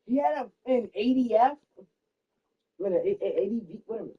He had an ADF, what an ADV, whatever.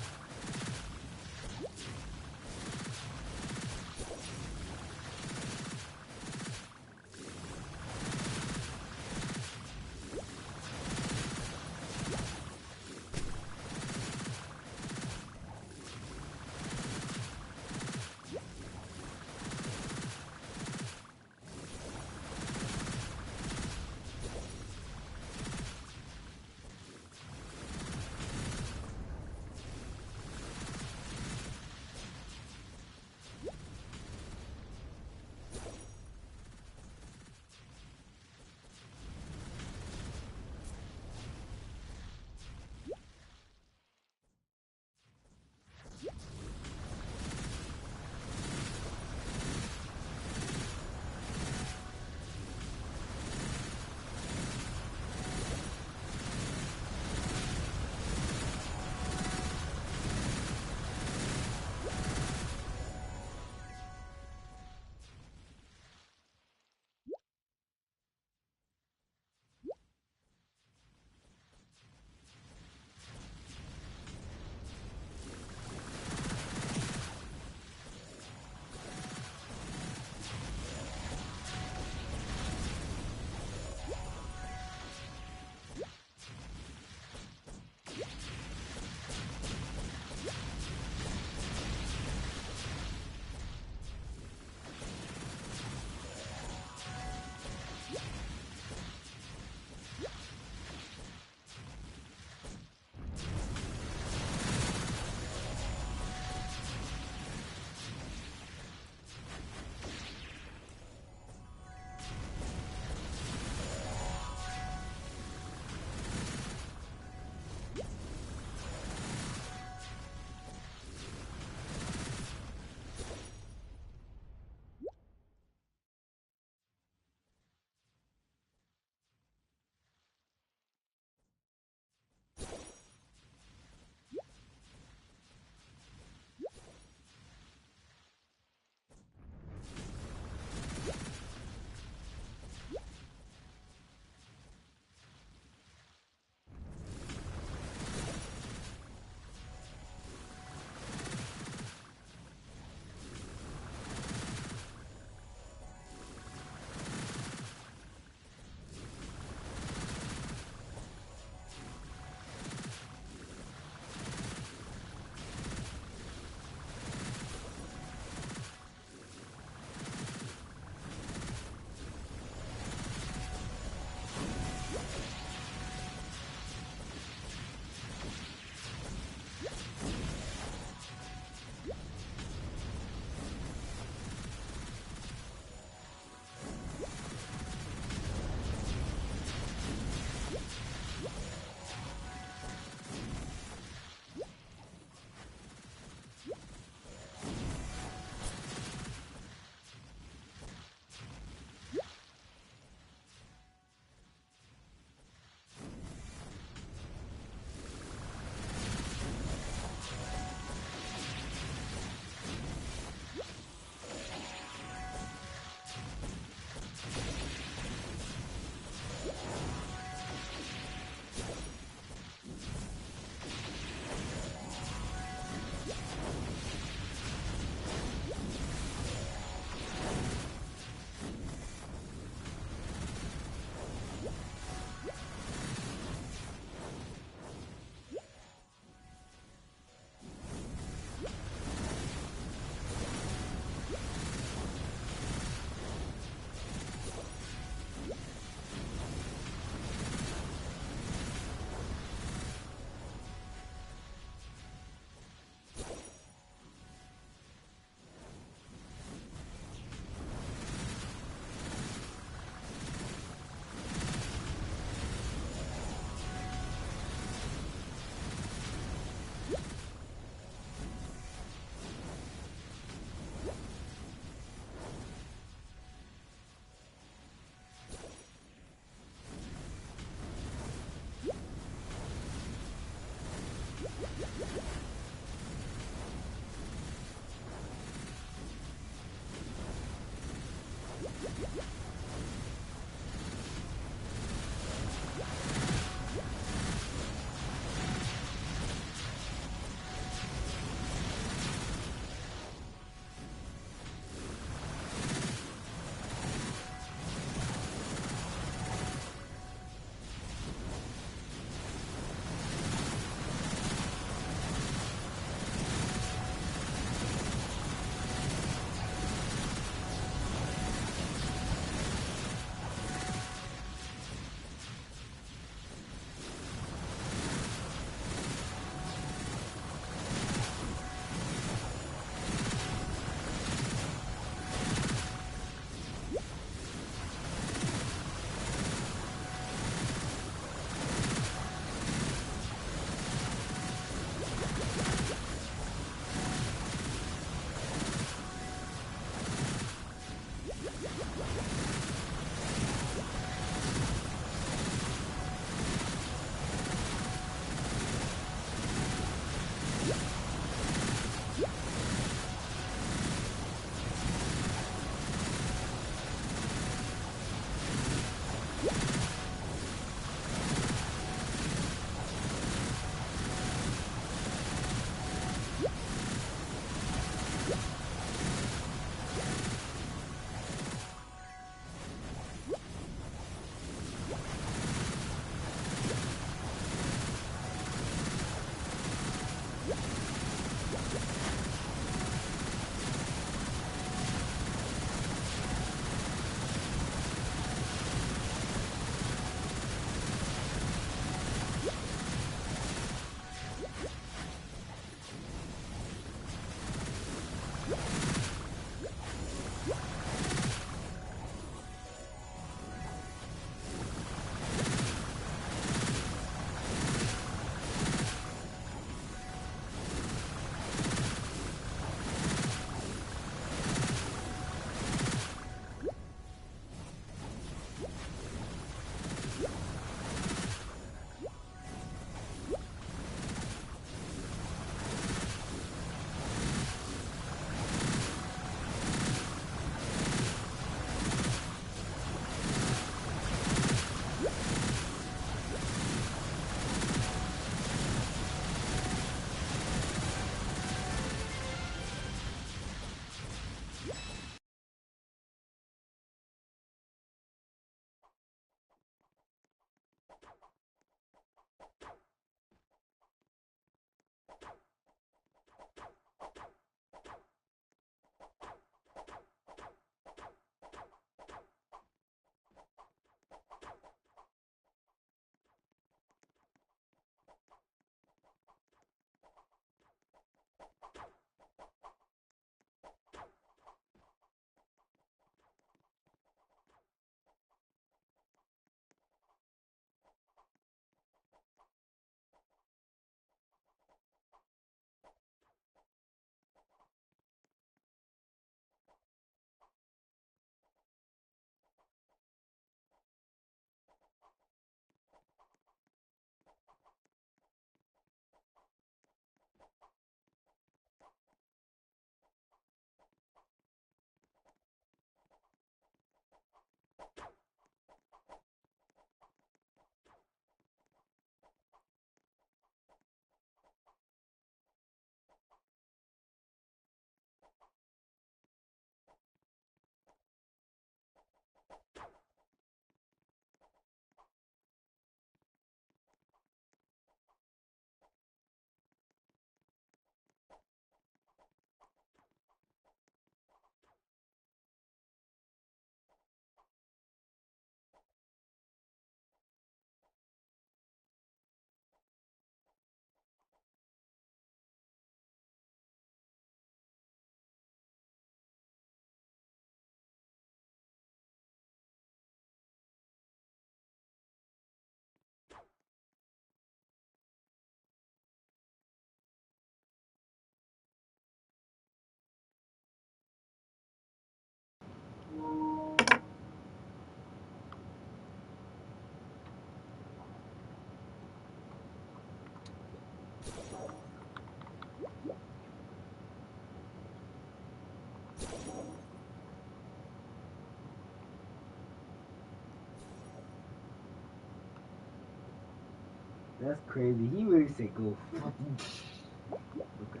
That's crazy. He really said go. Okay.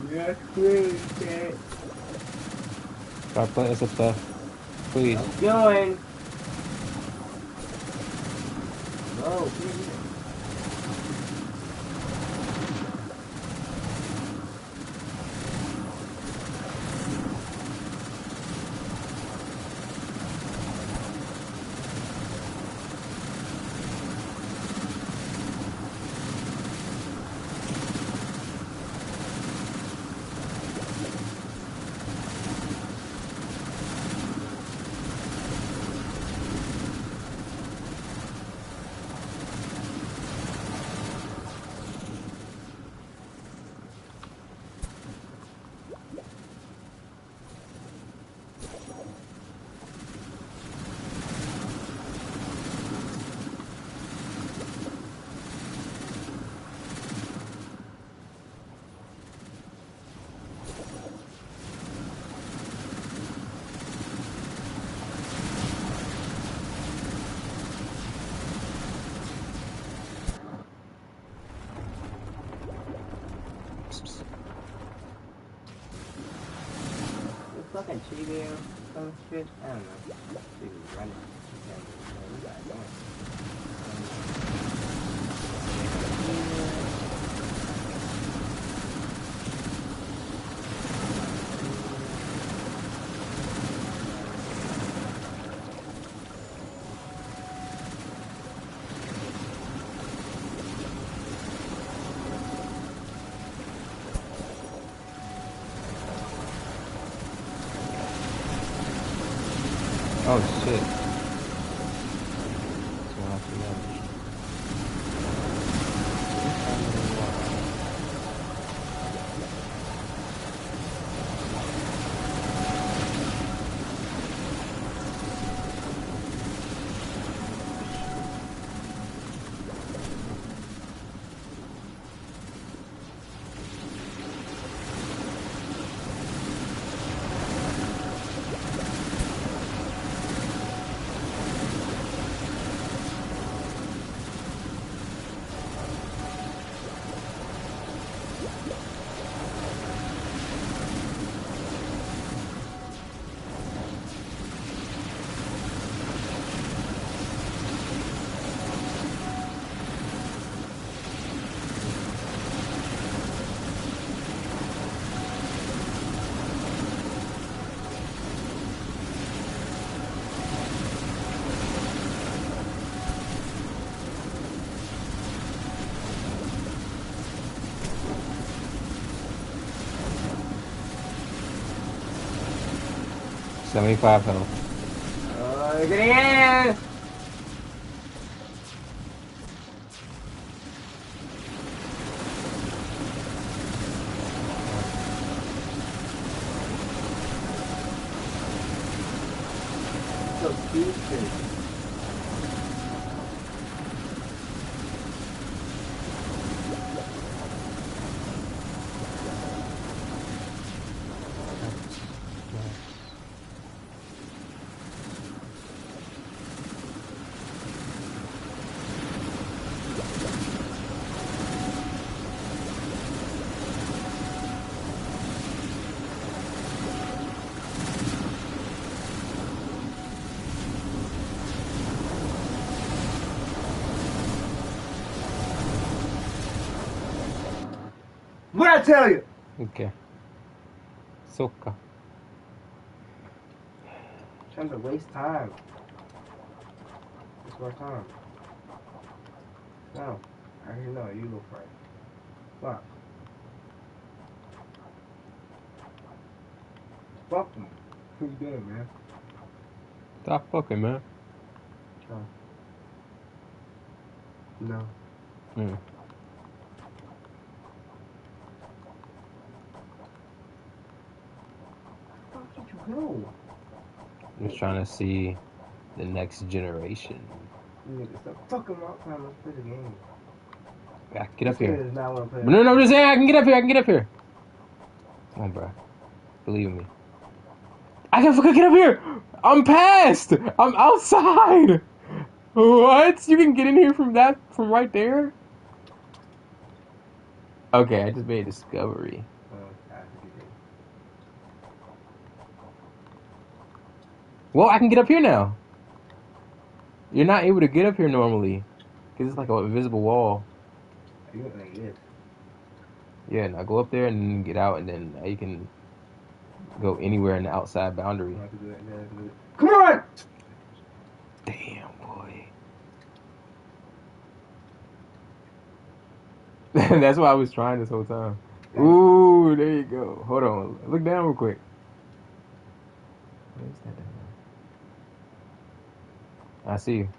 That's crazy, Dad. Start putting some stuff. Please. I'm going. No, please. Fucking cheating or some shit. I don't know. She was running. We got it going. Oh shit. $75 health. Get in! So stupid. What'd I tell you? Okay. Socca. Trying to waste time. It's more time. No. I already know. You go first. Fuck. Fuck them. What you doing, man? Stop fucking, man. Oh. No. Hmm. No. I'm just trying to see the next generation. You niggas stop fucking rock time. Let's play the game. I can get up This here. nigga does not want to play. No, no, I'm just saying I can get up here. I can get up here. Come on, bro. Believe me. I can fucking get up here. I'm past. I'm outside. What? You can get in here from right there? Okay, I just made a discovery. Well, I can get up here now. You're not able to get up here normally. Because it's like an invisible wall. You look like this. Yeah, now go up there and then get out, and then now you can go anywhere in the outside boundary. Come on! Damn, boy. That's what I was trying this whole time. Ooh, there you go. Hold on. Look down real quick. Where's that down there? I see you.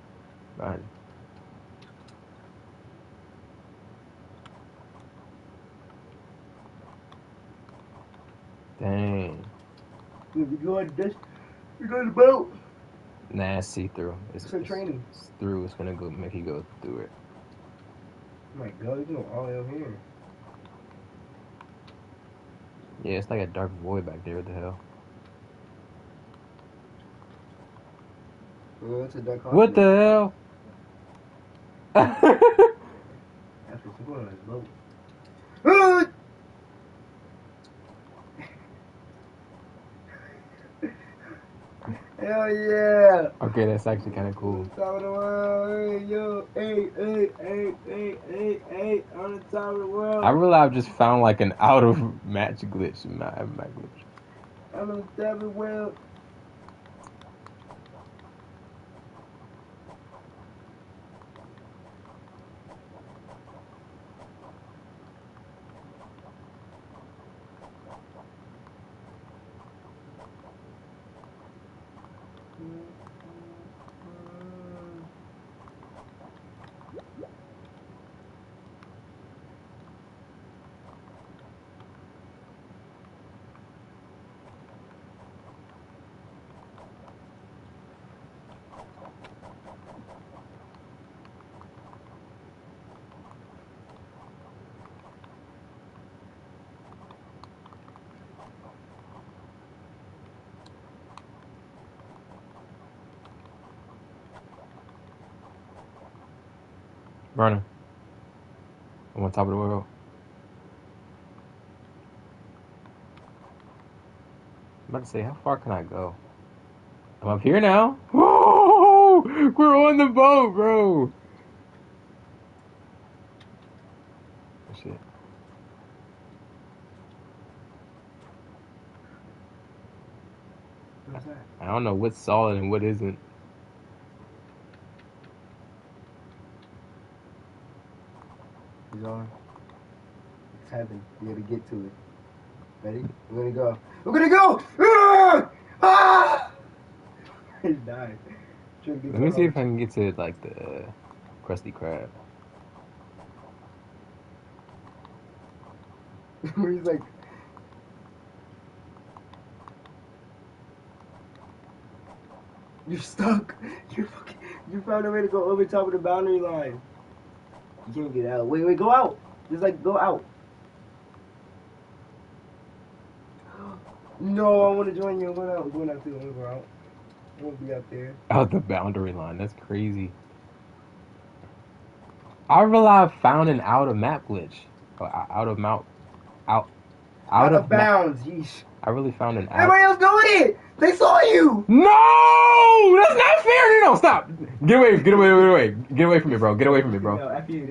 Behind you. Dang. We go on this. We go to the boat. Nah, it's see-through. It's training. It's through. It's gonna go make you go through it. Oh my god, you can go all the way over here. Yeah, it's like a dark void back there. What the hell? Well, it's a dark What the hell? That's what's going on this boat. Hell yeah! Okay, that's actually kind of cool. Top of the world, hey, yo, hey, on the top of the world. I realize I've just found like an out of match glitch in my glitch. I'm on the top of the world. Running. I'm on top of the world. I'm about to say, how far can I go? I'm up here now. Whoa! We're on the boat, bro. Oh, shit. What's that? I don't know what's solid and what isn't. He's on. It's heaven. You gotta get to it. Ready? We're gonna go. We're gonna go! Ah! Ah! He's dying. Let me see if I can get to like the Krusty Krab. He's like, you're stuck. You found a way to go over top of the boundary line. You can't get out. Wait, go out. Just like go out. No, I want to join you. I'm going out too. I'm gonna go out. I won't be out there. Out the boundary line. That's crazy. I realize I found an out of map glitch. Out of bounds. Yeesh. I really found an out. Everybody else doing it. They saw you. No, that's not fair. No, stop. Get away from me, bro. Get away from me, bro.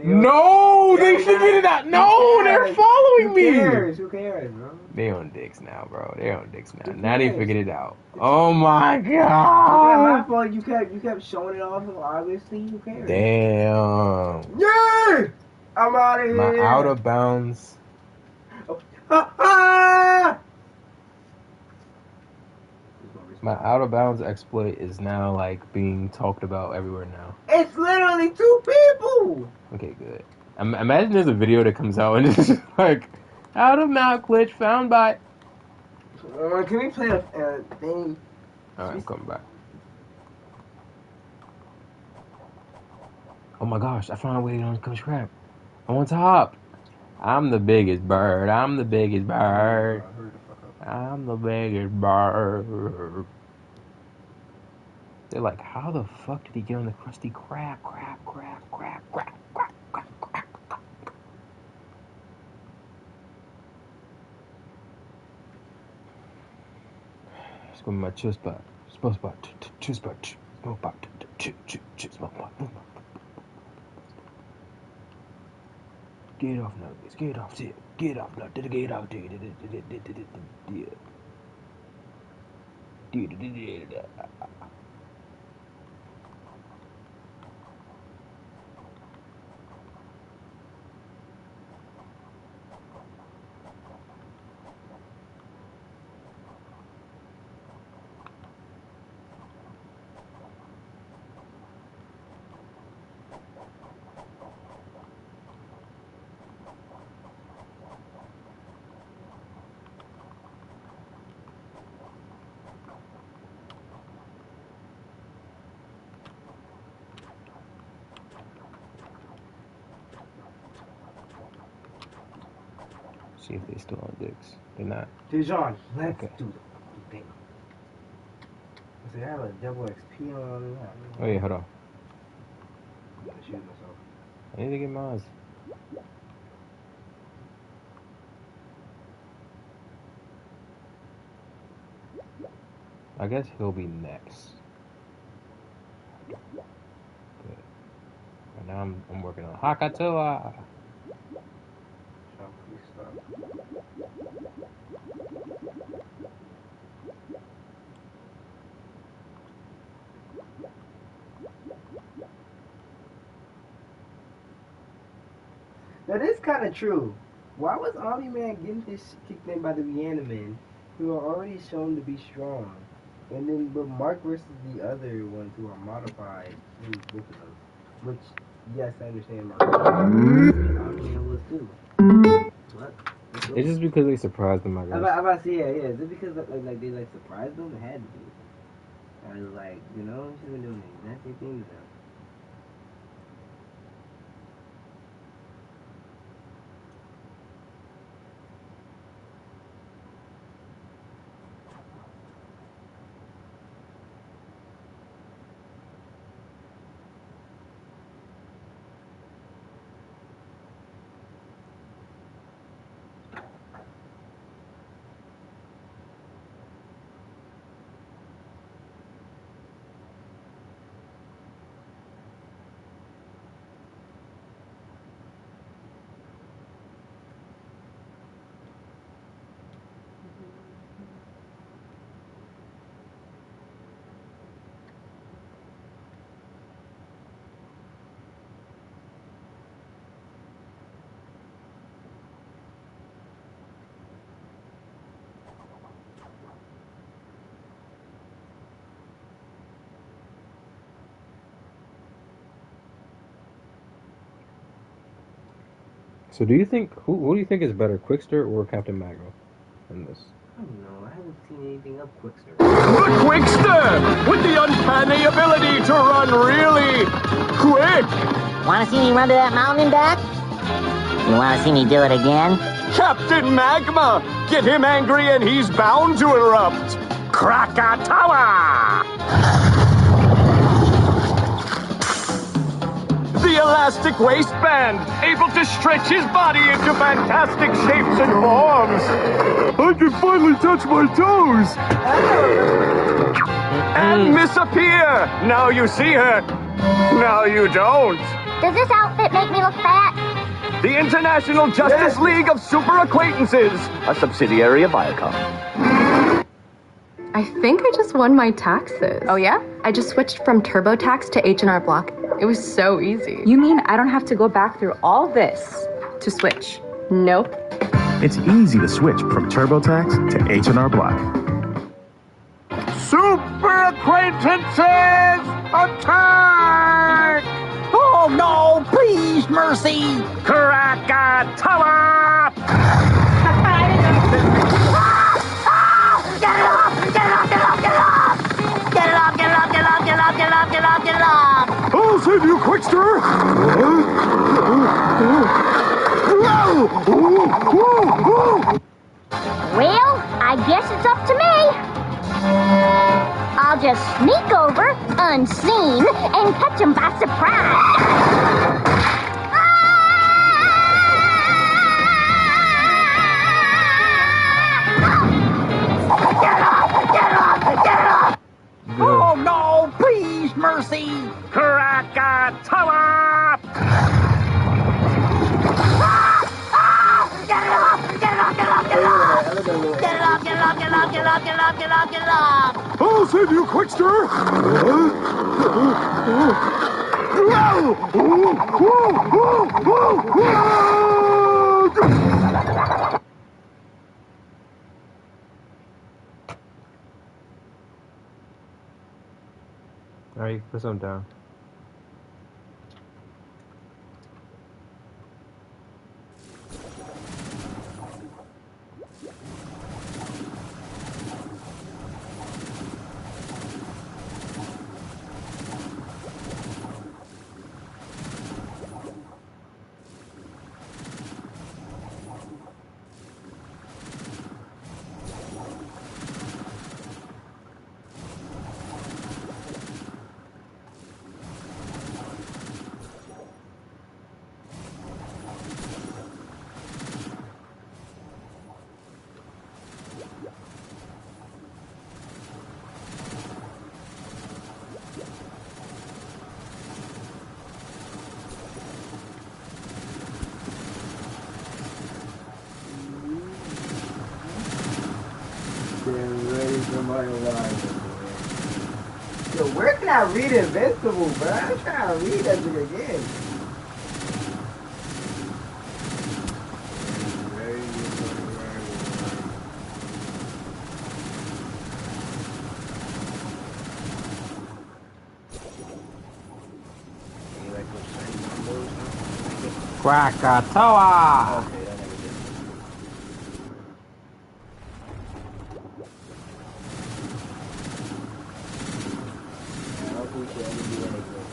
No, they figured it out. No, they're following me. Who cares, bro? They on dicks now, bro. Now they figured it out. Oh my god. My fault. You kept showing it off. Obviously, who cares? Damn. Yeah. I'm out of here. My out of bounds. My out of bounds exploit is now like being talked about everywhere now. It's literally 2 people. Okay, good. Imagine there's a video that comes out and it's just like out of map glitch found by. Can we play a thing? Alright, I'm coming back. Oh my gosh, I found a way to come scrap. I'm on top. I'm the biggest bird. I'm the biggest bird. Hurry the fuck up. I'm the biggest bird. They're like, how the fuck did he get on the Krusty Krab? Crap. Let's go with my chill spot. Smoke spot. Chill spot. Smoke spot. Smoke spot. Get off now. Get off. Get off now. Get off. See if they still on dicks. They're not. Dijon, let's Okay. do the thing. Does it have a double XP on it? Oh yeah, hold on. I'm gonna shoot myself. I need to get mine. I guess he'll be next. Good. And now I'm working on Hakatoa. Shall we stop? Now this is kind of true. Why was Omni-Man getting this shit kicked in by the Reanimen, who are already shown to be strong? And then, but Mark versus the other ones who are modified, who's with them. Which, yes, I understand Mark. Omni-Man was too. What? It's just because they surprised him, I I'm guess. about to say, yeah. Is it because like they like surprised them? It had to be. I was like, you know, she's been doing the exact same thing to them. So do you think who do you think is better, Quickster or Captain Magno in this? I don't know. I haven't seen anything of Quickster. The Quickster, with the uncanny ability to run really quick. Want to see me run to that mountain and back? You want to see me do it again? Captain Magma, get him angry and he's bound to erupt. Krakatawa! The elastic waistband, able to stretch his body into fantastic shapes and forms. I can finally touch my toes. And misappear. Now you see her. Now you don't. Does this outfit make me look fat? The International Justice League of Super Acquaintances, a subsidiary of Viacom. I think I just won my taxes. Oh yeah? I just switched from TurboTax to H&R Block. It was so easy. You mean I don't have to go back through all this to switch? Nope. It's easy to switch from TurboTax to H&R Block. Super Acquaintances, attack! Oh no, please, mercy! Krakatawa! save you, Quickster! Well, I guess it's up to me. I'll just sneak over, unseen, and catch him by surprise. Oh no, please, mercy! Krakatoa! Get it off! Get it off! Get it off! Get it off! Get it off! Get it off! Get it off! Get it off! Get it off! Get it off! Get it off! I'll save you, Quickster! Alright, put some down. Getting ready for my arrival. Yo, where can I read Invincible, bro? I'm trying to read that shit again. Ready for my arrival. You like those shiny numbers, huh? Krakatoa! Okay, that nigga did. I don't think we should ever do anything.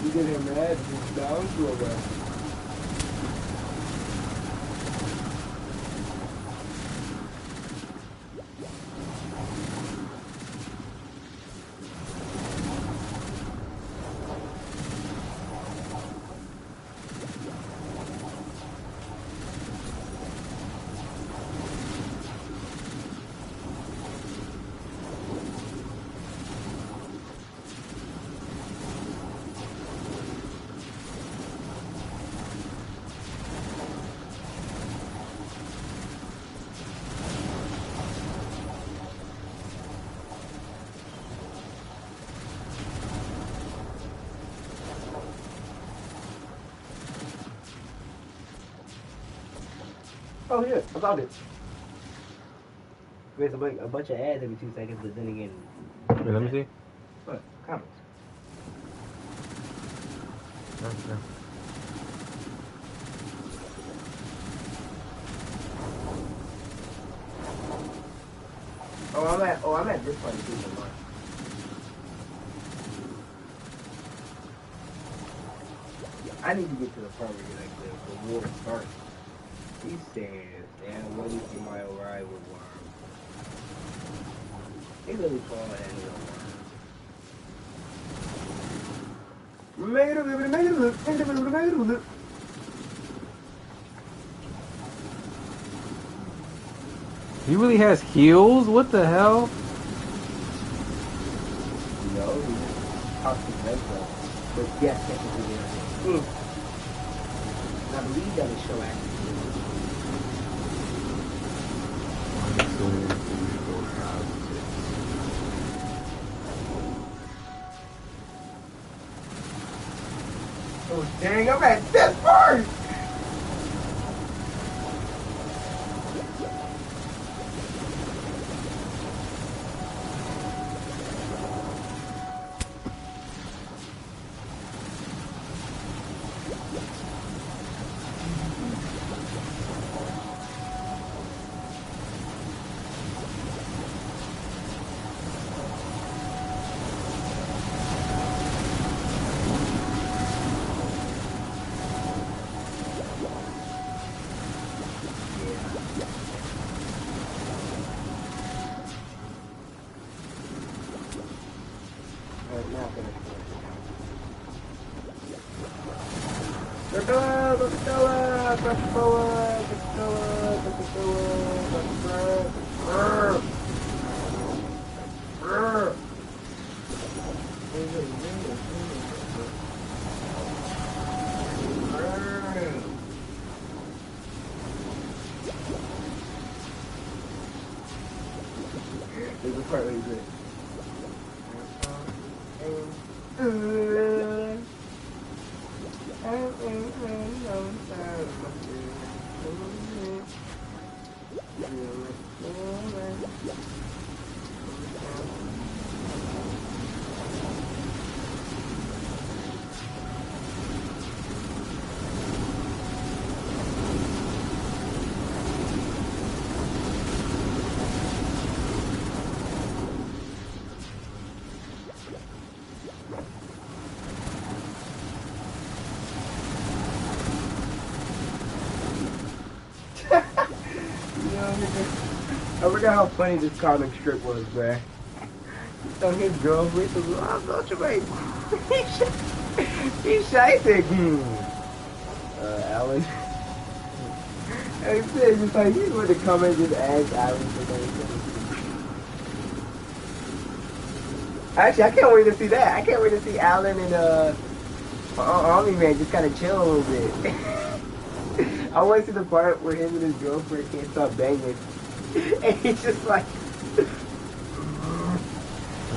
You get him mad, just down to a bro. Oh yeah, about it. There's a bunch of ads every 2 seconds, but then again. Wait, let me see. What? Comments. Okay. I'm at this part of the season 1. I need to get to the part where like the war starts. He says, "And what is my arrival worm?" He really called that worm. He really has heels? What the hell? No, he just talks to Vespa. But yes, technically they are. And I believe that is show actually. Oh dang, I'm at this part! Alright, now finish. There's a part where he's like, I forgot how funny this comic strip was, man. So his girlfriend was like, oh, don't you wait. He's shy. He said, Alan. And he said, just like, he's going to come and just ask Alan for anything. Actually, I can't wait to see that. I can't wait to see Alan and Army Man just kind of chill a little bit. I want to see the part where him and his girlfriend can't stop banging. And he's just like,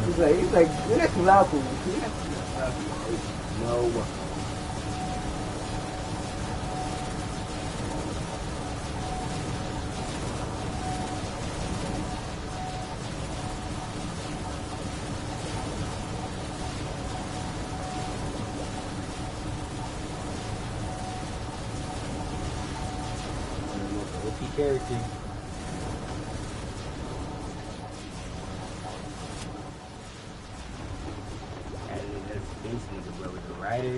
he's like, you're not too loud for me. No. Character. That's basically the brother, the writer.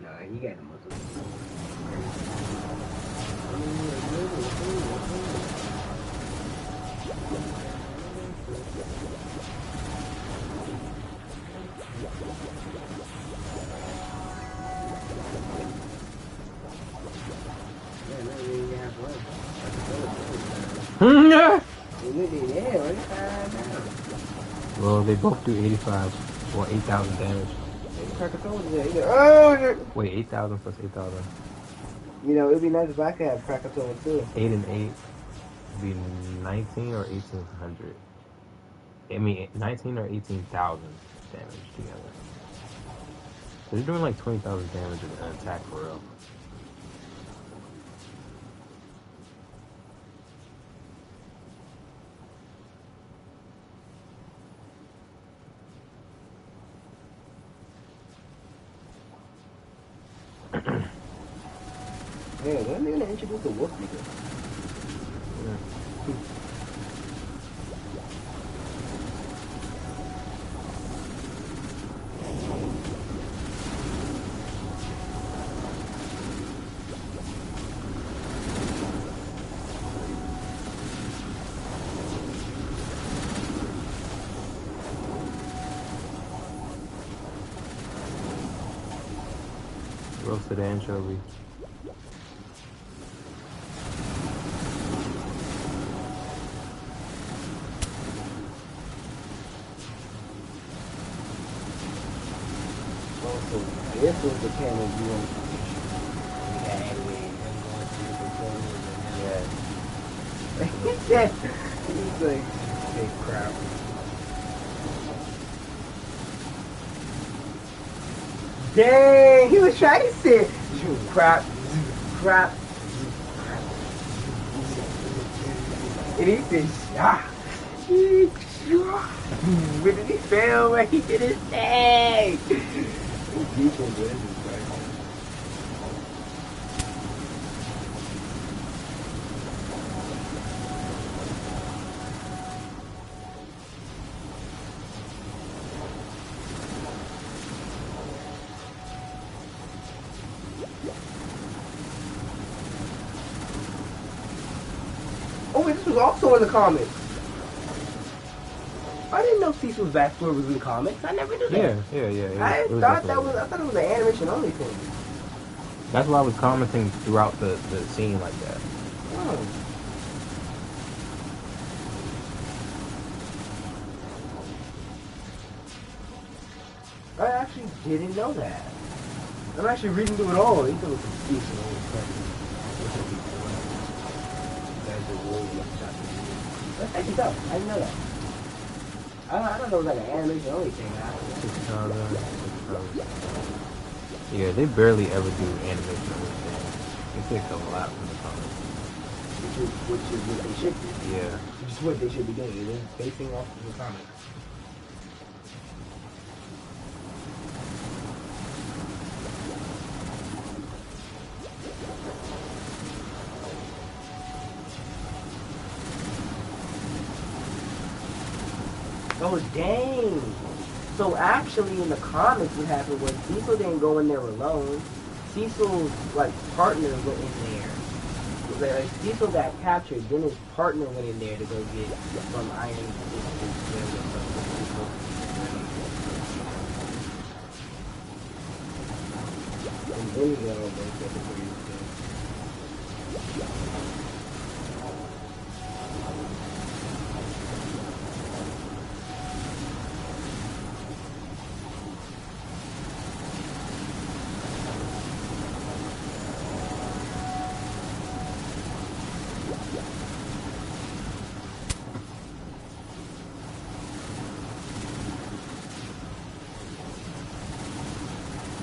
No, he got the muscle. Well, they both do 85 or 8,000 damage. Wait, 8,000 plus 8,000. You know, it'd be nice if I could have Krakatoa too. 8 and 8 would be 19 or 1,800. I mean, 19 or 18,000 damage together. So they're doing like 20,000 damage in an attack for real. Yeah, when are they gonna introduce the wolf nigga? Roasted anchovy. So this was the cannon you want to yeah. He's like, hey, crap. Dang, he was trying to say, crap, crap. And he said, shot. When did he fail? When he did his thing? Oh, wait, this was also in the comics. I I didn't know Cecil's backstory was in the comics. I never knew that. Yeah. I thought it was an animation only thing. That's why I was commenting throughout the scene like that. Oh. I actually didn't know that. I'm actually reading through it all. He thought it was Cecil. That's actually tough. I didn't know that. I don't know if it was like an animation only thing. Yeah, they barely ever do animation on this thing. They take a lot from the comics. Which is what they should do. Yeah. Which is what they should be doing. They're basing off of the comics. Oh, dang. So actually in the comics what happened was Cecil didn't go in there alone. Cecil's like partner went in there. Like, Cecil got captured, then his partner went in there to go get some iron. And then he got all those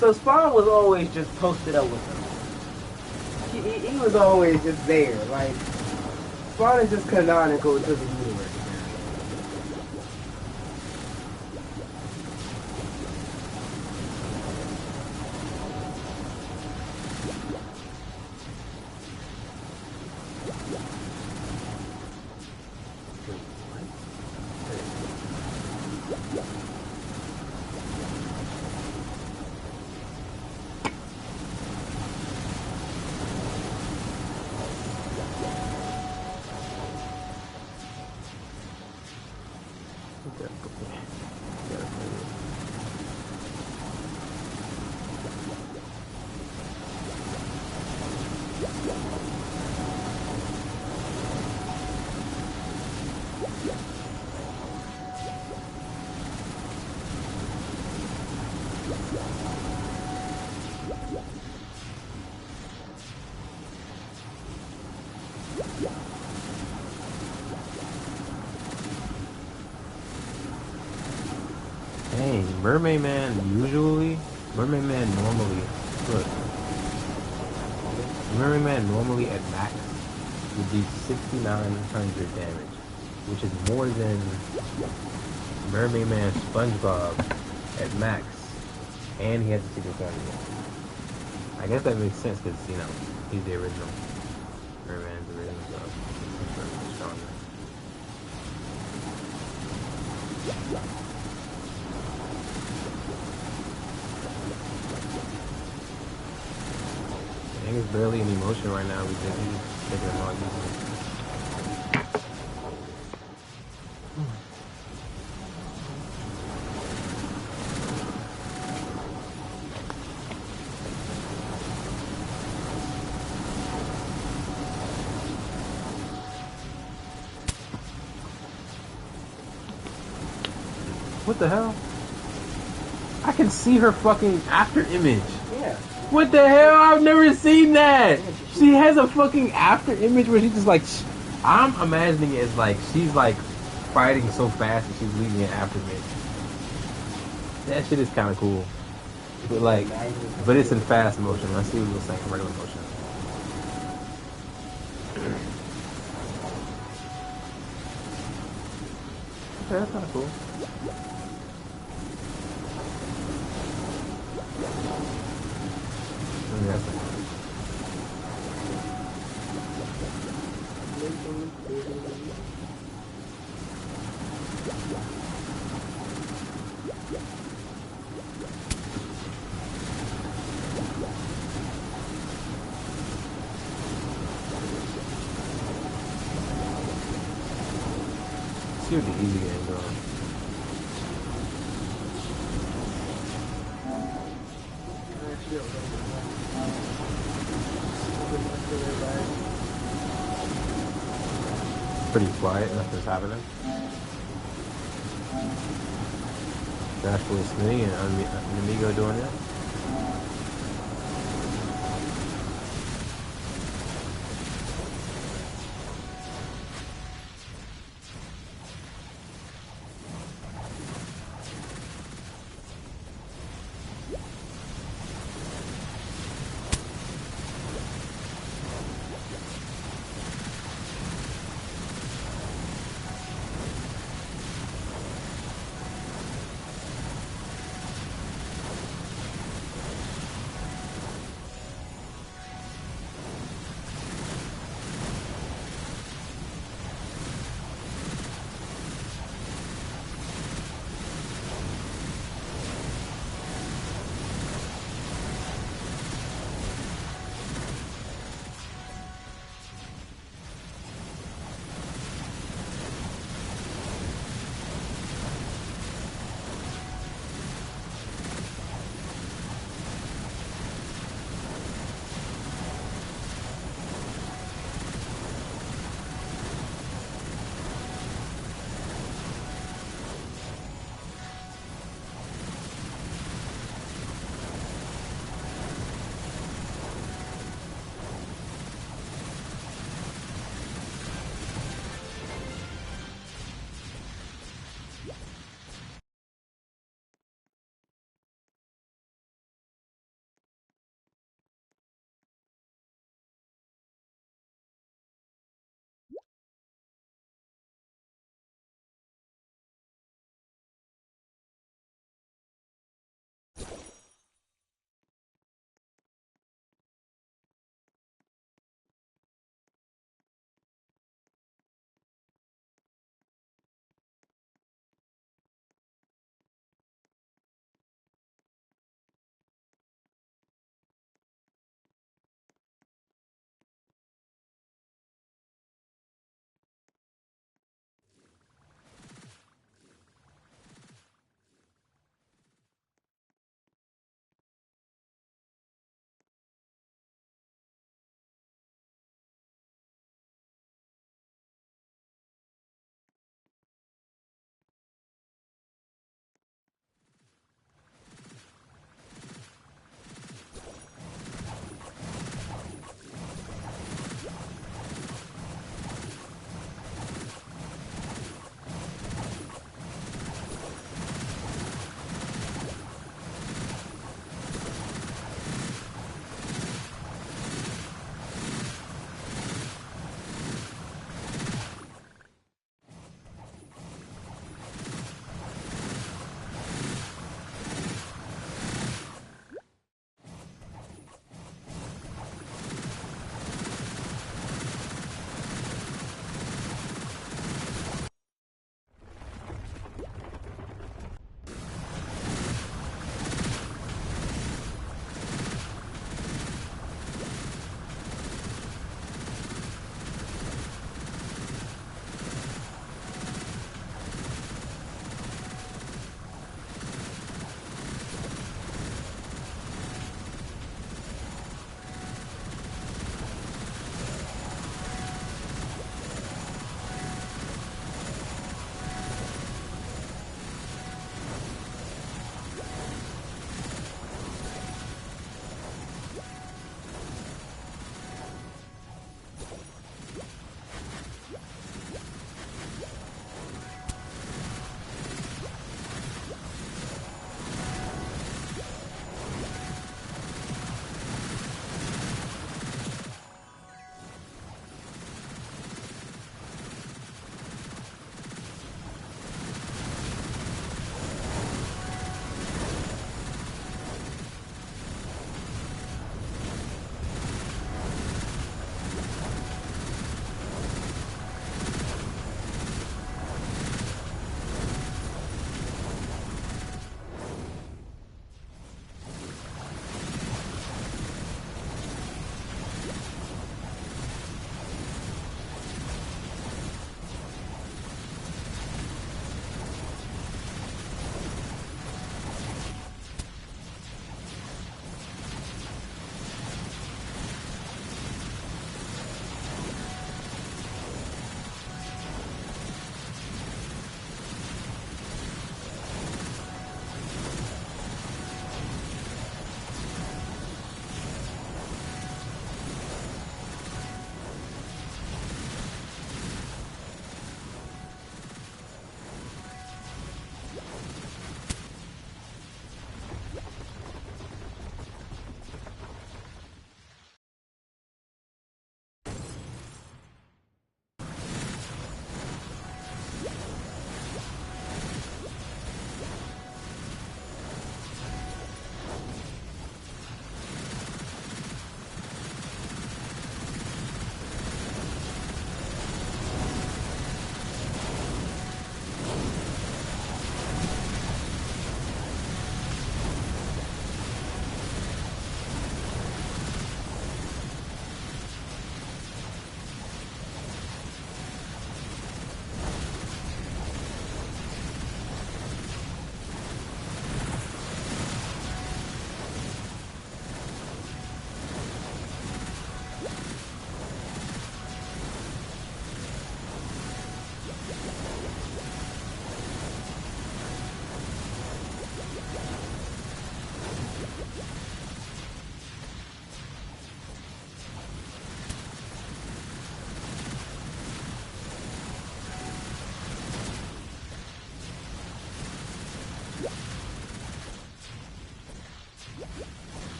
So Spawn was always just posted up with him. He was always just there. Like, Spawn is just canonical to the universe. Dang, Mermaid Man normally, look. Mermaid Man normally at max would do 6,900 damage, which is more than Mermaid Man SpongeBob at max, and he has a secret formula. I guess that makes sense because, you know, he's the original. Mermaid Man's the original, so he's stronger. There's barely any emotion right now because he's taking them all easily. What the hell? I can see her fucking after image. Yeah. What the hell? I've never seen that. She has a fucking after image where she's just like, I'm imagining it as like she's like fighting so fast and she's leaving an after image. That shit is kind of cool, but like, but it's in fast motion. Let's see what it looks like in regular motion. Okay, that's kind of cool. See what the easy game's on. Pretty quiet, nothing's happening. Joshua Smitty and Amigo doing it.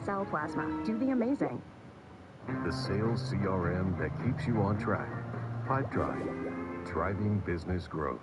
Cell plasma. Do the amazing. The sales CRM that keeps you on track. Pipe Drive, driving business growth.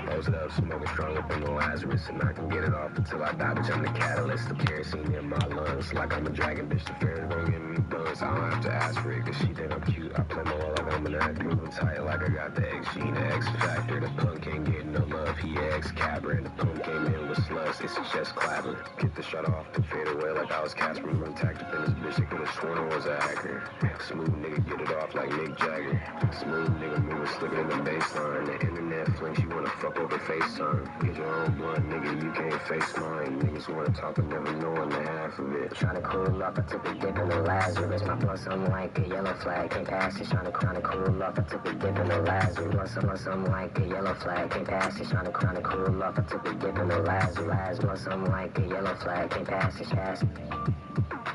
Close it up, smoking strong up in the Lazarus, and I can get it off until I die, bitch. I'm the catalyst of kerosene in my lungs. Like I'm a dragon, bitch. The fairies gon' give me buns. I don't have to ask for it, cause she think I'm cute. I play my role like I'm an actor, moving tight like I got the X gene, the X factor. The punk ain't getting no love, he X cabra, and the punk came in with sluts. It's just clapper. Get the shot off and fade away like I was Casper. Moving tactic in this bitch, they could've sworn I was a hacker. Smooth nigga, get it off like Mick Jagger. Smooth nigga, moving slicker than the baseline. The internet flinks, you wanna fuck over FaceTime. Get your own blood, nigga, you can't face mine. Niggas wanna talk but never knowing the half of it. Tryna cool off, I took a dip in the Lazarus. My blood something like a yellow flag, can't pass it. Tryna cool off, I took a dip in the Lazarus. Blood something like a yellow flag, can't pass it. Tryna cool off, I took a dip in the Lazarus. Blood something like a yellow flag, can't pass it.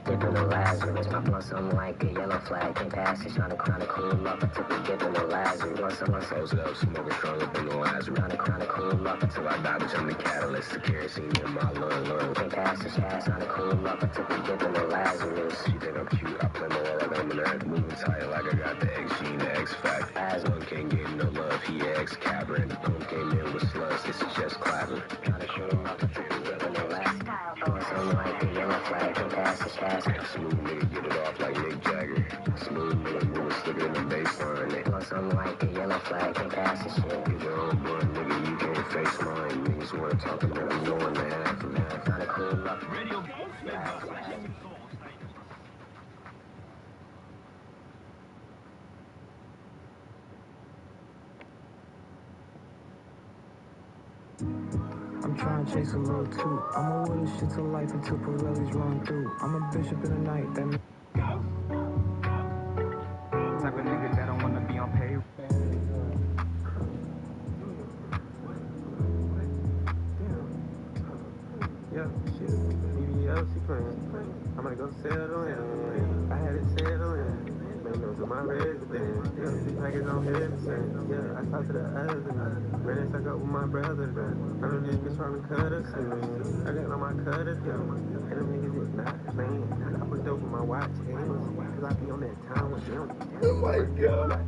Dip in the Lazarus, my blood something like a yellow flag, can't pass it. Tryna cool off, I took a dip in the Lazarus. Close it up, smoking strong up in the Lazarus. Tryna cool off until I die, bitch. I'm the catalyst. The kerosene in my lung. Can't pass it. Tryna cool off, I took a dip in the Lazarus. She think I'm cute, I play my role like I'm an act. Moving tight like I got the X gene, the X factor. Punk can't get no love, he X cabra. And the punk came in with sluts, it's just clapper. Tryna cool off, I took a dip in the Lazarus. Something like a yellow flag, can't pass it. Smooth nigga, get it off like Mick Jagger. Smooth nigga, moving slicker than the baseline. Something like a yellow flag, can't pass it. Get your own blood, nigga, you can't face mine. Niggas wanna talk and never knowing the half of that. Tryna cool off. I'm trying to chase a little too. I'ma with this shit to life until Pirelli's run through. I'm a bishop in the night, that type of nigga that don't wanna be on payroll. Yeah, shit. BBL, she playing. I'm gonna go settle in. I had it settled in. Mangoes in my residence. Yeah, the package on heaven. Yeah, I talked to the others. Ran and stuck up with my brothers. I know this bitch trying to cut us. I got on my cutters. And them niggas is not playing. I put dope in my watch hands. Cause I be on that time with them. Oh my god.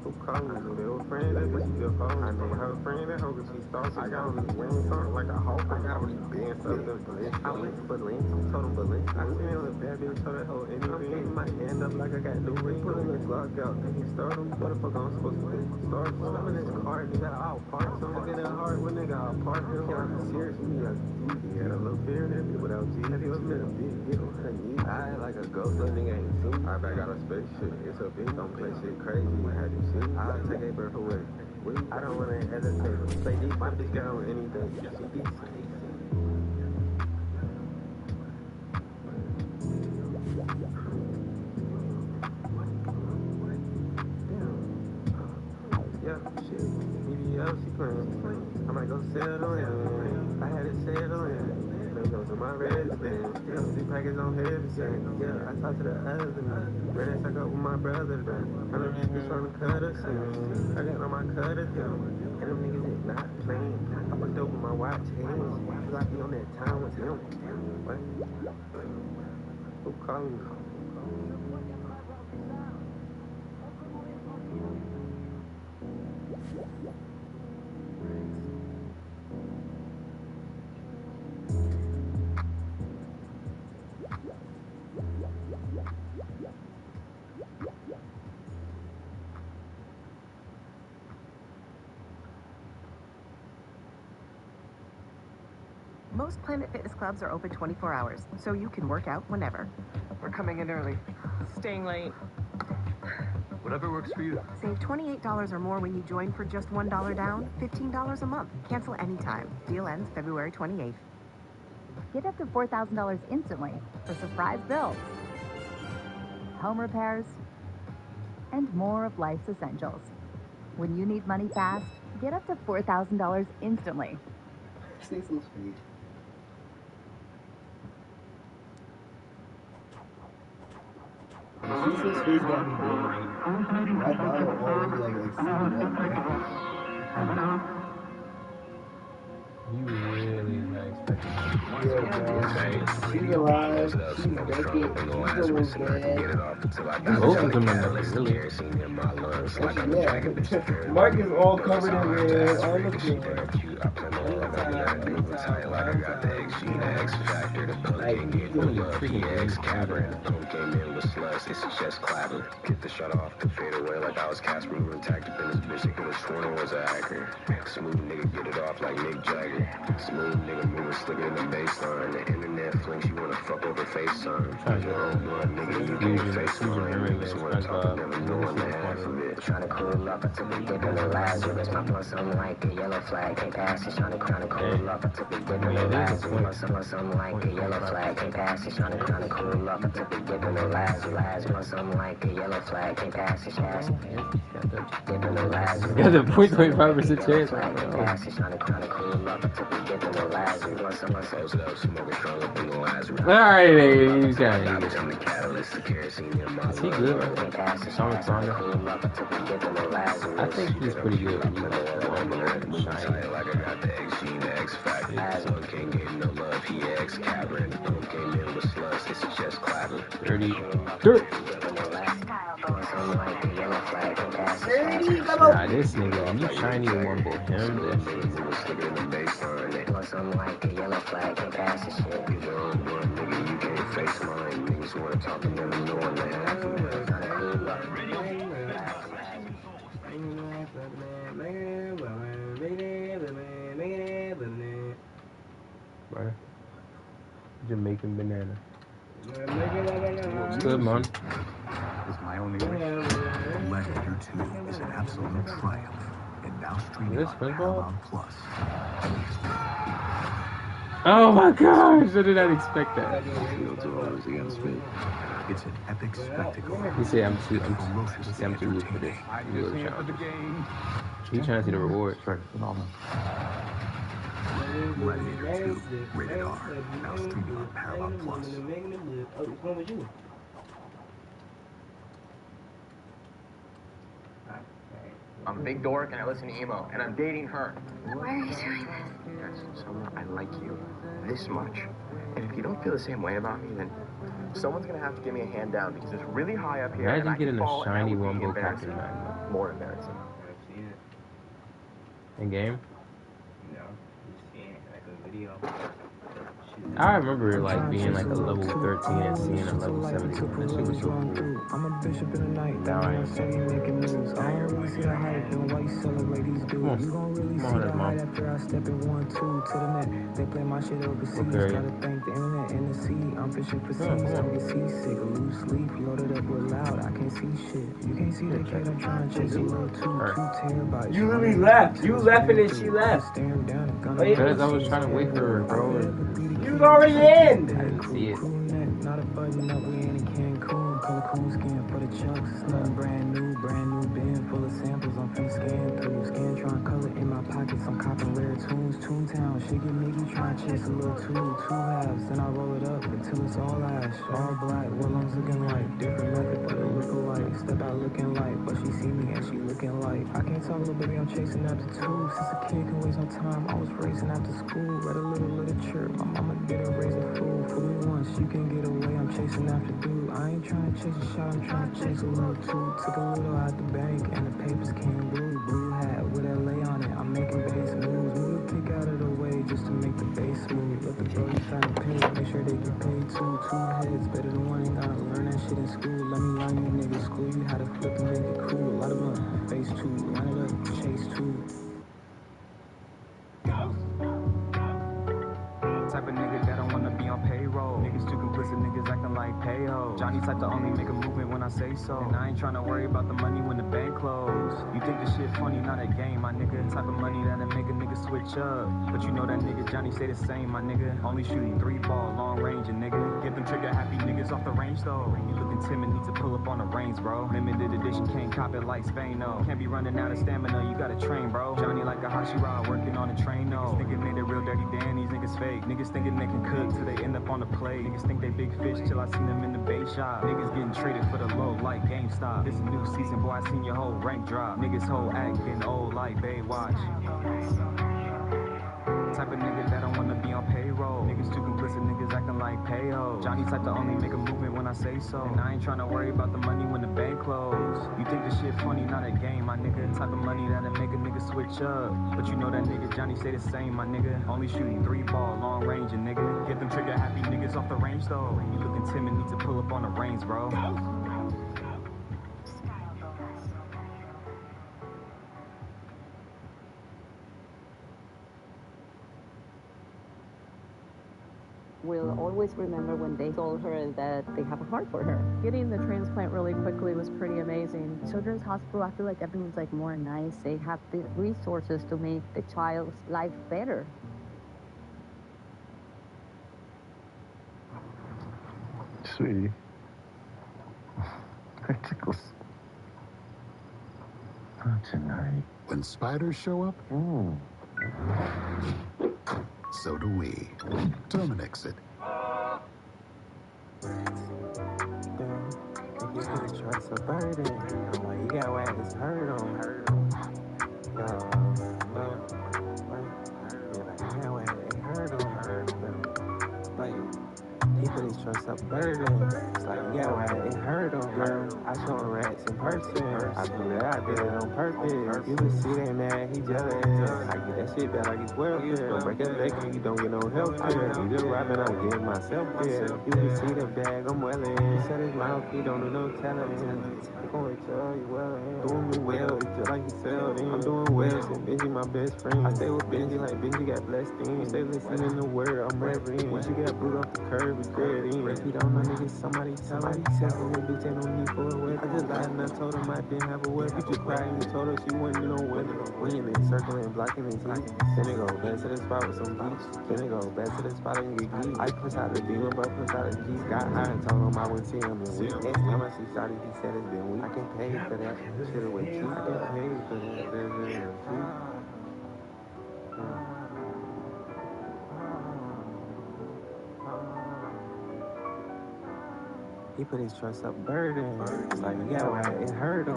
Who called me? They were friends, that bitch still calling. I know her friend, that hoe, she thought I got on this wing something like a hawk. I got on this band stuff, I went to Berlin, told them Berlin. I seen on the bad bitch, told that hoe anything. My hand up like I got new ring. Pulling the Glock out, and he started him. What the fuck I'm supposed to do? Start I'm in this car, nigga, all parked. So I'm looking at hard when nigga all parked. I'm serious with me, like, he had a little fear in that bitch without G. Have you ever met a big get on her knees? I like a ghost, little nigga ain't seen. Alright, back out of spaceship. It's a bitch, don't play shit crazy. I had you see. I'll take a breath away. I don't wanna hesitate. Play deep, my bitch got on anything. She decent. Yeah, shit. BBL, she playing. I might go settle in. I had it settled in. Mangoes in my residence. Yeah, the package on heaven. Yeah, I talked to the others. Ran and stuck up with my brothers. I know these bitch trying to cut us. I got on my cutters. And them niggas is not playing. I put dope in my watch hands. Cause I be on that time with them. What? Who calling me? Most Planet Fitness clubs are open 24 hours, so you can work out whenever. we're coming in early. Staying late. Whatever works for you. Save $28 or more when you join for just $1 down, $15 a month. Cancel anytime. Deal ends February 28th. Get up to $4,000 instantly for surprise bills, home repairs, and more of life's essentials. When you need money fast, get up to $4,000 instantly. Stay so sweet. She says space got me bored. My dollar already like exceeded up, man. You really is not expecting that. Yeah, bro. She's alive. She's naked. He's almost dead. Both of them are naked, really. Yeah. Mark is all covered in red on the floor. Like, he's Really freaking it's just clapping. Get the shut off, the fade away like I was Casper. Moving tactic in this bitch, they could've sworn it was a hacker. Smooth nigga, get it off like Nick Jagger. Smooth nigga, moving slicker than the baseline. The internet flinks, you wanna fuck over FaceTime. Your own blood, nigga, you can't face mine. Niggas wanna talk, but never knowing the half of it. Trying to cool up, I took a dip in the Lazarus. My plus, I'm like a yellow flag, can't pass it. Trying to cool up, I took a dip in the Lazarus. Plus, I'm like a yellow flag, can't pass it. Trying to cool up, I took a dip in the Lazarus. Plus, I'm like a yellow flag, can't pass it. Dip in the Lazarus. You got the 0.25% chance. Trying to cool up, I took a dip in the Lazarus. Alright, he's got it. Is he good? Song Sonder? I think he's pretty good. Dirty. Dirt. Nah, this nigga, you shiny one boy. Him, Plus, I'm like a yellow flag, can't pass the shit. You can't face mine. Niggas wanna talk and never know what they have. Right. Jamaican banana. It's good, man. Is my only wish. Legend 2 is an absolute triumph. And now streaming on Paramount Plus. Oh my gosh, I did not expect that. Fields are always against me. It's an epic spectacle. He said I'm too good for this. Really He's trying to see the reward. Phenomenal. Gladiator 2, rated R. Now streaming on Paramount Plus. I'm a big dork and I listen to emo, and I'm dating her. Why are you doing this? Because someone I like you this much. And if you don't feel the same way about me, then someone's gonna have to give me a hand down because it's really high up here. Imagine getting a shiny Wumbo Captain Magma. More embarrassing. In game? No, just seeing like a video. I remember like being like a level 13 and seeing a level 70. That shit was so cool. I'm a bishop in the night. Now I ain't. Say you making news. I don't really see the hype and why you celebrate these dudes. You gon' really see the hype after I step in 1, 2 to the net. They play my shit overseas. Gotta thank the internet and the sea. I'm fishing for seas. I get seasick, lose sleep. Loaded up with loud. I can't see shit. You can't see the kid. I'm trying to chase a little 2 terabytes. You literally left. You left and then she left. Because I was trying to wait for her, bro. You was already in. I didn't see it. Not a button up, we ain't in Cancun. Color cool skin for the chucks. It's nothing brand new bin full of samples. I'm finna scan through. Scantron color in my pockets. I'm copping rare tunes. Toontown, shit get niggy. Trying to chase a little two halves. Then I roll it up until it's all ash. All black, what lungs looking like. Different method, but it look alike. Step out looking light, but she see me and she looking light. I can't talk, little baby, I'm chasing after two. Since a kid can waste no time, I was racing after school. Read a little literature. My mama didn't raise a fool. Fool me once, you can get away. I'm chasing after dude. I ain't trying to chase a shot, I'm trying to chase a little two. Took a little out the bank and the papers came blue. Blue hat with LA on it. I'm making base moves. Move the kick out of the way just to make the base smooth. Let the brothers try to pay. Make sure they get paid too. 2 heads better than one. Ain't gotta learn that shit in school. Let me learn you niggas. School you how to flip and make it cool. A lot of them face 2. Line it up, chase 2. Type of nigga that don't wanna be on payroll. Niggas too complicit, niggas acting like payo. Johnny type to only make a movement when I say so. And I ain't tryna worry about the money when the bank close. You think this shit funny, not a game, my nigga. Type of money that'll make a nigga switch up. But you know that nigga Johnny say the same, my nigga. Only shooting 3-ball, long range, and nigga. Get them trigger happy niggas off the range though. You looking timid, need to pull up on the reins, bro. Limited edition, can't cop it like Spain, no. Can't be running out of stamina, you gotta train, bro. Johnny like a Hashira, working on a train, no. Niggas think it made it real dirty, damn, these niggas fake. Niggas thinking they can cook till they end up on the plate. Niggas think they big fish till I seen them in the bait shop. Niggas getting traded for the low like GameStop. This a new season, boy, I seen your whole rank drop. Niggas whole act getting old like Baywatch. Type of nigga that don't wanna be on payroll. Niggas too complicit, niggas acting like payo. Johnny type to only make a movement when I say so. And I ain't tryna worry about the money when the bank close. You think this shit funny, not a game, my nigga. Type of money that'll make a nigga switch up. But you know that nigga Johnny stay the same, my nigga. Only shooting 3-ball, long range, and nigga. Get them trigger happy niggas off the range though. You looking timid, need to pull up on the range, bro. We'll always remember when they told her that they have a heart for her. Getting the transplant really quickly was pretty amazing. Children's Hospital, I feel like everyone's like more nice. They have the resources to make the child's life better. Sweetie. That tickles. Not tonight. When spiders show up, so do we. Terminix it. You can't trust a burden. I'm like, you got what it's hurt on. You got what it hurt on. Like, he put his trust up burden. It's like, yeah, right, it hurt on her. I show him rats in person. I do that, I did it on purpose. You can see that man, he jealous. I get that shit back like it's welfare. Don't break a leg and you don't get no health care. You just robbing, I'm getting myself there. You can see the bag, I'm welling. He said his mouth, he don't do no telling. I'm going to tell you well. Doing me well, it's just like he sold in. I'm doing well, since Benji my best friend. I stay with Benji like Benji got blessed in. Stay listening to word, I'm reverend. When she got booed off the curb, it's great in. If you don't know niggas, somebody tell her. Telling that bitch ain't no need for a weapon. I just lied and I told him I didn't have a weapon. You just cried and you told her she wouldn't do no weapon. Winning and circling, blocking and teeth. Finna go back to the spot with some beats. Finna go back to the spot and get geek. I push out the demon, but push out the G. Got high and told him I wouldn't see him in week. Next time I see Shotty, he said it's been weak. I can pay for that. Should've went cheap. I can pay for that. He put his trust up burden. It's like, yeah, right, it hurt him.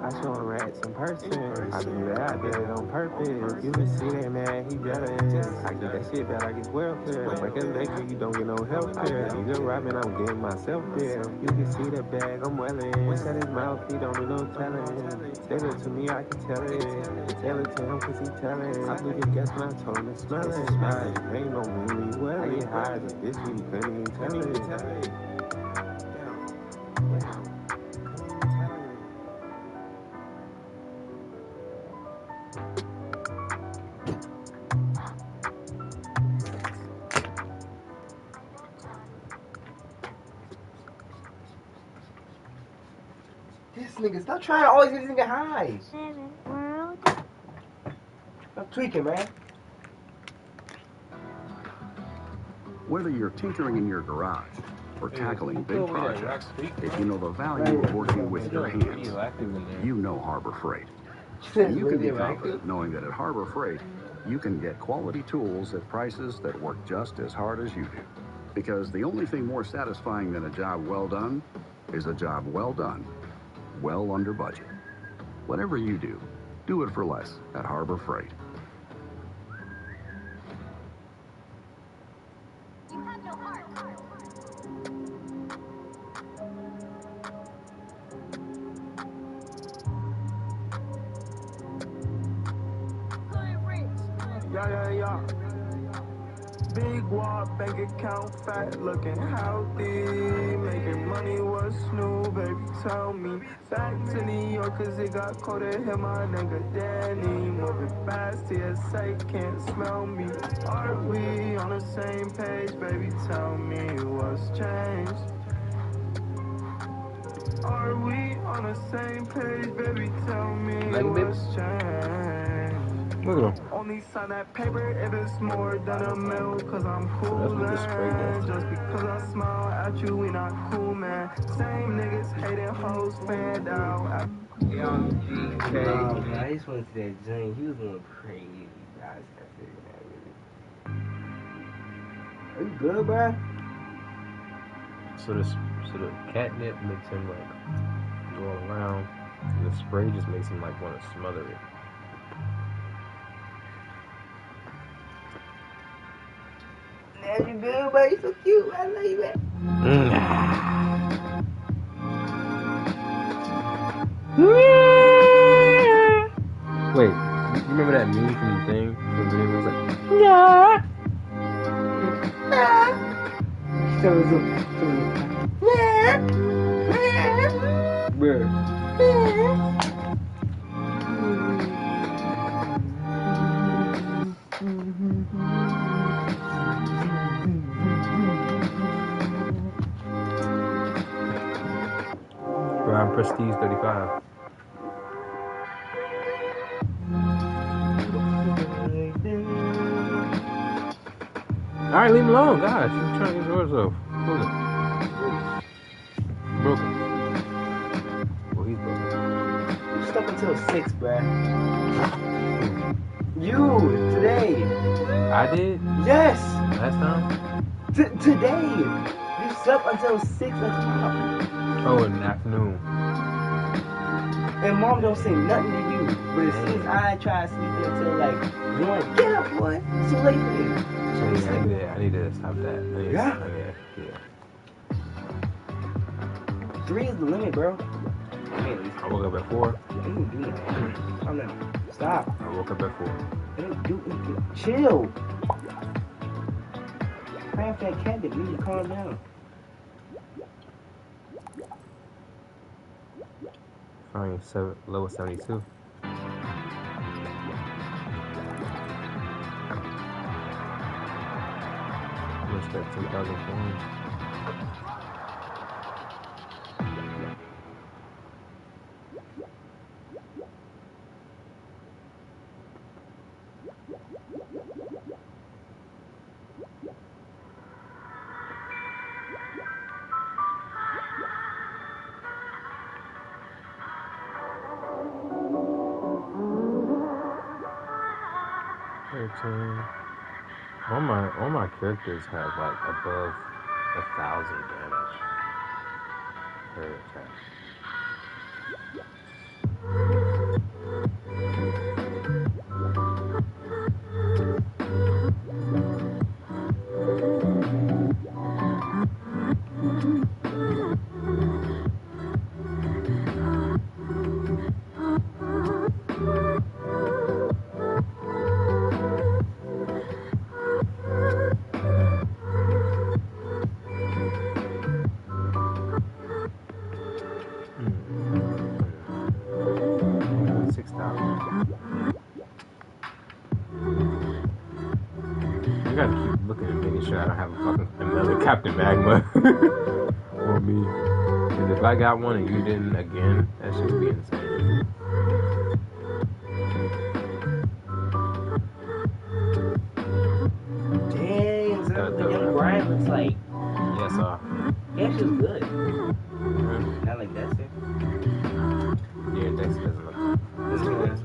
I show him rats in person. I do that, I did it on purpose. You can see that man, he jealous. I get that shit back like it's welfare. Don't break a leg and you don't get no health care. You just robbing, I'm getting myself there. You can see the bag, I'm welling. He said his mouth, he don't do no telling. Tell it to me, I can tell it. Tell it to him cause he telling. I believe it guess when I told him to smell it. Ain't no memory well. I get high as a bitch when you couldn't even tell it. This nigga, stop trying to always get this nigga high. Stop tweaking, man. Whether you're tinkering in your garage or tackling big projects, if you know the value of working with your hands, you know Harbor Freight. And you can be confident knowing that at Harbor Freight, you can get quality tools at prices that work just as hard as you do. Because the only thing more satisfying than a job well done is a job well done, well under budget. Whatever you do it for less at Harbor Freight. You have no heart. Yeah. Big wall, bank account fat, looking healthy. Making money was new, baby, tell me. Back to New York, cause it got colder, hit my nigga Danny. Moving fast, TSA can't smell me. Are we on the same page, baby, tell me what's changed? Are we on the same page, baby, tell me what's changed? Only sign that paper if it's more than a mil, cause I'm coolin'. Just because I smile at you, we not cool, man. Same niggas hating hoes, fanned out. Young DK. Oh, man, I just want to see that joint. He was going crazy. Guys, Are you good, bro? So the catnip makes him like go around, and the spray just makes him like want to smother it. Man, you good, buddy? You so cute. I love you, man. Wait, you remember that meme from the thing? From the video where it's like, yeah. Bruh. Bro, I'm Prestige 35. Alright, leave him alone. Gosh, you're trying to get yours off. Hold it. Broken. Well, he's broken. You stuck until 6, bruh. You, today. I did? Yes. Last time? Today. You slept until 6 o'clock. Oh, in the afternoon. And mom don't say nothing to you. But as soon as I try to sleep until like 1, get up, boy. It's too late for you. So yeah, I need to stop that. Yeah. Yeah. 3 is the limit, bro. I woke up at 4. You didn't do nothing. I'm not. Stop. I woke up at 4. You didn't do anything. Chill. Cramp that cat that need to calm down. Fine, lower 72. What's that, 2,000 coins? All my characters have like above 1,000 damage per attack. I gotta keep looking and making sure I don't have another Captain Magma on me. Because if I got one and you didn't again, that should be insane. Dang, so that's what the young Brian looks like. Yes, Yeah, she was good. Not like that, sir. Yeah, Dex doesn't look good.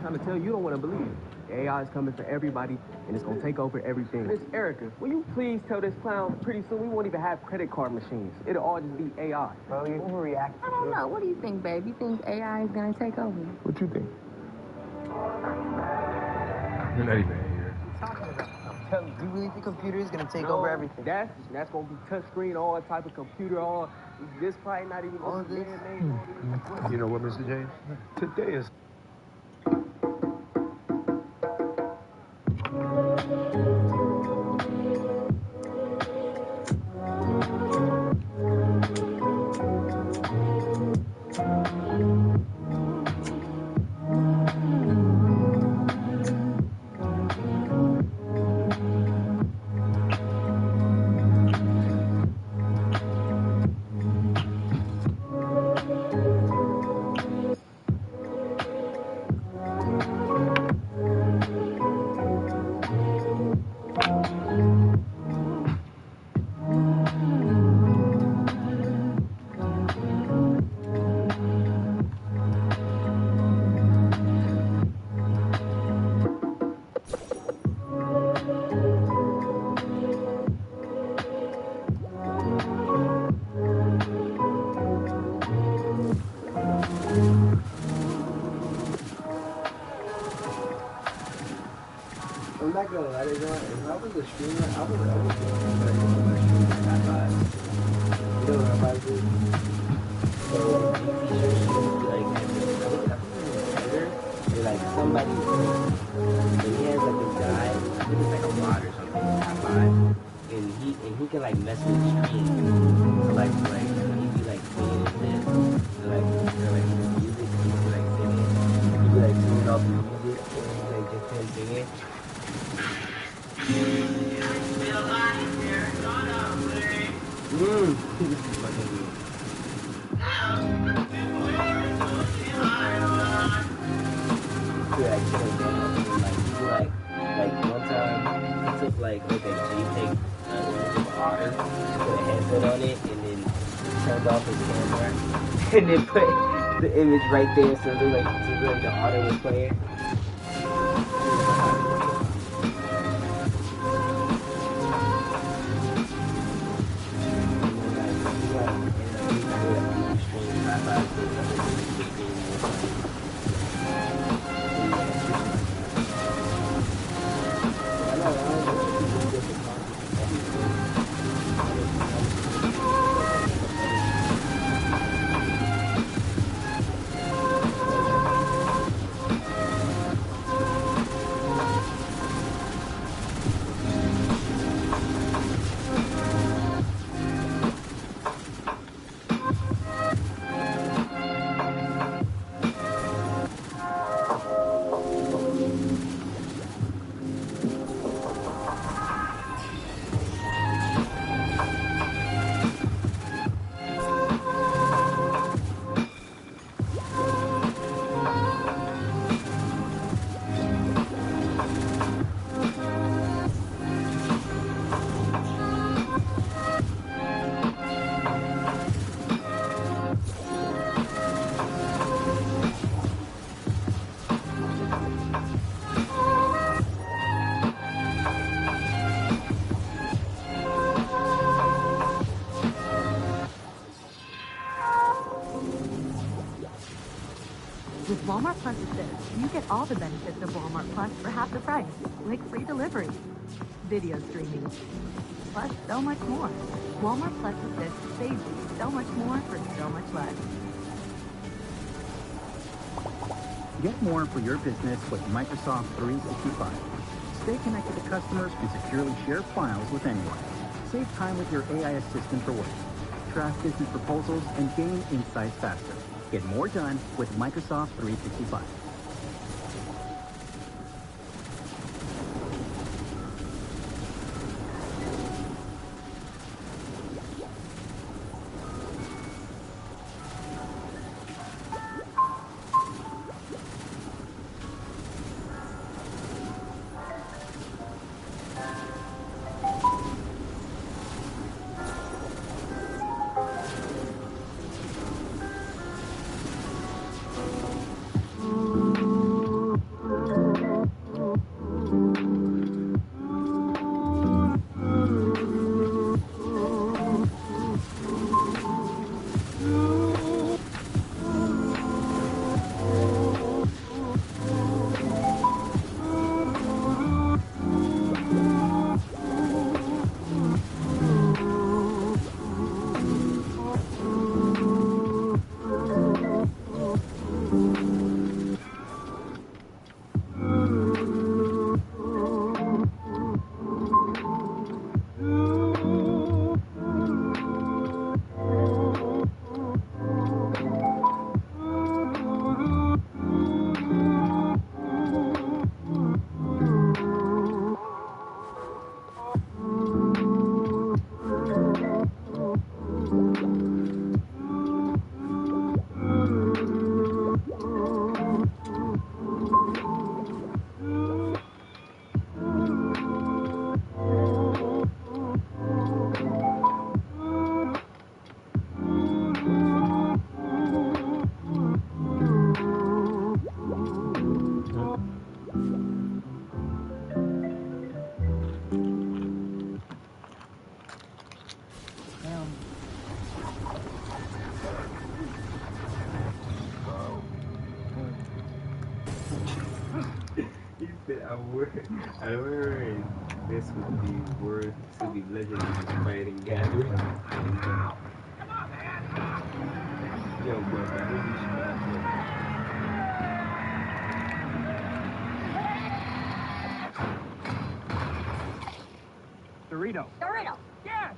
Trying to tell you don't want to believe. The AI is coming for everybody, and it's gonna take over everything. Miss Erica, will you please tell this clown pretty soon we won't even have credit card machines. It'll all just be AI. Bro, you overreact. I don't know. What do you think, babe? You think AI is gonna take over? What you think? You're not even here. Tell me, you really think computer is gonna take over everything? That's gonna be touchscreen, all type of computer, all this probably not even All gonna be this? man-made. You know what, Mr. James? Today is I'm not gonna lie to you, if I was a streamer, I would stream like high five. You know what high five is? So these features should be like like somebody and he has like a guy, I think it's like a mod or something, high five. And he can like mess with the stream. So like he be like singing and shit. So like music, he be like singing. He be like tuning off the music and like just him singing. Like one time he took like a JPEG image of an otter, put a headset on it, and then turned off his camera, and then put the image right there so like the otter was playing. With Walmart Plus Assist, you get all the benefits of Walmart Plus for half the price, like free delivery, video streaming, plus so much more. Walmart Plus Assist saves you so much more for so much less. Get more for your business with Microsoft 365. Stay connected to customers and securely share files with anyone. Save time with your AI assistant for work. Track business proposals and gain insights faster. Get more done with Microsoft 365. This would be worth. This would be legendary fighting gathering. Yo, bro, that would be Dorito. Dorito. Yeah.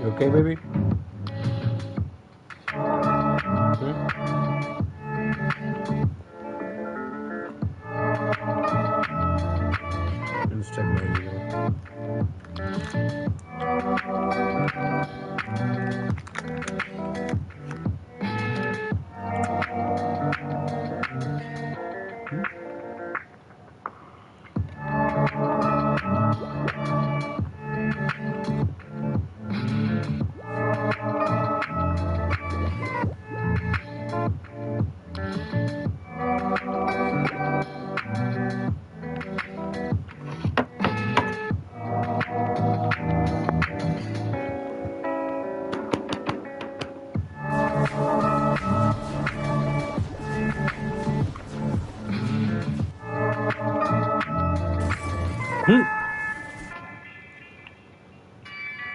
You okay, baby? Let's check my email.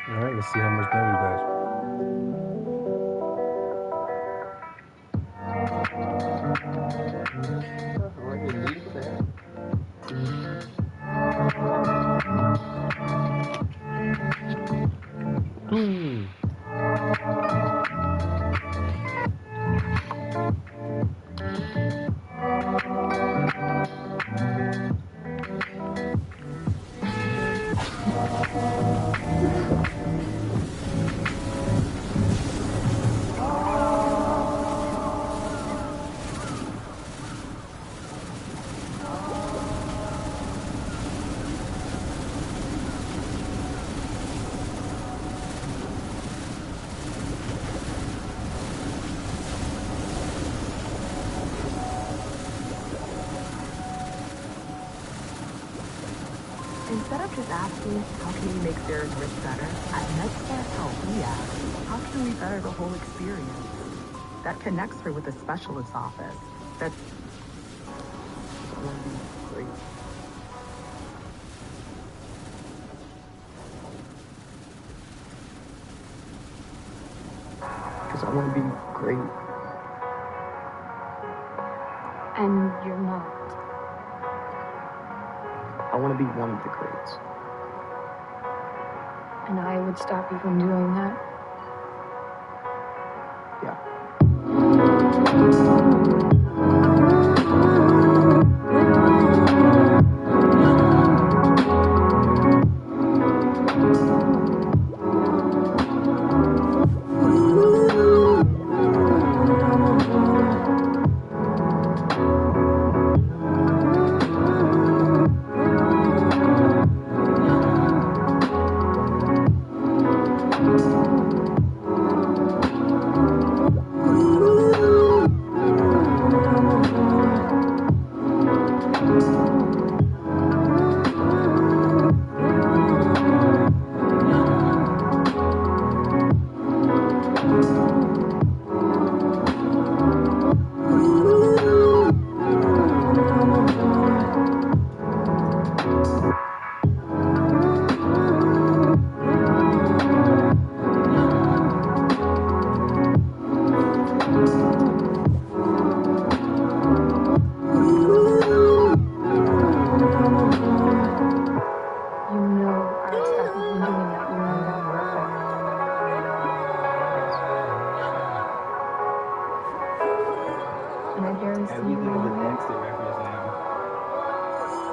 Alright, let's see how much time we got. Instead of just asking, how can we make Sarah's rich better? At MedStar Health, we ask, how can we better the whole experience? That connects her with a specialist's office. That's great. Because I want to be great. And you're not. I want to be one of the greats. And I would stop you from doing that. Yeah.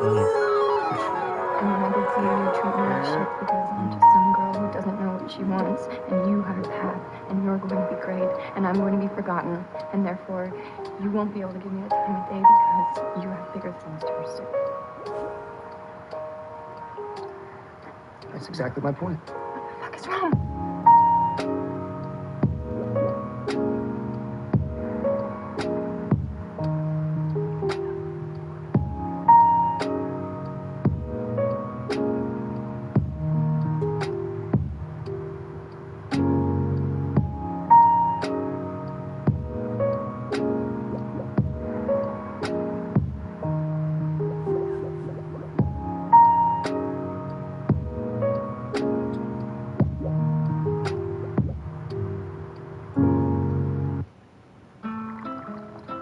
And when I did see you, you treat me like shit because I'm just some girl who doesn't know what she wants. And you have a path, and you're going to be great, and I'm going to be forgotten. And therefore, you won't be able to give me the time of day because you have bigger things to pursue. That's exactly my point. What the fuck is wrong?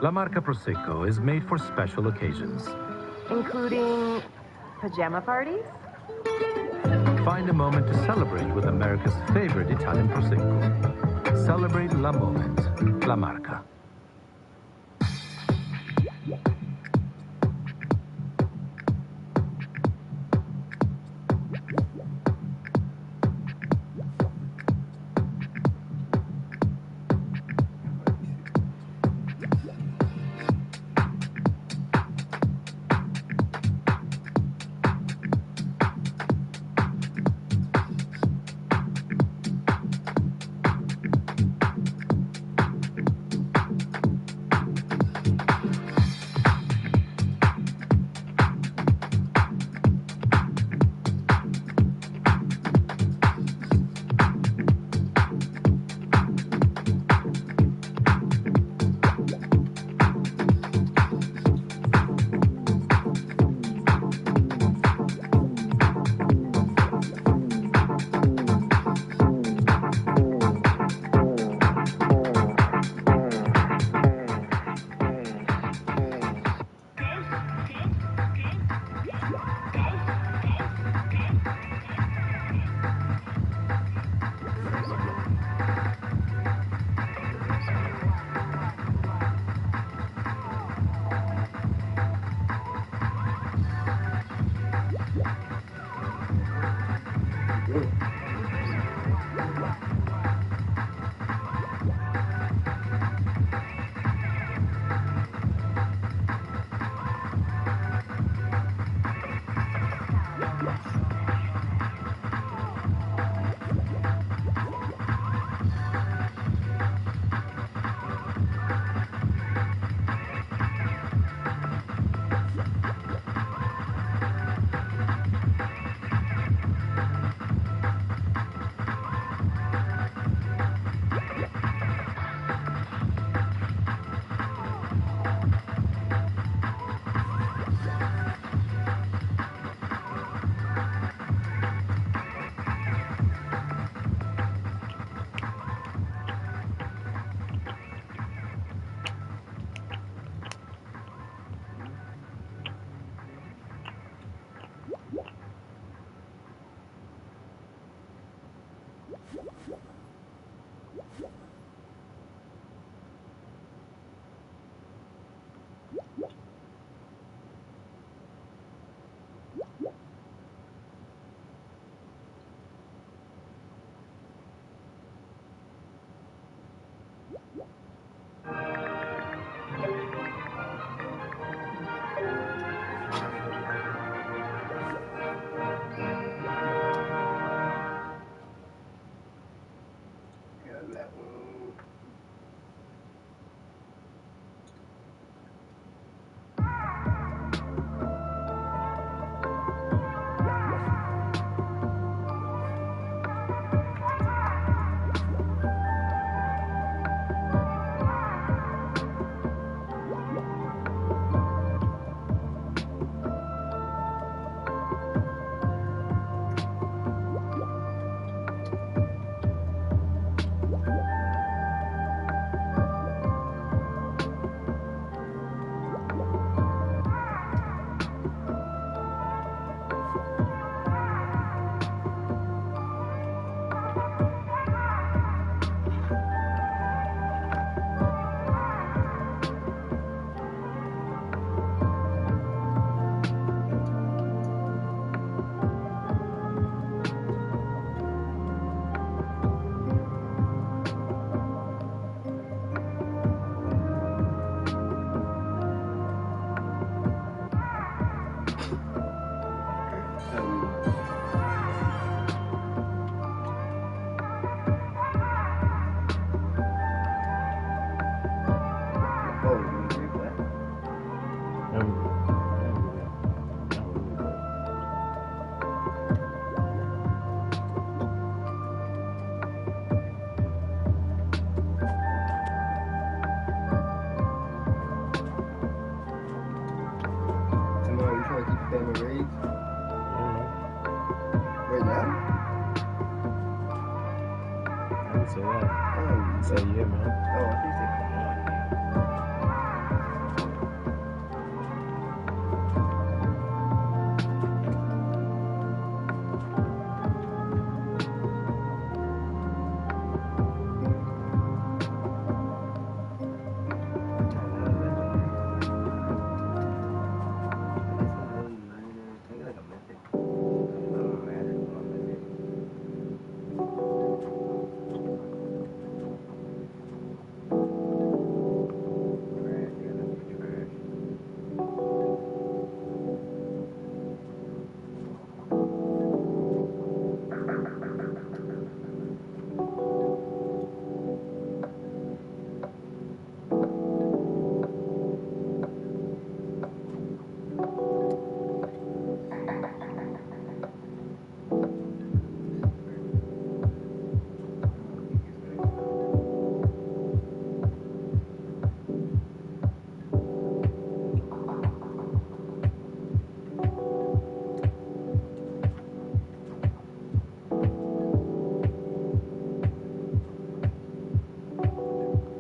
La Marca Prosecco is made for special occasions. Including pajama parties? Find a moment to celebrate with America's favorite Italian Prosecco. Celebrate la moment, La Marca.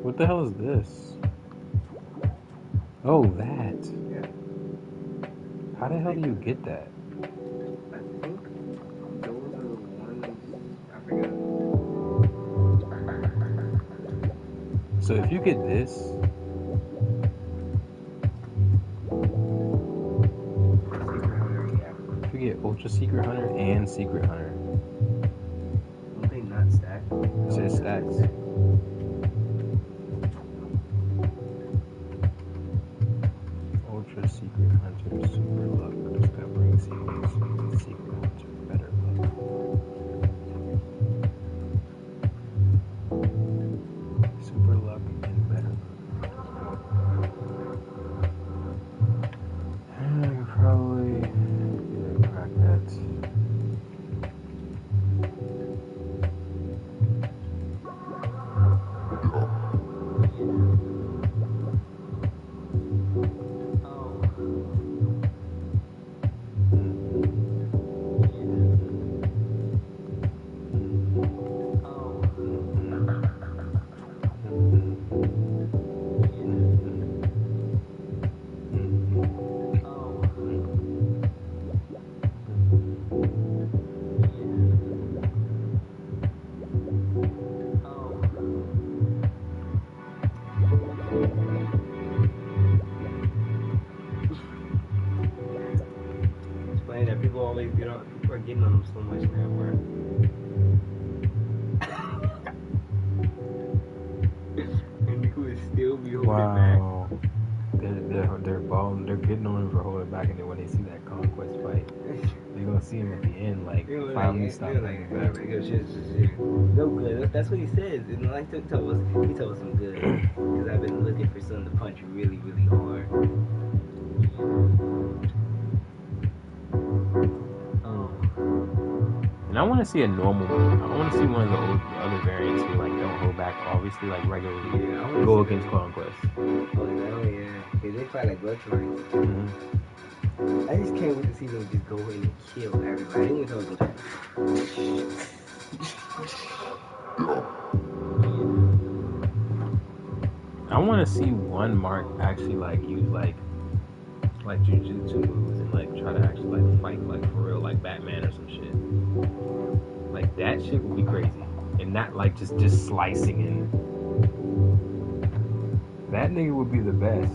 What the hell is this? Oh, that. Yeah. How the hell do you get that? I think those are the ones. I forgot. So if you get this, if you get Ultra Secret Hunter and Secret Hunter, Don't they not stack? it says stacks. Ultra Secret Hunter, Super Luck, discovering secrets, Secret Hunter, better luck. Super Luck and better luck. I could probably crack that. It's funny that people always get on. People are getting on them so much now, bro. And people would still be holding back. Wow. They're getting on him for holding back, and then when they see that Conquest fight, they're gonna see him at the end, like finally stop holding back. No good. That's what he says. And like he told us some good. Because I've been looking for something to punch really, really hard. And I want to see a normal. I want to see one of the other variants who like don't hold back. Obviously, like regularly go against Conquest. Oh yeah. They fight like blood lines. I just can't wait to see them just go in and kill everybody. I want to see one Mark actually like use like jujutsu moves and like try to actually like fight like for real like Batman or some shit. Like that shit would be crazy, and not like just slicing in. That nigga would be the best.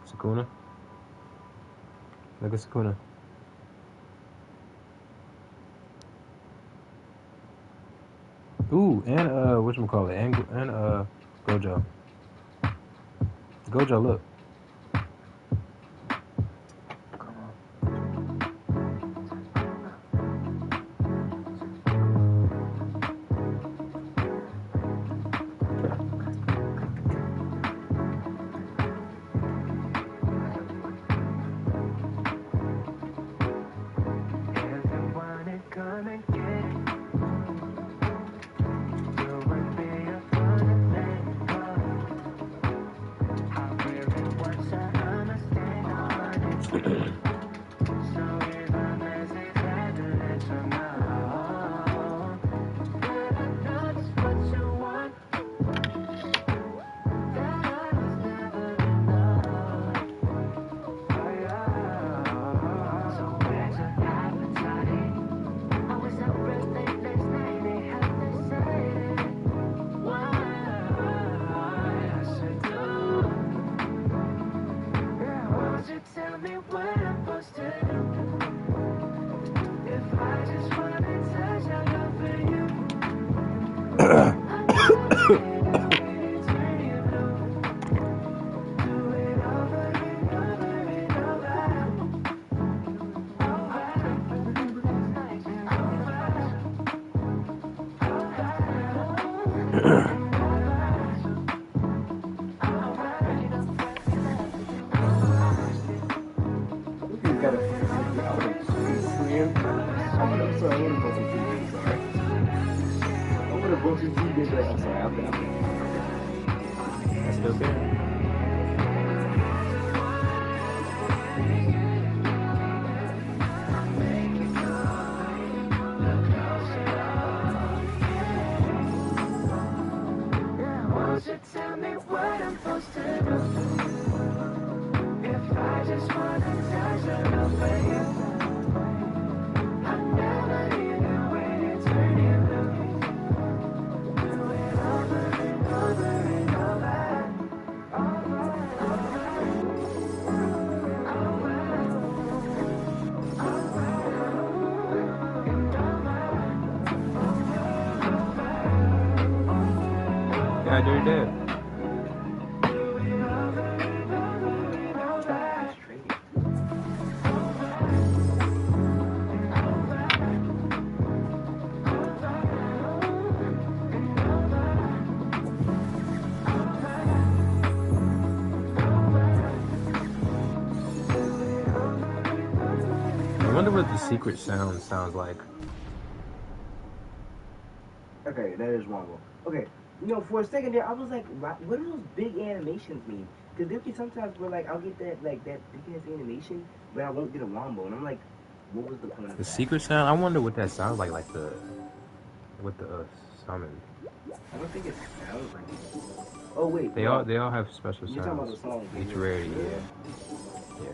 Sakuna. Look at Sakuna. Ooh, and whatchamacallit, and Gojo. Gojo, look. That's still there. Won't you tell me what I'm supposed to do? If I just wanna touch it over you, I never even waited to you. Do it over and over and over. Yeah, they're dead. I wonder what the secret sound sounds like. Okay, that is wrong. Okay, you know, for a second there, I was like, what do those big animations mean? Because there be sometimes where, like, I'll get that, like, that big ass animation, but I won't get a wombo. And I'm like, what was the point of The that? secret sound? I wonder what that sounds like the with the summon. I don't think it sounds like it. Oh, wait. They all have special You're sounds. talking about the song. Each rarity, yeah. Yeah.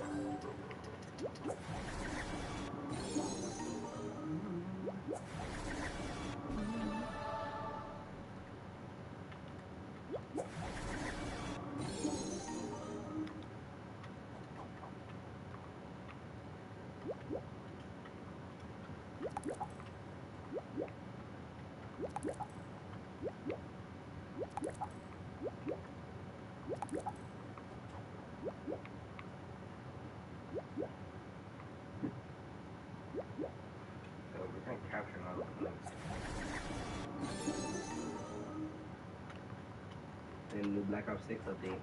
So we're kind of capturing all the points. And the Black Ops 6 update.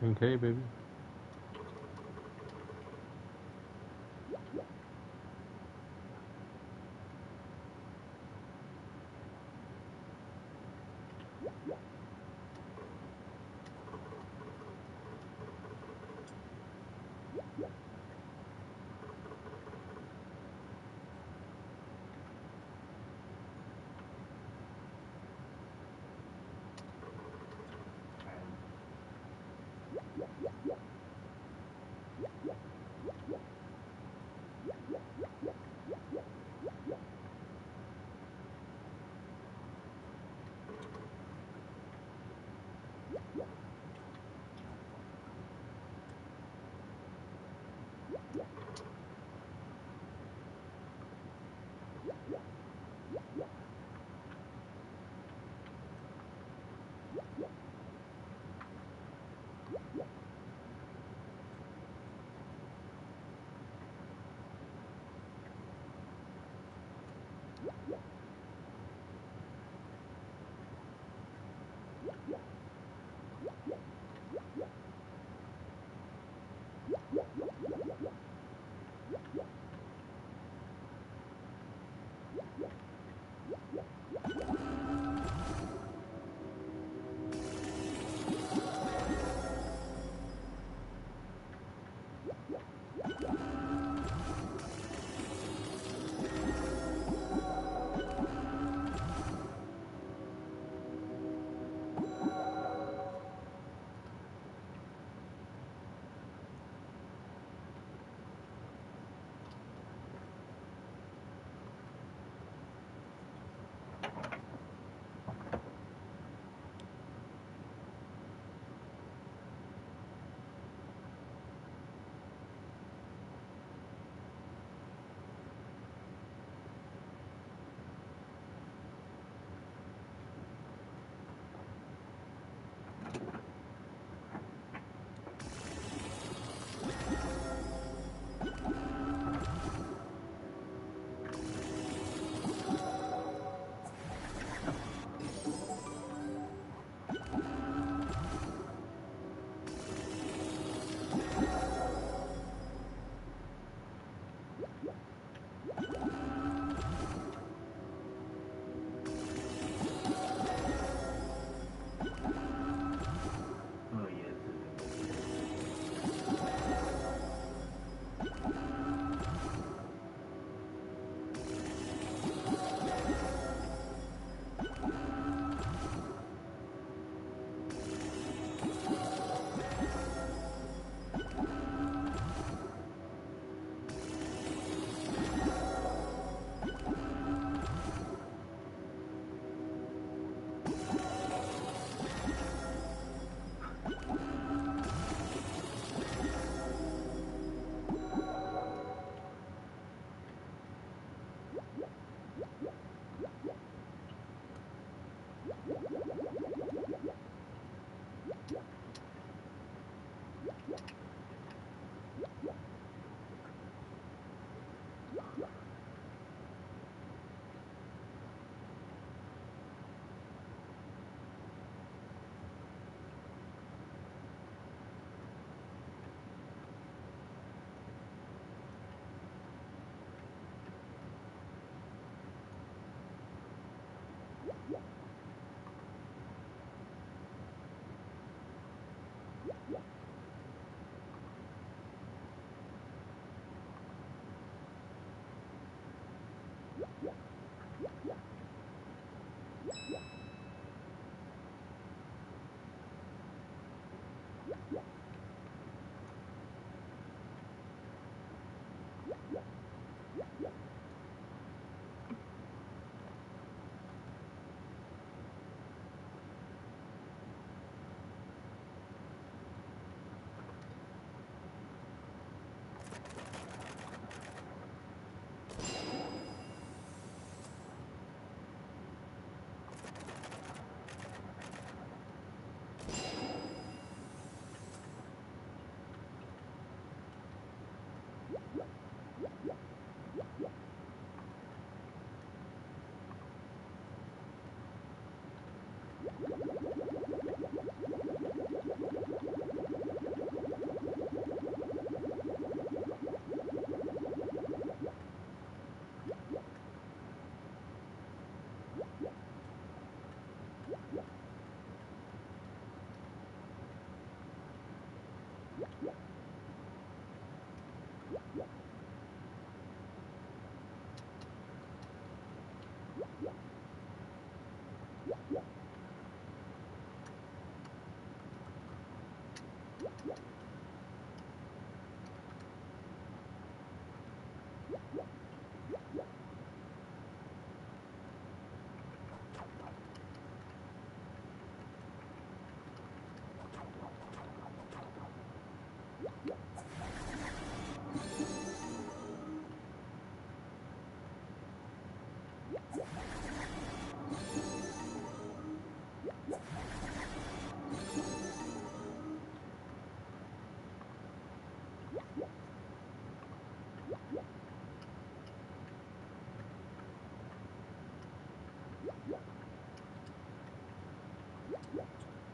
$10K, baby.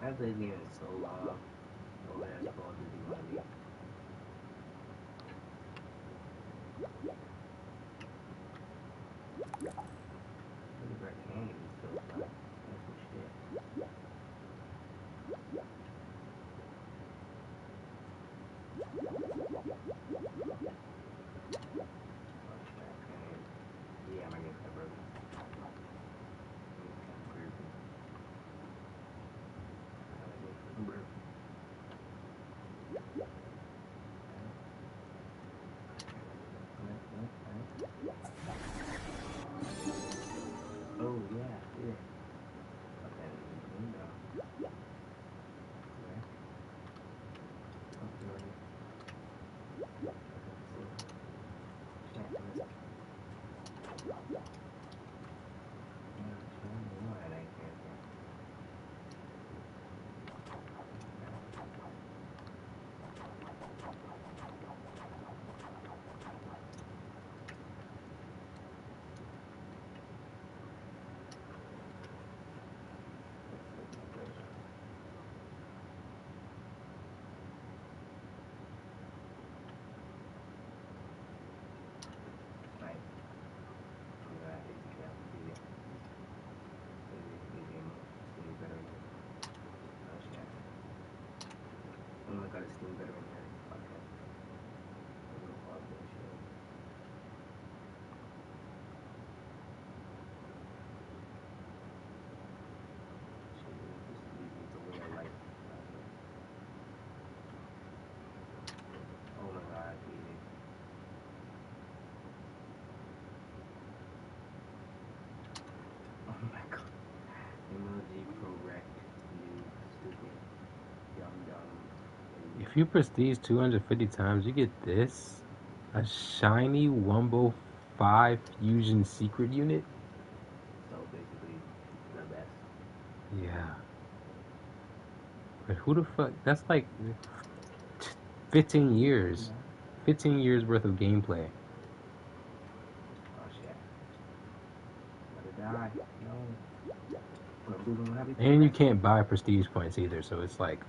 That played game is so long. Oh, that's Call of Duty money. Look at that candy still fly. That's some shit. Yeah, my game's kind of broken. Oh yeah, yeah. Okay, window. Okay. Okay. Oh my god, it's still better in here. Okay. I'm gonna pause that shit. Oh my god, easy. Oh my god. MLG Pro Rect, you stupid, dumb. If you prestige 250 times, you get this. A shiny Wumbo 5 Fusion Secret Unit? So basically, the best. Yeah. But who the fuck? That's like 15 years. 15 years worth of gameplay. Oh shit. Gotta die. No. And you can't buy prestige points either, so it's like...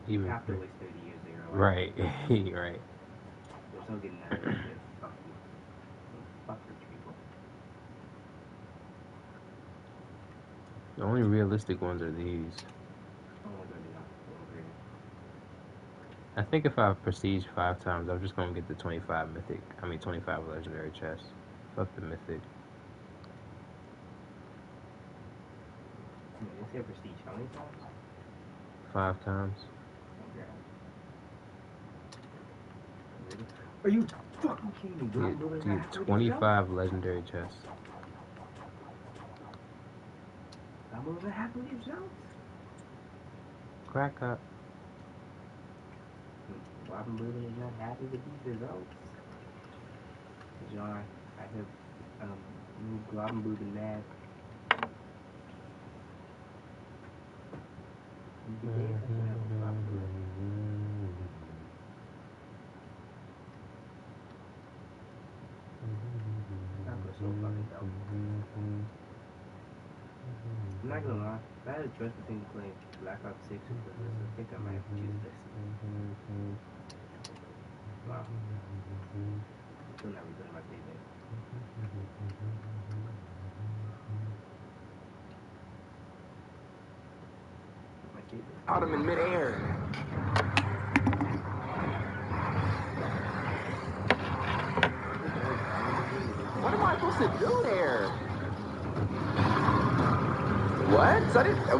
You have to waste 30 years of your life. Right, right. They're still getting that other shit. Fuck you. Fuck rich people. The only realistic ones are these. Oh my god, yeah. I think if I prestige 5 times, I'm just gonna get the 25 mythic. 25 legendary chests. Fuck the mythic. You say prestige how many times? 5 times. Okay. Are you fucking kidding me? Get 25 legendary chests. I'm over half of these jumps. Crack up. Robin Bourbon is not happy with these results. John, I have Robin Bourbon mad. That was so fucking dumb. I'm not gonna lie. If I had a choice between playing Black Ops 6 or this, I think I might have to choose this. Wow. Still never been my favorite. Caught him in midair. What am I supposed to do there? What?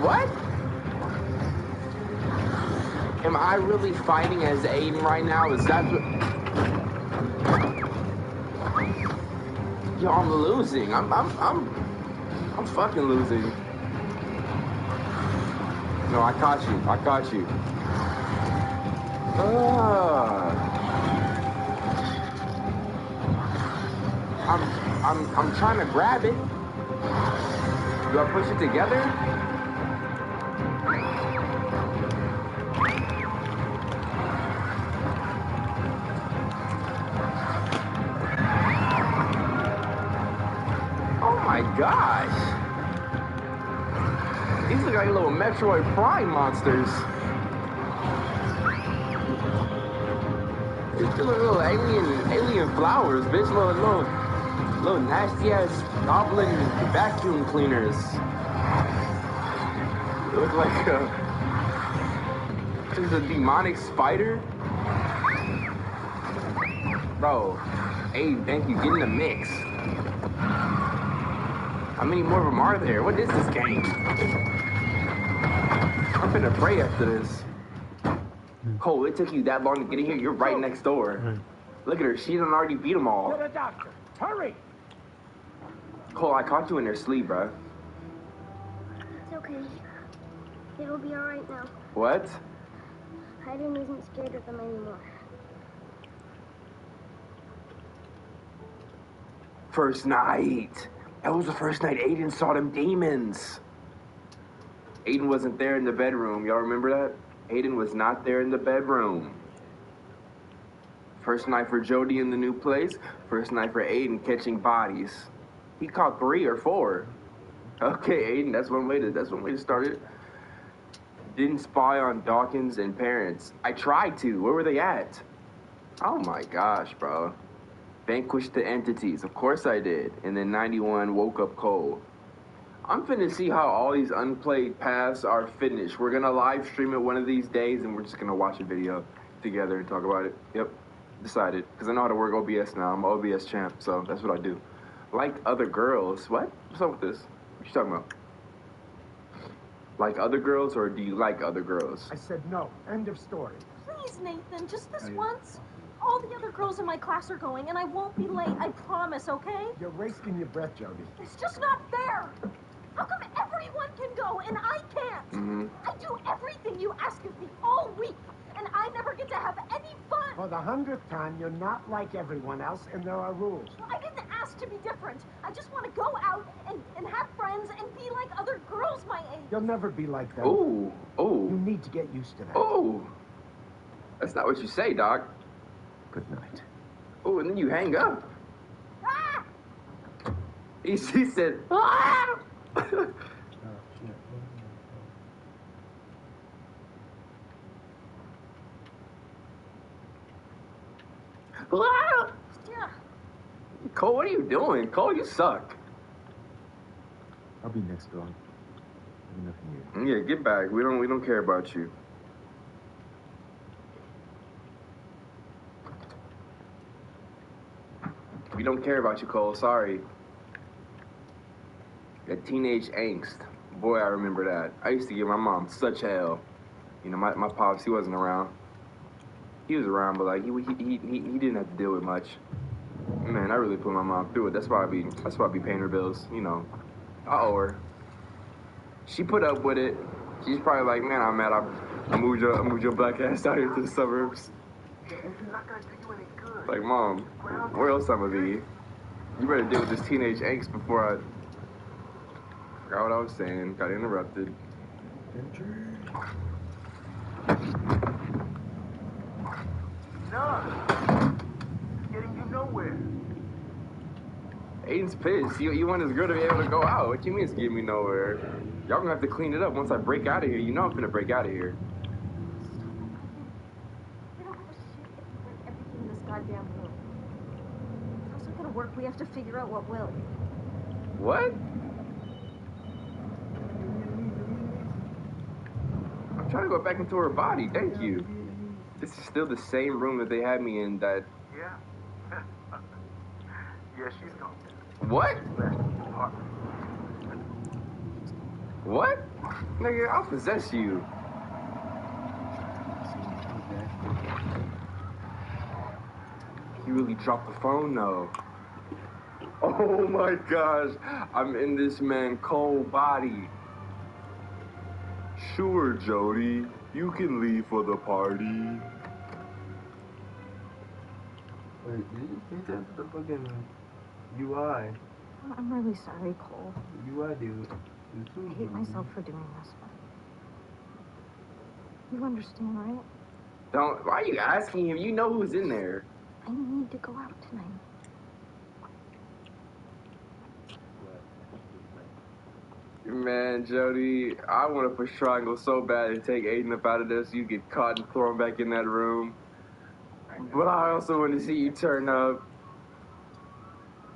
What? Am I really fighting as Aiden right now? Is that what... Yo, I'm losing. I'm fucking losing. No, I caught you. I caught you. I'm trying to grab it. Do I push it together? Oh my gosh. These look like little Metroid Prime monsters. These look like little alien flowers, bitch. Little nasty ass goblin vacuum cleaners. It looks like there's a demonic spider. Bro, hey, thank you, get in the mix. How many more of them are there? What is this game? I'm finna pray after this. Cole, it took you that long to get in here. You're right next door. Look at her. She done already beat them all. Get a doctor. Hurry. Cole, I caught you in her sleep, bro. It's okay. It'll be alright now. What? Hayden isn't scared of them anymore. First night. That was the first night Aiden saw them demons. Aiden wasn't there in the bedroom. Y'all remember that? Aiden was not there in the bedroom. First night for Jody in the new place. First night for Aiden catching bodies. He caught 3 or 4. Okay, Aiden, that's one way to start it. Didn't spy on Dawkins and parents. I tried to. Where were they at? Oh my gosh, bro. Vanquished the entities. Of course I did. And then 91 woke up cold. I'm finna see how all these unplayed paths are finished. We're gonna live stream it one of these days and we're just gonna watch a video together and talk about it. Yep, decided. Because I know how to work OBS now. I'm an OBS champ, so that's what I do. Like other girls. What? What's up with this? What you talking about? Like other girls, or do you like other girls? I said no. End of story. Please, Nathan, just this once. All the other girls in my class are going, and I won't be late. I promise, okay? You're wasting your breath, Jody. It's just not fair. How come everyone can go and I can't? I do everything you ask of me all week, and I never get to have any fun. For the 100th time, you're not like everyone else, and there are rules. Well, I didn't ask to be different. I just want to go out and have friends and be like other girls my age. You'll never be like them. Ooh, ooh. You need to get used to that. Ooh. That's not what you say, Doc. Good night. Oh, and then you hang up. Ah! He said, ah! Yeah. Cole, what are you doing? Cole, you suck. I'll be next door. Nothing here. Yeah, get back. We don't care about you. We don't care about you, Cole. Sorry. That teenage angst. Boy, I remember that. I used to give my mom such hell. You know, my pops, he wasn't around. He was around, but like he didn't have to deal with much. Man, I really put my mom through it. That's why I be paying her bills. You know, I owe her. She put up with it. She's probably like, man, I'm mad. I moved your black ass out here to the suburbs. Like, Mom, where else I'm gonna be? You better deal with this teenage angst before I forgot what I was saying. Got interrupted. No, getting you nowhere. Aiden's pissed. You want his girl to be able to go out. What you mean it's getting me nowhere? Y'all gonna have to clean it up once I break out of here. You know I'm finna break out of here. We don't have a shit if we break everything in this goddamn room. How's it gonna work? We have to figure out what will. What? I'm trying to go back into her body. Thank you. This is still the same room that they had me in that... Yeah. Yeah, she's gone. What? What? Nigga, I'll possess you. He really dropped the phone, though. Oh my gosh. I'm in this man cold body. Sure, Jody. You can leave for the party. Wait, did you paint that the fucking UI? I'm really sorry, Cole. UI, dude. I hate myself for doing this, but you understand, right? Don't. Why are you asking him? You know who's in there. I need to go out tonight. Man, Jody, I want to push triangle so bad and take Aiden up out of this. You get caught and thrown back in that room. But I also want to see you turn up.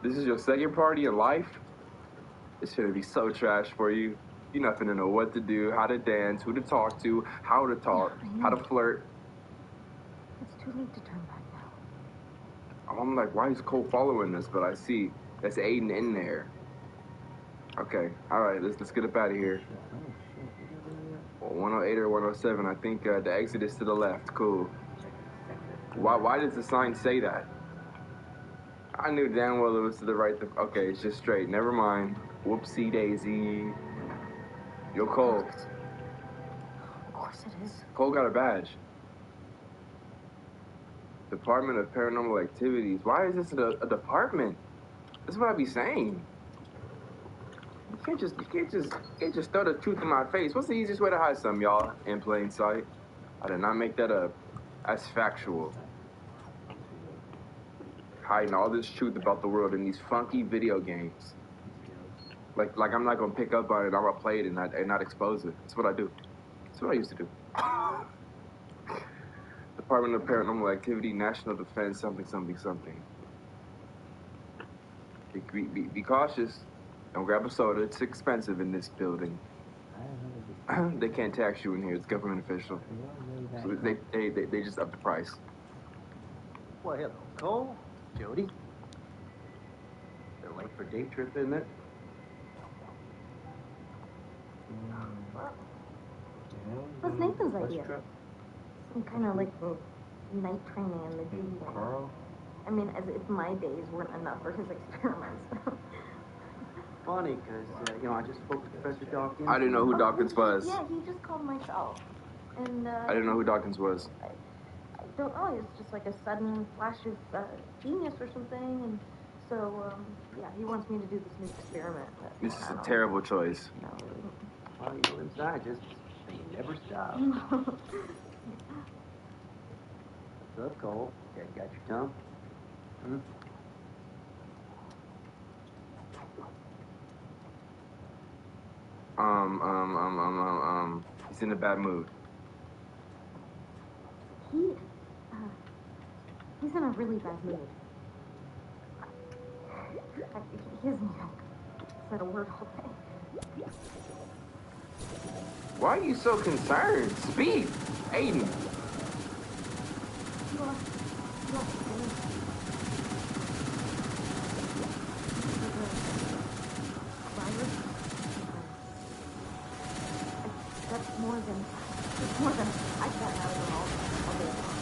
This is your second party in life? It's gonna be so trash for you. You're not gonna know what to do, how to dance, who to talk to, how to talk, how to flirt. It's too late to turn back now. I'm like, why is Cole following us? But I see that's Aiden in there. Okay, all right, let's get up out of here. Well, 108 or 107, I think the exit is to the left. Cool. Why does the sign say that? I knew damn well it was to the right. Okay, it's just straight. Never mind. Whoopsie daisy. Yo, Cole. Of course it is. Cole got a badge. Department of Paranormal Activities. Why is this a department? That's what I be saying. You can't just throw the truth in my face. What's the easiest way to hide something, y'all? In plain sight. I did not make that up. That's factual. Hiding all this truth about the world in these funky video games. Like I'm not gonna pick up on it. I'm gonna play it and not expose it. That's what I do. That's what I used to do. Department of Paranormal Activity, National Defense, something. Be cautious. Don't grab a soda. It's expensive in this building. They can't tax you in here. It's government official. So they just up the price. Well, hello, Cole, Jody. They're late for day trip, isn't it? What's Nathan's idea? Some kind of like night training in the deep. I mean, as if my days weren't enough for his experiments. Funny, because, I just spoke to Professor Dawkins. I didn't know who Dawkins was. Yeah, he just called myself. And, I didn't know who Dawkins was. I don't know, it's just like a sudden flash of genius or something, and so, yeah, he wants me to do this new experiment. This is a terrible choice. Well, you go inside, just so you never stop. What's up, Cole? Dad got your tongue? Hmm? He's in a bad mood. He's in a really bad mood. He hasn't even said a word all day. Why are you so concerned? Speak, Aiden. That's more than I got out of all day long.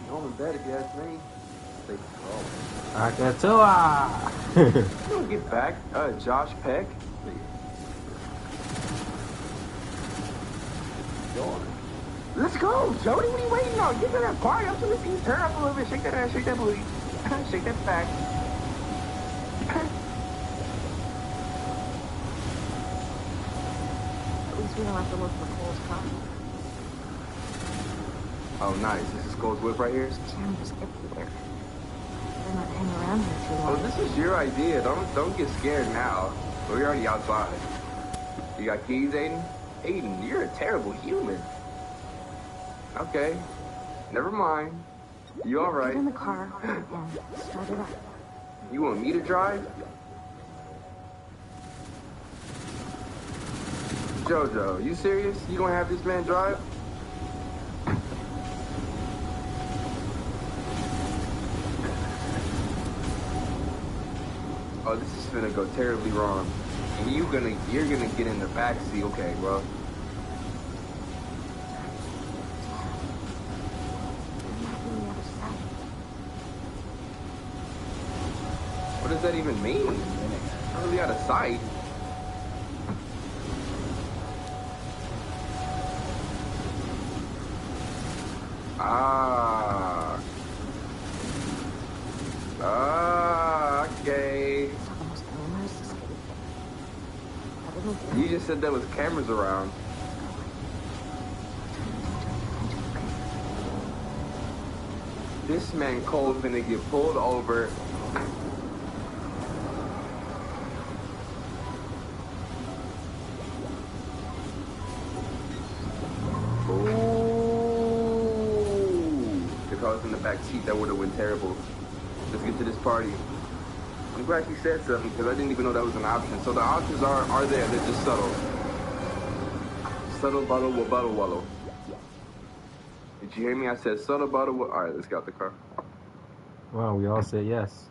Home in bed, if you ask me. Say, Akatoa! We'll get back. Josh Peck. Let's go, Jody. What are you waiting on? Get to that party. I'm gonna see you turn up a little bit. Shake that ass, shake that booty. Shake that back. At least we don't have to look for Cole's car. Oh, nice. This is Cole's whip right here? Cameras everywhere. Better not hang around here too long. Oh, this is your idea. Don't get scared now. We're already outside. You got keys, Aiden? Aiden, you're a terrible human. Okay. Never mind. You alright? Get in the car and start it up. You want me to drive? Jojo, you serious? You gonna have this man drive? Oh, this is gonna go terribly wrong. And you're gonna get in the back seat, okay, bro. What does that even mean? Not really out of sight. Okay. You just said there was cameras around. This man Cole finna get pulled over. If I was in the back seat, that would have went terrible. Let's get to this party. I'm glad you said something because I didn't even know that was an option. So the options are there. They're just subtle. Subtle, bottle, wallow. Did you hear me? I said subtle, bottle. All right, let's get out the car. Wow, we all said yes.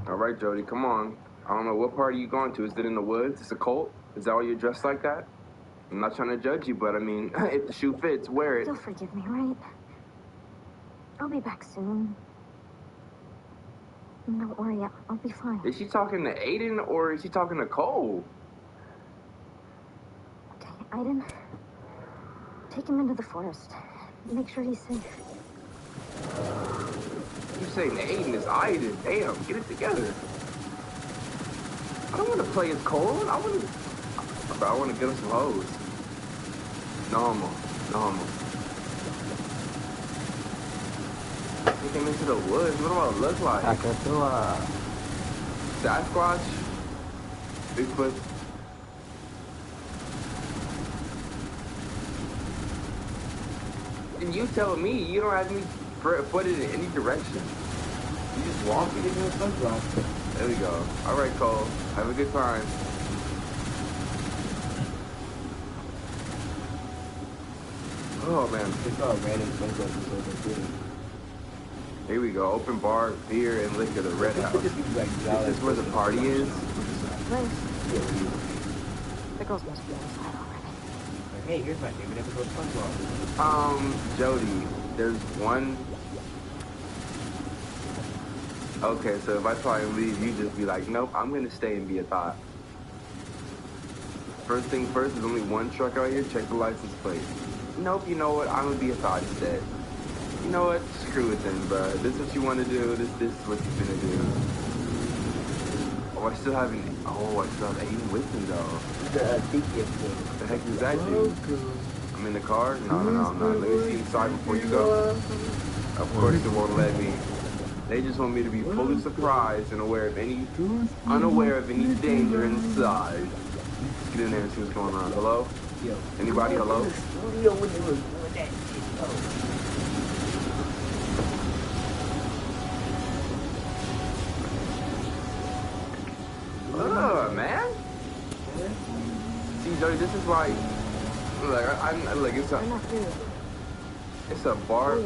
All right, Jody, come on. I don't know what party you going to. Is it in the woods? It's a cult? Is that why you're dressed like that? I'm not trying to judge you, but I mean, if the shoe fits, wear it. You'll forgive me, right? I'll be back soon. Don't worry, I'll be fine. Is she talking to Aiden or is she talking to Cole? Okay, Aiden, take him into the forest. Make sure he's safe. You saying Aiden is Aiden. Damn, get it together. I don't want to play as Cole. I want to get him some hoes. Normal. Take him into the woods. What do I look like? Sasquatch? Bigfoot? And you tell me you don't have me foot it in any direction. You just walk it into a sunrise. There we go. All right, Cole. Have a good time. Oh man, it's all random stuff. Here we go. Open bar, beer, and liquor. The Red House. This is where the party is. The girls must be outside already. Hey, here's my favorite episode of SpongeBob. Jody, there's one. Okay, so if I try and leave, you just be like, nope, I'm gonna stay and be a thought. First thing first, there's only one truck out here. Check the license plate. Nope, you know what? I'm gonna be a thought instead. You know what? Screw it then, bro. This is what you want to do. This is what you're gonna do. Oh, I still have Aiden with me though. The heck is that dude? I'm in the car? No. Let me see inside before you go. Of course it won't let me. They just want me to be fully surprised and unaware of any danger inside. Let's get in there and see what's going on. Hello? Anybody? Hello? Man. See, Jody, this is why. It's a bar.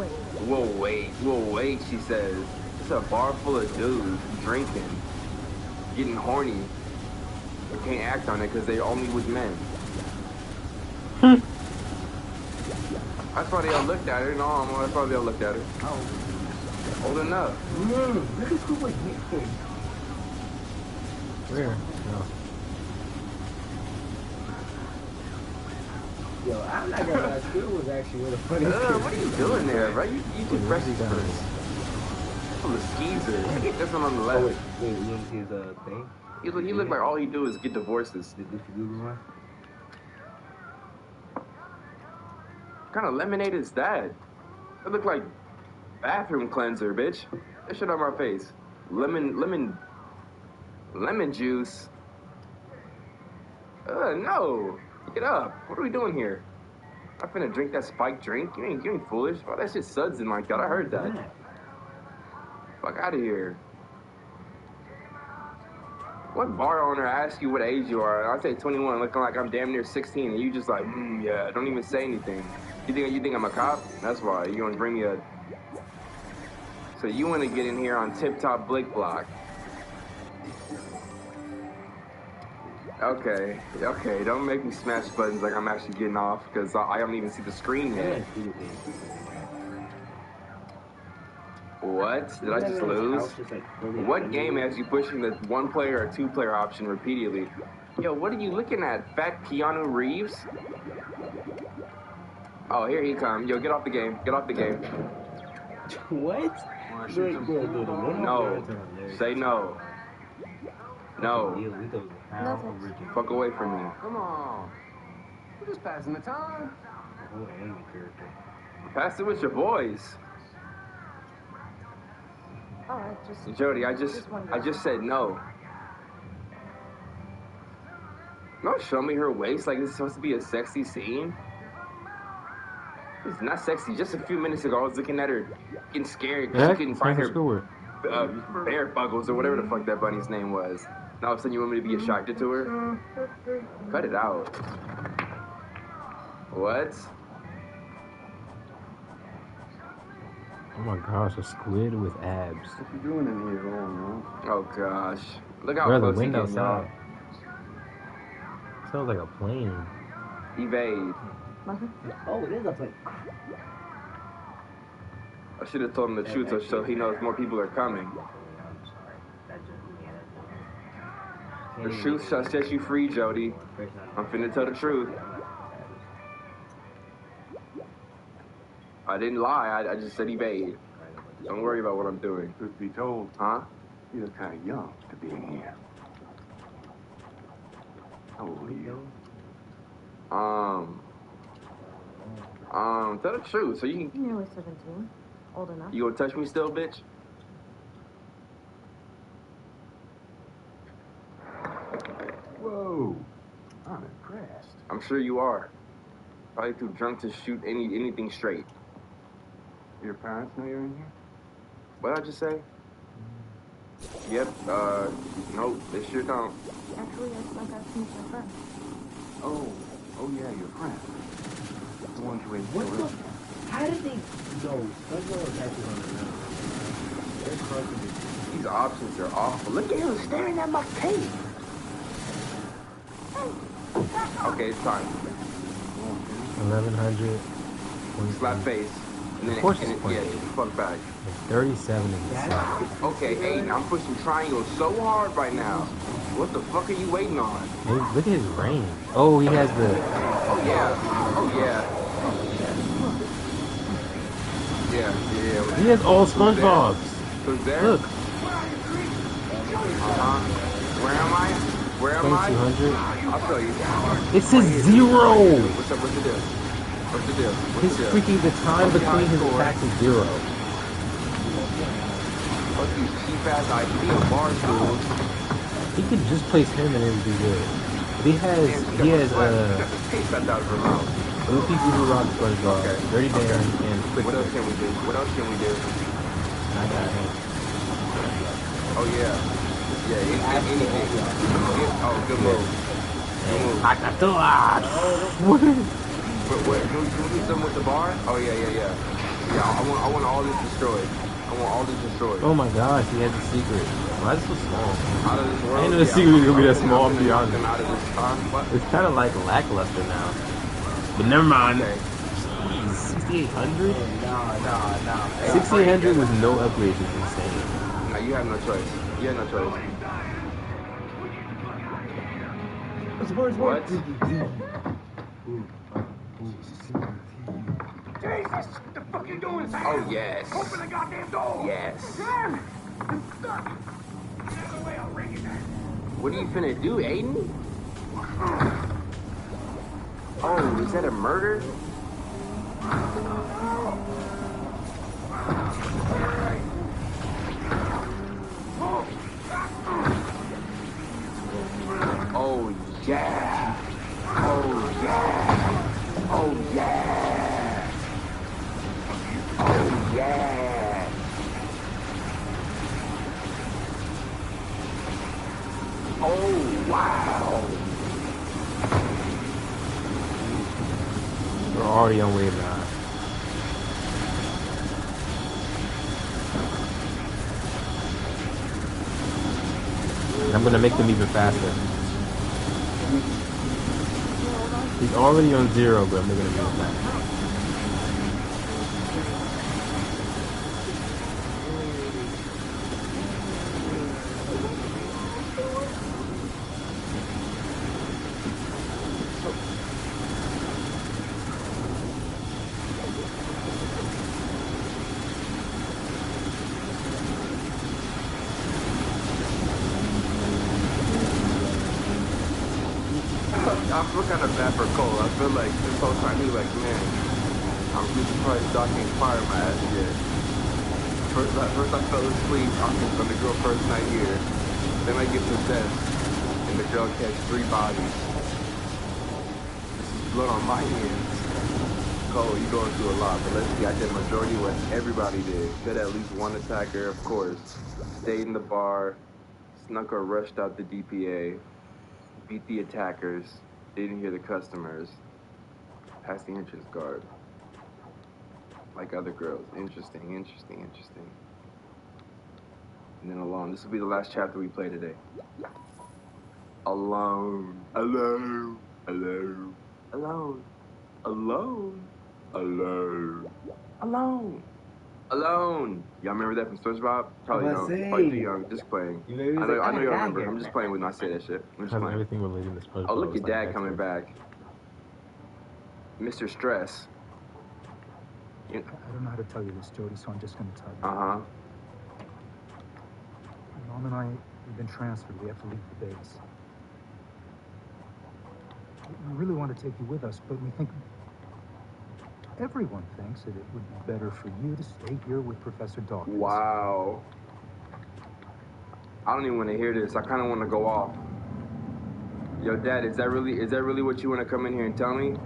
We'll wait. She says it's a bar full of dudes drinking, getting horny. They can't act on it because they're only with men. That's why they all looked at her. No, that's why they all looked at her. Old enough. Where? No. Yo, I'm not gonna lie, school was actually one of the funniest. What are you doing there, bro? You too precious for this. Oh, the skeezer. This one on the left. Wait, his thing? He look like all he do is get divorces. Did you Google one? What kind of lemonade is that? It looked like bathroom cleanser, bitch. That shit on my face. Lemon juice. No. Get up. What are we doing here? I'm finna drink that spiked drink. You ain't foolish. Why that shit suds in like that? I heard that. Fuck out of here. What bar owner asks you what age you are? I say 21, looking like I'm damn near 16, and you just like, yeah, don't even say anything. You think I'm a cop? That's why. You gonna bring me a... So you wanna get in here on Tip Top Blick Block. Okay, don't make me smash buttons like I'm actually getting off, because I don't even see the screen yet. What? Did I just lose? What game has you pushing the 1-player or 2-player option repeatedly? Yo, what are you looking at? Fat Keanu Reeves? Oh, here he come. Yo, get off the game. Get off the game. What? No. Say no. No. Fuck away from me. Come on. We're just passing the time. Pass it with your boys. Jody, I just said no. Don't show me her waist like it's supposed to be a sexy scene. It's not sexy. Just a few minutes ago, I was looking at her getting scared because she couldn't find her bear buggles or whatever the fuck that bunny's name was. Now all of a sudden you want me to be attracted to her? Cut it out. What? Oh my gosh, a squid with abs. What you doing in here, Oh gosh. Look how Bro, close the he window getting, y'all. Sounds like a plane. Evade. Oh, it is a plane. I should have told him the truth so he knows more people are coming. The truth shall set you free, Jody. I'm finna tell the truth. I didn't lie, I just said evade. Don't worry about what I'm doing. Truth be told, huh? You look kind of young to be in here. How old are you? Tell the truth so you can... Nearly 17. Old enough. You gonna touch me still, bitch? Whoa. I'm impressed. I'm sure you are. Probably too drunk to shoot anything straight. Your parents know you're in here? What did I just say? Yep, nope, they sure don't. Actually, I snuck out to meet my friend. Oh yeah, your friend. The one who ate What the the? How did they know? These options are awful. Look at him staring at my face. Okay, it's time. 1100. Slap face. And then Of course it's yeah, get the fuck back. 37 is the slap. Okay, Aiden, I'm pushing triangle so hard right now. What the fuck are you waiting on? Hey, look at his range. Oh, he has the... Oh, yeah. Oh, yeah. Yeah. He has all SpongeBob's. Who's there? Look. Where am I? Where am I? 2200. I'll show you. It says 0. What's up? What's the deal? What's the deal? His freaking, the time between his attacks is 0. Fuck these cheap-ass IP of bar schools. He could just place him and it would be good. But he has Blue People Who Rock SpongeBob, Dirty Dan, and Quick. What else can we do? What else can we do? I got him. Oh, yeah. Yeah, anything. Oh, good move. Good move. What? Can we do something with the bar? Oh, yeah. Yeah, I want all this destroyed. Oh my gosh, he has a secret. Why is it so small? Out of this world. I didn't know the secret was gonna be that small, to be honest. Out of this time. It's kind of like lackluster now. But never mind. Okay. 6800? No. 6800 with no upgrades is insane. No, you have no choice. What? Jesus, what the fuck you doing? Oh, yes. Open the goddamn door. Yes. Damn. I'm stuck. There's a way I'll ring it. What are you finna do, Aiden? Oh, is that a murder? Oh yeah! Oh yeah! Oh yeah! Oh yeah! Oh wow! We're already on wave 9. I'm gonna make them even faster. He's already on 0, but I'm making him even faster. I feel kind of bad for Cole. I feel like this whole time he's like, man, I'm really surprised Doc ain't fired my ass yet. First I fell asleep on the girl first night here. Then I get possessed, and the girl catch 3 bodies. This is blood on my hands. Cole, you going through a lot, but let's see, I did majority of what everybody did. Killed at least 1 attacker, of course. Stayed in the bar, snuck or rushed out the DPA, beat the attackers, didn't hear the customers, passed the entrance guard. Like other girls. Interesting, interesting, interesting. And then alone. This will be the last chapter we play today. Alone. Alone. Alone. Alone. Alone. Alone. Alone. Alone. Y'all remember that from SpongeBob? Probably don't. Probably too young. Just playing. I know y'all remember. I'm just playing when I say that shit. I'm just playing. Everything related to SpongeBob. Oh, look at Dad coming back. Mr. Stress. I don't know how to tell you this, Jody, so I'm just going to tell you. Uh-huh. Mom and I, we've been transferred. We have to leave the base. We really want to take you with us, but we think... Everyone thinks that it would be better for you to stay here with Professor Dawkins. Wow. I don't even want to hear this. I kind of want to go off. Yo, Dad, is that really what you want to come in here and tell me?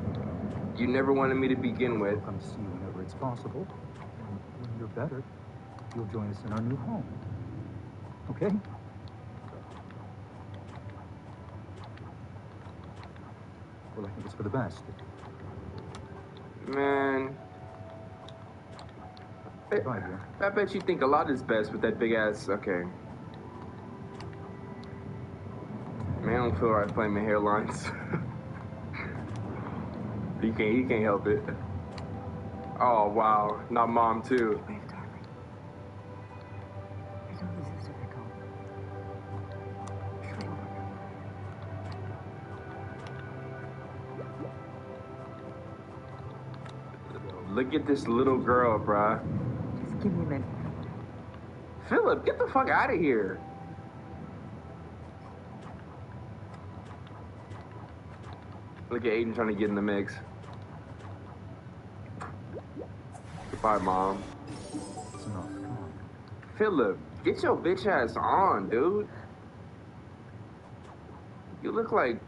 You never wanted me to begin with. We'll come to see you whenever it's possible. And when you're better, you'll join us in our new home. Okay? Well, I think it's for the best. Man. Goodbye, dear. I bet you think a lot is best with that big ass. Okay. Man, I don't feel right playing my hairlines. You can't help it. Oh, wow. Not Mom, too. Brave, darling. I know this is difficult. Try to overcome it. Look at this little girl, bruh. Just give me a minute. Philip, get the fuck out of here. Look at Aiden trying to get in the mix. Goodbye, Mom. It's enough. Come on. Philip, get your bitch ass on, dude. You look like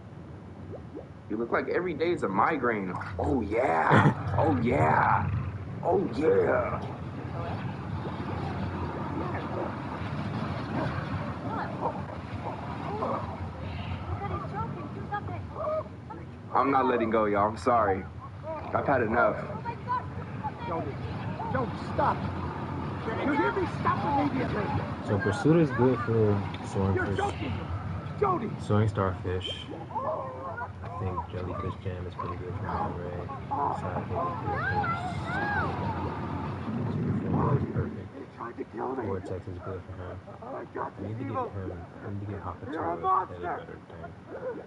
every day's a migraine. Oh yeah. Oh yeah. Oh yeah. I'm not letting go, y'all. I'm sorry. I've had enough. Jody, stop. You hear me? Stop immediately. So Pursuit is good for soaring You're fish. joking. Jody. Soaring starfish. I think Jellyfish Jam is pretty good for Monterey. Is perfect. Vortex is good for him. I need to get Hopper to it. That is a better thing.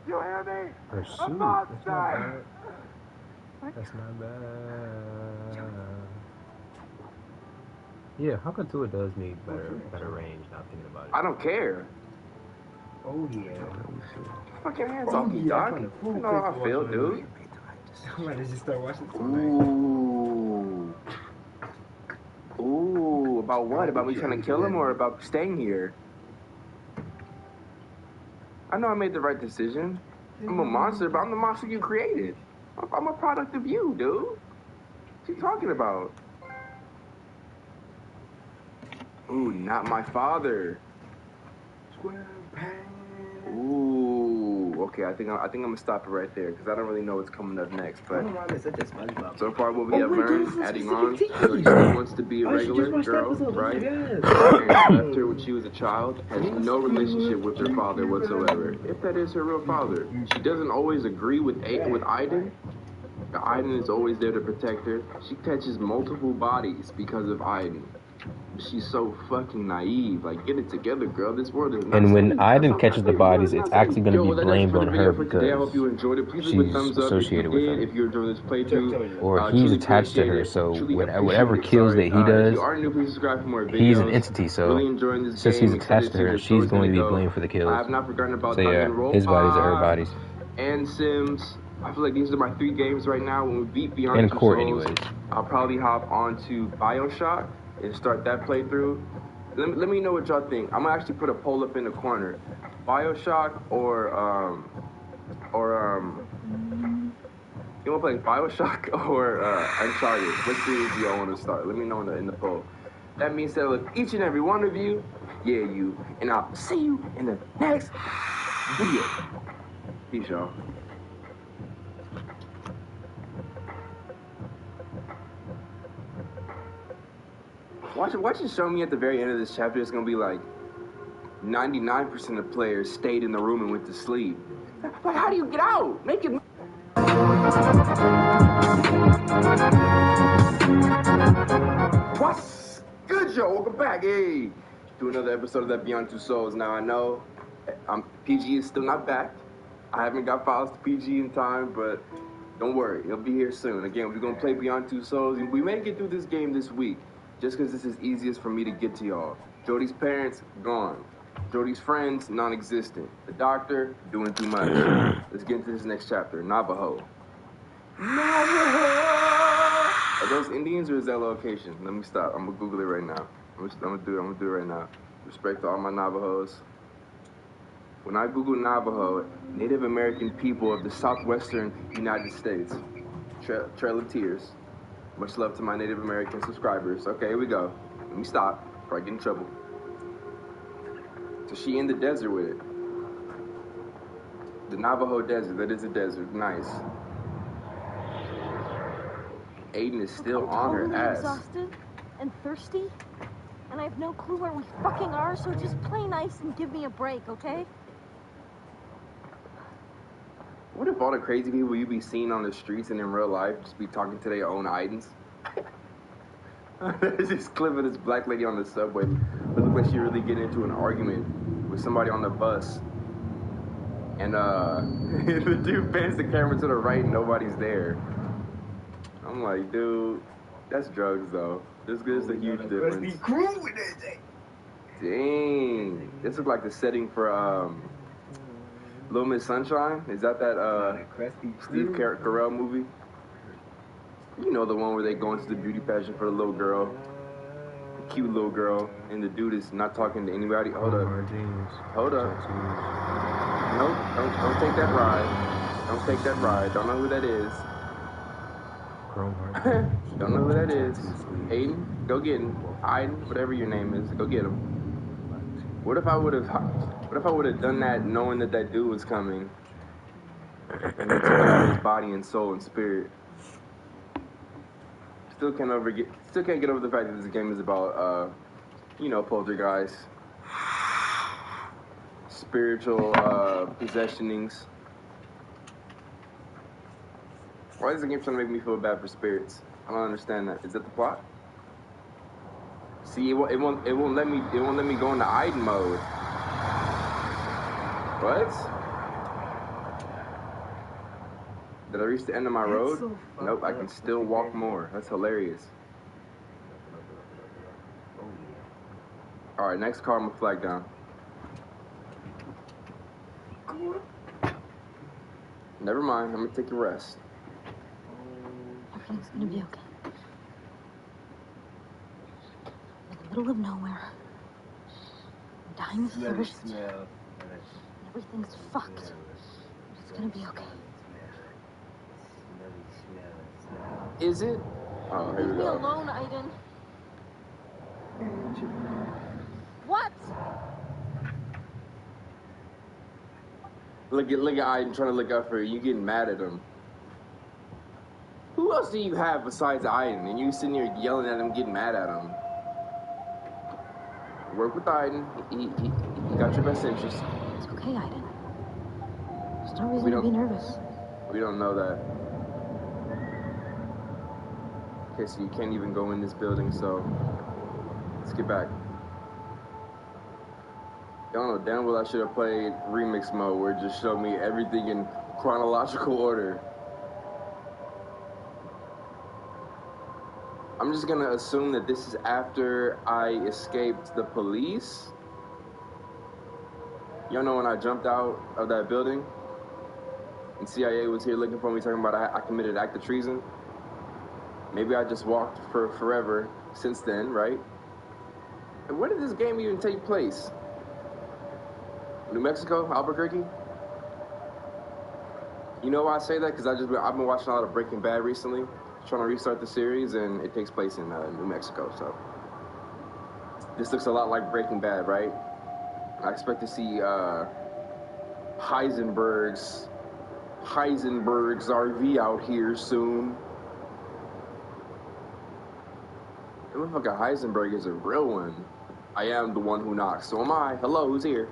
You hear me? Pursuit. That's not bad. That's not bad. Yeah, Hopper to it does need better range. Now thinking about it. I don't care. Oh yeah. Fuck your hands off me, dog. You know how I feel, dude. I might just start watching. Ooh. Ooh. Ooh, about what? About me trying to kill him or about staying here? I know I made the right decision. I'm a monster, but I'm the monster you created. I'm a product of you, dude. What you talking about? Ooh, not my father. Ooh, okay. I think I'm gonna stop it right there because I don't really know what's coming up next. But so far, what we have learned, adding on, so she wants to be a regular girl, right? And left her when she was a child, has no relationship with her father whatsoever. If that is her real father, she doesn't always agree with Aiden. Aiden is always there to protect her. She catches multiple bodies because of Aiden. She's so fucking naive. Like, get it together, girl. This world is not And when safe. Aiden catches the bodies, it's actually going to be blamed on her I hope you because enjoyed it. Please leave a she's thumbs up associated with her. if you enjoyed this playthrough. Or he's attached to her, so whatever kills that he does, if you are new, please subscribe for more videos. he's an entity, so Really enjoying this since game. he's attached to her, she's going to be blamed for the kills. I have not forgotten about So yeah, Dungeon his bodies are her Roll bodies. and Sims. I feel like these are my 3 games right now. When we beat Beyond And Two Court, Souls, anyways. I'll probably hop onto BioShock and start that playthrough. Let me know what y'all think. I'm gonna actually put a poll up in the corner. BioShock or you wanna play BioShock or Uncharted? What series do y'all wanna start? Let me know in the poll. That means that with each and every one of you, yeah, you, and I'll see you in the next video. Peace, y'all. Watch it show me at the very end of this chapter. It's gonna be like 99% of players stayed in the room and went to sleep. Like, how do you get out? Make it. What's good, y'all? Welcome back. Hey, to another episode of that Beyond Two Souls. Now I know PG is still not back. I haven't got files to PG in time, but don't worry, he'll be here soon. Again, we're gonna play Beyond Two Souls, and we may get through this game this week, just because this is easiest for me to get to y'all. Jody's parents, gone. Jody's friends, non-existent. The doctor, doing too much. Let's get into this next chapter. Navajo. Are those Indians or is that location? Let me stop. I'm gonna Google it right now. I'm gonna do it right now. Respect to all my Navajos. When I Google Navajo, Native American people of the southwestern United States. Trail of Tears. Much love to my Native American subscribers. Okay, here we go. Let me stop before I get in trouble. So she in the desert with it. The Navajo desert, that is a desert. Nice. Aiden is still on her ass. Exhausted and thirsty, and I have no clue where we fucking are, so just play nice and give me a break, okay? What if all the crazy people you be seeing on the streets and in real life just be talking to their own Aidens? There's this clip of this black lady on the subway. It looked like she really getting into an argument with somebody on the bus. And the dude pans the camera to the right and nobody's there. I'm like, dude, that's drugs though. There's a huge difference. Dang. This is like the setting for Little Miss Sunshine. Is that Steve Carell movie? You know, the one where they go into the beauty pageant for the little girl. The cute little girl. And the dude is not talking to anybody. Hold up. Nope, don't take that ride. Don't take that ride. Don't know who that is. Don't know who that is. Aiden, go get him. Aiden, whatever your name is, go get him. What if I would have done that knowing that dude was coming? And then took out his body and soul and spirit. Still can't get over the fact that this game is about poltergeist, spiritual possessionings. Why is the game trying to make me feel bad for spirits? I don't understand that. Is that the plot? See, it won't let me go into Aiden mode. What? Did I reach the end of my road? So nope, I can still walk more. That's hilarious. Alright, next car, I'm gonna flag down. Never mind, I'm gonna take a rest. Everything's gonna be okay. middle of nowhere. I'm dying of thirst. Smell. Everything's fucked. But it's gonna be okay. Is it? Oh, here Leave we me go. alone, Aiden. What? Look at Aiden trying to look out for you. You getting mad at him. Who else do you have besides Aiden? And you sitting here yelling at him, getting mad at him. Work with Aiden. He got your best interest. It's okay, Aiden. There's no reason to be nervous. We don't know that. Okay, so you can't even go in this building, so let's get back. Y'all know damn well I should have played remix mode where it just showed me everything in chronological order. I'm just gonna assume that this is after I escaped the police. Y'all know when I jumped out of that building and CIA was here looking for me, talking about I committed an act of treason. Maybe I just walked for forever since then, right? And where did this game even take place? New Mexico, Albuquerque? You know why I say that? Because I've been watching a lot of Breaking Bad recently, trying to restart the series, and it takes place in New Mexico. So this looks a lot like Breaking Bad, right? I expect to see Heisenberg's RV out here soon. The motherfucker Heisenberg is a real one. I am the one who knocks. So am I. Hello, who's here?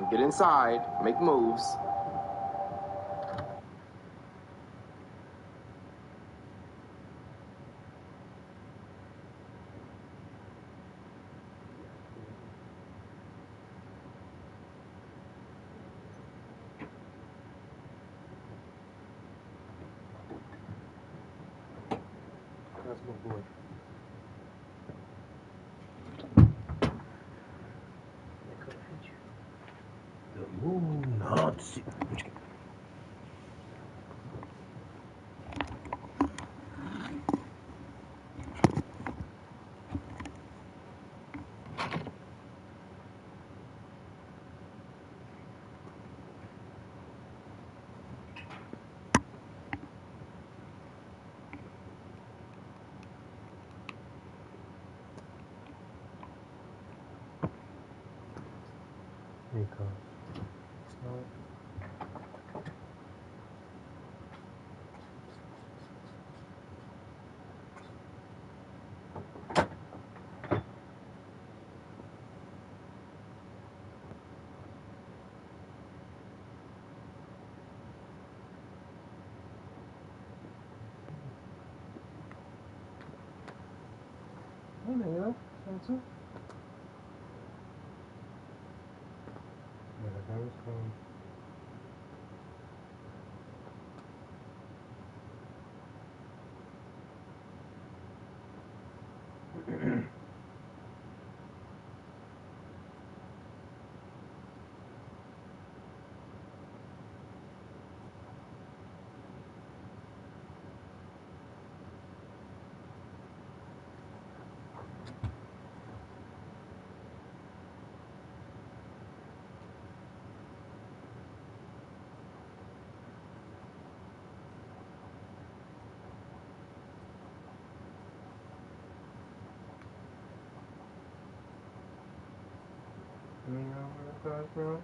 Get inside, make moves. That's my boy. The moon haunts you. Here it comes. Start. Hey, there you go. That's it. Yeah, that was fun. You know where that from?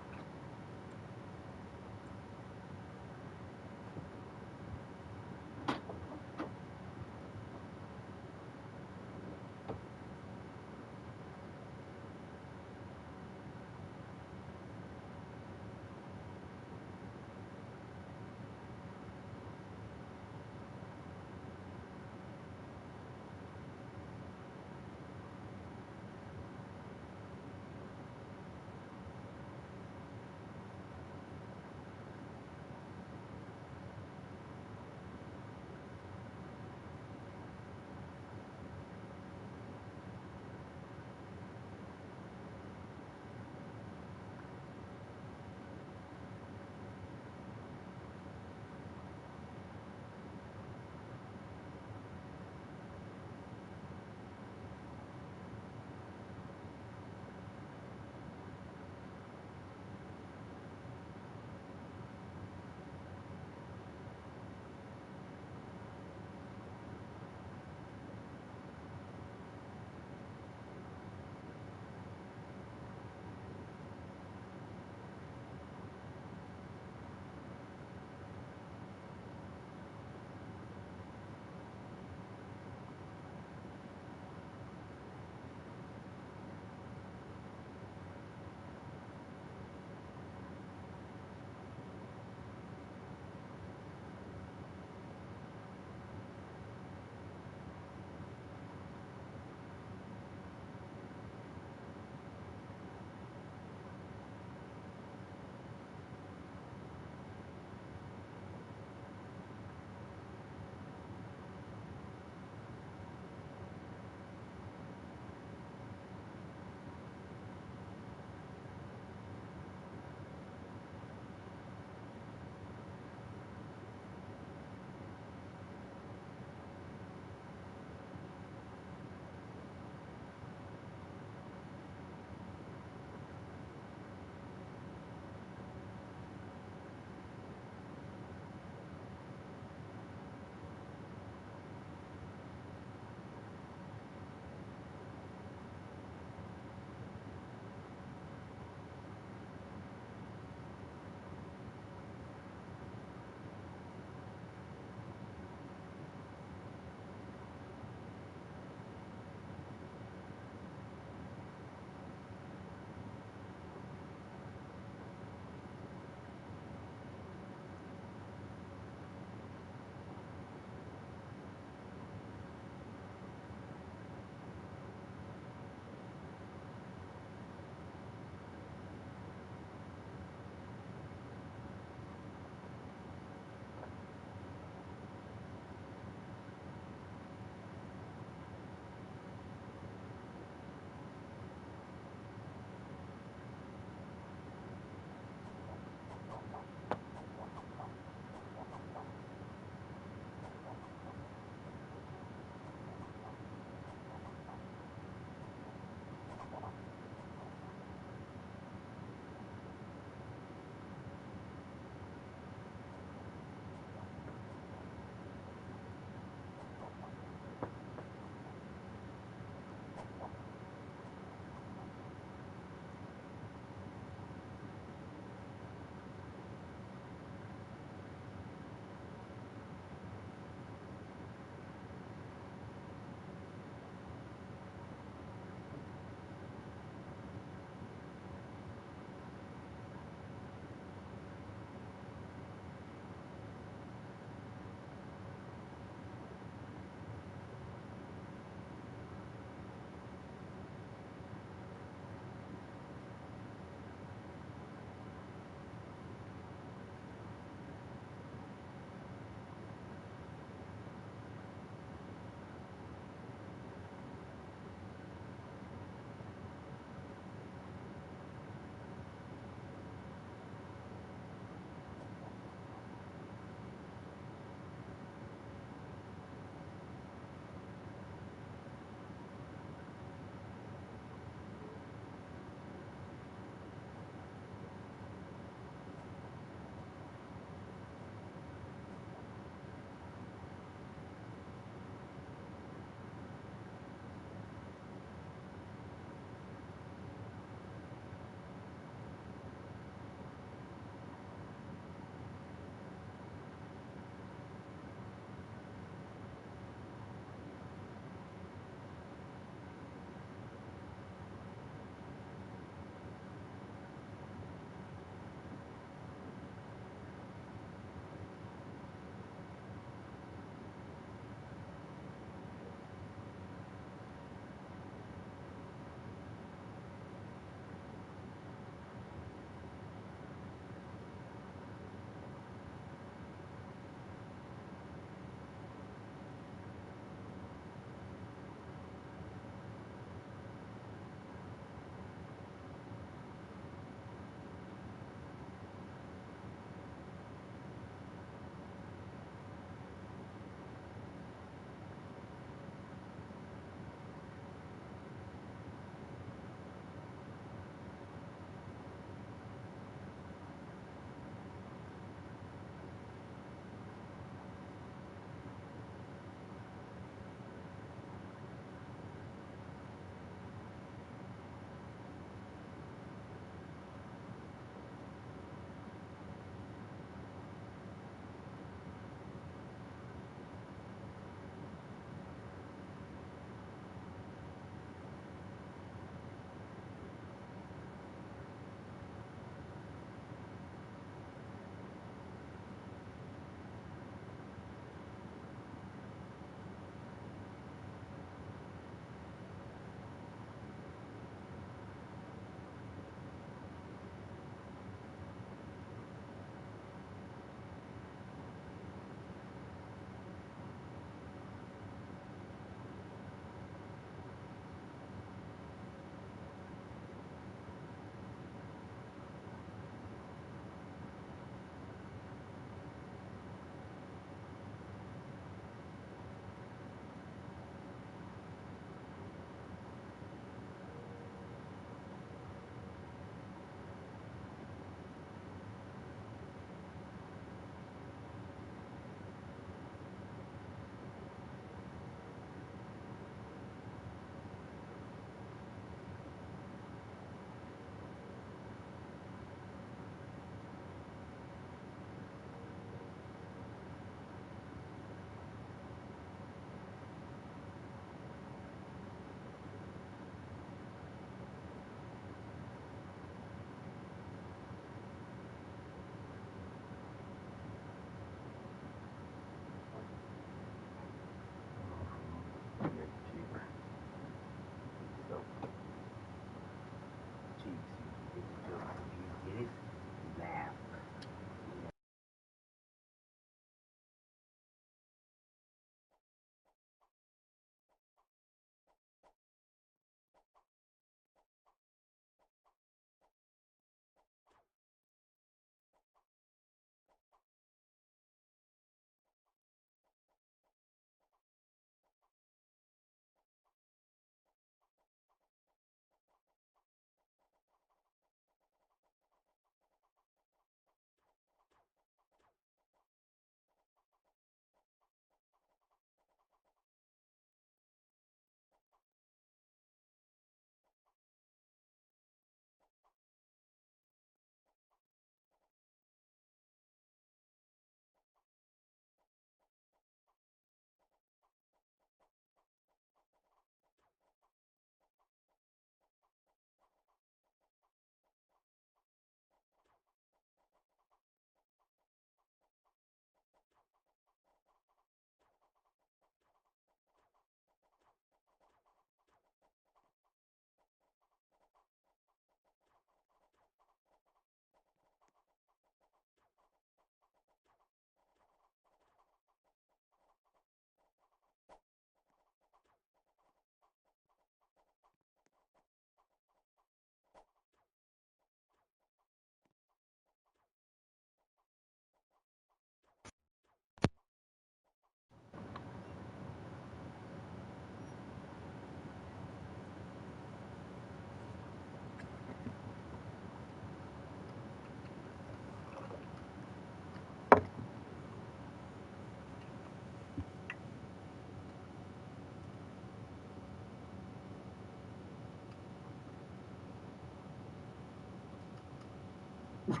What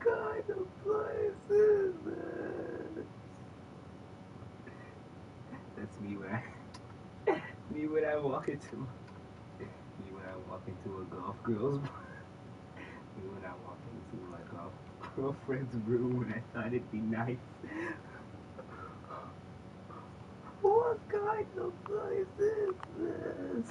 kind of place is this? That's me when I walk into a golf girl's me when I walk into my golf girlfriend's room and I thought it'd be nice. What kind of place is this?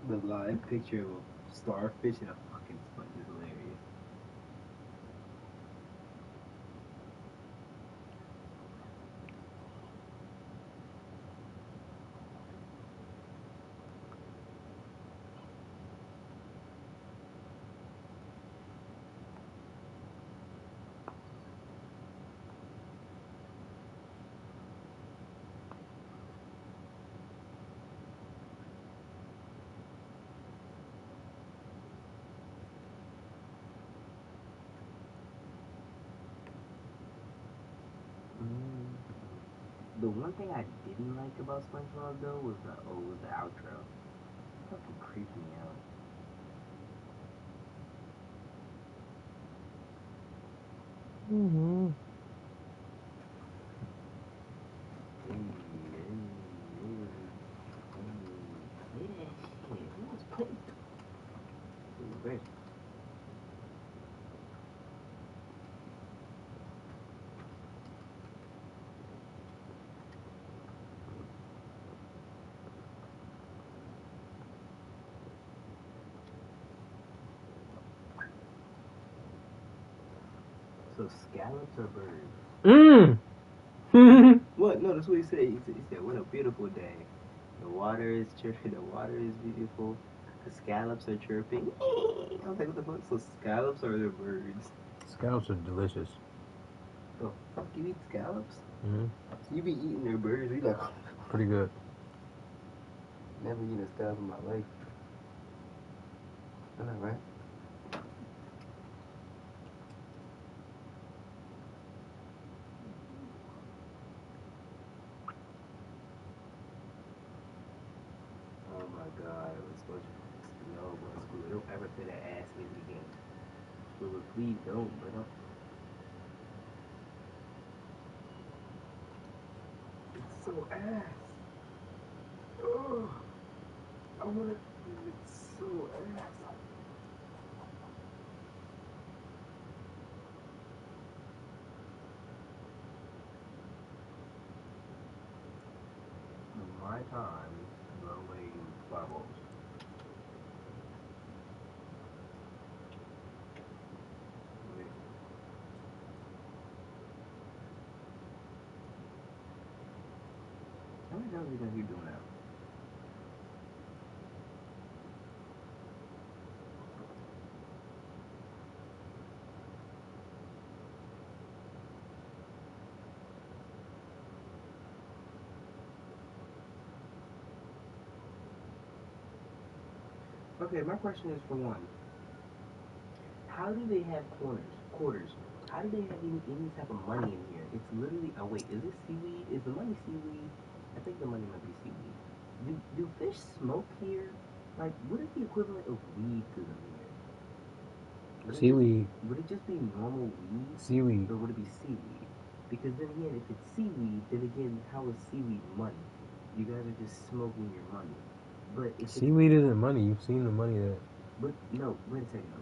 The live picture of a starfish and a fucking sponge is hilarious. The one thing I didn't like about SpongeBob though was the outro. It fucking creeped me out. Mm-hmm. So scallops are birds. Mm. What? No, that's what he said. He said, "What a beautiful day. The water is chirping. The water is beautiful. The scallops are chirping." I was like, "What the fuck?" So scallops are the birds. Scallops are delicious. The fuck you eat scallops? Mm-hmm. You be eating their birds? You like Pretty good. never eaten a scallop in my life. I know, right? Oh my god, it was supposed to no, but school. Don't ever say that ass nigga again. School, please don't, but don't. It's so ass. Oh, I wanna. It's so ass. My time throwing bubbles. Wait. How many times are you gonna keep doing that? Okay, my question is for one. How do they have quarters? How do they have any type of money in here? It's literally. Oh wait, is this seaweed? Is the money seaweed? I think the money might be seaweed. Do fish smoke here? Like, what is the equivalent of weed to them here? Seaweed. Would it just be normal weed? Seaweed. Or would it be seaweed? Because then again, if it's seaweed, then again, how is seaweed money? You guys are just smoking your money. But if Seaweed isn't money. You've seen the money that. But no, wait a second.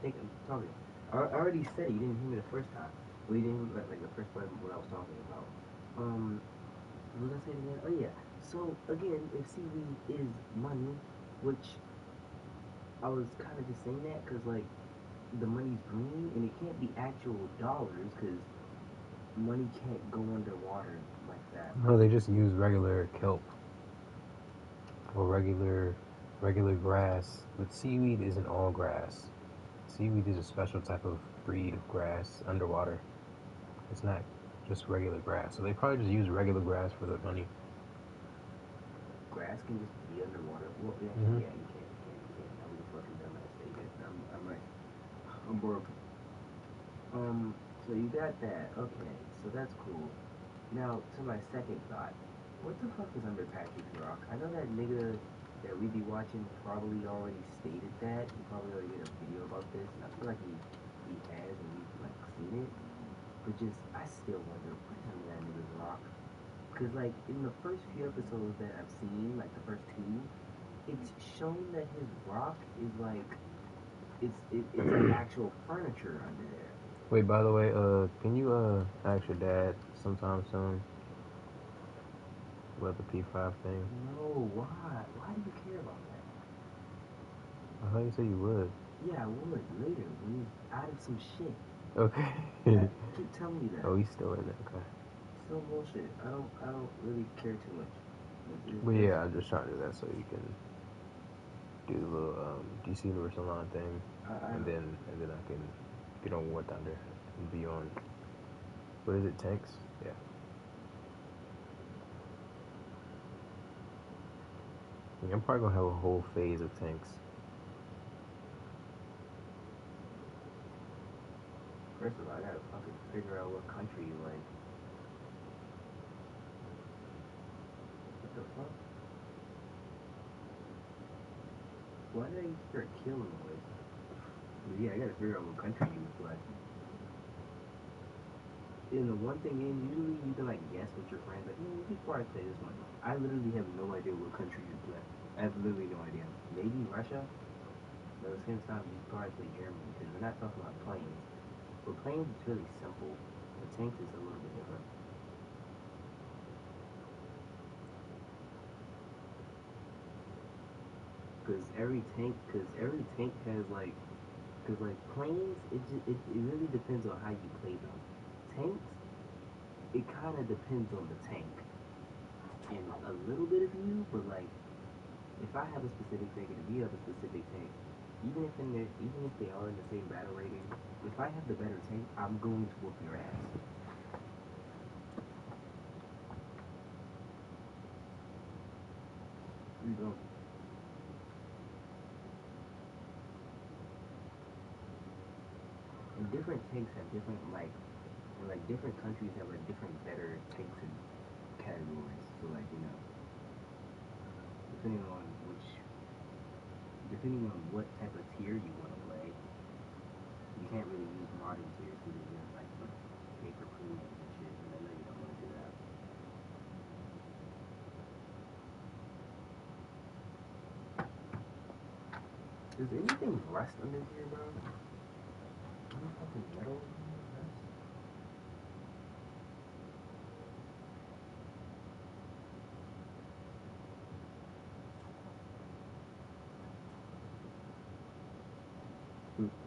I'm talking. I already said it. You didn't hear me the first time. Well, you didn't hear like the first part of what I was talking about. What was I saying again? Oh yeah. So again, if seaweed is money, which I was kind of just saying that because like the money's green and it can't be actual dollars because money can't go underwater like that. No, they just use regular kelp. Or regular regular grass, but seaweed isn't all grass. Seaweed is a special type of breed of grass underwater. It's not just regular grass. So they probably just use regular grass for the money. Grass can just be underwater. Well, yeah, Mhm. yeah, you can't. That was a fucking dumbass statement. I'm right. I'm broke. So you got that. Okay, so that's cool. Now, to my second thought, what the fuck is under Patrick's rock? I know that nigga that we be watching probably already stated that. He probably already did a video about this, and I feel like he has, and we've like seen it. But just, I still wonder what is under that nigga's rock. Cause like in the first few episodes that I've seen, like the first two, it's shown that his rock is like it's like actual furniture under there. Wait, by the way, can you ask your dad sometime soon about the P5 thing? No, why? Why do you care about that? I thought you said you would. Yeah, I would later when he's out of some shit. Okay. Keep telling me that. Oh, he's still in it. Okay. Still bullshit. I don't really care too much. But yeah, I'm just trying to do that so you can do the little DC Universe Online thing, and then I can get on War Thunder and be on. What is it? Tanks? Yeah. I'm probably gonna have a whole phase of tanks. First of all, I gotta fucking figure out what country you like. What the fuck? Why did I start killing boys? Yeah, I gotta figure out what country you play. And the one thing is, usually you can like guess with your friends, like, you probably play this one. I literally have no idea what country you play. I have literally no idea. Maybe Russia? But at the same time, you probably play Germany, because we're not talking about planes. For planes, it's really simple. The tanks is a little bit different. Because every tank has like, because like planes, it really depends on how you play them. Tanks, it kind of depends on the tank and a little bit of you, but like if I have a specific tank and if you have a specific tank, even if they are in the same battle rating, if I have the better tank, I'm going to whoop your ass. You don't. And different tanks have different different countries have like different better tanks and categories. So like, you know, depending on what type of tier you want to play, you can't really use modding tiers because you're gonna like pay for premiums and shit, and I know you don't want to do that. Does anything rust under here, bro? Any fucking metal rust?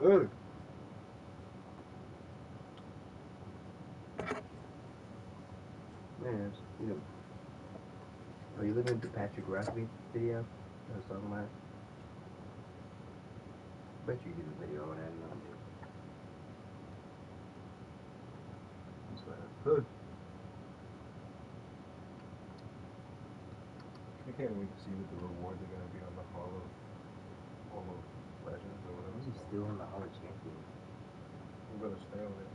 Ugh. Man, you know, are you looking at the Patrick Rugby video I was talking about? Bet you get a video on that and I'll do. That's what I put. I can't wait to see what the rewards are gonna be on the Hall of Legends or whatever. He's still in the Hall of Champions. I'm gonna stay on it.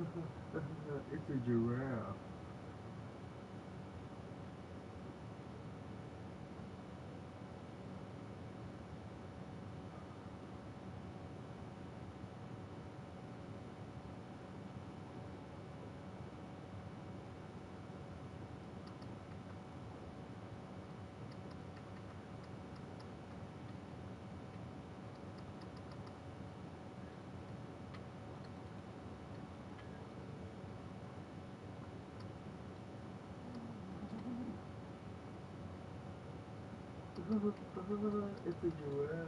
It's a giraffe. It's a giraffe.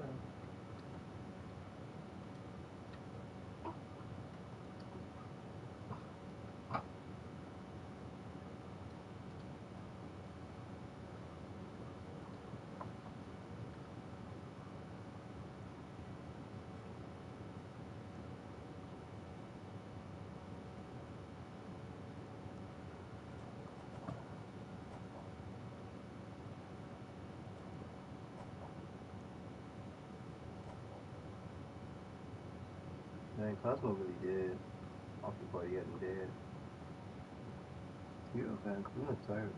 Man, Cosmo really did. Off the party getting dead. You know, man, I'm not tired.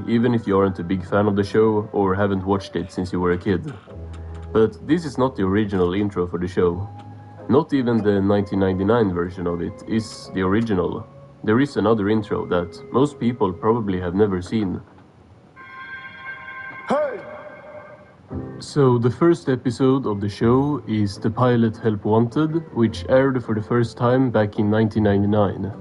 Even if you aren't a big fan of the show or haven't watched it since you were a kid. But this is not the original intro for the show. Not even the 1999 version of it is the original. There is another intro that most people probably have never seen. Hey! So the first episode of the show is the pilot Help Wanted, which aired for the first time back in 1999.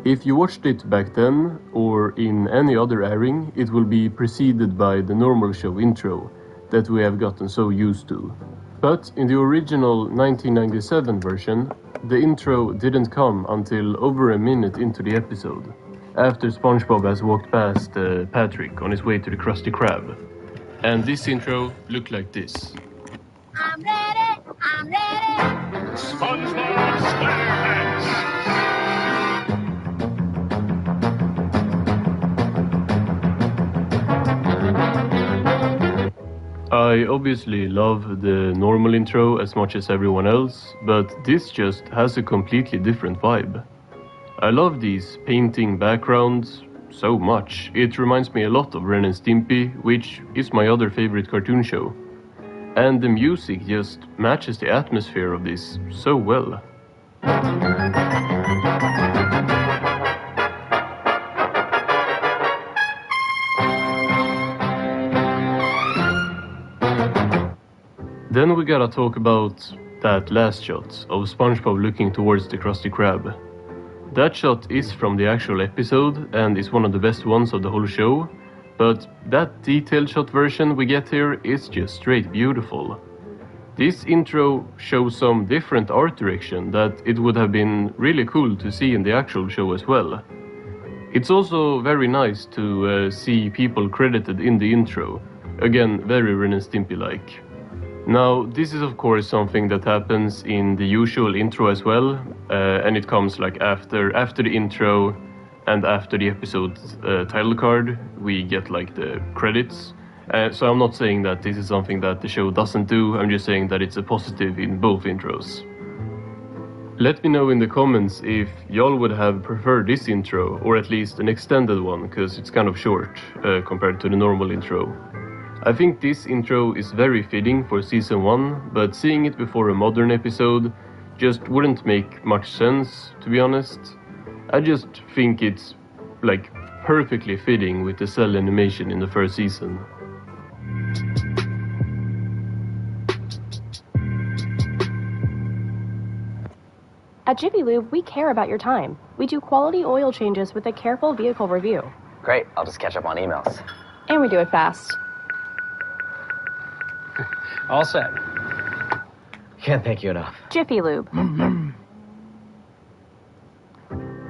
If you watched it back then, or in any other airing, it will be preceded by the normal show intro that we have gotten so used to. But in the original 1997 version, the intro didn't come until over a minute into the episode, after SpongeBob has walked past Patrick on his way to the Krusty Krab. And this intro looked like this. I'm ready, I'm ready. SpongeBob SquarePants. I obviously love the normal intro as much as everyone else, but this just has a completely different vibe. I love these painting backgrounds so much. It reminds me a lot of Ren and Stimpy, which is my other favorite cartoon show. And the music just matches the atmosphere of this so well. Then we gotta talk about that last shot of SpongeBob looking towards the Krusty Krab. That shot is from the actual episode and is one of the best ones of the whole show, but that detailed shot version we get here is just straight beautiful. This intro shows some different art direction that it would have been really cool to see in the actual show as well. It's also very nice to see people credited in the intro, again very Ren and Stimpy-like. Now, this is of course something that happens in the usual intro as well, and it comes like after the intro and after the episode title card, we get like the credits. So I'm not saying that this is something that the show doesn't do, I'm just saying that it's a positive in both intros. Let me know in the comments if y'all would have preferred this intro, or at least an extended one, because it's kind of short compared to the normal intro. I think this intro is very fitting for season 1, but seeing it before a modern episode just wouldn't make much sense, to be honest. I just think it's like perfectly fitting with the cell animation in the first season. At Jiffy Lube, we care about your time. We do quality oil changes with a careful vehicle review. Great, I'll just catch up on emails. And we do it fast. All set. Can't thank you enough. Jiffy Lube.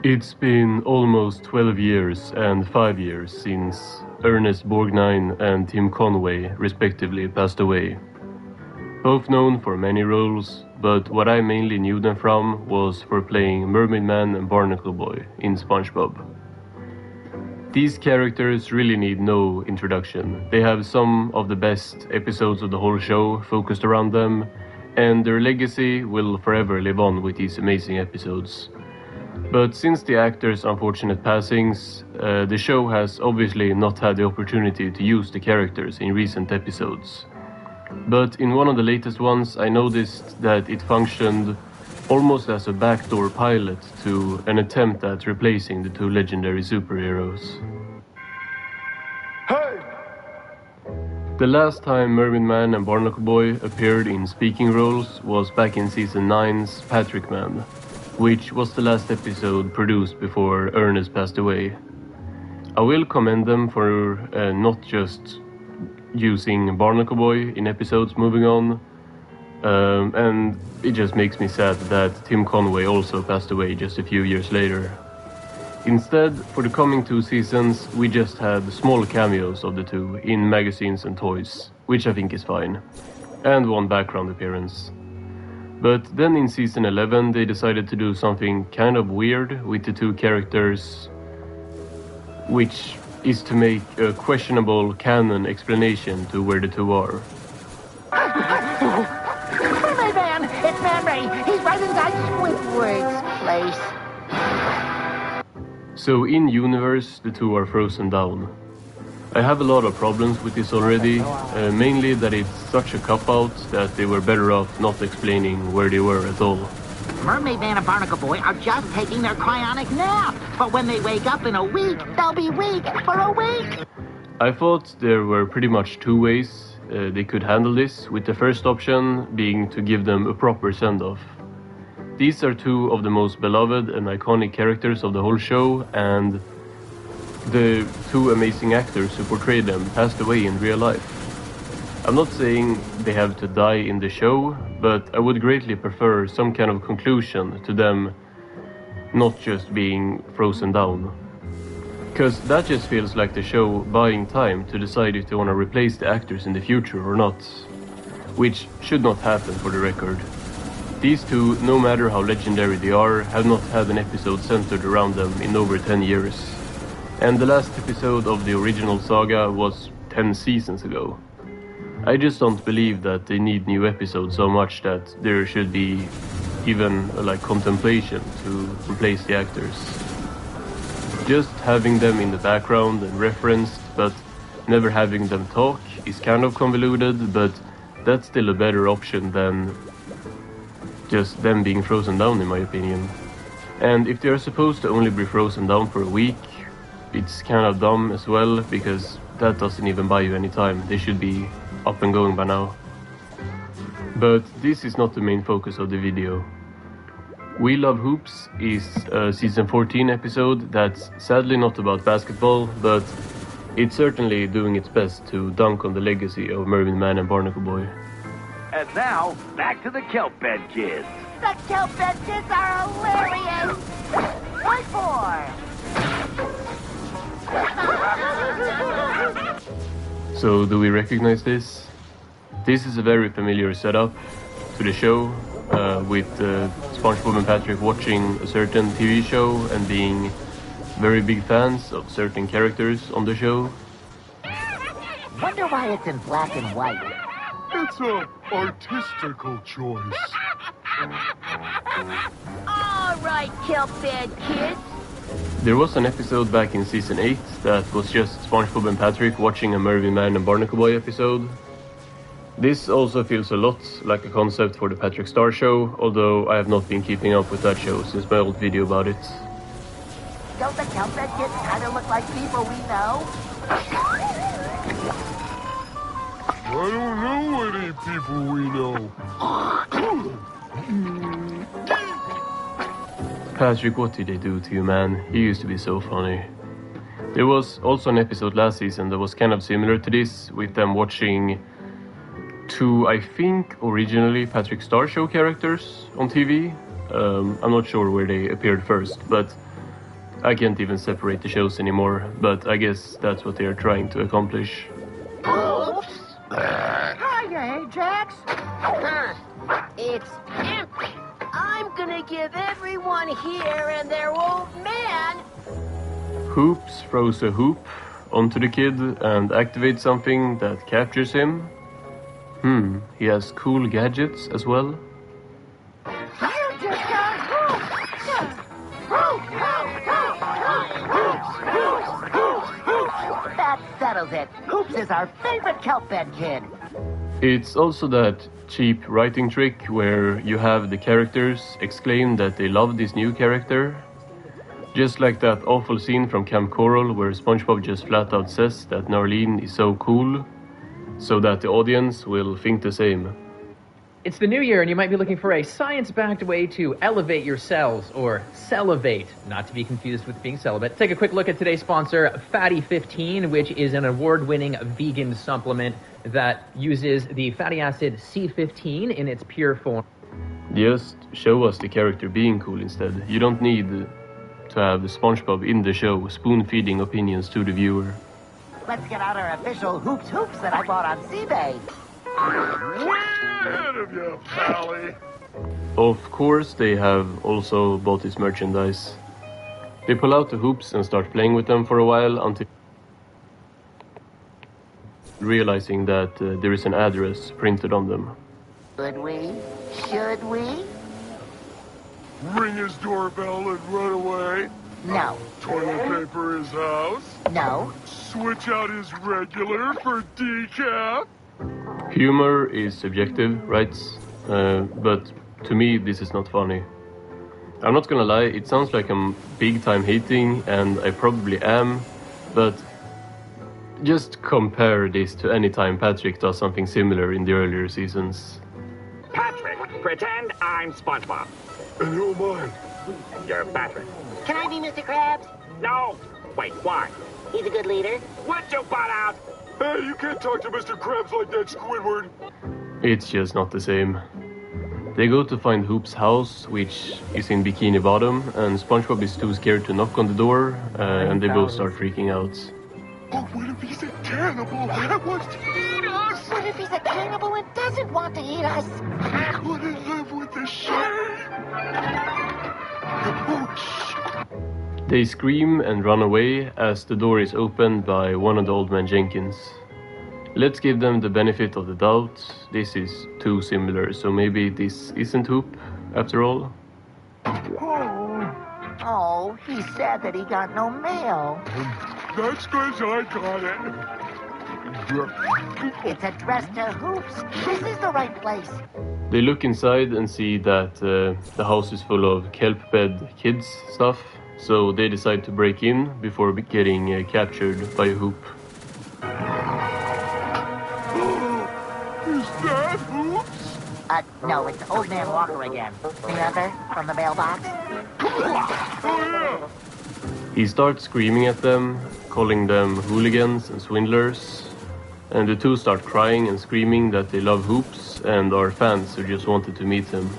It's been almost 12 years and 5 years since Ernest Borgnine and Tim Conway respectively passed away. Both known for many roles, but what I mainly knew them from was for playing Mermaid Man and Barnacle Boy in SpongeBob. These characters really need no introduction. They have some of the best episodes of the whole show focused around them, and their legacy will forever live on with these amazing episodes. But since the actors' unfortunate passings, the show has obviously not had the opportunity to use the characters in recent episodes. But in one of the latest ones, I noticed that it functioned almost as a backdoor pilot to an attempt at replacing the two legendary superheroes. Hey! The last time Mermaid Man and Barnacle Boy appeared in speaking roles was back in season 9's Patrick Man, which was the last episode produced before Ernest passed away. I will commend them for not just using Barnacle Boy in episodes moving on, and it just makes me sad that Tim Conway also passed away just a few years later. Instead, for the coming 2 seasons, we just had small cameos of the two in magazines and toys, which I think is fine, and one background appearance. But then in season 11 they decided to do something kind of weird with the two characters, which is to make a questionable canon explanation to where the two are. Mermaid Man! It's Man Ray! He's right inside Squidward's place. So in universe, the two are frozen down. I have a lot of problems with this already, mainly that it's such a cop-out that they were better off not explaining where they were at all. Mermaid Man and Barnacle Boy are just taking their cryonic nap. But when they wake up in a week, they'll be weak for a week. I thought there were pretty much 2 ways they could handle this, with the first option being to give them a proper send-off. These are 2 of the most beloved and iconic characters of the whole show, and the 2 amazing actors who portrayed them passed away in real life. I'm not saying they have to die in the show, but I would greatly prefer some kind of conclusion to them not just being frozen down. Because that just feels like the show buying time to decide if they want to replace the actors in the future or not. Which should not happen, for the record. These 2, no matter how legendary they are, have not had an episode centered around them in over 10 years. And the last episode of the original saga was 10 seasons ago. I just don't believe that they need new episodes so much that there should be even like contemplation to replace the actors. Just having them in the background and referenced, but never having them talk is kind of convoluted, but that's still a better option than just them being frozen down, in my opinion. And if they are supposed to only be frozen down for a week, it's kind of dumb as well, because that doesn't even buy you any time. They should be up and going by now. But this is not the main focus of the video. We Love Hoops is a season 14 episode that's sadly not about basketball, but it's certainly doing its best to dunk on the legacy of Mervyn Man and Barnacle Boy. And now, back to the Kelp Bed Kids. The Kelp Bed Kids are hilarious! What for? So, do we recognize this? This is a very familiar setup to the show, with SpongeBob and Patrick watching a certain TV show and being very big fans of certain characters on the show. Wonder why it's in black and white. It's a artistical choice. All right, Kelp Bed Kids. There was an episode back in season 8 that was just SpongeBob and Patrick watching a Mervyn Man and Barnacle Boy episode. This also feels a lot like a concept for the Patrick Star Show, although I have not been keeping up with that show since my old video about it. Don't the Kelp Bed Kids kind of look like people we know? I don't know any people we know. Patrick, what did they do to you, man? You used to be so funny. There was also an episode last season that was kind of similar to this, with them watching two, I think, originally Patrick Star Show characters on TV. I'm not sure where they appeared first, but I can't even separate the shows anymore, but I guess that's what they are trying to accomplish. Oops! Hiya, Ajax! It's empty. I'm gonna give everyone here and their old man... Hoops throws a hoop onto the kid and activates something that captures him. He has cool gadgets as well. You just got Hoops! That settles it. Hoops is our favorite Kelp Bed Kid. It's also that cheap writing trick where you have the characters exclaim that they love this new character. Just like that awful scene from Camp Coral where SpongeBob just flat out says that Narlene is so cool, so that the audience will think the same. It's the new year and you might be looking for a science-backed way to elevate your cells, or salivate, not to be confused with being celibate. Take a quick look at today's sponsor, Fatty 15, which is an award-winning vegan supplement that uses the fatty acid C15 in its pure form. Just show us the character being cool instead. You don't need to have the SpongeBob in the show spoon-feeding opinions to the viewer. Let's get out our official Hoops that I bought on eBay. Way ahead of you, Pally. Of course, they have also bought this merchandise. They pull out the hoops and start playing with them for a while until realizing that there is an address printed on them. Should we? Should we? Ring his doorbell and run away? No. Toilet paper his house? No. Switch out his regular for decaf? Humor is subjective, right? But to me, this is not funny. I'm not gonna lie, it sounds like I'm big time hating, and I probably am, but just compare this to any time Patrick does something similar in the earlier seasons. Patrick, pretend I'm SpongeBob. And who am I? You're Patrick. Can I be Mr. Krabs? No. Wait, why? He's a good leader. Would you butt out? Hey, you can't talk to Mr. Krabs like that, Squidward. It's just not the same. They go to find Hoop's house, which is in Bikini Bottom, and SpongeBob is too scared to knock on the door, and they both start freaking out. But what if he's a cannibal and wants to eat us? What if he's a cannibal and doesn't want to eat us? I couldn't live with the shame. They scream and run away as the door is opened by one of the Old Man Jenkins. Let's give them the benefit of the doubt. This is too similar, so maybe this isn't Hoop after all. Oh, he said that he got no mail. That's 'cause I got it. It's addressed to Hoops. This is the right place. They look inside and see that the house is full of kelp bed kids stuff, so they decide to break in before getting captured by a hoop. Is that Hoops? No, it's Old Man Walker again. Remember? From the mailbox? Oh, yeah! He starts screaming at them, calling them hooligans and swindlers, and the two start crying and screaming that they love Hoops and are fans who just wanted to meet him.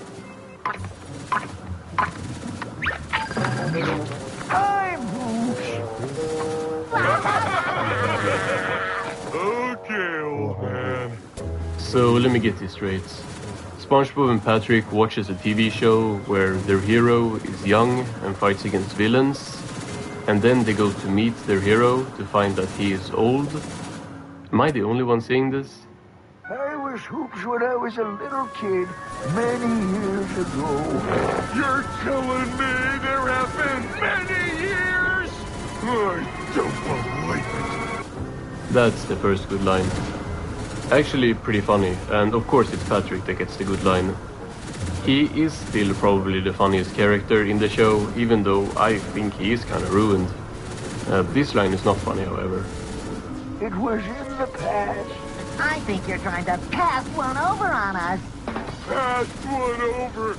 I'm Hoops. Okay, old man. So let me get this straight. SpongeBob and Patrick watches a TV show where their hero is young and fights against villains, and then they go to meet their hero to find that he is old. Am I the only one saying this? I was Hoops when I was a little kid, many years ago. You're telling me there have been many years? I don't believe it. That's the first good line. Actually pretty funny, and of course it's Patrick that gets the good line. He is still probably the funniest character in the show, even though I think he is kind of ruined. This line is not funny, however. It was in the past. I think you're trying to pass one over on us. Pass one over.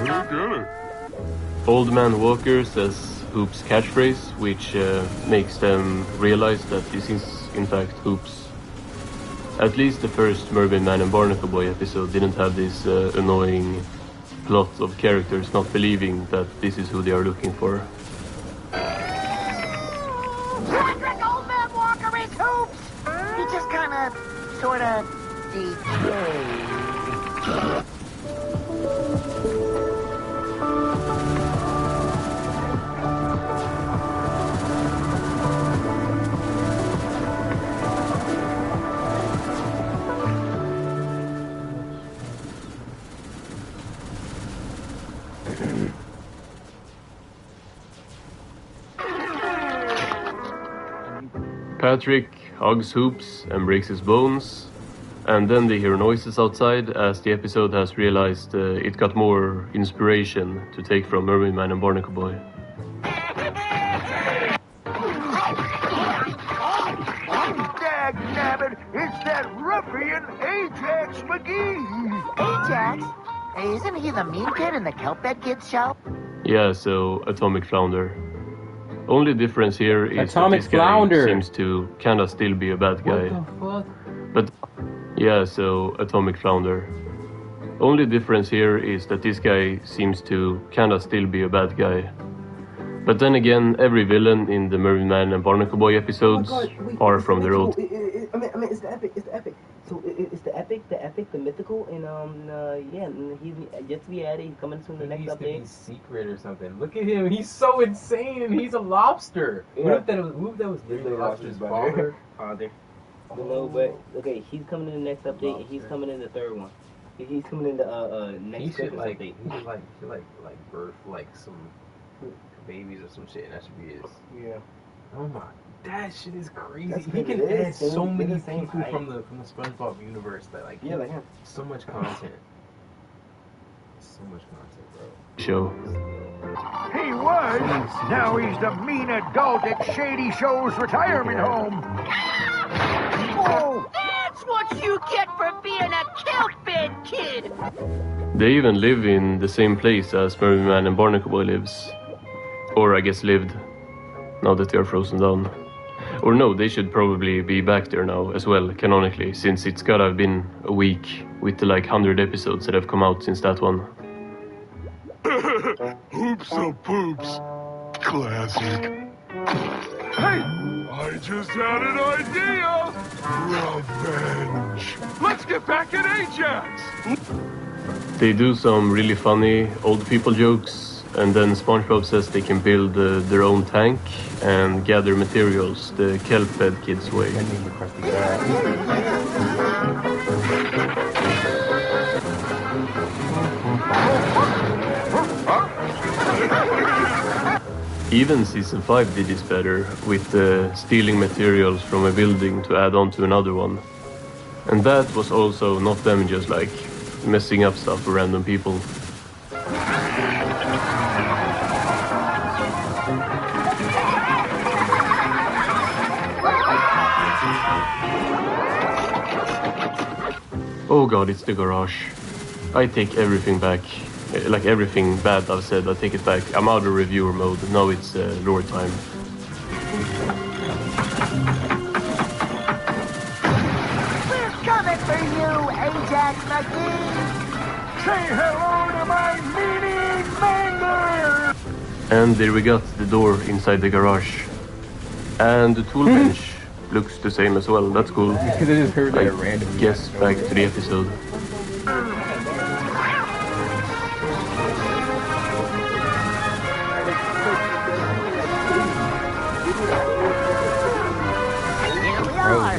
Who did it? Old Man Walker says Hoops' catchphrase, which makes them realize that this is in fact Hoops. At least the first Mermaid Man and Barnacle Boy episode didn't have this annoying plot of characters not believing that this is who they are looking for. Patrick, Old Man Walker is Hoops! He just kinda, sorta, decayed. Patrick hugs Hoops and breaks his bones, and then they hear noises outside as the episode has realized it got more inspiration to take from Mermaid Man and Barnacle Boy. Dagnabbit, it's that ruffian Ajax McGee. Ajax? Isn't he the mean kid in the Kelp Bed Kids show? Yeah, so Atomic Flounder. Only difference here is Atomic that this Flounder guy seems to kinda still be a bad guy. What the fuck? But yeah, so Atomic Flounder. Only difference here is that this guy seems to kinda still be a bad guy. But then again, every villain in the Mermaid Man and Barnacle Boy episodes are from their old. I mean, it's the epic. So it's the epic, the mythical, and yeah, and he's yet to be added. He's coming soon. The next update. He's secret or something. Look at him. He's so insane, and he's a lobster. Yeah. What if that was literally lobster's father? No, but okay, he's coming in the next update, and he's coming in the third one. He's coming in the next Christmas update. He should like birth like some babies or some shit, and that should be his. Yeah. Oh my, that shit is crazy. That's He can what it add is. so They're many the same people height. from the SpongeBob universe that like Yeah, like him. so much content. So much content, bro. Show. He was. Now he's the mean adult at Shady Show's retirement home. Oh, that's what you get for being a Kelp Bed Kid! They even live in the same place as Mermaid Man and Barnacle Boy lives. Or I guess lived, now that they are frozen down. Or no, they should probably be back there now as well, canonically, since it's gotta have been a week with the like 100 episodes that have come out since that one. Hoops of poops. Classic. Hey, I just had an idea. Revenge. Let's get back at Ajax. They do some really funny old people jokes, and then SpongeBob says they can build their own tank and gather materials the Kelp Bed Kids way. Even Season 5 did this better, with stealing materials from a building to add on to another one. And that was also not them just like messing up stuff for random people. Oh god, it's the garage. I take everything back. Like everything bad I've said, I take it back. I'm out of reviewer mode. Now it's lore time. We're coming for you, Ajax McGee! Say hello to my meaning mangler! And there we got the door inside the garage. And the tool bench looks the same as well. That's cool. They just heard that I randomly. guess back to the episode.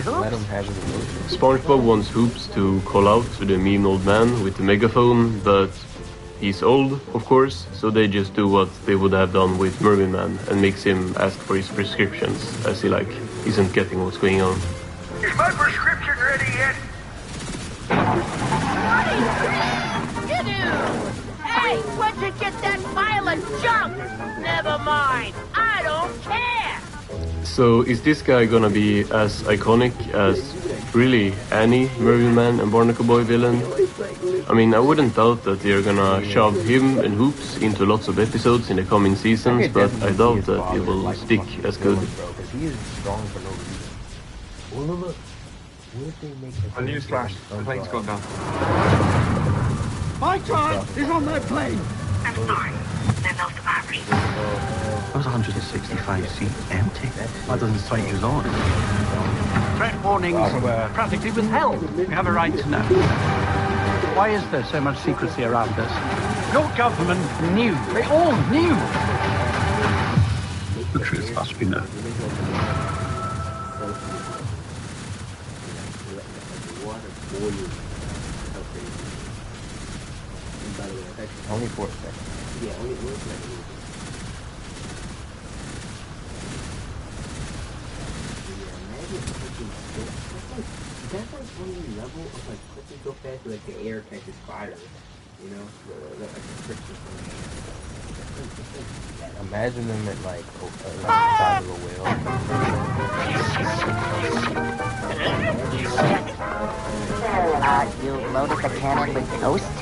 Let him have his emotions. SpongeBob wants Hoops to call out to the mean old man with the megaphone, but he's old, of course, so they just do what they would have done with Mervyn Man and makes him ask for his prescriptions, as he like isn't getting what's going on. Is my prescription ready yet? Hey, where'd you get that pile of junk? Never mind, I don't care. So is this guy gonna be as iconic as really any Mervyn Man and Barnacle Boy villain? I mean, I wouldn't doubt that they're gonna shove him and Hoops into lots of episodes in the coming seasons, but I doubt that it will stick as good. He is strong for no reason. Well, look. What if they make A newsflash, the plane's gone down. My time is on that plane! I'm sorry, they lost the battery. That was 165 seat empty. That doesn't strike you as odd. Threat warnings were practically withheld. We have a right to know. Why is there so much secrecy around us? Your government knew. They all knew. The truth must be known. Only 4 seconds. Yeah, only 4 seconds. That's like only level of like clicking so fast that like the air catches fire, you know? Like the friction from the air. Imagine them at like outside of a whale. You loaded the cannon with toast?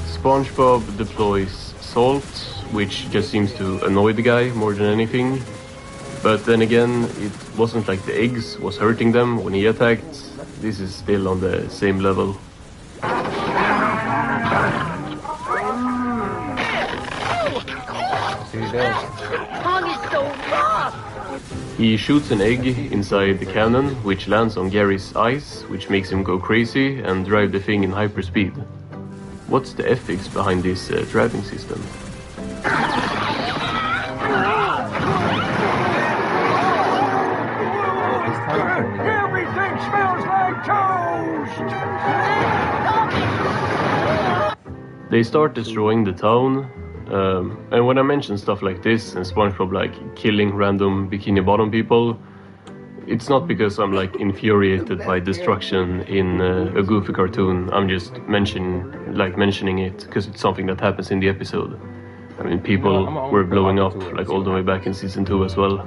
SpongeBob deploys salt, which just seems to annoy the guy more than anything. But then again, it wasn't like the eggs was hurting them when he attacked. This is still on the same level. Tongue is so rough! He shoots an egg inside the cannon, which lands on Gary's eyes, which makes him go crazy and drive the thing in hyperspeed. What's the ethics behind this driving system? Everything smells like toast! They start destroying the town, and when I mention stuff like this and SpongeBob like killing random Bikini Bottom people, it's not because I'm like infuriated by destruction in a goofy cartoon. I'm just mentioning it because it's something that happens in the episode. I mean, people were blowing up like all the way back in season 2 as well.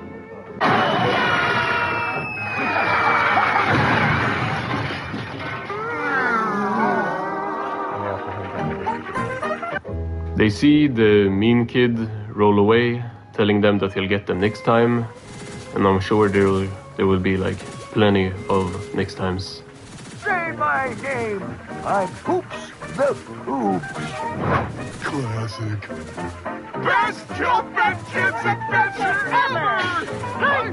They see the mean kid roll away, telling them that he'll get them next time, and I'm sure there will be like plenty of next times. Say my name. I'm Hoops the Hoops. Classic. Best Jump and Kids adventure ever! Play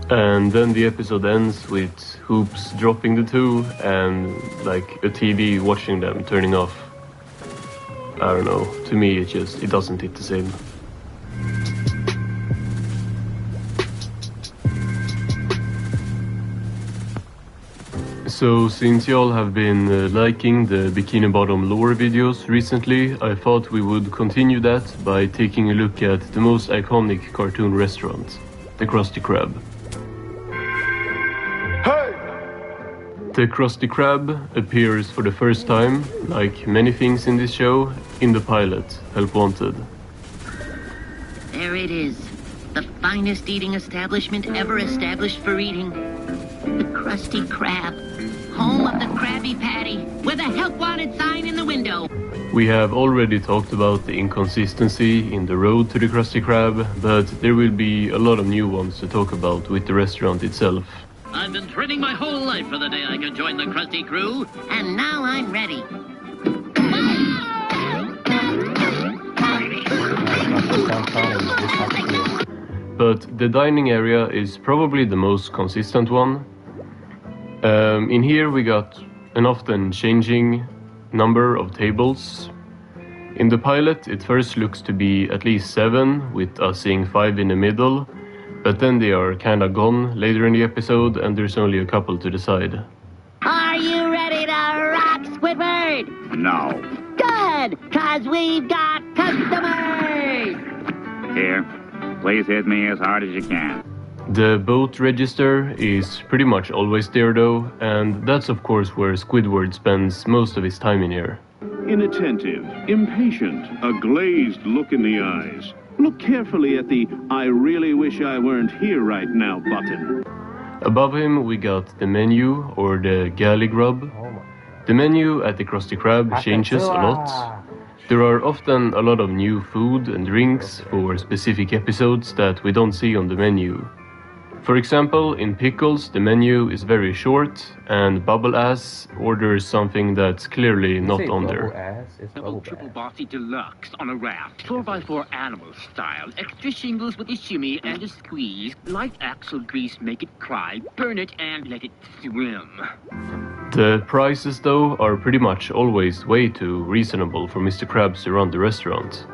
4! And then the episode ends with Hoops dropping the two and like a TV watching them turning off. I don't know, to me it doesn't hit the same. So, since y'all have been liking the Bikini Bottom lore videos recently, I thought we would continue that by taking a look at the most iconic cartoon restaurant, the Krusty Krab. Hey! The Krusty Krab appears for the first time, like many things in this show, in the pilot, Help Wanted. There it is. The finest eating establishment ever established for eating. The Krusty Krab. Home of the Krabby Patty, with a Help Wanted sign in the window. We have already talked about the inconsistency in the road to the Krusty Krab, but there will be a lot of new ones to talk about with the restaurant itself. I've been training my whole life for the day I can join the Krusty crew, and now I'm ready. But the dining area is probably the most consistent one. In here we got an often changing number of tables. In the pilot it first looks to be at least 7, with us seeing 5 in the middle, but then they are kinda gone later in the episode and there's only a couple to the side. Are you ready to rock, Squidward? No. Good, 'cause we've got customers! Here, please hit me as hard as you can. The boat register is pretty much always there though, and that's of course where Squidward spends most of his time in here. Inattentive, impatient, a glazed look in the eyes. Look carefully at the "I really wish I weren't here right now" button. Above him we got the menu, or the galley grub. The menu at the Krusty Krab changes a lot. There are often a lot of new food and drinks for specific episodes that we don't see on the menu. For example, in Pickles, the menu is very short, and Bubble Ass orders something that's clearly not on there. Double triple bossy deluxe on a raft, 4x4 animal style, extra shingles with a shimmy and a squeeze, light axle grease, make it cry, burn it and let it swim. The prices though are pretty much always way too reasonable for Mr. Krabs to run the restaurant.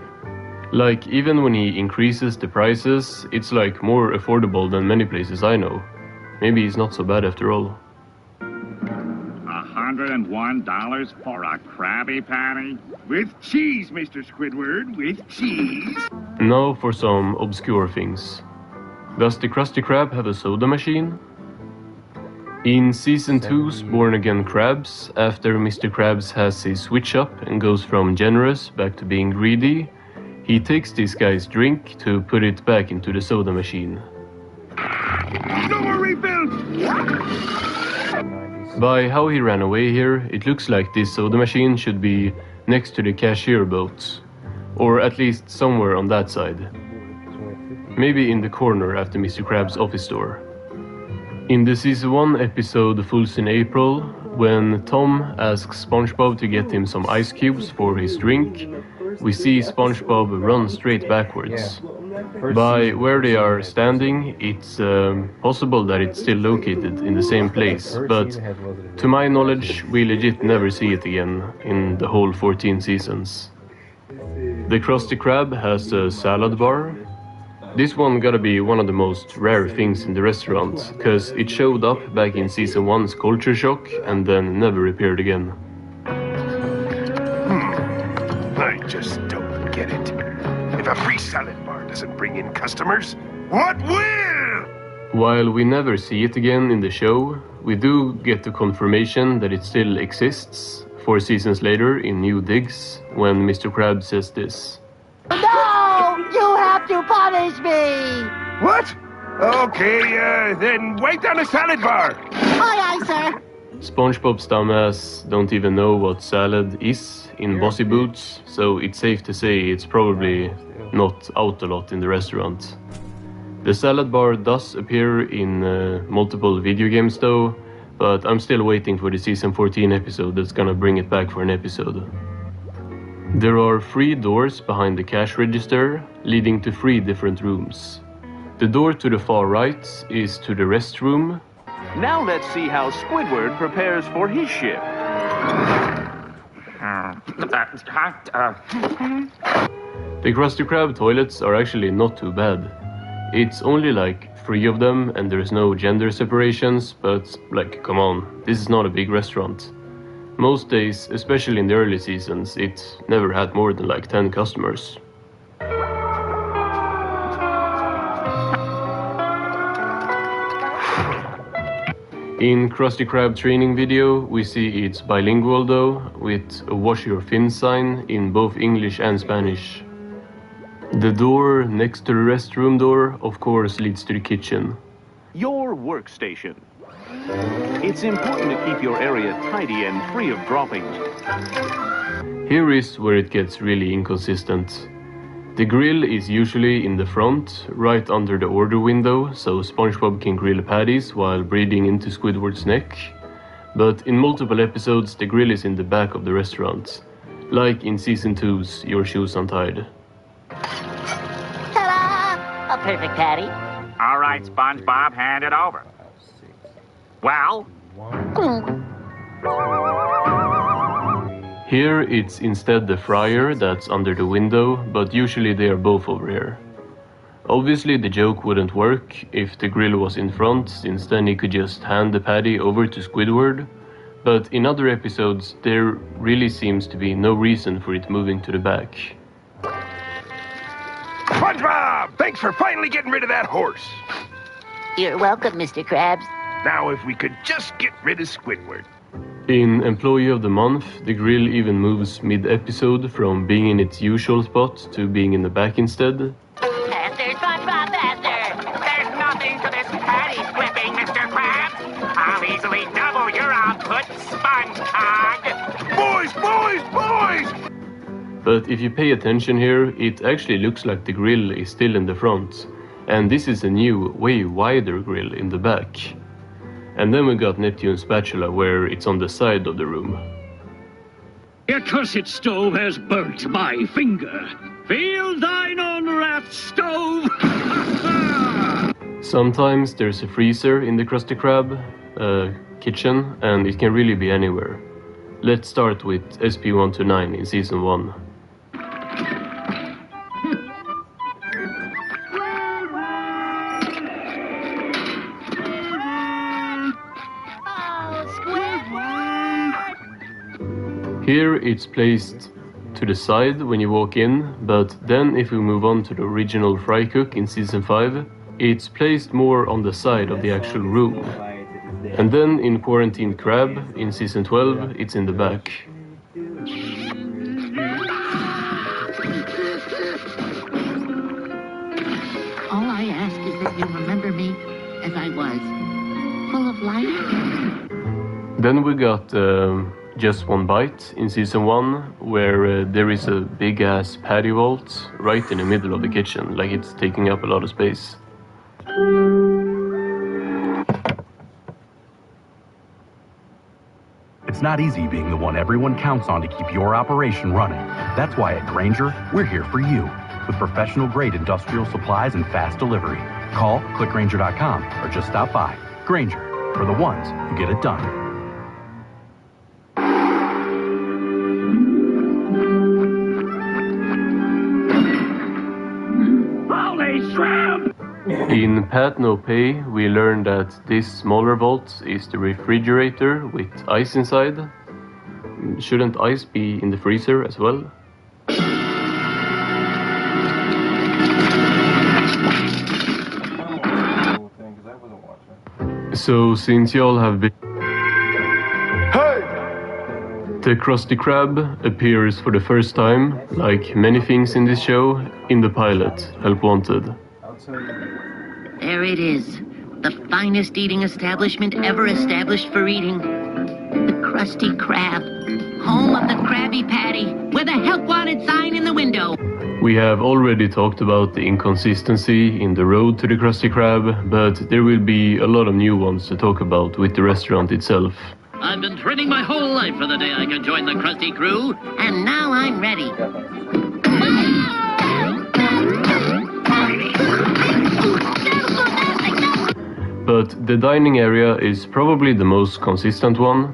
Like, even when he increases the prices, it's like more affordable than many places I know. Maybe he's not so bad after all. $101 for a Krabby Patty? With cheese, Mr. Squidward, with cheese. Now for some obscure things. Does the Krusty Krab have a soda machine? In Season 2's Born Again Krabs, after Mr. Krabs has his switch up and goes from generous back to being greedy, he takes this guy's drink to put it back into the soda machine. No more refills! By how he ran away here, it looks like this soda machine should be next to the cashier boat, or at least somewhere on that side. Maybe in the corner after Mr. Krabs' office door. In the Season 1 episode Fools in April, when Tom asks SpongeBob to get him some ice cubes for his drink, we see SpongeBob run straight backwards. By where they are standing, it's possible that it's still located in the same place, but to my knowledge, we legit never see it again in the whole 14 seasons. The Krusty Krab has a salad bar. This one gotta be one of the most rare things in the restaurant, cause it showed up back in Season 1's Culture Shock and then never appeared again. I just don't get it. If a free salad bar doesn't bring in customers, what will? While we never see it again in the show, we do get the confirmation that it still exists 4 seasons later in New Digs, when Mr. Krabs says this. No! You have to punish me! What? Okay, then wipe down the salad bar. Aye, aye, sir. SpongeBob's dumbass don't even know what salad is in Bossy Boots, so it's safe to say it's probably not out a lot in the restaurant. The salad bar does appear in multiple video games though, but I'm still waiting for the Season 14 episode that's gonna bring it back for an episode. There are 3 doors behind the cash register, leading to 3 different rooms. The door to the far right is to the restroom. Now let's see how Squidward prepares for his shift. The Krusty Krab toilets are actually not too bad. It's only like 3 of them and there's no gender separations, but like, come on, this is not a big restaurant. Most days, especially in the early seasons, it never had more than like 10 customers. In Krusty Krab training video, we see it's bilingual though, with a wash your fin sign in both English and Spanish. The door next to the restroom door, of course, leads to the kitchen. Your workstation. It's important to keep your area tidy and free of droppings. Here is where it gets really inconsistent. The grill is usually in the front, right under the order window, so SpongeBob can grill patties while breathing into Squidward's neck. But in multiple episodes, the grill is in the back of the restaurant, like in Season 2's Your Shoes Untied. Ta-da! A perfect patty. All right, SpongeBob, hand it over. Well? Here it's instead the fryer that's under the window, but usually they are both over here. Obviously the joke wouldn't work if the grill was in front, since then he could just hand the patty over to Squidward, but in other episodes there really seems to be no reason for it moving to the back. SpongeBob! Thanks for finally getting rid of that horse. You're welcome, Mr. Krabs. Now if we could just get rid of Squidward. In Employee of the Month, the grill even moves mid-episode from being in its usual spot to being in the back instead. Faster, SpongeBob, faster! There's nothing to this patty flipping, Mr. Krabs. I'll easily double your output, Sponge Hog. Boys! But if you pay attention here, it actually looks like the grill is still in the front. And this is a new, way wider grill in the back. And then we got Neptune's spatula, where it's on the side of the room. Your cursed stove has burnt my finger. Feel thine own wrath, stove! Sometimes there's a freezer in the Krusty Krab kitchen, and it can really be anywhere. Let's start with SP129 in Season 1. Here it's placed to the side when you walk in, but then if we move on to the original fry cook in Season 5, it's placed more on the side of the actual room. And then in Quarantined Crab in Season 12, it's in the back. All I ask is that you remember me as I was, full of life. Then we got Just One Bite in Season 1, where there is a big-ass patty vault right in the middle of the kitchen, like it's taking up a lot of space. It's not easy being the one everyone counts on to keep your operation running. That's why at Grainger, we're here for you, with professional-grade industrial supplies and fast delivery. Call, click Grainger.com, or just stop by. Grainger, for the ones who get it done. In Pat No Pay, we learned that this smaller vault is the refrigerator with ice inside. Shouldn't ice be in the freezer as well? So, since y'all have been... The Krusty Krab appears for the first time, like many things in this show, in the pilot, Help Wanted. There it is. The finest eating establishment ever established for eating. The Krusty Krab. Home of the Krabby Patty, with a help wanted sign in the window. We have already talked about the inconsistency in the road to the Krusty Krab, but there will be a lot of new ones to talk about with the restaurant itself. I've been training my whole life for the day I can join the Krusty crew, and now I'm ready. But the dining area is probably the most consistent one.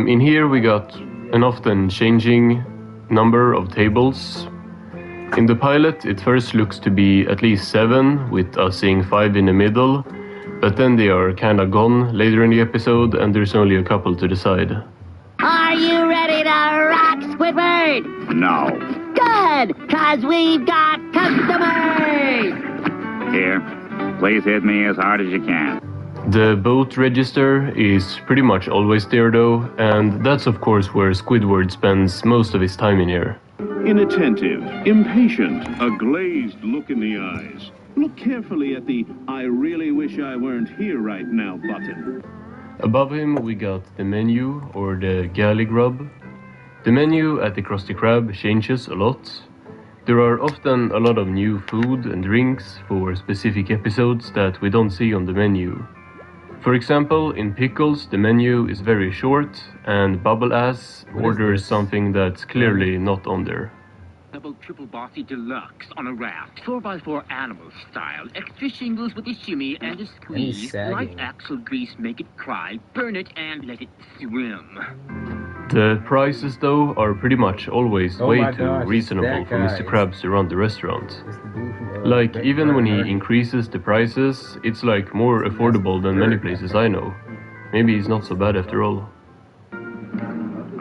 In here we got an often changing number of tables. In the pilot, it first looks to be at least 7, with us seeing 5 in the middle, but then they are kinda gone later in the episode, and there's only a couple to the side. Are you ready to rock, Squidward? No. Good, 'cause we've got customers! Here, please hit me as hard as you can. The boat register is pretty much always there though, and that's of course where Squidward spends most of his time in here. Inattentive, impatient, a glazed look in the eyes. Look carefully at the "I really wish I weren't here right now" button. Above him we got the menu, or the galley grub. The menu at the Krusty Krab changes a lot. There are often a lot of new food and drinks for specific episodes that we don't see on the menu. For example, in Pickles the menu is very short, and Bubble Ass orders something that's clearly not on there. Double triple bossy deluxe on a raft, 4x4 animal style, extra shingles with a shimmy and a squeeze, light axle grease make it cry, burn it and let it swim. The prices though are pretty much always way my too gosh, reasonable for that Mr. guy. Krabs to run the restaurant. from, Like, Big even when he Burger. increases the prices, it's like more affordable than many places I know. Maybe he's not so bad after all.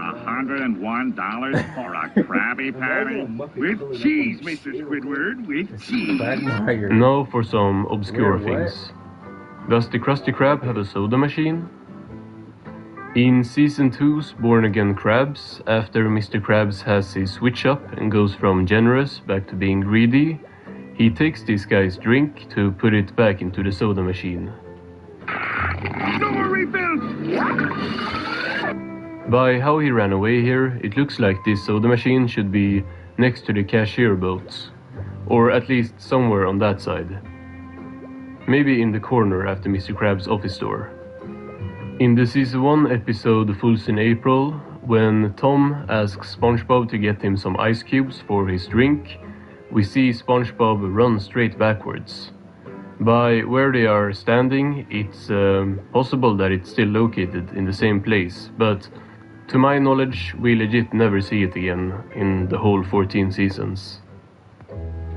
$101 for a Krabby Patty? With cheese, Mr. Squidward, with cheese. Now for some obscure things. Does the Krusty Krab have a soda machine? In Season 2's Born Again Krabs, after Mr. Krabs has his switch up and goes from generous back to being greedy, he takes this guy's drink to put it back into the soda machine. No more refills! By how he ran away here, it looks like this soda machine should be next to the cashier boats, or at least somewhere on that side. Maybe in the corner after Mr. Krabs' office door. In the Season 1 episode Fools in April, when Tom asks SpongeBob to get him some ice cubes for his drink, we see SpongeBob run straight backwards. By where they are standing, it's possible that it's still located in the same place, but to my knowledge, we legit never see it again in the whole 14 seasons.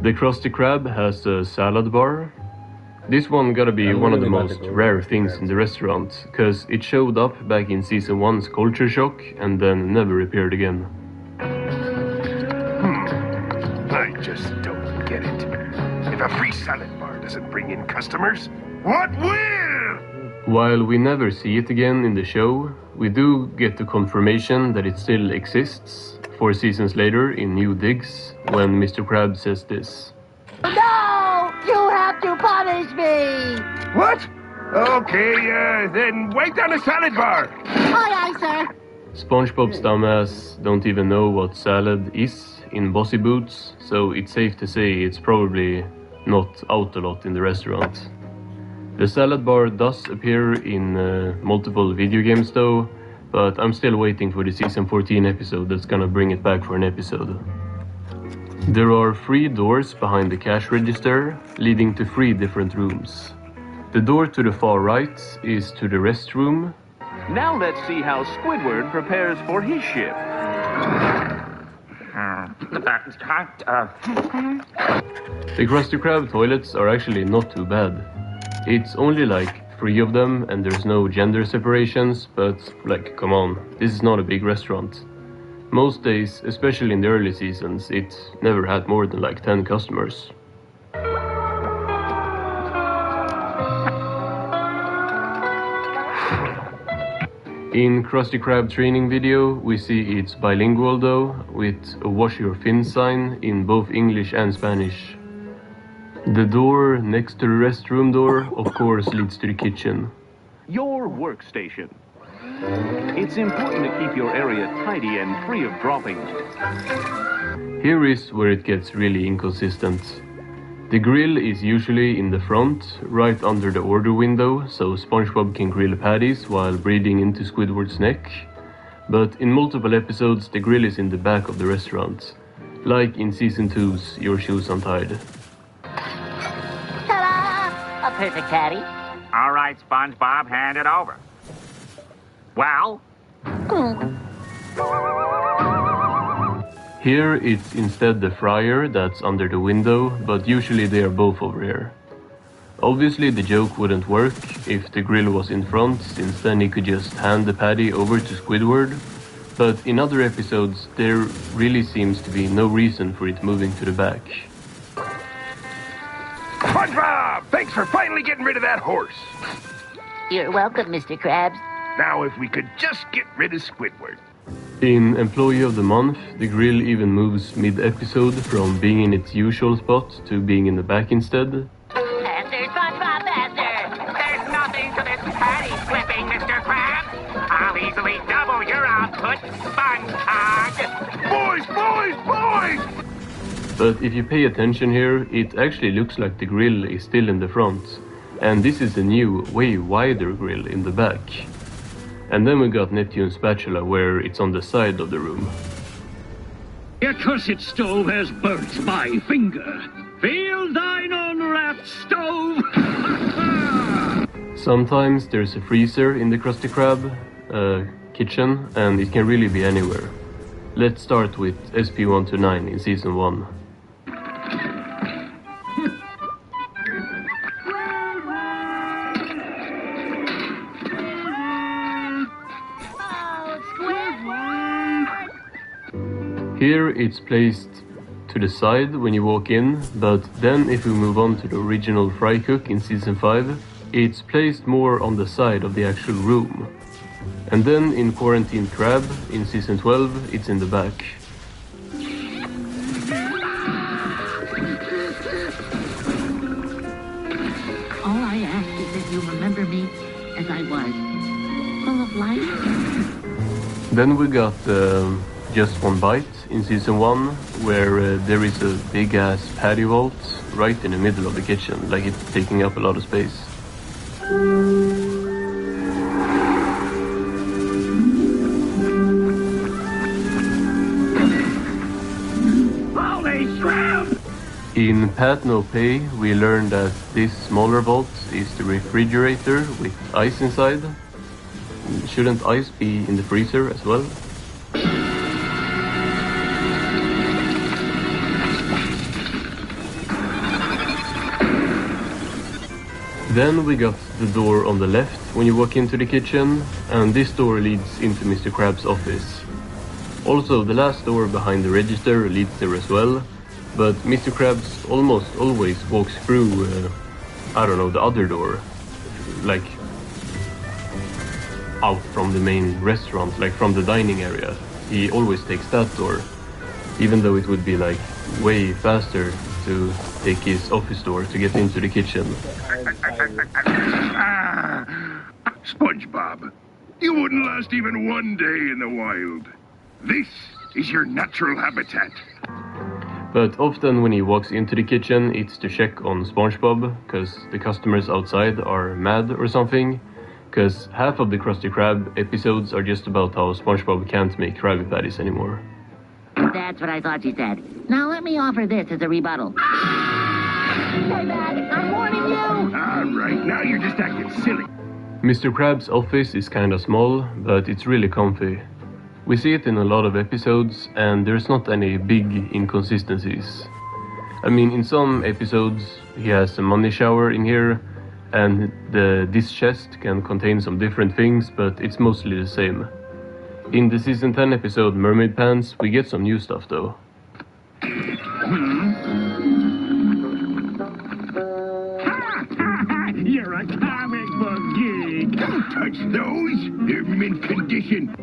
The Krusty Krab has a salad bar. This one gotta be one of the most rare things in the restaurant, cause it showed up back in Season 1's Culture Shock and then never appeared again. I just don't get it. If a free salad bar doesn't bring in customers, what will? While we never see it again in the show, we do get the confirmation that it still exists 4 seasons later in New Digs, when Mr. Krabs says this. No! You have to punish me! What? Okay, then wipe down a salad bar. Aye, aye, sir. SpongeBob's dumbass don't even know what salad is in Bossy Boots, so it's safe to say it's probably not out a lot in the restaurant. The salad bar does appear in multiple video games though, but I'm still waiting for the Season 14 episode that's gonna bring it back for an episode. There are 3 doors behind the cash register, leading to 3 different rooms. The door to the far right is to the restroom. Now let's see how Squidward prepares for his shift. The Krusty Krab toilets are actually not too bad. It's only like 3 of them and there's no gender separations, but like, come on, this is not a big restaurant. Most days, especially in the early seasons, it never had more than like 10 customers. In Krusty Krab training video, we see it's bilingual though, with a wash your fins sign in both English and Spanish. The door next to the restroom door, of course, leads to the kitchen. Your workstation. It's important to keep your area tidy and free of droppings. Here is where it gets really inconsistent. The grill is usually in the front, right under the order window, so SpongeBob can grill patties while breathing into Squidward's neck. But in multiple episodes, the grill is in the back of the restaurant, like in Season 2's Your Shoes Untied. Ta-da! A perfect patty. All right, SpongeBob, hand it over. Well? Here it's instead the fryer that's under the window, but usually they are both over here. Obviously the joke wouldn't work if the grill was in front, since then he could just hand the patty over to Squidward, but in other episodes there really seems to be no reason for it moving to the back. SpongeBob! Thanks for finally getting rid of that horse. You're welcome, Mr. Krabs. Now if we could just get rid of Squidward. In Employee of the Month, the grill even moves mid-episode from being in its usual spot to being in the back instead. Faster, SpongeBob, faster! There's nothing to this patty flipping, Mr. Krabs. I'll easily double your output, SpongeBob. Boys! But if you pay attention here, it actually looks like the grill is still in the front. And this is the new, way wider grill in the back. And then we got Neptune's spatula, where it's on the side of the room. Your cursed stove has burnt my finger. Feel thine own wrath, stove! Sometimes there's a freezer in the Krusty Krab kitchen, and it can really be anywhere. Let's start with SP129 in Season 1. Here it's placed to the side when you walk in, but then if we move on to the original fry cook in Season 5, it's placed more on the side of the actual room. And then in Quarantine Crab in Season 12, it's in the back. All I ask is that you remember me as I was, full of life. Then we got Just One Bite in Season 1, where there is a big-ass patty vault right in the middle of the kitchen, like it's taking up a lot of space. Holy crap! In Pat No Pay, we learned that this smaller vault is the refrigerator with ice inside. Shouldn't ice be in the freezer as well? Then we got the door on the left when you walk into the kitchen, and this door leads into Mr. Krabs' office. Also, the last door behind the register leads there as well, but Mr. Krabs almost always walks through, I don't know, the other door, like out from the main restaurant, like from the dining area. He always takes that door, even though it would be like way faster to take his office door to get into the kitchen. SpongeBob, you wouldn't last even one day in the wild. This is your natural habitat. But often when he walks into the kitchen, it's to check on SpongeBob, because the customers outside are mad or something. Because half of the Krusty Krab episodes are just about how SpongeBob can't make Krabby Patties anymore. That's what I thought you said. Now let me offer this as a rebuttal. Stay back! I'm warning you! All right, now you're just acting silly. Mr. Krabs' office is kinda small, but it's really comfy. We see it in a lot of episodes, and there's not any big inconsistencies. I mean, in some episodes, he has a money shower in here, and this chest can contain some different things, but it's mostly the same. In the Season 10 episode Mermaid Pants, we get some new stuff though. You're a comic book geek. Don't touch those. They're mint condition.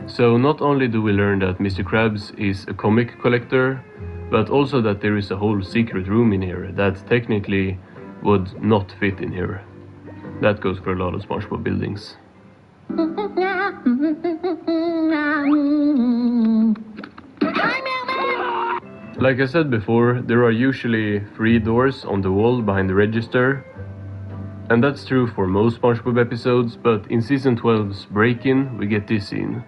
So not only do we learn that Mr. Krabs is a comic collector, but also that there is a whole secret room in here that technically would not fit in here. That goes for a lot of SpongeBob buildings. Like I said before, there are usually 3 doors on the wall behind the register. And that's true for most SpongeBob episodes, but in Season 12's Break-In, we get this scene.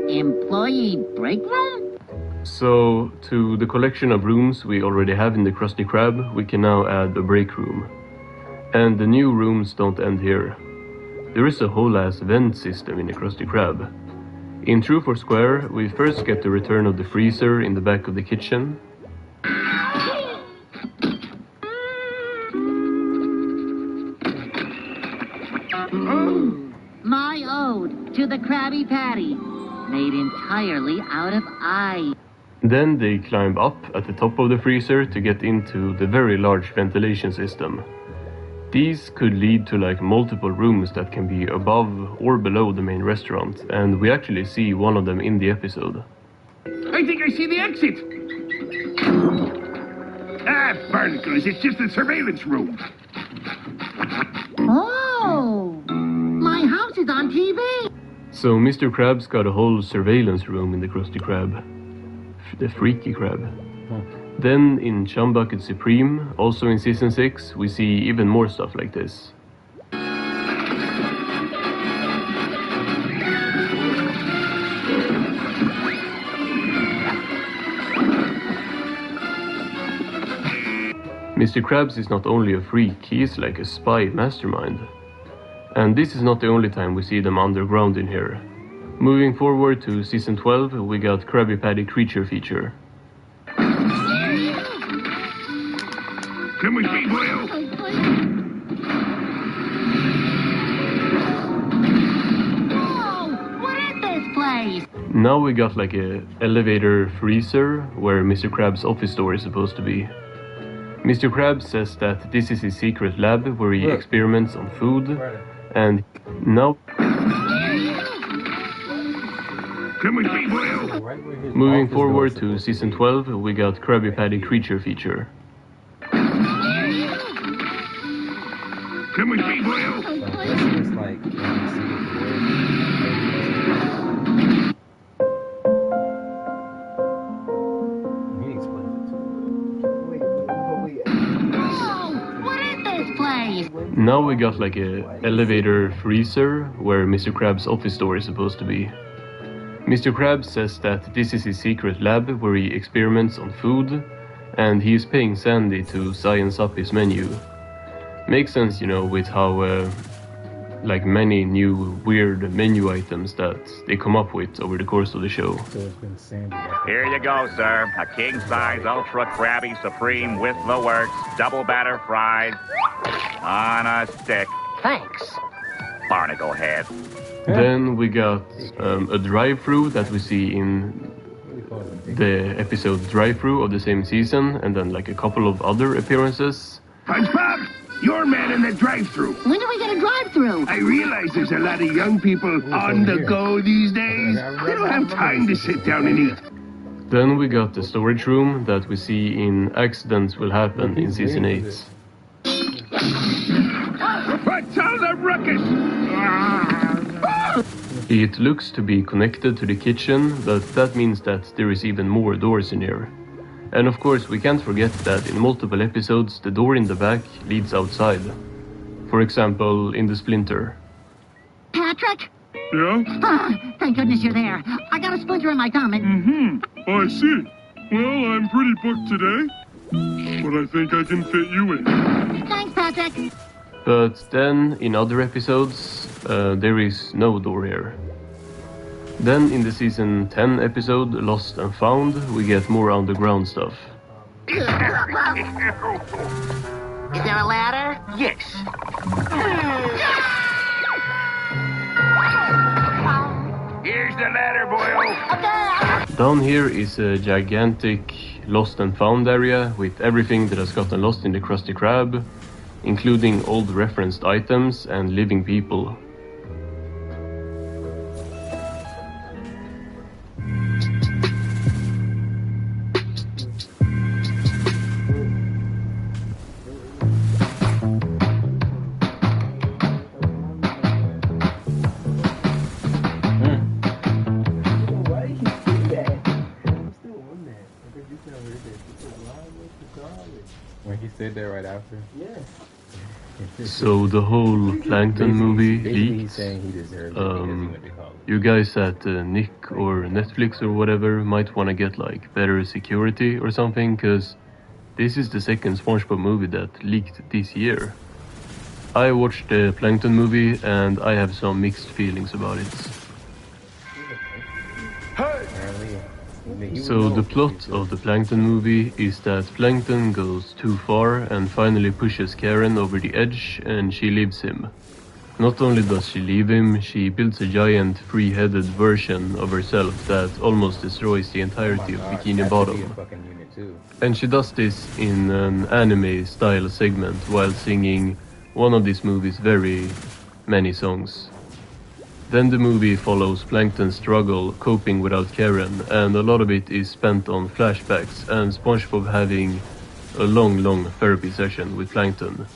Employee break room? So, to the collection of rooms we already have in the Krusty Krab, we can now add a break room. And the new rooms don't end here. There is a whole ass vent system in the Krusty Krab. In True for Square, we first get the return of the freezer in the back of the kitchen. My ode to the Krabby Patty, made entirely out of ice. Then they climb up at the top of the freezer to get into the very large ventilation system. These could lead to like multiple rooms that can be above or below the main restaurant, and we actually see one of them in the episode. I think I see the exit. Ah, barnacles, it's just the surveillance room. Oh, my house is on TV. So Mr. Krab's got a whole surveillance room in the Krusty Krab. The Freaky Krab. Then in Chum Bucket Supreme, also in Season 6, we see even more stuff like this. Mr. Krabs is not only a freak, he is like a spy mastermind. And this is not the only time we see them underground in here. Moving forward to Season 12, we got Krabby Patty Creature Feature. Come with me, Boyle. Whoa, what is this place? Now we got like a elevator freezer where Mr. Krabs' office door is supposed to be. Mr. Krabs says that this is his secret lab where he experiments on food, and now... Come with me, Boyle. Moving forward to Season 12, we got Krabby Patty Creature Feature. Come with me, Boyle. It's like Now we got like a elevator freezer where Mr. Krabs' office door is supposed to be. Mr. Krabs says that this is his secret lab where he experiments on food, and he is paying Sandy to science up his menu. Makes sense, you know, with how like many new weird menu items that they come up with over the course of the show. So it's been Sandy. Here you go, sir. A king-size Ultra Krabby Supreme with the works. Double batter fries. On a stick. Thanks. Barnacle head. Then we got a drive-thru that we see in the episode Drive-Thru of the same season, and then like a couple of other appearances. SpongeBob, your man in the drive-thru. When do we get a drive-thru? I realize there's a lot of young people on the go these days. They don't have time to sit down and eat. Then we got the storage room that we see in Accidents Will Happen in Season 8. What's all the ruckus? It looks to be connected to the kitchen, but that means that there is even more doors in here. And of course, we can't forget that in multiple episodes, the door in the back leads outside. For example, in the Splinter. Patrick? Yeah? Thank goodness you're there. I got a splinter in my thumb and... Oh, I see. Well, I'm pretty booked today, but I think I can fit you in. Thanks, Patrick. But then, in other episodes, there is no door here. Then in the Season 10 episode, Lost and Found, we get more underground stuff. Is there a ladder? Yes. Here's the ladder, Boyle. Down here is a gigantic Lost and Found area with everything that has gotten lost in the Krusty Krab, including old referenced items and living people. When he said that right after? Yeah. So the whole Plankton movie leaked. He's saying he deserved it because he went to college. You guys at Nick or Netflix or whatever might want to get like better security or something, because this is the second SpongeBob movie that leaked this year. I watched the Plankton movie and I have some mixed feelings about it. So the plot of the Plankton movie is that Plankton goes too far and finally pushes Karen over the edge and she leaves him. Not only does she leave him, she builds a giant three-headed version of herself that almost destroys the entirety of Bikini Bottom. And she does this in an anime-style segment while singing one of this movie's very many songs. Then the movie follows Plankton's struggle coping without Karen, and a lot of it is spent on flashbacks and SpongeBob having a long therapy session with Plankton,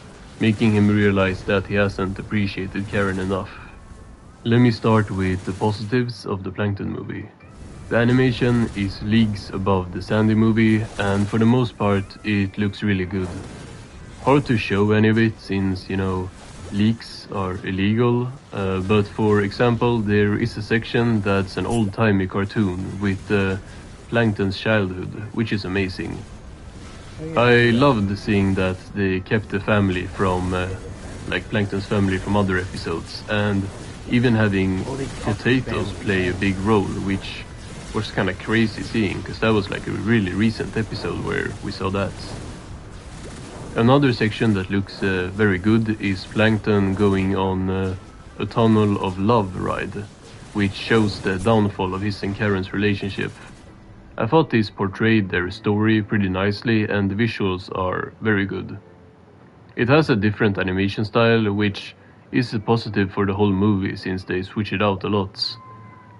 making him realize that he hasn't appreciated Karen enough. Let me start with the positives of the Plankton movie. The animation is leagues above the Sandy movie, and for the most part it looks really good. Hard to show any of it since, you know, leaks are illegal, but for example there is a section that's an old-timey cartoon with Plankton's childhood, which is amazing. I loved seeing that they kept the family from, like Plankton's family from other episodes, and even having potatoes play a big role, which was kind of crazy seeing, because that was like a really recent episode where we saw that. Another section that looks very good is Plankton going on a Tunnel of Love ride, which shows the downfall of his and Karen's relationship. I thought this portrayed their story pretty nicely and the visuals are very good. It has a different animation style, which is a positive for the whole movie since they switch it out a lot.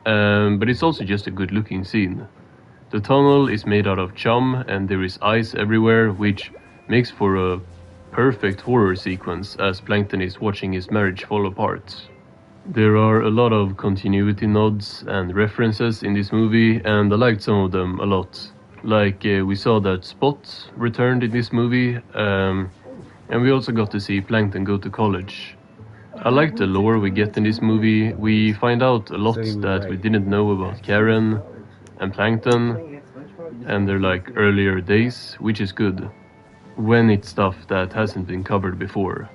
But it's also just a good looking scene. The tunnel is made out of chum and there is ice everywhere, which makes for a perfect horror sequence as Plankton is watching his marriage fall apart. There are a lot of continuity nods and references in this movie, and I liked some of them a lot. Like we saw that Spot returned in this movie, and we also got to see Plankton go to college. I like the lore we get in this movie. We find out a lot that we didn't know about Karen and Plankton and their like earlier days, which is good when it's stuff that hasn't been covered before.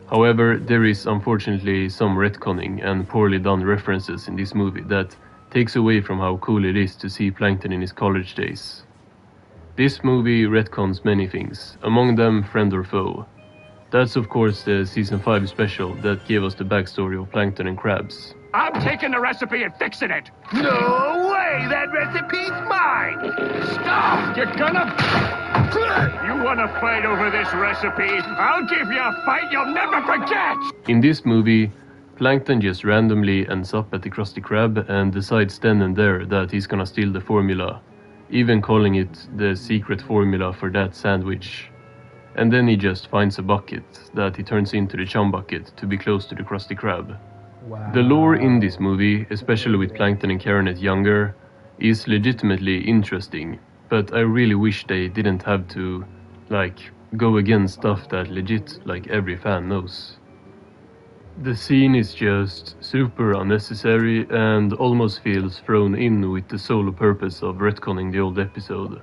However, there is unfortunately some retconning and poorly done references in this movie that takes away from how cool it is to see Plankton in his college days. This movie retcons many things, among them Friend or Foe. That's of course the season 5 special that gave us the backstory of Plankton and Krabs. I'm taking the recipe and fixing it. No way! That recipe's mine! Stop! You're gonna... You want to fight over this recipe? I'll give you a fight you'll never forget! In this movie, Plankton just randomly ends up at the Krusty Krab and decides then and there that he's gonna steal the formula, even calling it the secret formula for that sandwich. And then he just finds a bucket that he turns into the chum bucket to be close to the Krusty Krab. Wow. The lore in this movie, especially with Plankton and Karen as younger, is legitimately interesting, but I really wish they didn't have to, like, go against stuff that legit, like, every fan knows. The scene is just super unnecessary and almost feels thrown in with the sole purpose of retconning the old episode.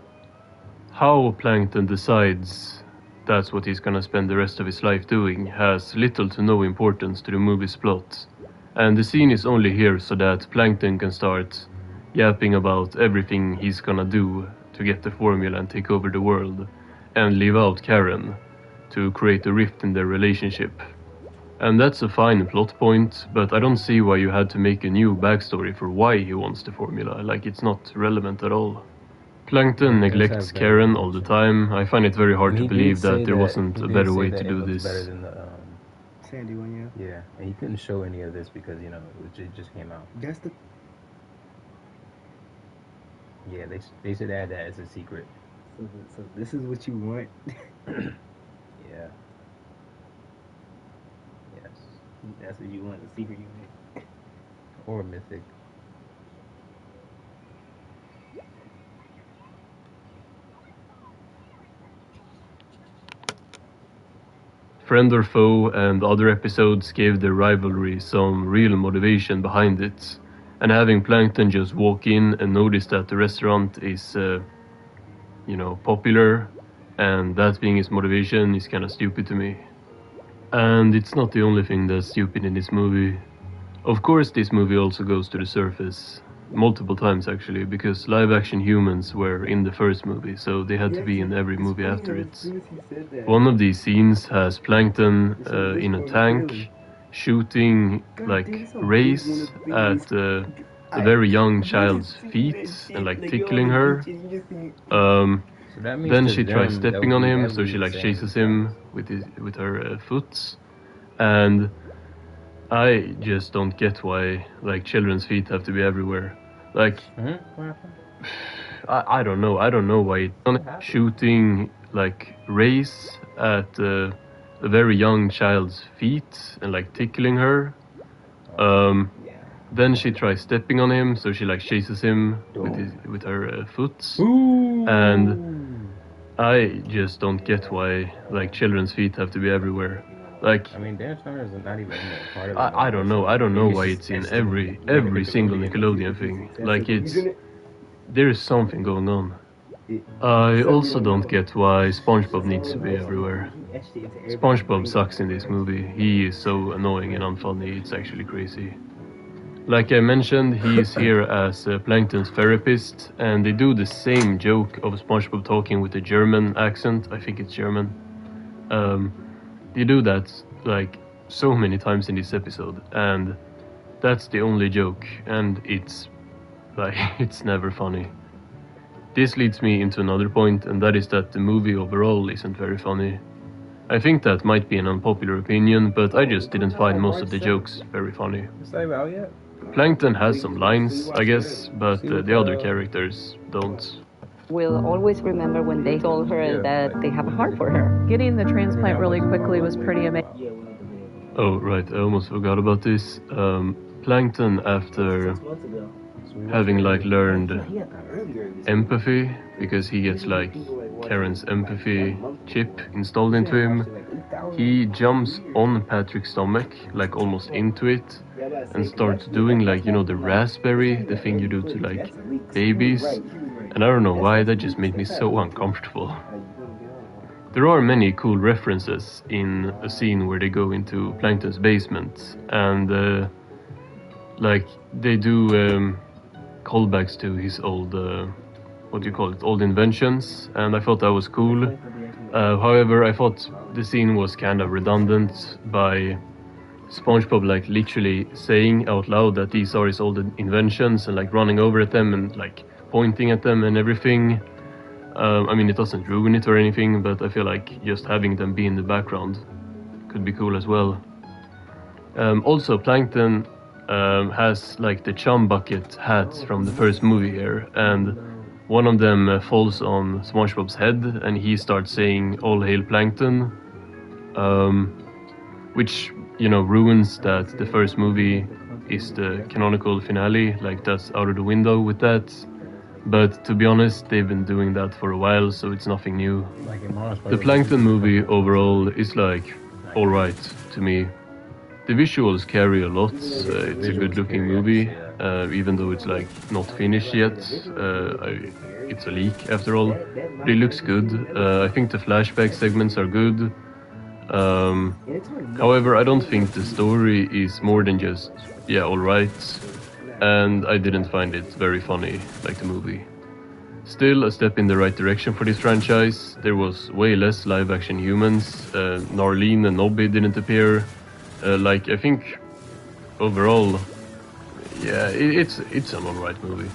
How Plankton decides that's what he's gonna spend the rest of his life doing has little to no importance to the movie's plot. And the scene is only here so that Plankton can start yapping about everything he's gonna do to get the formula and take over the world, and leave out Karen to create a rift in their relationship. And that's a fine plot point, but I don't see why you had to make a new backstory for why he wants the formula, like it's not relevant at all. Plankton neglects Karen all the time. I find it very hard to believe that there wasn't a better way to do this. Sandy one, yeah. Yeah, and you couldn't show any of this because, you know, it just came out. That's the... Yeah, they should add that as a secret. So this is what you want? Yeah. Yes. That's what you want, the secret you want. Or mythic. Friend or Foe and other episodes gave the rivalry some real motivation behind it, and having Plankton just walk in and notice that the restaurant is, you know, popular, and that being his motivation is kind of stupid to me. And it's not the only thing that's stupid in this movie. Of course, this movie also goes to the surface. Multiple times, actually, because live-action humans were in the first movie, so they had to be in every movie after it. One of these scenes has Plankton in a tank, shooting, like, rays at a very young child's feet and, like, tickling her. Then she tries stepping on him, so she, like, chases him with her foot. And I just don't get why, like, children's feet have to be everywhere. Like, I don't know. I don't know why shooting, like, rays at a very young child's feet and, like, tickling her. Then she tries stepping on him, so she, like, chases him with her foot. And I just don't get why, like, children's feet have to be everywhere. Like, I mean, Dan Turner is not even part of it. I don't know. I don't know why it's in every single Nickelodeon thing. Like, there is something going on. I also don't get why SpongeBob needs to be everywhere. SpongeBob sucks in this movie. He is so annoying and unfunny. It's actually crazy. Like I mentioned, he is here as Plankton's therapist, and they do the same joke of SpongeBob talking with a German accent. I think it's German. They do that, like, so many times in this episode, and that's the only joke, and it's, like, it's never funny. This leads me into another point, and that is that the movie overall isn't very funny. I think that might be an unpopular opinion, but I just didn't find most of the jokes very funny. Plankton has some lines, I guess, but the other characters don't. We'll always remember when they told her that they have a heart for her. Getting the transplant really quickly was pretty amazing. Oh, right, I almost forgot about this. Plankton, after having, like, learned empathy, because he gets, like, Karen's empathy chip installed into him, he jumps on Patrick's stomach, like, almost into it, and starts doing, like, you know, the raspberry, the thing you do to, like, babies. And I don't know why, that just made me so uncomfortable. There are many cool references in a scene where they go into Plankton's basement, and like, they do callbacks to his old, what do you call it, old inventions, and I thought that was cool. However, I thought the scene was kind of redundant by SpongeBob, like, literally saying out loud that these are his old inventions, and, like, running over at them and, like, pointing at them and everything. I mean, it doesn't ruin it or anything, but I feel like just having them be in the background could be cool as well. Also, Plankton has, like, the chum bucket hats from the first movie here, and one of them falls on SpongeBob's head, and he starts saying "All hail Plankton," which, you know, ruins that the first movie is the canonical finale. Like, that's out of the window with that. But to be honest, they've been doing that for a while, so it's nothing new. The Plankton movie overall is, like, alright to me. The visuals carry a lot. It's a good looking movie, even though it's, like, not finished yet. It's a leak after all. But it looks good. I think the flashback segments are good. However, I don't think the story is more than just, yeah, alright. And I didn't find it very funny, like the movie. Still a step in the right direction for this franchise. There was way less live-action humans. Narlene and Nobby didn't appear. Like, I think overall, yeah, it's an alright movie.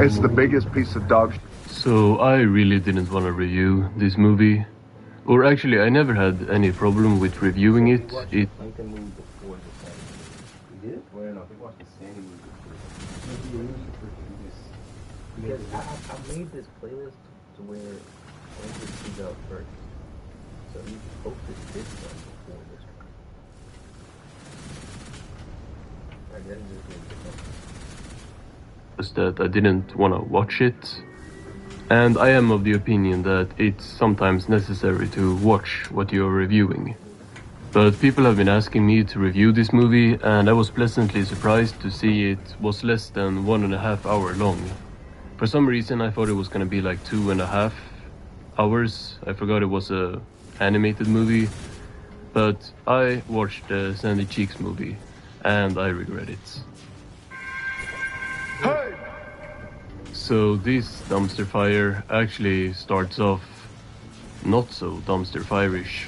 It's the biggest piece of dog shit. So I really didn't want to review this movie. Or actually, I never had any problem with reviewing it. Because I made this playlist to where Andrew comes out first. So you can focus this one before this one. I guess just need to focus. was that I didn't want to watch it. And I am of the opinion that it's sometimes necessary to watch what you're reviewing. But people have been asking me to review this movie, and I was pleasantly surprised to see it was less than 1.5 hours long. For some reason I thought it was gonna be like 2.5 hours. I forgot it was a animated movie. But I watched the Sandy Cheeks movie, and I regret it. Hey! So this dumpster fire actually starts off not so dumpster fire-ish.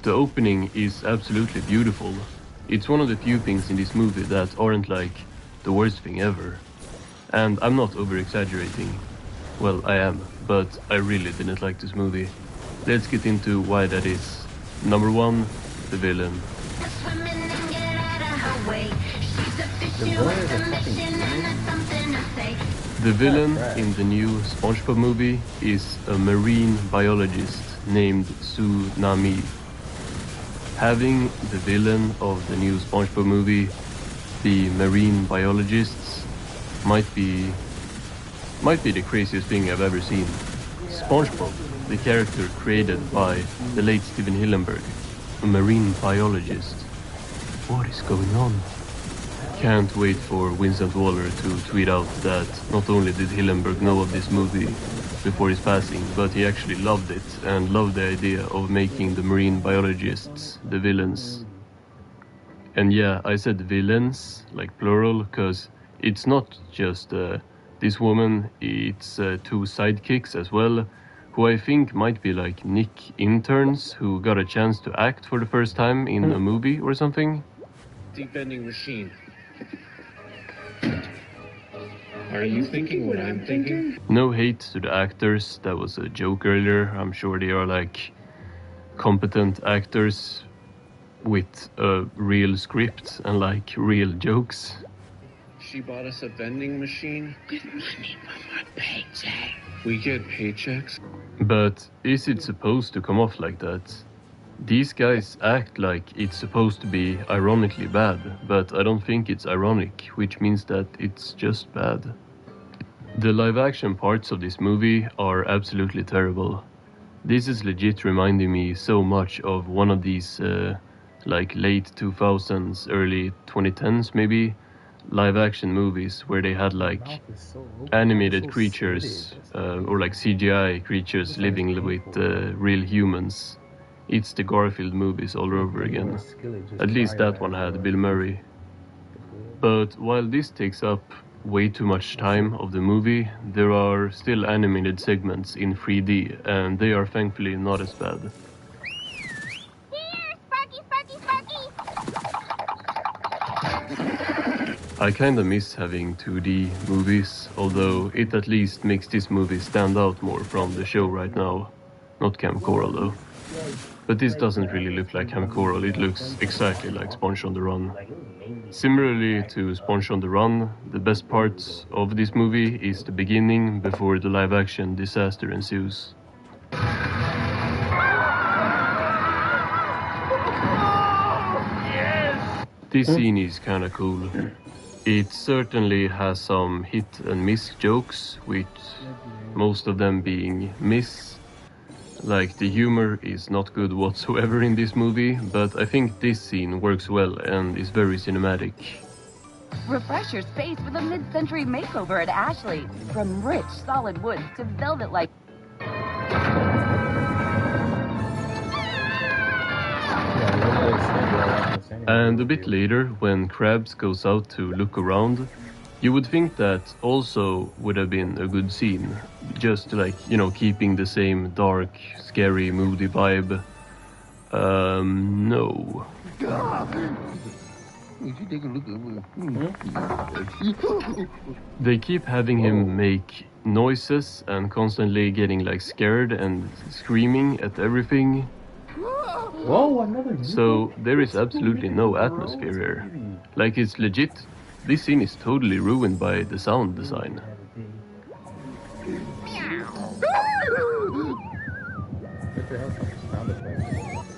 The opening is absolutely beautiful. It's one of the few things in this movie that aren't like the worst thing ever. And I'm not over-exaggerating. Well, I am, but I really didn't like this movie. Let's get into why that is. Number 1, the villain. The villain in the new SpongeBob movie is a marine biologist named Tsunami. Having the villain of the new SpongeBob movie be marine biologists might be the craziest thing I've ever seen. SpongeBob, the character created by the late Steven Hillenburg, a marine biologist. What is going on? Can't wait for Vincent Waller to tweet out that not only did Hillenburg know of this movie before his passing, but he actually loved it and loved the idea of making the marine biologists the villains. And yeah, I said villains, like plural, because it's not just this woman, it's 2 sidekicks as well, who I think might be like Nick interns who got a chance to act for the first time in a movie or something. Deep vending machine. Are you thinking what I'm thinking? No hate to the actors, that was a joke earlier. I'm sure they are like competent actors with a real script and like real jokes. She bought us a vending machine. With money from our paycheck. We get paychecks? But is it supposed to come off like that? These guys act like it's supposed to be ironically bad, but I don't think it's ironic, which means that it's just bad. The live action parts of this movie are absolutely terrible. This is legit reminding me so much of one of these like late 2000s, early 2010s maybe, live action movies where they had like animated creatures or like CGI creatures living with real humans. It's the Garfield movies all over again. At least that one had Bill Murray. But while this takes up way too much time of the movie, there are still animated segments in 3D, and they are thankfully not as bad. Here, Sparky, Sparky, Sparky! I kinda miss having 2D movies, although it at least makes this movie stand out more from the show right now. Not Camp Coral though. But this doesn't really look like Camp Coral, it looks exactly like Sponge on the Run. Similarly to Sponge on the Run, the best parts of this movie is the beginning before the live action disaster ensues. This scene is kinda cool. It certainly has some hit and miss jokes, with most of them being miss. Like, the humor is not good whatsoever in this movie, but I think this scene works well and is very cinematic. Refresh your space with a mid-century makeover at Ashley. From rich, solid woods to velvet-like... And a bit later, when Krabs goes out to look around, you would think that also would have been a good scene. Just like, you know, keeping the same dark, scary, moody vibe. No. They keep having him make noises and constantly getting like scared and screaming at everything. Whoa, another. So there is absolutely no atmosphere here. Like, it's legit. This scene is totally ruined by the sound design.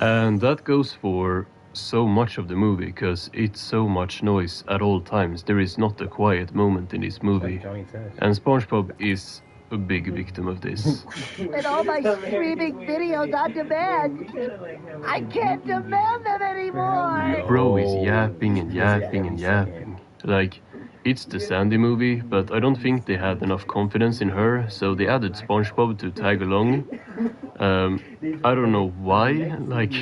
And that goes for so much of the movie because it's so much noise at all times. There is not a quiet moment in this movie. And SpongeBob is a big victim of this. And all my streaming videos on demand. I can't demand them anymore. Bro is yapping and yapping and yapping. Like, it's the Sandy movie, but I don't think they had enough confidence in her, so they added SpongeBob to tag along. I don't know why. Like,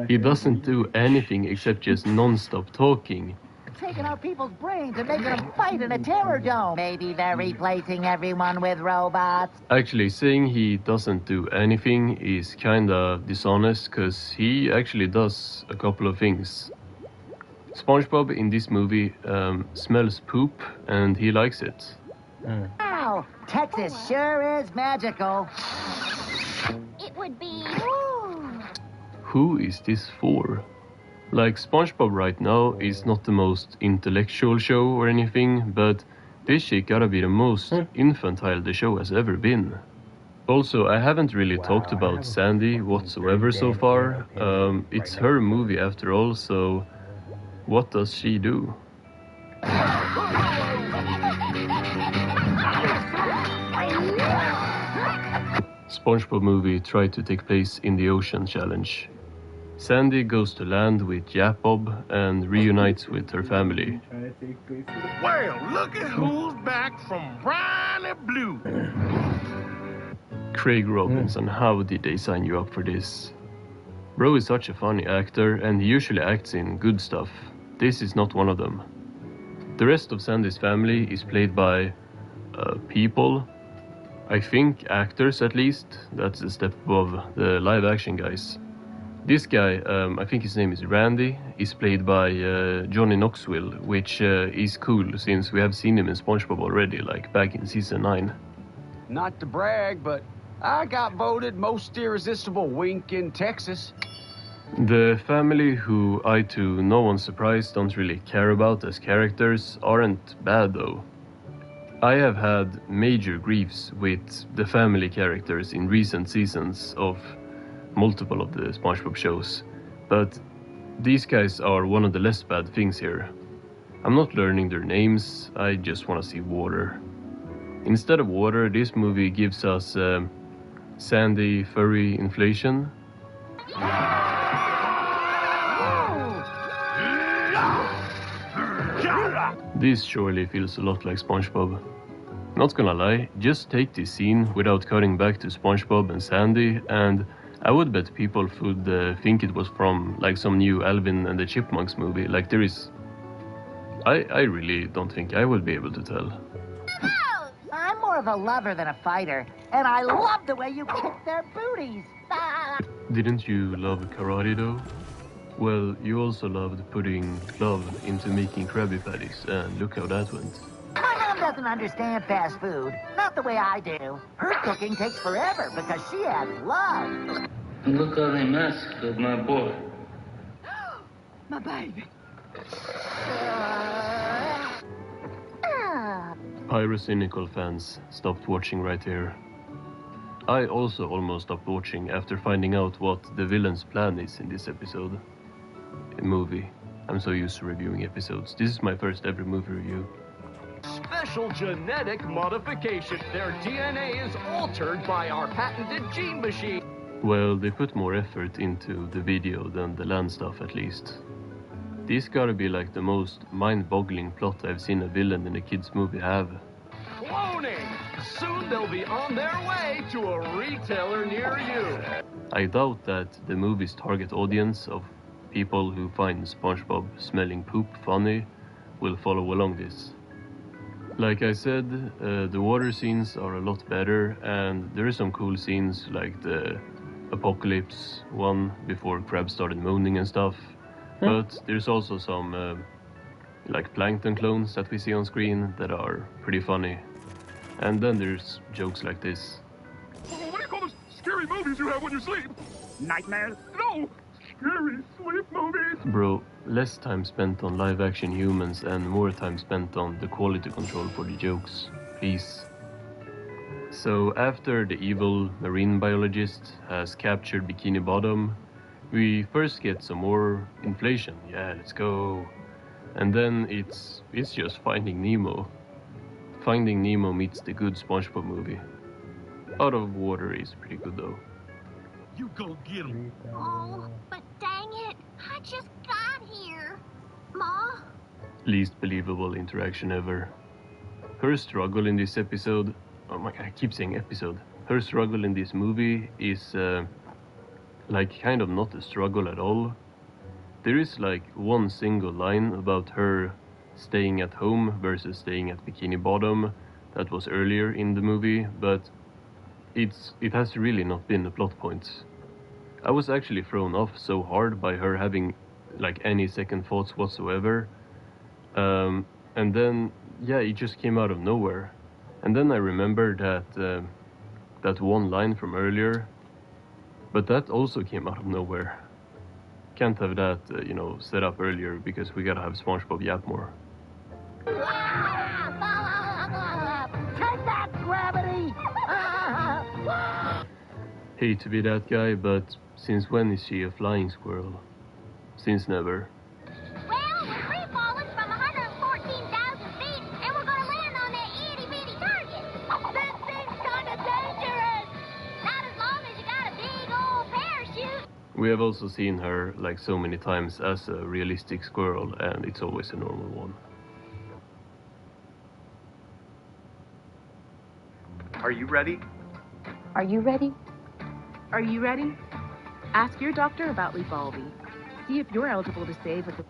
he doesn't do anything except just non-stop talking. Taking out people's brains and making them fight in a terror dome. Maybe they're replacing everyone with robots. Actually, saying he doesn't do anything is kinda dishonest, because he actually does a couple of things. SpongeBob in this movie smells poop, and he likes it. Wow, Texas sure is magical. It would be... Who is this for? Like, SpongeBob right now is not the most intellectual show or anything, but this shit gotta be the most infantile the show has ever been. Also, I haven't really talked about Sandy whatsoever so far. It's her movie after all, so what does she do? SpongeBob movie tried to take place in the ocean challenge. Sandy goes to land with Yap-Bob and reunites with her family. Well, look at who's back from briny blue. Craig Robinson, how did they sign you up for this? Bro is such a funny actor, and he usually acts in good stuff. This is not one of them. The rest of Sandy's family is played by people. I think actors, at least. That's a step above the live action guys. This guy, I think his name is Randy, is played by Johnny Knoxville, which is cool since we have seen him in SpongeBob already, like back in season 9. Not to brag, but I got voted most irresistible wink in Texas. The family, who I, to no one's surprise, don't really care about as characters, aren't bad though. I have had major griefs with the family characters in recent seasons of multiple of the SpongeBob shows, but these guys are one of the less bad things here. I'm not learning their names, I just want to see water. Instead of water, this movie gives us sandy, furry inflation. This surely feels a lot like SpongeBob. Not gonna lie, just take this scene without cutting back to SpongeBob and Sandy, and I would bet people would think it was from like some new Alvin and the Chipmunks movie. Like there is... I really don't think I will be able to tell. I'm more of a lover than a fighter, and I love the way you kick their booties. Didn't you love karate though? Well, you also loved putting love into making Krabby Patties, and look how that went. My mom doesn't understand fast food, not the way I do. Her cooking takes forever because she adds love. Look how they mess with my boy. My baby. Pyrocynical fans stopped watching right here. I also almost stopped watching after finding out what the villain's plan is in this episode. Movie. I'm so used to reviewing episodes. This is my first ever movie review. Special genetic modification. Their DNA is altered by our patented gene machine. Well, they put more effort into the video than the land stuff at least. This gotta be like the most mind-boggling plot I've seen a villain in a kids movie have. Cloning! Soon they'll be on their way to a retailer near you. I doubt that the movie's target audience of people who find SpongeBob smelling poop funny will follow along this. Like I said, the water scenes are a lot better, and there are some cool scenes like the apocalypse one before Krabs started moaning and stuff. But there's also some like plankton clones that we see on screen that are pretty funny. And then there's jokes like this. What do you call those scary movies you have when you sleep? Nightmares? No! Scary sleep movies! Bro, less time spent on live action humans and more time spent on the quality control for the jokes. Please. So after the evil marine biologist has captured Bikini Bottom, We first get some more inflation, yeah, let's go. And then it's just Finding Nemo. Finding Nemo meets the good SpongeBob movie. Out of Water is pretty good though. You go get him. Oh, but dang it. I just got here. Ma? Least believable interaction ever. Her struggle in this episode, oh my god, I keep saying episode. Her struggle in this movie is like kind of not a struggle at all. There is like one single line about her staying at home versus staying at Bikini Bottom that was earlier in the movie, but it has really not been a plot point. I was actually thrown off so hard by her having like any second thoughts whatsoever. And then, yeah, it just came out of nowhere. And then I remembered that that one line from earlier, but that also came out of nowhere. Can't have that, set up earlier because we gotta have SpongeBob yap more. Take that, gravity! Hate to be that guy, but since when is she a flying squirrel? Since never. Well, we're free falling from 114,000 feet, and we're gonna land on that itty-bitty target. That thing's kinda dangerous! Not as long as you got a big old parachute. We have also seen her like so many times as a realistic squirrel, and it's always a normal one. Are you ready? Are you ready? Are you ready? Ask your doctor about Leafalvi. See if you're eligible to save with the...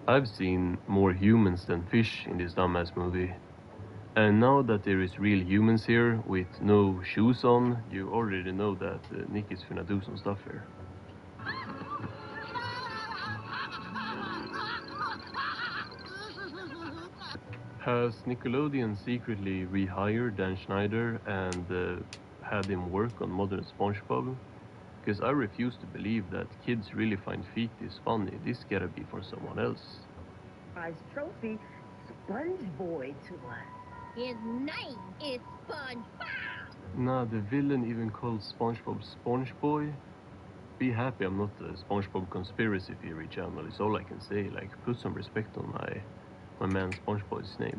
I've seen more humans than fish in this dumbass movie. And now that there is real humans here with no shoes on, you already know that Nick is finna do some stuff here. Has Nickelodeon secretly rehired Dan Schneider and had him work on modern SpongeBob? Because I refuse to believe that kids really find feet this funny. This gotta be for someone else. Prize trophy, Sponge Boy to us. His name is SpongeBob. Nah, the villain even called SpongeBob Sponge Boy. Be happy I'm not a SpongeBob conspiracy theory channel, it's all I can say. Like, put some respect on my man SpongeBob's name.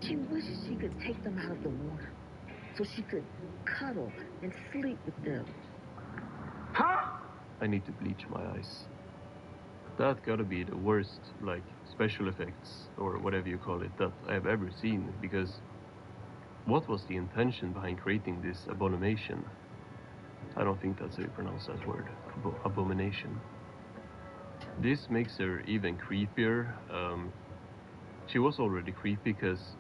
She wishes she could take them out of the water so she could cuddle and sleep with them. Huh? I need to bleach my eyes. That gotta be the worst, like, special effects, or whatever you call it, that I've ever seen, because what was the intention behind creating this abomination? I don't think that's how you pronounce that word. Abomination. This makes her even creepier. She was already creepy because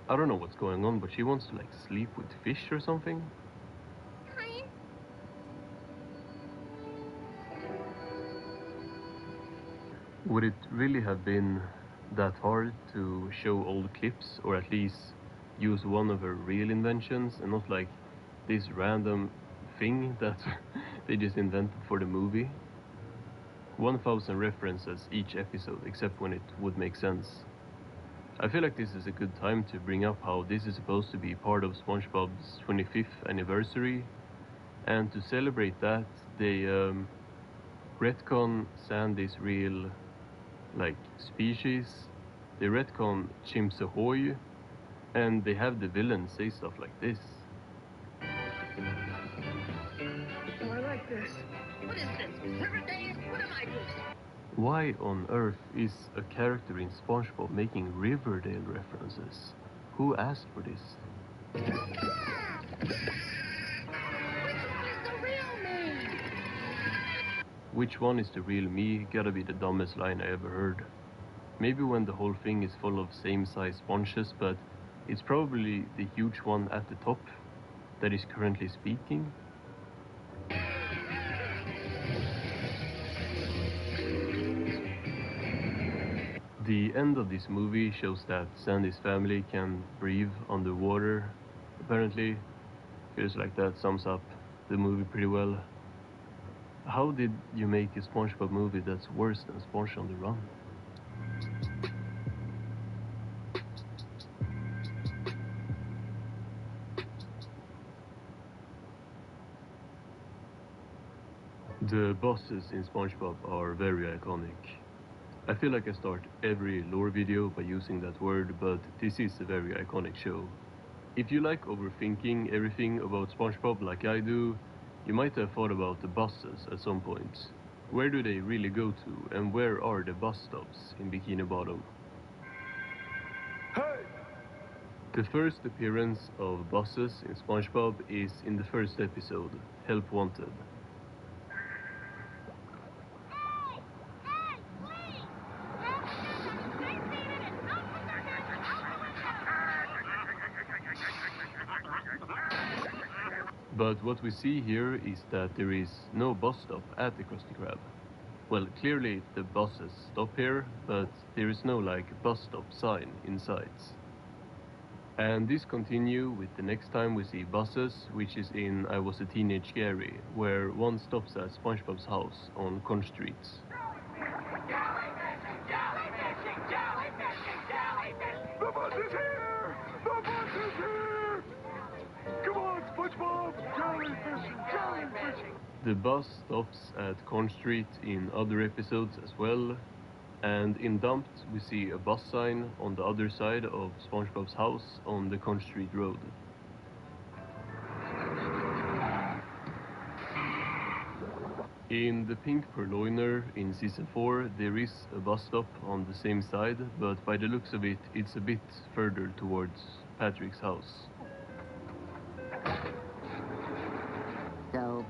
I don't know what's going on, but she wants to like sleep with fish or something. Would it really have been that hard to show old clips, or at least use one of her real inventions and not like this random thing that they just invented for the movie? 1,000 references each episode, except when it would make sense. I feel like this is a good time to bring up how this is supposed to be part of SpongeBob's 25th anniversary, and to celebrate that, they retcon Sandy's real, like, species, they retcon Chimps Ahoy, and they have the villain say stuff like this. Oh, I like this. What is this? Riverdale? What am I doing? Why on earth is a character in SpongeBob making Riverdale references? Who asked for this? Which one is the real me? Which one is the real me? Gotta be the dumbest line I ever heard. Maybe when the whole thing is full of same-size sponges, but it's probably the huge one at the top that is currently speaking. The end of this movie shows that Sandy's family can breathe underwater. Apparently, feels like that sums up the movie pretty well. How did you make a SpongeBob movie that's worse than Sponge on the Run? The bosses in SpongeBob are very iconic. I feel like I start every lore video by using that word, but this is a very iconic show. If you like overthinking everything about SpongeBob like I do, you might have thought about the buses at some point. Where do they really go to, and where are the bus stops in Bikini Bottom? Hey! The first appearance of buses in SpongeBob is in the first episode, Help Wanted. But what we see here is that there is no bus stop at the Krusty Krab. Well, clearly the buses stop here, but there is no like bus stop sign in sight. And this continue with the next time we see buses, which is in I Was a Teenage Gary, where one stops at SpongeBob's house on Conch Street. The bus is here! The bus is here! Come on, SpongeBob! Jellyfishing! Jellyfishing! The bus stops at Conch Street in other episodes as well, and in Dumped we see a bus sign on the other side of SpongeBob's house on the Conch Street Road. In The Pink Purloiner in Season 4 there is a bus stop on the same side, but by the looks of it, it's a bit further towards Patrick's house. So,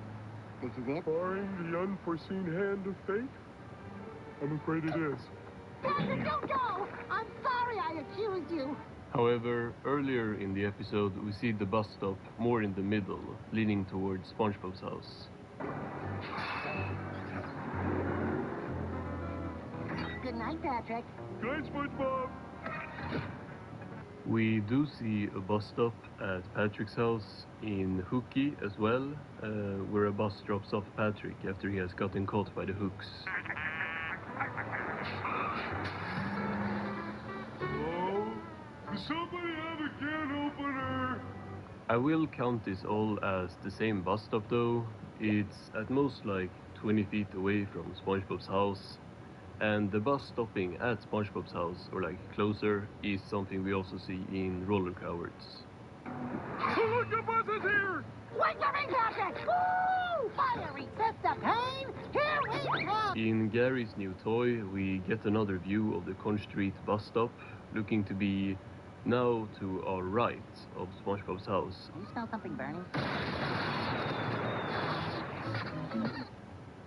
this is it? Barring the unforeseen hand of fate? I'm afraid it is. Patrick, don't go! I'm sorry I accused you. However, earlier in the episode, we see the bus stop more in the middle, leaning towards SpongeBob's house. Good night, Patrick. Good, SpongeBob. We do see a bus stop at Patrick's house in Hooky as well, where a bus drops off Patrick after he has gotten caught by the hooks. Oh, does somebody have a can opener? I will count this all as the same bus stop though. It's at most like 20 feet away from SpongeBob's house. And the bus stopping at SpongeBob's house, or like closer, is something we also see in Roller Cowards. Look, the bus is here! Wait for me, Patrick! Woo! Fire resist the pain! Here we come! In Gary's new toy, we get another view of the Conch Street bus stop, looking to be now to our right of SpongeBob's house. Do you smell something burning?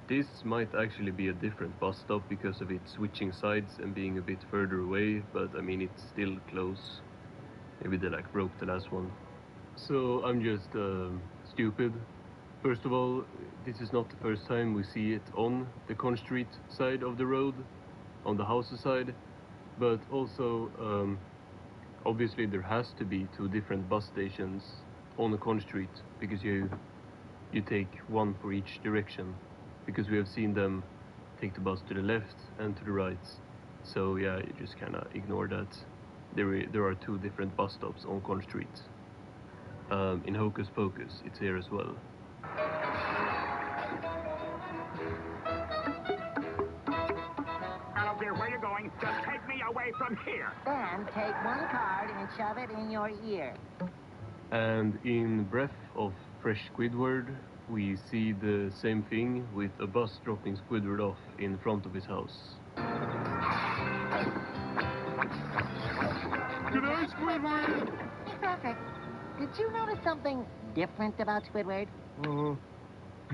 This might actually be a different bus stop because of it switching sides and being a bit further away, but I mean it's still close. Maybe they like broke the last one. So I'm just stupid. First of all, this is not the first time we see it on the Conch Street side of the road, on the house's side, but also obviously there has to be two different bus stations on the Conch Street because you take one for each direction. Because we have seen them take the bus to the left and to the right. So yeah, you just kind of ignore that. There are two different bus stops on Conch Street. In Hocus Pocus, it's here as well. I don't care where you're going, just take me away from here. Then take one card and shove it in your ear. And in Breath of Fresh Squidward, we see the same thing with a bus dropping Squidward off in front of his house. Good night, Squidward! Patrick, did you notice something different about Squidward?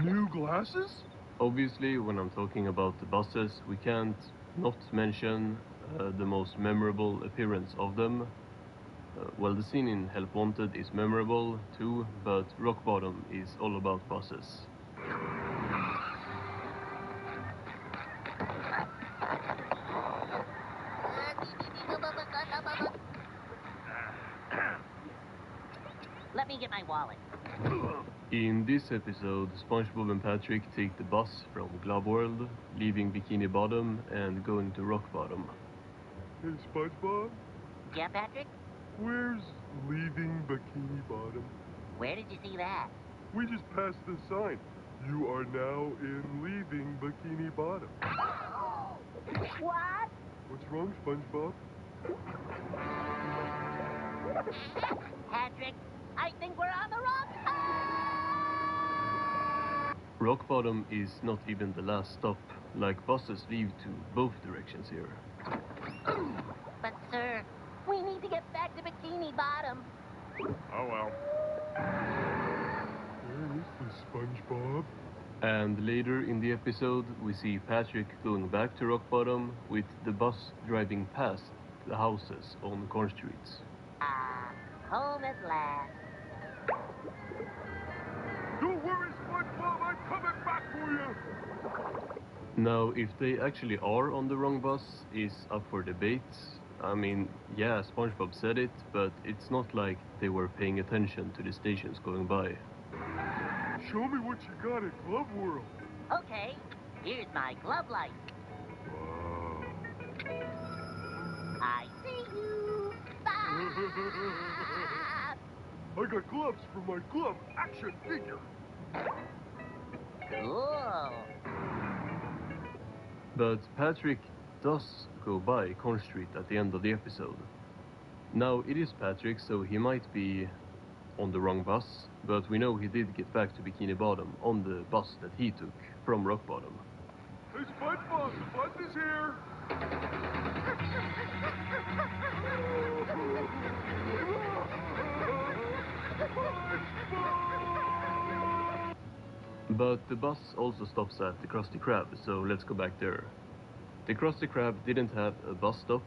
New glasses? Obviously, when I'm talking about the buses, we can't not mention the most memorable appearance of them. Well, the scene in Help Wanted is memorable too, but Rock Bottom is all about buses. Let me get my wallet. In this episode, SpongeBob and Patrick take the bus from Glob World, leaving Bikini Bottom and going to Rock Bottom. Hey, SpongeBob? Yeah, Patrick? Where's leaving Bikini Bottom? Where did you see that? We just passed the sign. You are now in leaving Bikini Bottom. What? What's wrong, SpongeBob? Patrick, I think we're on the wrong side! Rock Bottom is not even the last stop, like buses leave to both directions here. But, sir, we need to get back to Bikini Bottom. Oh, well. Where is the SpongeBob? And later in the episode, we see Patrick going back to Rock Bottom with the bus driving past the houses on Conch Street. Home at last. Don't worry, SpongeBob, I'm coming back for you! Now, if they actually are on the wrong bus is up for debate. I mean, yeah, SpongeBob said it, but it's not like they were paying attention to the stations going by. Show me what you got at Glove World. Okay, here's my glove light. Wow. I see you. I got gloves for my glove action figure. Cool. But Patrick does go by Conch Street at the end of the episode. Now, it is Patrick, so he might be on the wrong bus, but we know he did get back to Bikini Bottom on the bus that he took from Rock Bottom. Hey, SpongeBob, the bus is here! But the bus also stops at the Krusty Krab, so let's go back there. The Krusty Krab didn't have a bus stop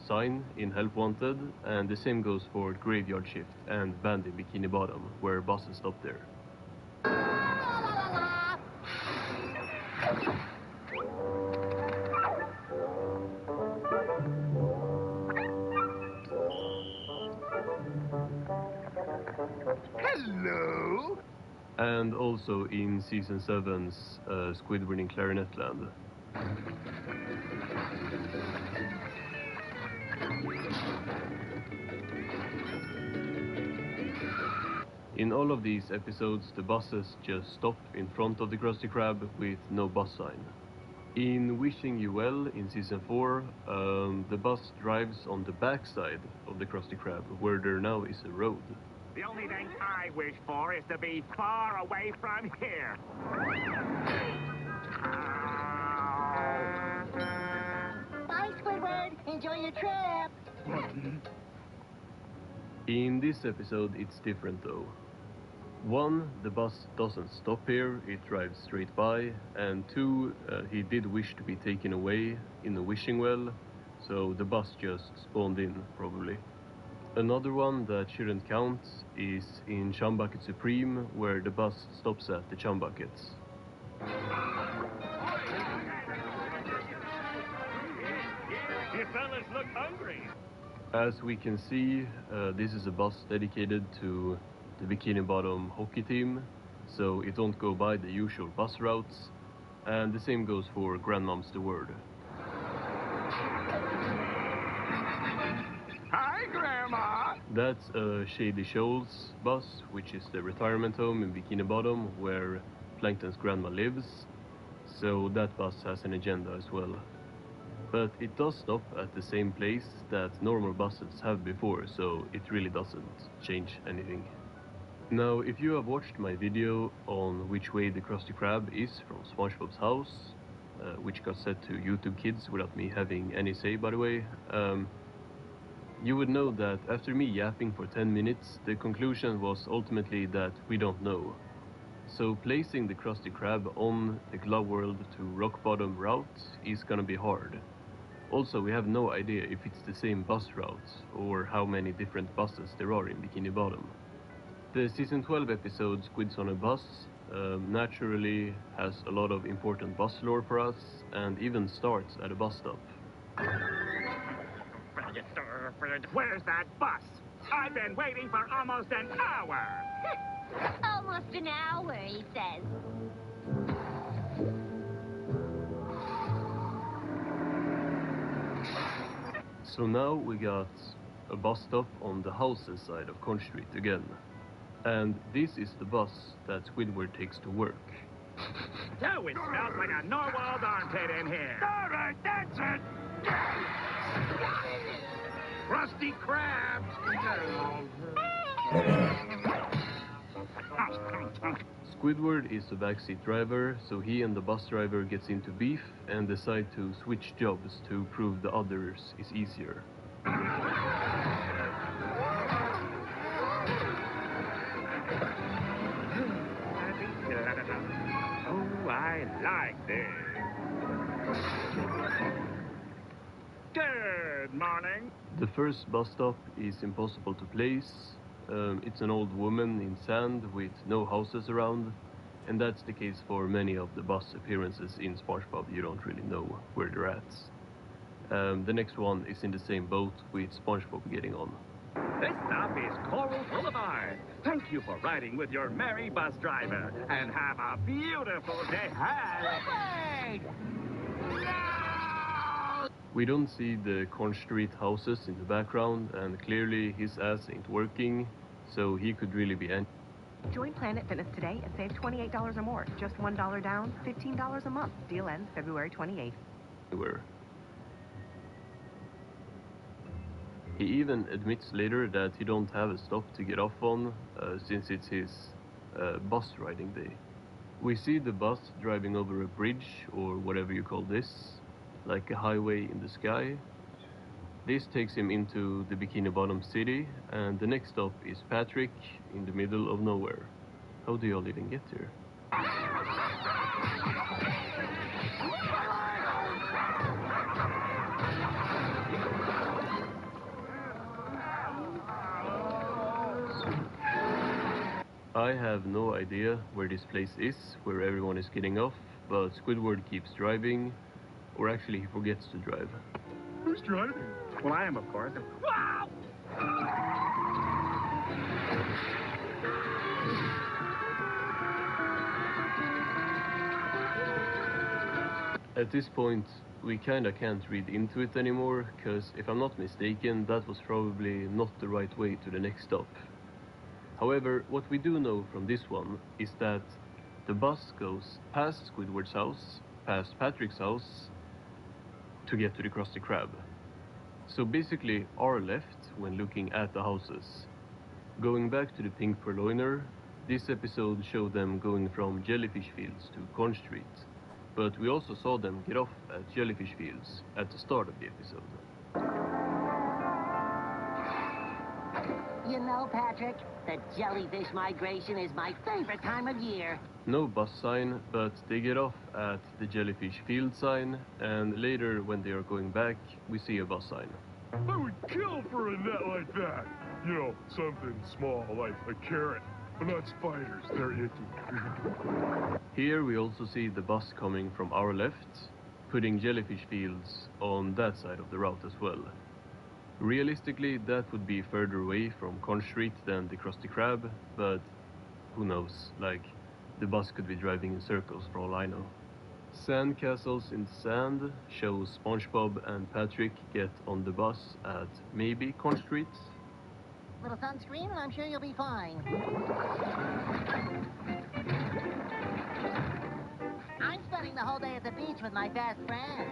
sign in Help Wanted, and the same goes for Graveyard Shift and Band in Bikini Bottom, where buses stop there. Hello? And also in Season 7's Squidward in Clarinetland. In all of these episodes, the buses just stop in front of the Krusty Krab with no bus sign. In Wishing You Well in Season 4, the bus drives on the backside of the Krusty Krab, where there now is a road. The only thing I wish for is to be far away from here. Bye, Squidward. Enjoy your trip. In this episode, it's different though. 1, the bus doesn't stop here, it drives straight by, and 2, he did wish to be taken away in the wishing well, so the bus just spawned in, probably. Another one that shouldn't count is in Chum Bucket Supreme, where the bus stops at the Chum Buckets. You fellas look hungry. As we can see, this is a bus dedicated to the Bikini Bottom hockey team, so it don't go by the usual bus routes, and the same goes for Grandmom's the Word. Hi, Grandma! That's a Shady Shoals bus, which is the retirement home in Bikini Bottom where Plankton's grandma lives, so that bus has an agenda as well. But it does stop at the same place that normal buses have before, so it really doesn't change anything. Now, if you have watched my video on which way the Krusty Krab is from SpongeBob's house, which got set to YouTube Kids without me having any say, by the way, you would know that after me yapping for 10 minutes, the conclusion was ultimately that we don't know. So placing the Krusty Krab on the Glove World to Rock Bottom route is gonna be hard. Also, we have no idea if it's the same bus route or how many different buses there are in Bikini Bottom. The Season 12 episode, Squids on a Bus, naturally has a lot of important bus lore for us and even starts at a bus stop. Where's that bus? I've been waiting for almost an hour. Almost an hour, he says. So now we got a bus stop on the houses side of Conch Street again. And this is the bus that Squidward takes to work. Oh, it smells like a narwhal's armpit in here. All right, that's it! Krusty Krab! Squidward is the backseat driver, so he and the bus driver gets into beef and decide to switch jobs to prove the others is easier. Oh, I like this. Good morning. The first bus stop is impossible to place. It's an old woman in sand with no houses around, and that's the case for many of the bus appearances in SpongeBob. You don't really know where they're at. The next one is in the same boat with SpongeBob getting on. This stop is Coral Boulevard. Thank you for riding with your merry bus driver, and have a beautiful day. Wait! We don't see the Conch Street houses in the background, and clearly his ass ain't working, so he could really be any. Join Planet Fitness today and save $28 or more. Just $1 down, $15 a month. Deal ends February 28th. Anywhere. He even admits later that he don't have a stop to get off on, since it's his bus riding day. We see the bus driving over a bridge, or whatever you call this, like a highway in the sky. This takes him into the Bikini Bottom city, and the next stop is Patrick in the middle of nowhere. How do y'all even get here? I have no idea where this place is, where everyone is getting off, but Squidward keeps driving, or actually he forgets to drive. Who's driving? Well, I am, of course. Wow! At this point, we kinda can't read into it anymore, cause if I'm not mistaken, that was probably not the right way to the next stop. However, what we do know from this one is that the bus goes past Squidward's house, past Patrick's house, to get to the Krusty Krab. So basically, our left when looking at the houses. Going back to the Pink Purloiner, this episode showed them going from Jellyfish Fields to Corn Street, but we also saw them get off at Jellyfish Fields at the start of the episode. You know, Patrick, the jellyfish migration is my favorite time of year. No bus sign, but they get off at the Jellyfish Field sign, and later when they are going back, we see a bus sign. I would kill for a net like that. You know, something small like a carrot. But not spiders, they're icky. Here we also see the bus coming from our left, putting Jellyfish Fields on that side of the route as well. Realistically, that would be further away from Corn Street than the Krusty Krab, but who knows, like, the bus could be driving in circles for all I know. Sandcastles in the sand shows SpongeBob and Patrick get on the bus at maybe Corn Street. Little sunscreen, and I'm sure you'll be fine. I'm spending the whole day at the beach with my best friend.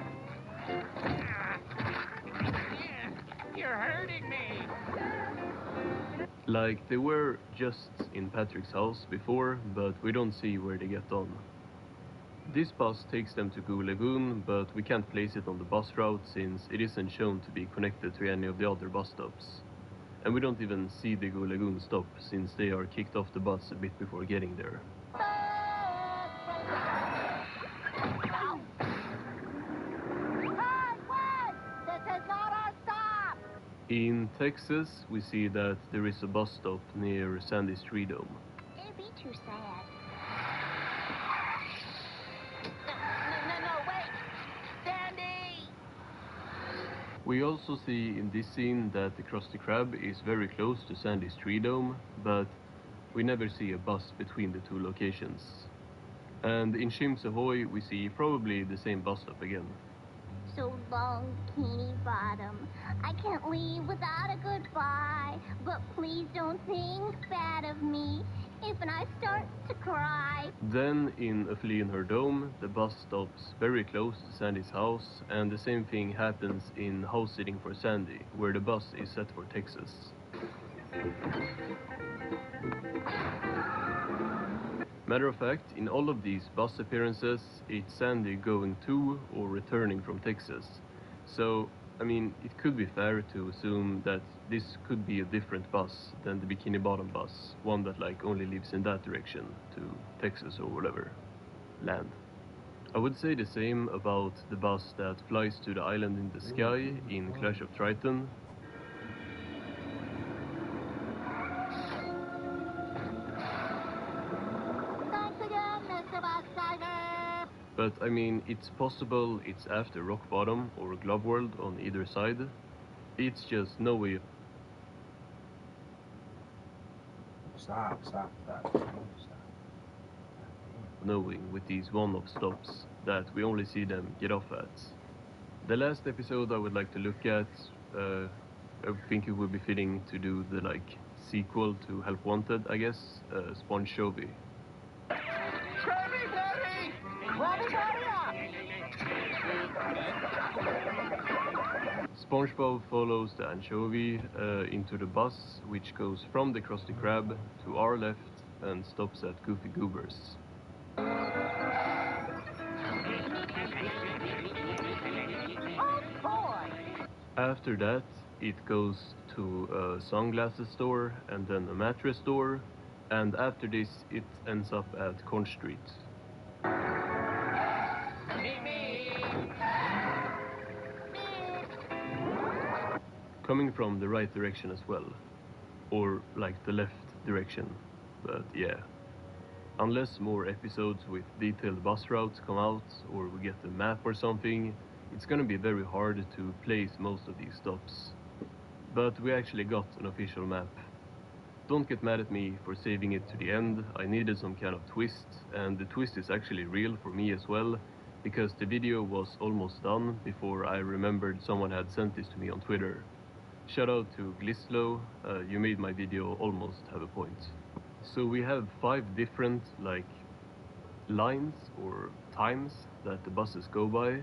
You're hurting me. Like, they were just in Patrick's house before, but we don't see where they get on. This bus takes them to Goo Lagoon, but we can't place it on the bus route since it isn't shown to be connected to any of the other bus stops. And we don't even see the Goo Lagoon stop since they are kicked off the bus a bit before getting there. In Texas, we see that there is a bus stop near Sandy's Tree Dome. It'd be too sad. No, wait! Sandy! We also see in this scene that the Krusty Krab is very close to Sandy's Tree Dome, but we never see a bus between the two locations. And in Chimps Ahoy, we see probably the same bus stop again. So long, Bikini Bottom. I can't leave without a goodbye. But please don't think bad of me if I start to cry. Then, in A Flea in Her Dome, the bus stops very close to Sandy's house, and the same thing happens in House Sitting for Sandy, where the bus is set for Texas. Matter of fact, in all of these bus appearances, it's Sandy going to or returning from Texas. So, I mean, it could be fair to assume that this could be a different bus than the Bikini Bottom bus, one that like only lives in that direction, to Texas or whatever, land. I would say the same about the bus that flies to the island in the sky in Clash of Triton. But I mean, it's possible it's after Rock Bottom or Glove World on either side. It's just no way. Stop. Knowing with these one-off stops that we only see them get off at. The last episode I would like to look at, I think it would be fitting to do the like sequel to Help Wanted, I guess, Sponge Chovy. SpongeBob follows the anchovy into the bus, which goes from the Krusty Krab to our left and stops at Goofy Goober's. After that, it goes to a sunglasses store and then a mattress store, and after this it ends up at Corn Street. Coming from the right direction as well, or like the left direction. But yeah, unless more episodes with detailed bus routes come out, or we get a map or something, it's gonna be very hard to place most of these stops. But we actually got an official map. Don't get mad at me for saving it to the end. I needed some kind of twist, and the twist is actually real for me as well, because the video was almost done before I remembered someone had sent this to me on Twitter. Shout out to Glislow, you made my video almost have a point. So we have 5 different lines or times that the buses go by.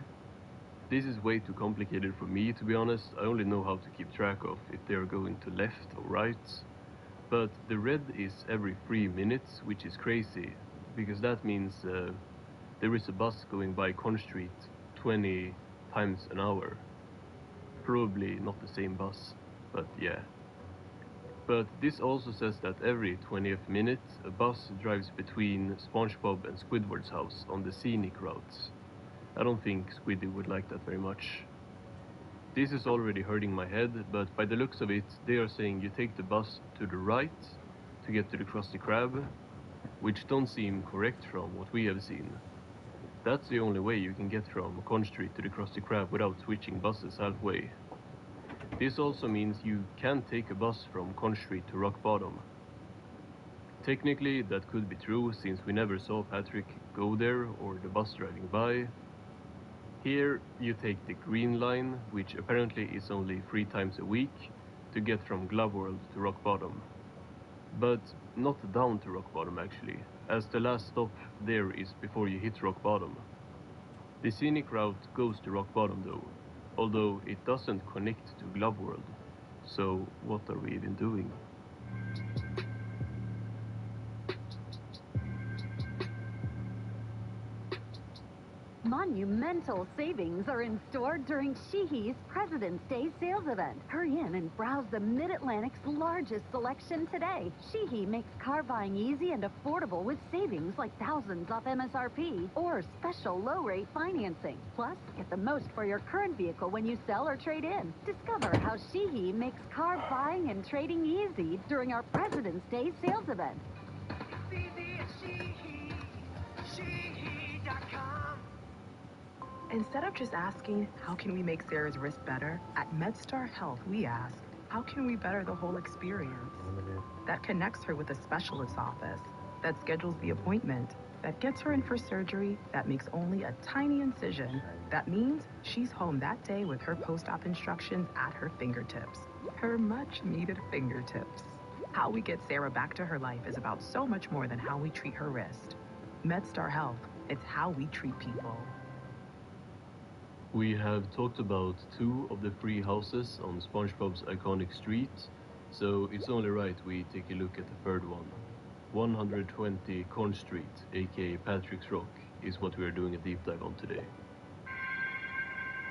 This is way too complicated for me, to be honest. I only know how to keep track of if they're going to left or right. But the red is every 3 minutes, which is crazy, because that means there is a bus going by Conch Street 20 times an hour. Probably not the same bus, but yeah. But this also says that every 20th minute a bus drives between SpongeBob and Squidward's house on the scenic routes. I don't think Squiddy would like that very much. This is already hurting my head, but by the looks of it, they are saying you take the bus to the right to get to the Krusty Krab, which don't seem correct from what we have seen. That's the only way you can get from Conch Street to the Krusty Krab without switching buses halfway. This also means you can't take a bus from Conch Street to Rock Bottom. Technically, that could be true, since we never saw Patrick go there or the bus driving by. Here you take the green line, which apparently is only 3 times a week, to get from Glove World to Rock Bottom. But not down to Rock Bottom actually, as the last stop there is before you hit Rock Bottom. The scenic route goes to Rock Bottom though, although it doesn't connect to Glove World. So what are we even doing? Monumental savings are in store during Sheehy's President's Day sales event. Hurry in and browse the Mid-Atlantic's largest selection today. Sheehy makes car buying easy and affordable with savings like thousands off MSRP or special low-rate financing. Plus, get the most for your current vehicle when you sell or trade in. Discover how Sheehy makes car buying and trading easy during our President's Day sales event. Instead of just asking, how can we make Sarah's wrist better? At MedStar Health, we ask, how can we better the whole experience? That connects her with a specialist's office, that schedules the appointment, that gets her in for surgery, that makes only a tiny incision. That means she's home that day with her post-op instructions at her fingertips. Her much-needed fingertips. How we get Sarah back to her life is about so much more than how we treat her wrist. MedStar Health, it's how we treat people. We have talked about 2 of the 3 houses on SpongeBob's iconic street, so it's only right we take a look at the 3rd one. 120 Conch Street, aka Patrick's Rock, is what we are doing a deep dive on today.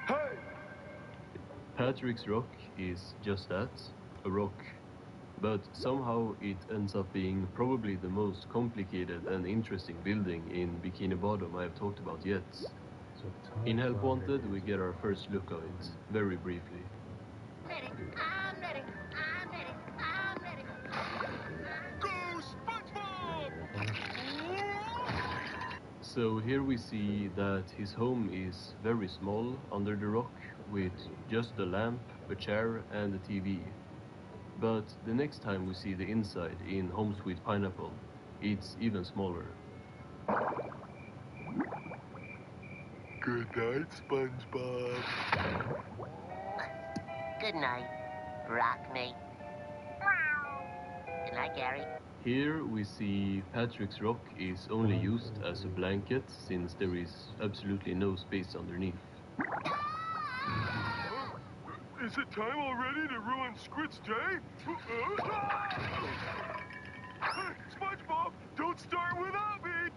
Hey! Patrick's Rock is just that, a rock. But somehow it ends up being probably the most complicated and interesting building in Bikini Bottom I have talked about yet. In Help Wanted, we get our first look of it, very briefly. I'm ready. I'm ready. I'm ready. Go, SpongeBob! So here we see that his home is very small under the rock, with just a lamp, a chair and a TV. But the next time we see the inside in Home Sweet Pineapple, it's even smaller. Good night, SpongeBob. Good night, Rockmate. Good night, Gary. Here we see Patrick's Rock is only used as a blanket, since there is absolutely no space underneath. Is it time already to ruin Squid's day? Hey, SpongeBob, don't start without me!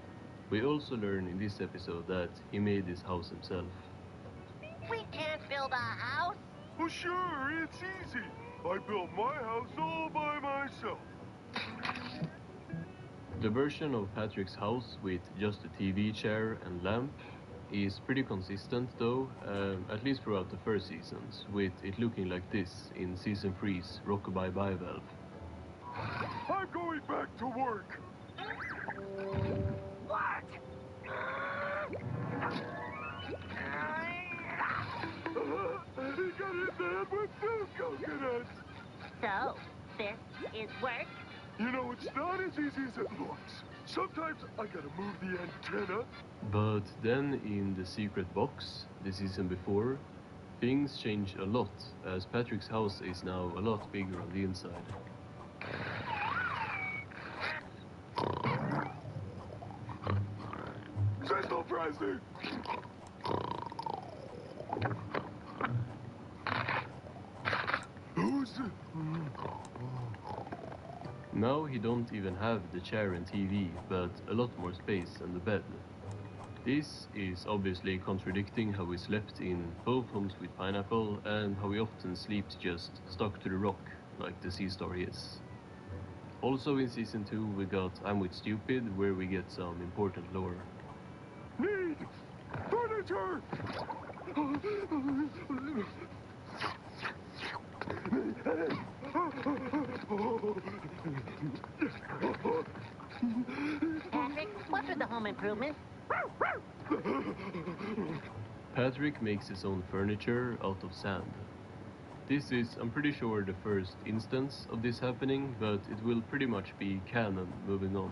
We also learn in this episode that he made his house himself. We can't build a house. Well, sure, it's easy. I built my house all by myself. The version of Patrick's house with just a TV chair and lamp is pretty consistent though, at least throughout the first seasons, with it looking like this in Season 3's Rockabye Bye Valve. I'm going back to work. What? He got hit in the head with 2 coconuts. So, this is work? You know, it's not as easy as it looks. Sometimes I gotta move the antenna. But then in the secret box, the season before, things change a lot, as Patrick's house is now a lot bigger on the inside. Crystal Prezi! Who's it? Now he don't even have the chair and TV, but a lot more space and the bed. This is obviously contradicting how we slept in both Homes with Pineapple and how we often slept just stuck to the rock, like the sea star is. Also in season 2 we got I'm with Stupid, where we get some important lore. Need furniture! Patrick, what are the home improvements? Patrick makes his own furniture out of sand. This is, I'm pretty sure, the first instance of this happening, but it will pretty much be canon moving on.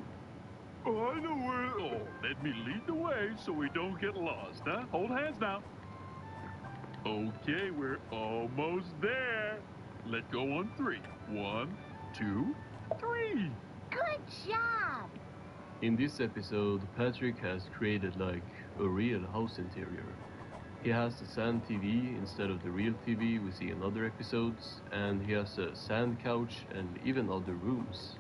Oh, I know where... Oh, let me lead the way so we don't get lost, huh? Hold hands now. Okay, we're almost there. Let go on 3. 1, 2, 3. Good job! In this episode, Patrick has created like a real house interior. He has a sand TV instead of the real TV we see in other episodes, and he has a sand couch and even other rooms.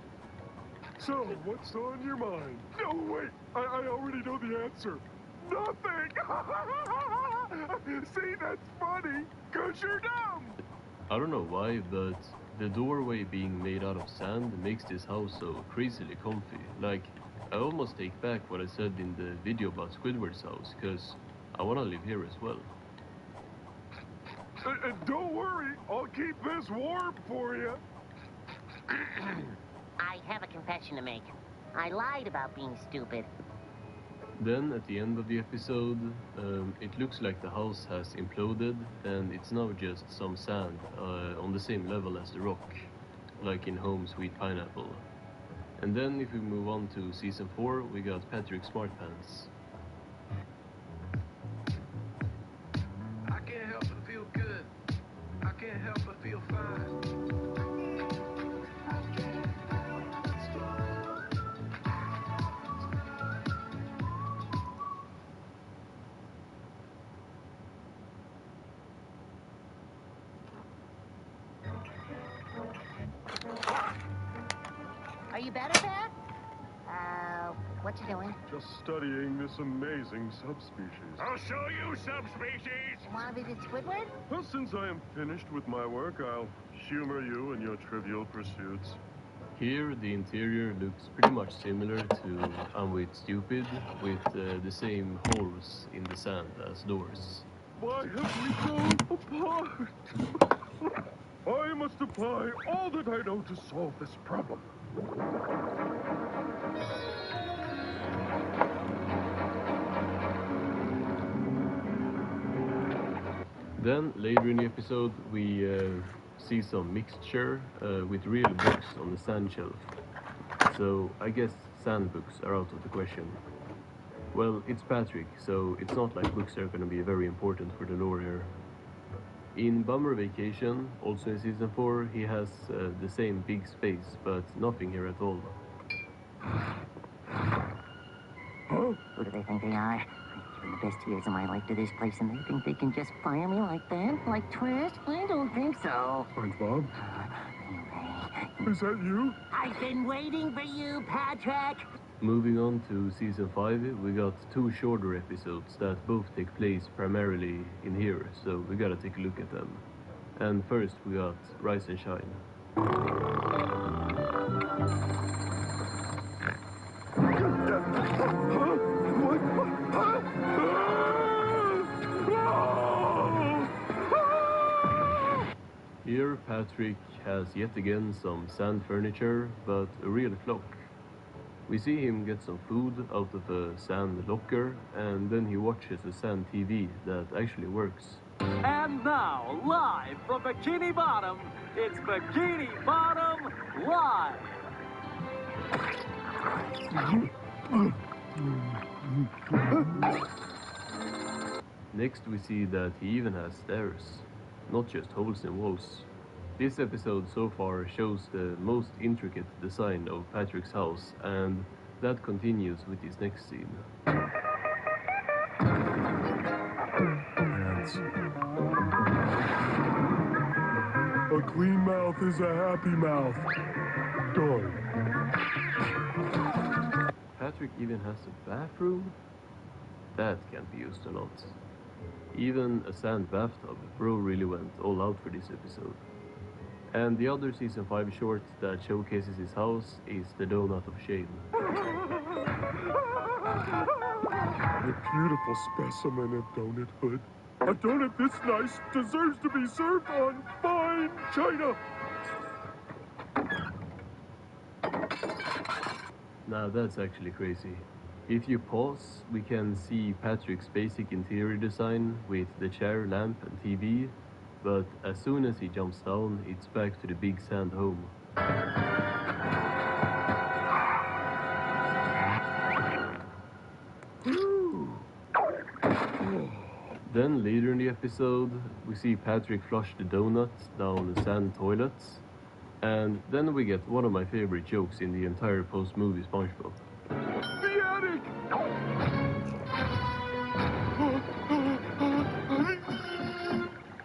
So, what's on your mind? No, wait! I already know the answer. Nothing! See, that's funny, because you're dumb! I don't know why, but the doorway being made out of sand makes this house so crazily comfy. Like, I almost take back what I said in the video about Squidward's house, because I want to live here as well. Don't worry, I'll keep this warm for you. I have a confession to make. I lied about being stupid. Then at the end of the episode, it looks like the house has imploded and it's now just some sand on the same level as the rock, like in Home Sweet Pineapple. And then if we move on to season 4, we got Patrick Smartpants. I can't help but feel good. I can't help but feel fine. Are you better, Pat? What you doing? Just studying this amazing subspecies. I'll show you, subspecies! Wanna visit Squidward? Well, since I am finished with my work, I'll humor you in your trivial pursuits. Here the interior looks pretty much similar to I'm with Stupid, with the same holes in the sand as doors. Why have we grown apart? I must apply all that I know to solve this problem. Then later in the episode we see some mixture with real books on the sand shelf. So I guess sand books are out of the question. Well, it's Patrick, so it's not like books are gonna be very important for the lore here. In Bummer Vacation, also in season 4, he has the same big space, but nothing here at all. Who do they think they are? I've given the best years of my life to this place, and they think they can just fire me like that? Like trash? I don't think so. SpongeBob? Is that you? I've been waiting for you, Patrick! Moving on to season 5, we got 2 shorter episodes that both take place primarily in here, so we gotta take a look at them. And first we got Rise and Shine. Here Patrick has yet again some sand furniture, but a real clock. We see him get some food out of a sand locker, and then he watches a sand TV that actually works. And now, live from Bikini Bottom, it's Bikini Bottom Live. Next we see that he even has stairs, not just holes in walls. This episode so far shows the most intricate design of Patrick's house, and that continues with his next scene. A clean mouth is a happy mouth. Done. Patrick even has a bathroom? That can't be used a lot. Even a sand bathtub, bro really went all out for this episode. And the other season 5 short that showcases his house is The Donut of Shame. A beautiful specimen of donuthood. A donut this nice deserves to be served on fine china. Now that's actually crazy. If you pause, we can see Patrick's basic interior design with the chair, lamp and TV, but as soon as he jumps down, it's back to the big sand home. Then later in the episode, we see Patrick flush the donut down the sand toilets, and then we get one of my favorite jokes in the entire post-movie SpongeBob. The attic!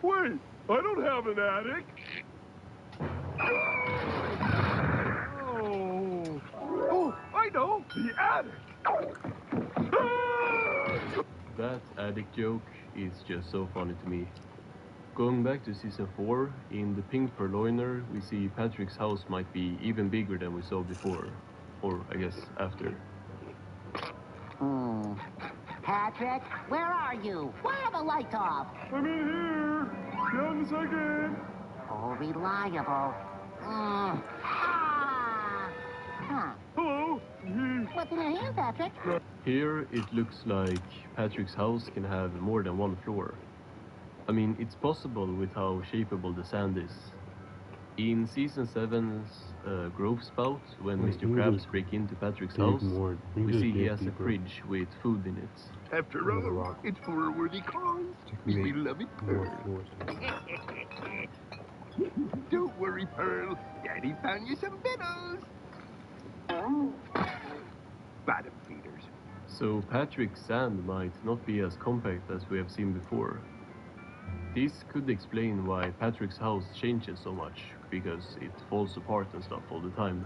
Wait, I don't have an attic. Oh, I know, the attic. That attic joke is just so funny to me. Going back to season 4, in the pink purloiner, we see Patrick's house might be even bigger than we saw before. Or, I guess, after. Patrick, where are you? Why are the lights off? I'm in here. Down a second. Oh, reliable. Hello. What's in your hand, Patrick? Here, it looks like Patrick's house can have more than one floor. I mean, it's possible with how shapeable the sand is. In season 7's Grove Spout, when Mr. Krabs break into Patrick's house, we see he has a fridge with food in it. After all, it's for a worthy cause. We love it, Pearl. Don't worry, Pearl. Daddy found you some vittles. Bottom feeders. So Patrick's sand might not be as compact as we have seen before. This could explain why Patrick's house changes so much, because it falls apart and stuff all the time.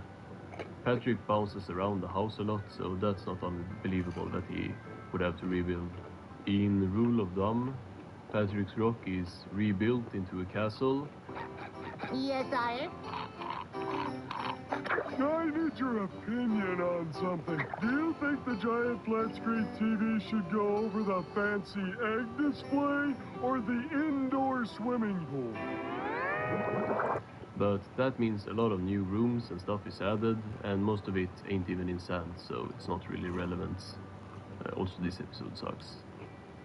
Patrick bounces around the house a lot, so that's not unbelievable that he would have to rebuild. In Rule of Thumb, Patrick's rock is rebuilt into a castle. Yes, sire? I need your opinion on something. Do you think the giant flat screen TV should go over the fancy egg display or the indoor swimming pool? But that means a lot of new rooms and stuff is added, and most of it ain't even in sand, so it's not really relevant. Also, this episode sucks.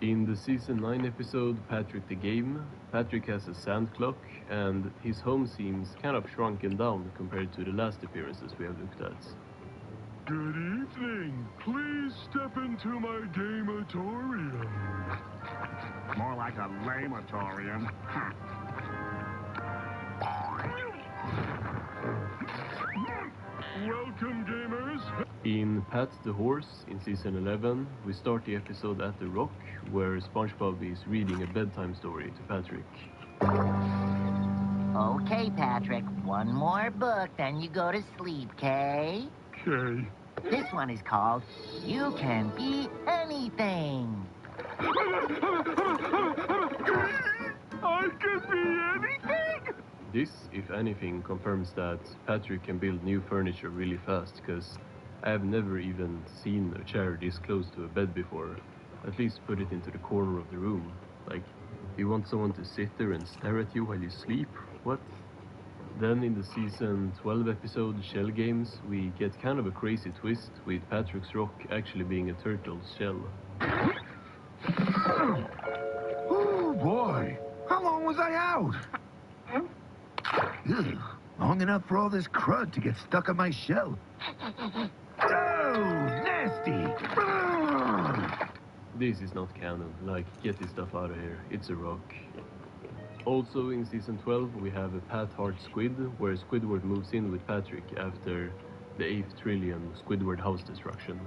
In the season 9 episode, Patrick the Game, Patrick has a sand clock, and his home seems kind of shrunken down compared to the last appearances we have looked at. Good evening. Please step into my gameatorium. More like a lamatorium. Welcome, gamers. In Pat the Horse, in season 11, we start the episode at the Rock, where SpongeBob is reading a bedtime story to Patrick. Okay, Patrick, one more book, then you go to sleep, okay? Okay. This one is called You Can Be Anything. I can be anything! This, if anything, confirms that Patrick can build new furniture really fast, because I have never even seen a chair this close to a bed before. At least put it into the corner of the room. Like, you want someone to sit there and stare at you while you sleep? What? Then in the season 12 episode Shell Games, we get kind of a crazy twist with Patrick's rock actually being a turtle's shell. Oh boy, how long was I out? Ugh, long enough for all this crud to get stuck on my shell. Oh, nasty! This is not canon, like, get this stuff out of here, it's a rock. Also in season 12 we have a Pat Hart Squid, where Squidward moves in with Patrick after the 8th trillion Squidward house destruction.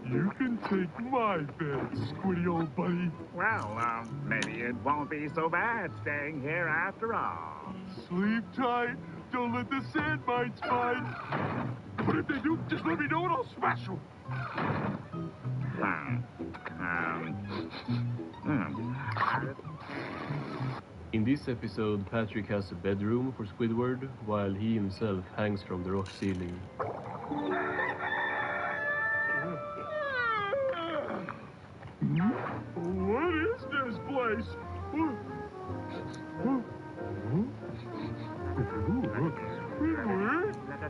You can take my bed, Squiddy old buddy. Well, maybe it won't be so bad staying here after all. Sleep tight. Don't let the sand mites bite. But if they do, just let me know and I'll smash them. In this episode, Patrick has a bedroom for Squidward, while he himself hangs from the rock ceiling. What is this place?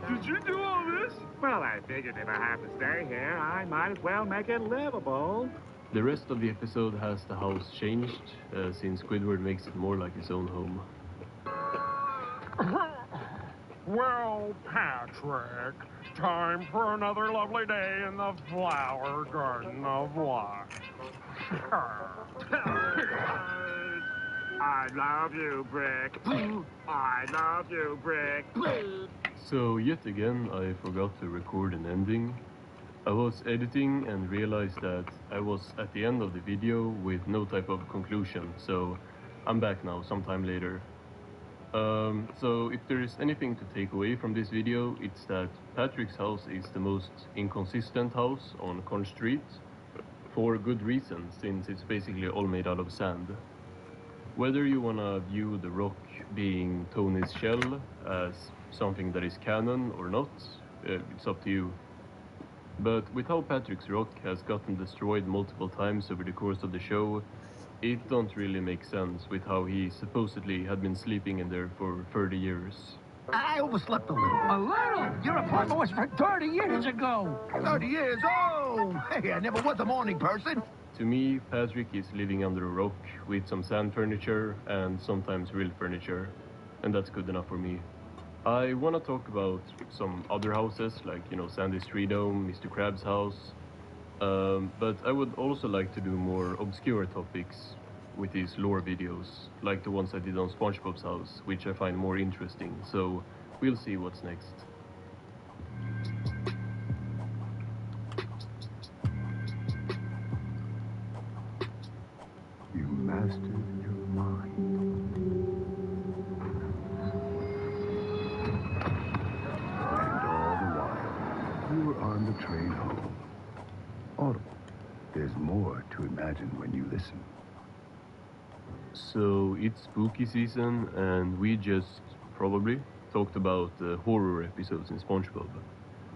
Did you do all this? Well, I figured if I have to stay here, I might as well make it livable. The rest of the episode has the house changed, since Squidward makes it more like his own home. Well, Patrick, time for another lovely day in the flower garden of life. I love you, Brick. I love you, Brick. So yet again, I forgot to record an ending. I was editing and realized that I was at the end of the video with no type of conclusion, so I'm back now sometime later. So if there is anything to take away from this video, it's that Patrick's house is the most inconsistent house on Conch Street, for good reason, since it's basically all made out of sand. Whether you wanna view the rock being Tony's shell as something that is canon or not, it's up to you. But with how Patrick's rock has gotten destroyed multiple times over the course of the show, it don't really make sense with how he supposedly had been sleeping in there for 30 years. I overslept a little. A little? Your appointment was for 30 years ago. 30 years? Oh! Hey, I never was a morning person. To me, Patrick is living under a rock with some sand furniture and sometimes real furniture, and that's good enough for me. I want to talk about some other houses, like, Sandy's Tree Dome, Mr. Krabs' house, but I would also like to do more obscure topics with these lore videos, like the ones I did on SpongeBob's house, which I find more interesting, so we'll see what's next. You mastered your mind. And all the while, you were on the train home. Audible. There's more to imagine when you listen. So it's spooky season, and we just probably talked about the horror episodes in SpongeBob.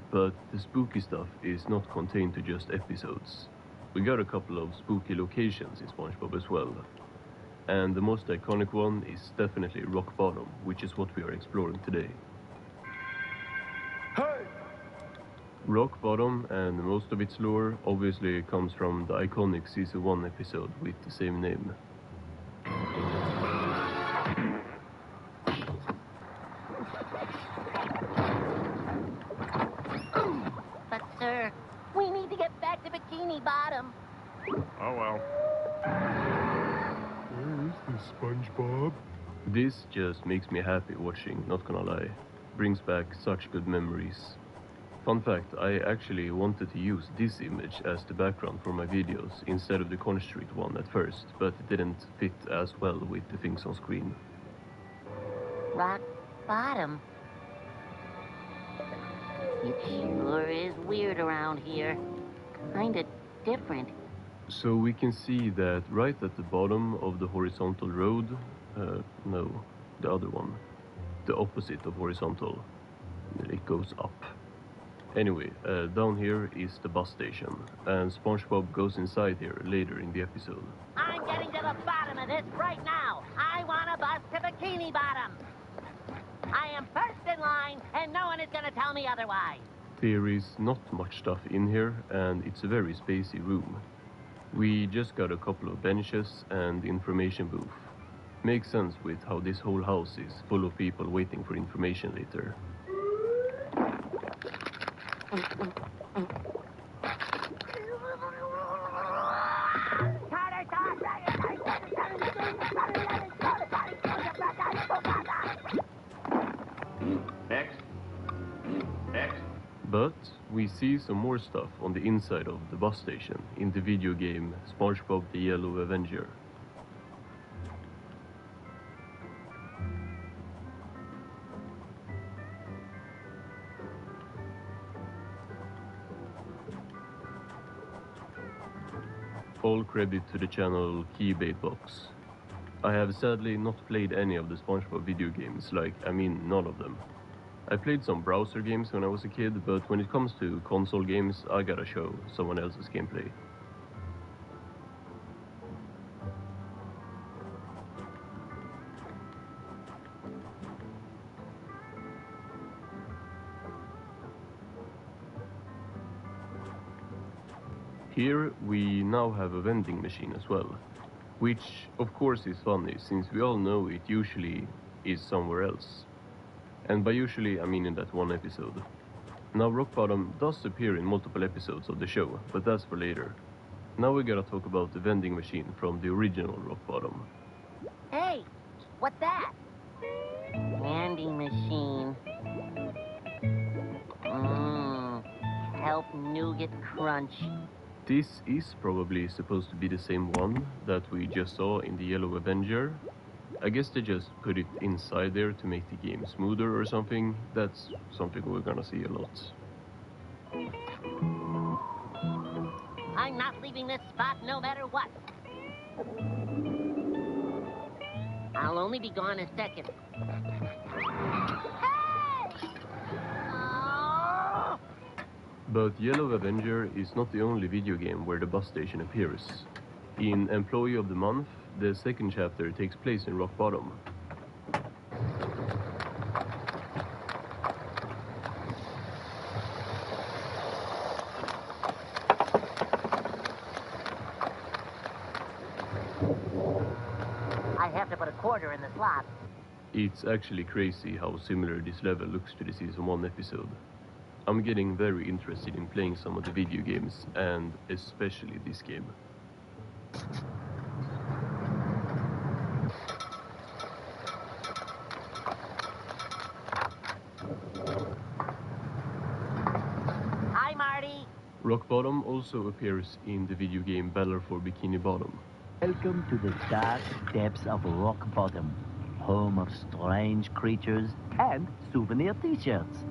But the spooky stuff is not contained to just episodes. We got a couple of spooky locations in SpongeBob as well. And the most iconic one is definitely Rock Bottom, which is what we are exploring today. Hey! Rock Bottom and most of its lore obviously comes from the iconic Season 1 episode with the same name. But, sir, we need to get back to Bikini Bottom. Oh, well. Where is this, SpongeBob? This just makes me happy watching, not gonna lie. Brings back such good memories. Fun fact, I actually wanted to use this image as the background for my videos instead of the Conch Street one at first, but it didn't fit as well with the things on screen. Rock Bottom. It sure is weird around here. Kinda different. So we can see that right at the bottom of the horizontal road, no, the other one, the opposite of horizontal, it goes up. Anyway, down here is the bus station, and SpongeBob goes inside here later in the episode. I'm getting to the bottom of this right now. I want a bus to Bikini Bottom. I am first in line, and no one is gonna tell me otherwise. There is not much stuff in here, and it's a very spacey room. We just got a couple of benches and information booth. Makes sense with how this whole house is full of people waiting for information later. Next. Next. But we see some more stuff on the inside of the bus station in the video game SpongeBob the Yellow Avenger. All credit to the channel Keybait Blox. I have sadly not played any of the SpongeBob video games, none of them. I played some browser games when I was a kid, but when it comes to console games, I gotta show someone else's gameplay. Here we now have a vending machine as well, which of course is funny since we all know it usually is somewhere else. And by usually I mean in that one episode. Now Rock Bottom does appear in multiple episodes of the show, but that's for later. Now we gotta talk about the vending machine from the original Rock Bottom. Hey, what's that? Candy machine. Help Nougat Crunch. This is probably supposed to be the same one that we just saw in the Yellow Avenger. I guess they just put it inside there to make the game smoother or something. That's something we're gonna see a lot. I'm not leaving this spot no matter what. I'll only be gone a second. But Yellow Avenger is not the only video game where the bus station appears. In Employee of the Month, the second chapter takes place in Rock Bottom. I have to put a quarter in the slot. It's actually crazy how similar this level looks to the Season 1 episode. I'm getting very interested in playing some of the video games, and especially this game. Hi, Marty. Rock Bottom also appears in the video game Battle for Bikini Bottom. Welcome to the dark depths of Rock Bottom, home of strange creatures and souvenir t-shirts.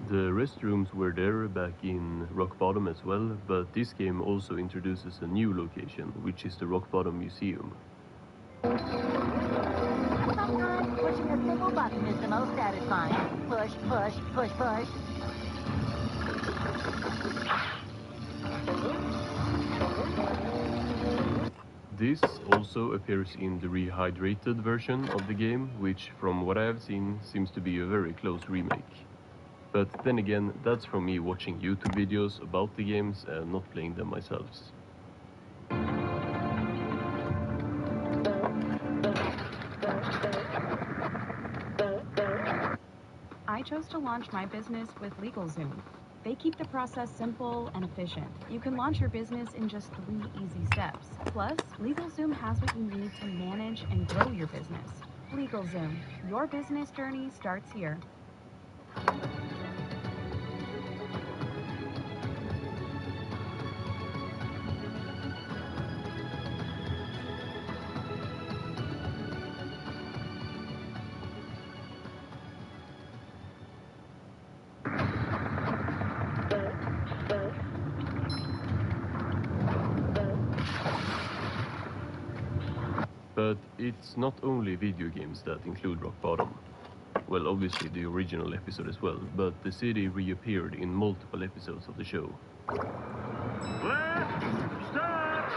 The restrooms were there back in Rock Bottom as well, but this game also introduces a new location, which is the Rock Bottom Museum. Sometimes pushing a single button is the most satisfying. Push, push, push, push. This also appears in the rehydrated version of the game, which from what I have seen seems to be a very close remake. But then again, that's from me watching YouTube videos about the games and not playing them myself. I chose to launch my business with LegalZoom. They keep the process simple and efficient. You can launch your business in just 3 easy steps. Plus, LegalZoom has what you need to manage and grow your business. LegalZoom, your business journey starts here. But it's not only video games that include Rock Bottom. Well, obviously the original episode as well, but the city reappeared in multiple episodes of the show. Left, stop,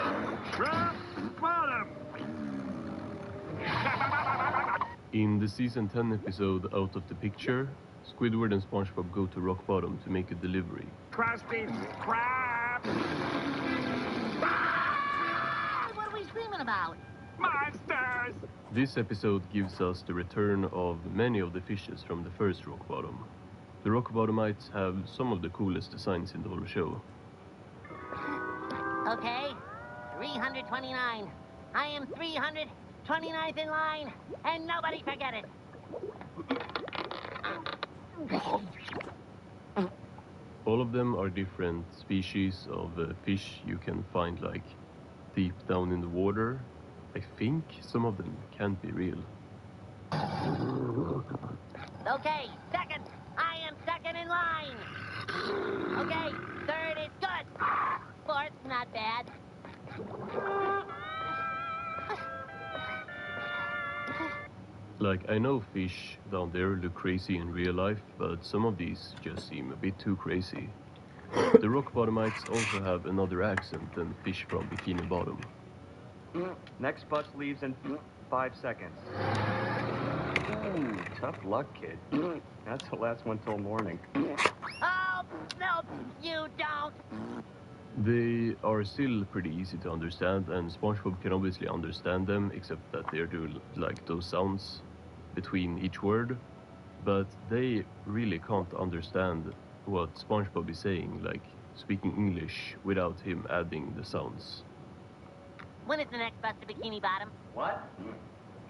In the season 10 episode Out of the Picture, Squidward and SpongeBob go to rock bottom to make a delivery. Krusty Krab! What are we screaming about? Monsters! This episode gives us the return of many of the fishes from the first rock bottom. The rock bottomites have some of the coolest designs in the whole show. Okay, 329. I am 329th in line, and nobody forget it. All of them are different species of fish you can find like deep down in the water. I think some of them can't be real. Okay, second. I am second in line. Okay, third is good. Fourth, not bad. Like, I know fish down there look crazy in real life, but some of these just seem a bit too crazy. The rock bottomites also have another accent than fish from Bikini Bottom. Next bus leaves in 5 seconds. Ooh, tough luck, kid. That's the last one till morning. Oh, no, you don't. They are still pretty easy to understand, and SpongeBob can obviously understand them, except that they're doing like those sounds between each word. But they really can't understand what SpongeBob is saying, like speaking English without him adding the sounds. When is the next bus to Bikini Bottom? What?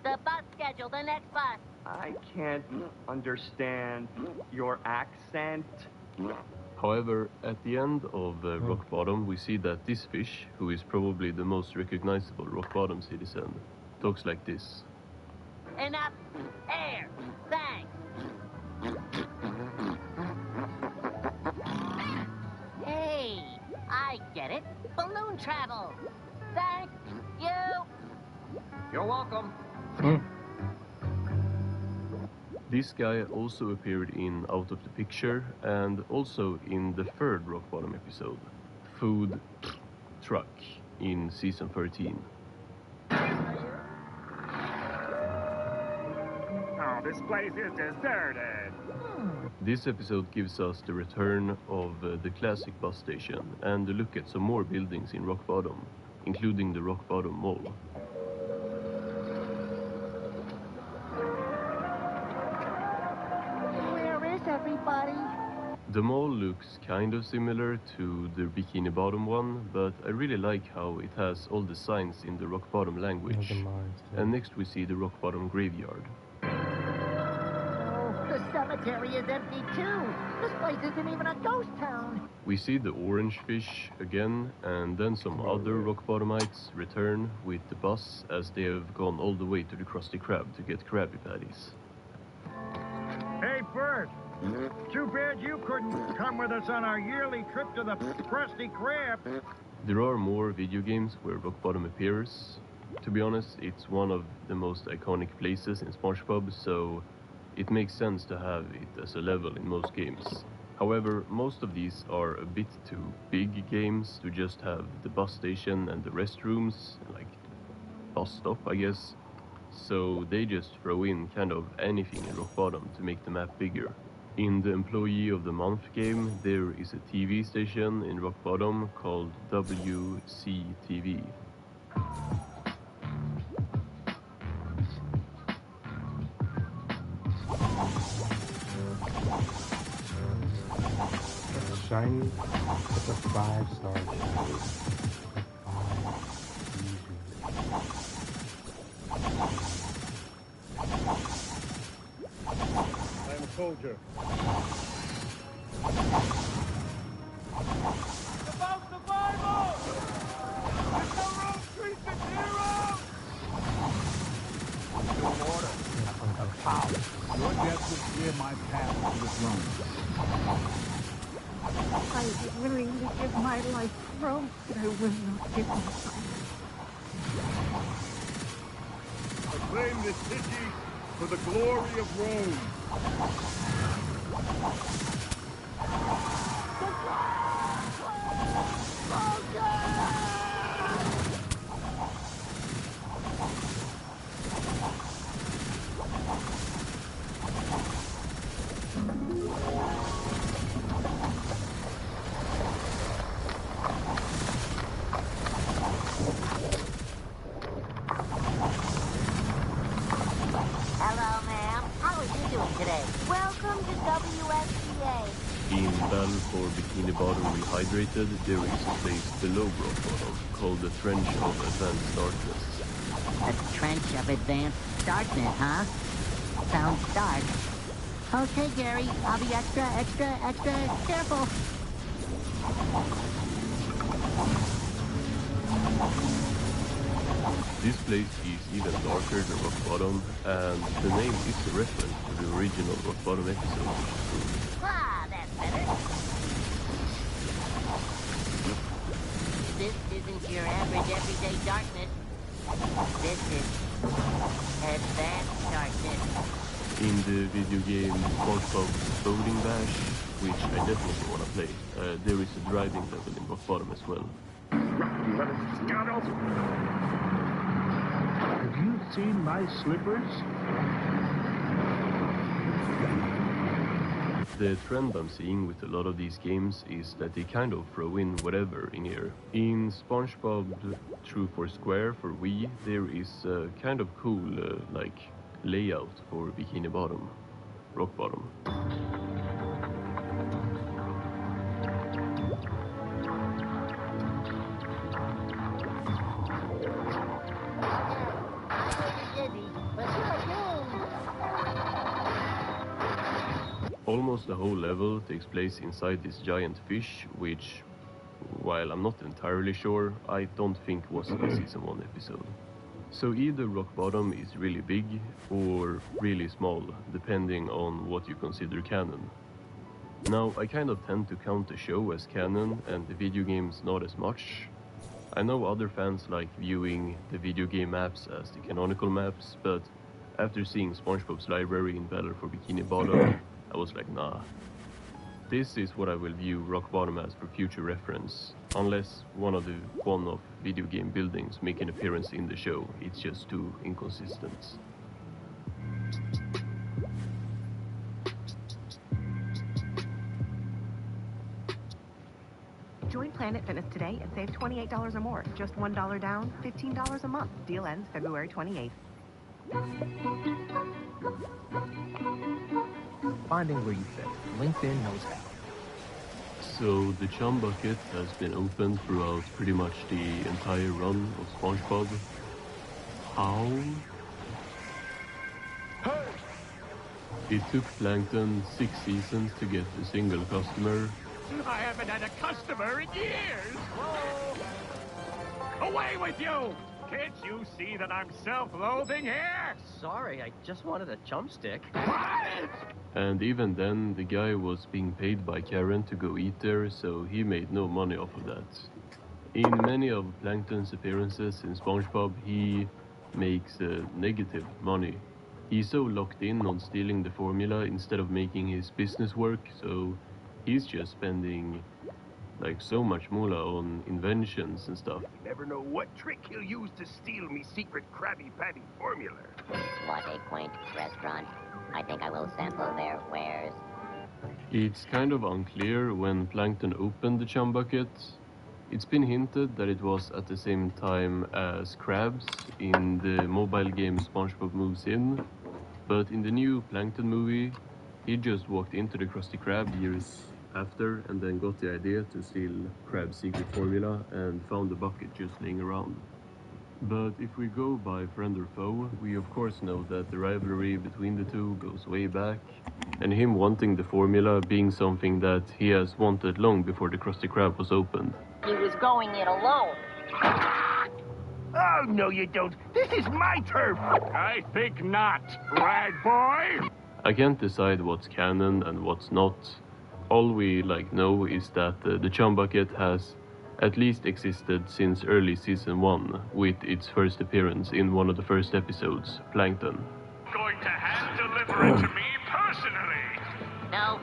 The bus schedule, the next bus. I can't understand your accent. However, at the end of Rock Bottom, we see that this fish, who is probably the most recognizable Rock Bottom citizen, talks like this. Enough air. Thanks. Hey, I get it. Balloon travel. Thank you. You're welcome. This guy also appeared in Out of the Picture and also in the third Rock Bottom episode, Food Truck, in season 13. Oh, this place is deserted. This episode gives us the return of the classic bus station and a look at some more buildings in Rock Bottom, including the Rock Bottom Mall. Where is everybody? The mall looks kind of similar to the Bikini Bottom one, but I really like how it has all the signs in the Rock Bottom language. And next we see the Rock Bottom graveyard. Oh, the cemetery is empty too. This place isn't even a ghost town. We see the orange fish again, and then some other Rock Bottomites return with the bus as they have gone all the way to the Krusty Krab to get Krabby Patties. Hey, Bert. Too bad you couldn't come with us on our yearly trip to the Krusty Krab. There are more video games where Rock Bottom appears. To be honest, it's one of the most iconic places in SpongeBob, so it makes sense to have it as a level in most games. However, most of these are a bit too big games to just have the bus station and the restrooms, like bus stop, I guess. So they just throw in kind of anything in Rock Bottom to make the map bigger. In the Employee of the Month game, there is a TV station in Rock Bottom called WCTV. Shiny, it's a 5-star shiny. I'm a soldier. About survival! There's no room streets and heroes! Your order. Your death will clear my path to the throne. I was willing to give my life thrown, but I will not give my son. Acclaim this city for the glory of Rome. hydrated, there is a place below rock bottom called the Trench of Advanced Darkness. A trench of advanced darkness, huh? Sounds dark. Okay, Gary, I'll be extra careful. This place is even darker than rock bottom, and the name is a reference to the original rock bottom episode, which is cool. Ah, that's better. This isn't your average everyday darkness. This is advanced darkness. In the video game SpongeBob's Boating Bash, which I definitely want to play, there is a driving level in rock bottom as well. Have you seen my slippers? The trend I'm seeing with a lot of these games is that they kind of throw in whatever in here. In SpongeBob True for Square for Wii, there is a kind of cool like layout for Bikini Bottom, rock bottom. Almost the whole level takes place inside this giant fish, which, while I'm not entirely sure, I don't think was in the Season 1 episode. So either rock bottom is really big or really small, depending on what you consider canon. Now, I kind of tend to count the show as canon and the video games not as much. I know other fans like viewing the video game maps as the canonical maps, but after seeing SpongeBob's library in Battle for Bikini Bottom, I was like, nah. This is what I will view rock bottom as for future reference, unless one of video game buildings make an appearance in the show. It's just too inconsistent. Join Planet Fitness today and save $28 or more. Just $1 down, $15 a month. Deal ends February 28th. Finding where you fit. LinkedIn knows how. So the chum bucket has been open throughout pretty much the entire run of SpongeBob. How? Hey! It took Plankton 6 seasons to get a single customer. I haven't had a customer in years. Whoa. Away with you! Can't you see that I'm self-loathing here? Sorry, I just wanted a chumstick. What? And even then, the guy was being paid by Karen to go eat there, so he made no money off of that. In many of Plankton's appearances in SpongeBob, he makes negative money. He's so locked in on stealing the formula instead of making his business work, so he's just spending like so much moolah on inventions and stuff. You never know what trick he'll use to steal me secret Krabby Patty formula. What a quaint restaurant. I think I will sample their wares. It's kind of unclear when Plankton opened the chum bucket. It's been hinted that it was at the same time as Krabs in the mobile game SpongeBob Moves In, but in the new Plankton movie, he just walked into the Krusty Krab years after and then got the idea to steal Krab's secret formula and found the bucket just laying around. But if we go by friend or foe, we of course know that the rivalry between the two goes way back, and him wanting the formula being something that he has wanted long before the Krusty Krab was opened. He was going it alone. Oh, no you don't. This is my turf. I think not, rag boy. I can't decide what's canon and what's not. All we know is that the chum bucket has at least existed since early season 1, with its first appearance in one of the first episodes, Plankton. Going to hand deliver it to me personally. No!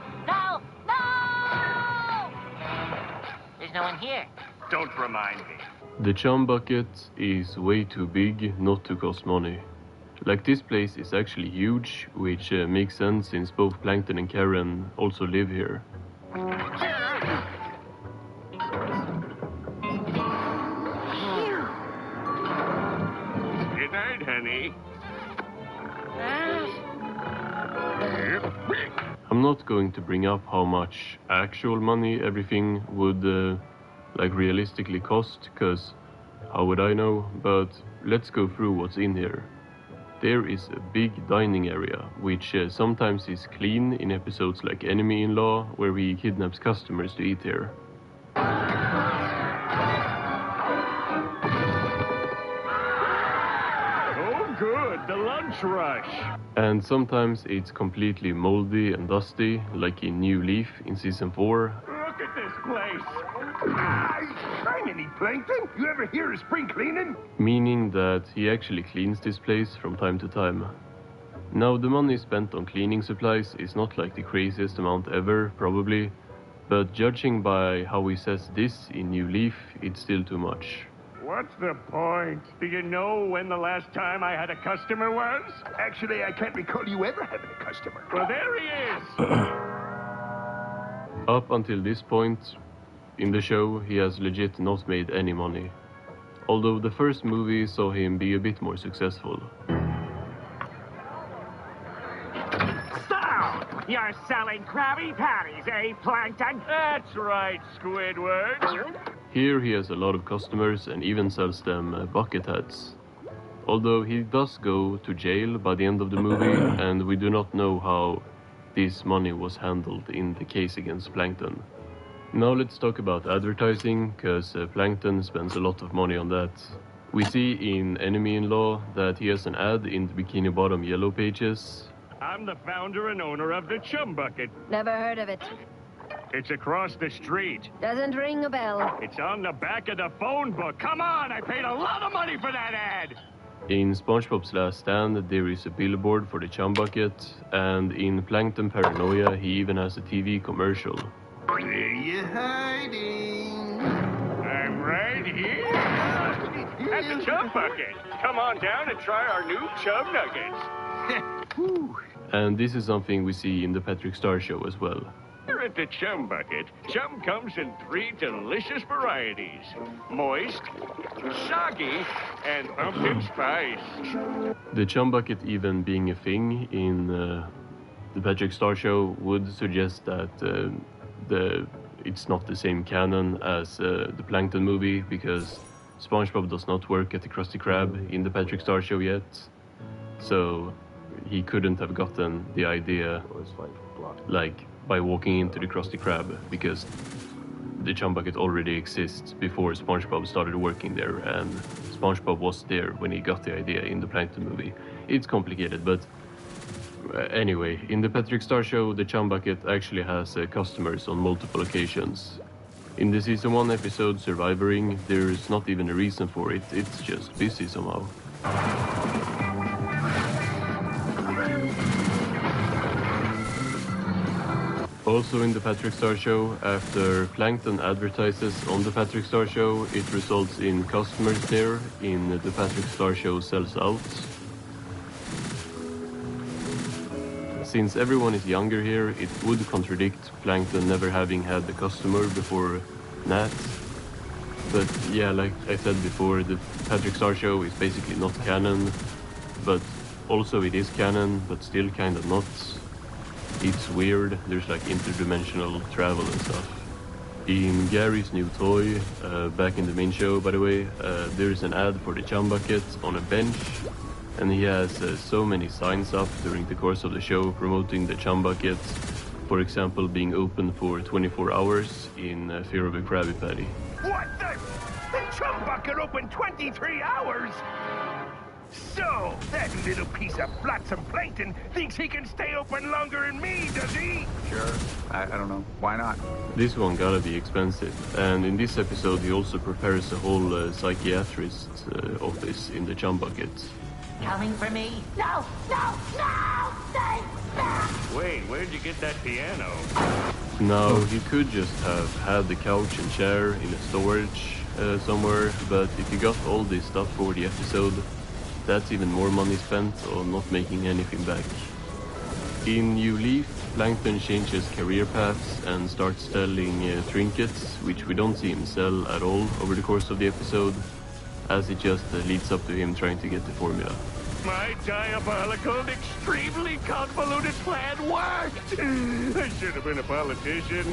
There's no one here. Don't remind me. The chum bucket is way too big not to cost money. Like, this place is actually huge, which makes sense since both Plankton and Karen also live here. Good night, honey. I'm I'm not going to bring up how much actual money everything would like realistically cost, because how would I know? But let's go through what's in here. There is a big dining area, which sometimes is clean in episodes like Enemy-in-Law, where he kidnaps customers to eat here. Oh, good, the lunch rush. And sometimes it's completely moldy and dusty, like in New Leaf in Season 4. Look at this place. Tiny plankton? You ever hear of spring cleaning? Meaning that he actually cleans this place from time to time. Now, the money spent on cleaning supplies is not like the craziest amount ever, probably, but judging by how he says this in New Leaf, it's still too much. What's the point? Do you know when the last time I had a customer was? Actually, I can't recall you ever having a customer. Well, there he is. Up until this point in the show, he has legit not made any money. Although the first movie saw him be a bit more successful. So, you're selling Krabby Patties, eh, Plankton? That's right, Squidward. Here he has a lot of customers and even sells them bucket hats. Although he does go to jail by the end of the movie, and we do not know how this money was handled in the case against Plankton. Now let's talk about advertising, because Plankton spends a lot of money on that. We see in Enemy-in-Law that he has an ad in the Bikini Bottom Yellow pages. I'm the founder and owner of the Chum Bucket. Never heard of it. It's across the street. Doesn't ring a bell. It's on the back of the phone book. Come on, I paid a lot of money for that ad. In SpongeBob's Last Stand, there is a billboard for the Chum Bucket, and in Plankton Paranoia, he even has a TV commercial. Where you hiding? I'm right here. At the Chum Bucket. Come on down and try our new Chum Nuggets. And this is something we see in the Patrick Star Show as well. Here at the Chum Bucket, chum comes in 3 delicious varieties. Moist, soggy, and pumpkin spice. The Chum Bucket even being a thing in the Patrick Star Show would suggest that it's not the same canon as the Plankton movie, because SpongeBob does not work at the Krusty Krab in the Patrick Star Show yet. So he couldn't have gotten the idea like by walking into the Krusty Krab, because the Chum Bucket already exists before SpongeBob started working there, and SpongeBob was there when he got the idea in the Plankton movie. It's complicated, but anyway, in the Patrick Star Show, the Chum Bucket actually has customers on multiple occasions. In the Season 1 episode, Survivoring, there's not even a reason for it, it's just busy somehow. Also in the Patrick Star Show, after Plankton advertises on the Patrick Star Show, it results in customers there in the Patrick Star Show sells out. Since everyone is younger here, it would contradict Plankton never having had the customer before Nat. But yeah, like I said before, the Patrick Star Show is basically not canon, but also it is canon, but still kind of not. It's weird, there's like interdimensional travel and stuff. In Gary's new toy, back in the main show by the way, there's an ad for the Chum Bucket on a bench, and he has so many signs up during the course of the show promoting the Chum Bucket, for example being open for 24 hours in Fear of a Krabby Patty. What the? The Chum Bucket opened 23 hours? So, that little piece of flotsam plankton thinks he can stay open longer than me, does he? Sure. I don't know. Why not? This one gotta be expensive. And in this episode, he also prepares a whole psychiatrist office in the Chum Bucket. Coming for me? No! No! No! Stay back! Wait, where'd you get that piano? Now, he could just have had the couch and chair in a storage somewhere, but if you got all this stuff for the episode, that's even more money spent on not making anything back. In New Leaf, Plankton changes career paths and starts selling trinkets, which we don't see him sell at all over the course of the episode, as it just leads up to him trying to get the formula. My diabolical, extremely convoluted plan worked! I should have been a politician.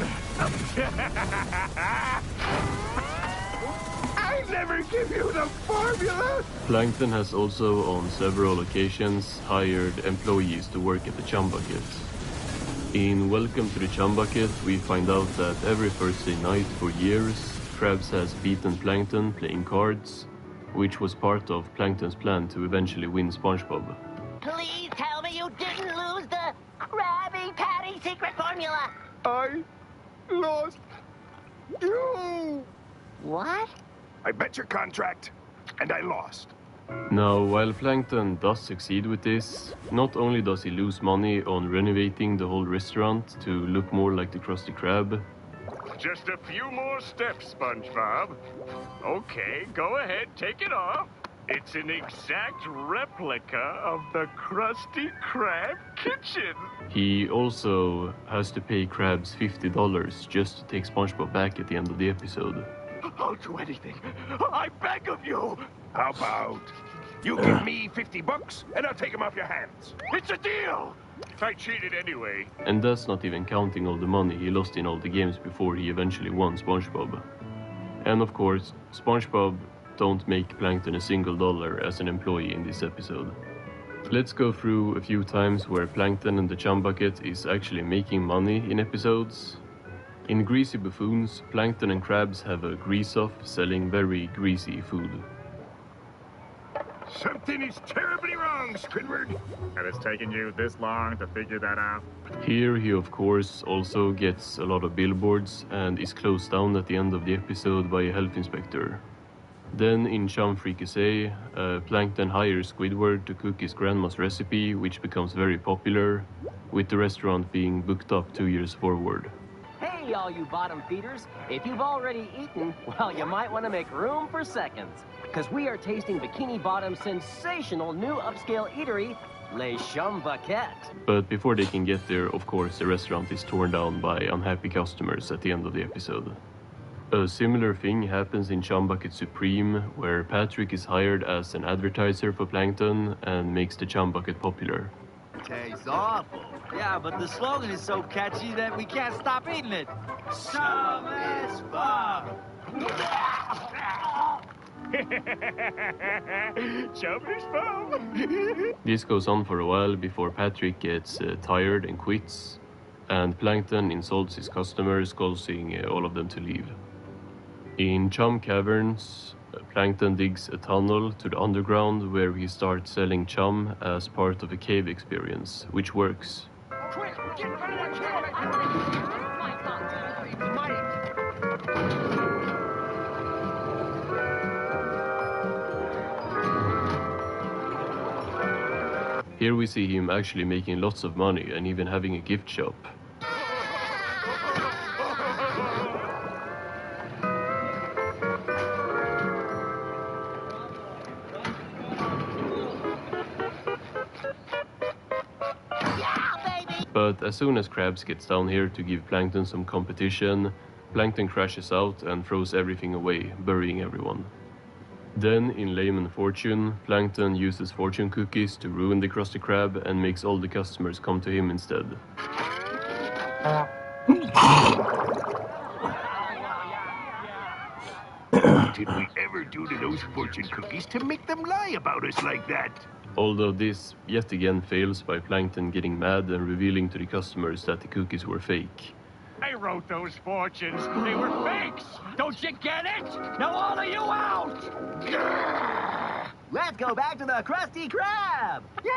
I never give you the formula! Plankton has also on several occasions hired employees to work at the Chum Bucket. In Welcome to the Chum Bucket, we find out that every Thursday night for years, Krabs has beaten Plankton playing cards, which was part of Plankton's plan to eventually win SpongeBob. Please tell me you didn't lose the Krabby Patty secret formula. I lost you. What? I bet your contract, and I lost. Now, while Plankton does succeed with this, not only does he lose money on renovating the whole restaurant to look more like the Krusty Krab. Just a few more steps, SpongeBob. Okay, go ahead, take it off. It's an exact replica of the Krusty Krab kitchen. He also has to pay Krabs $50 just to take SpongeBob back at the end of the episode. I'll do anything. I beg of you. How about you give me $50 and I'll take them off your hands? It's a deal. I cheated anyway. And that's not even counting all the money he lost in all the games before he eventually won SpongeBob. And of course, SpongeBob don't make Plankton a single dollar as an employee in this episode. Let's go through a few times where Plankton and the Chum Bucket is actually making money in episodes. In Greasy Buffoons, Plankton and Krabs have a grease-off selling very greasy food. Something is terribly wrong, Squidward. And it's taken you this long to figure that out? Here he of course also gets a lot of billboards and is closed down at the end of the episode by a health inspector. Then in Chum Fricassee, Plankton hires Squidward to cook his grandma's recipe, which becomes very popular, with the restaurant being booked up 2 years forward. Hey, all you bottom feeders. If you've already eaten, well, you might want to make room for seconds. Because we are tasting Bikini Bottom's sensational new upscale eatery, Les Chum Bucket. But before they can get there, of course, the restaurant is torn down by unhappy customers at the end of the episode. A similar thing happens in Chum Bucket Supreme, where Patrick is hired as an advertiser for Plankton and makes the Chum Bucket popular. Tastes awful. Yeah, but the slogan is so catchy that we can't stop eating it. Chum is fun. Chum is fun. This goes on for a while before Patrick gets tired and quits, and Plankton insults his customers, causing all of them to leave. In Chum Caverns, Plankton digs a tunnel to the underground where he starts selling chum as part of a cave experience, which works. Here we see him actually making lots of money and even having a gift shop. But as soon as Krabs gets down here to give Plankton some competition, Plankton crashes out and throws everything away, burying everyone. Then, in Lame and Fortune, Plankton uses fortune cookies to ruin the Krusty Krab and makes all the customers come to him instead. What did we ever do to those fortune cookies to make them lie about us like that? Although this yet again fails by Plankton getting mad and revealing to the customers that the cookies were fake. I wrote those fortunes. They were fakes. Don't you get it? Now all of you out! Let's go back to the Krusty Krab. Yeah!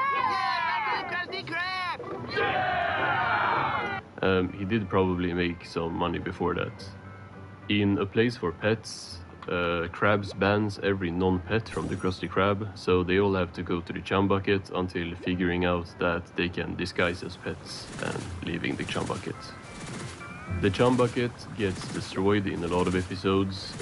Back to the Krusty Krab! He did probably make some money before that. In A Place for Pets, Krabs bans every non-pet from the Krusty Krab, so they all have to go to the Chum Bucket until figuring out that they can disguise as pets and leaving the Chum Bucket. The Chum Bucket gets destroyed in a lot of episodes,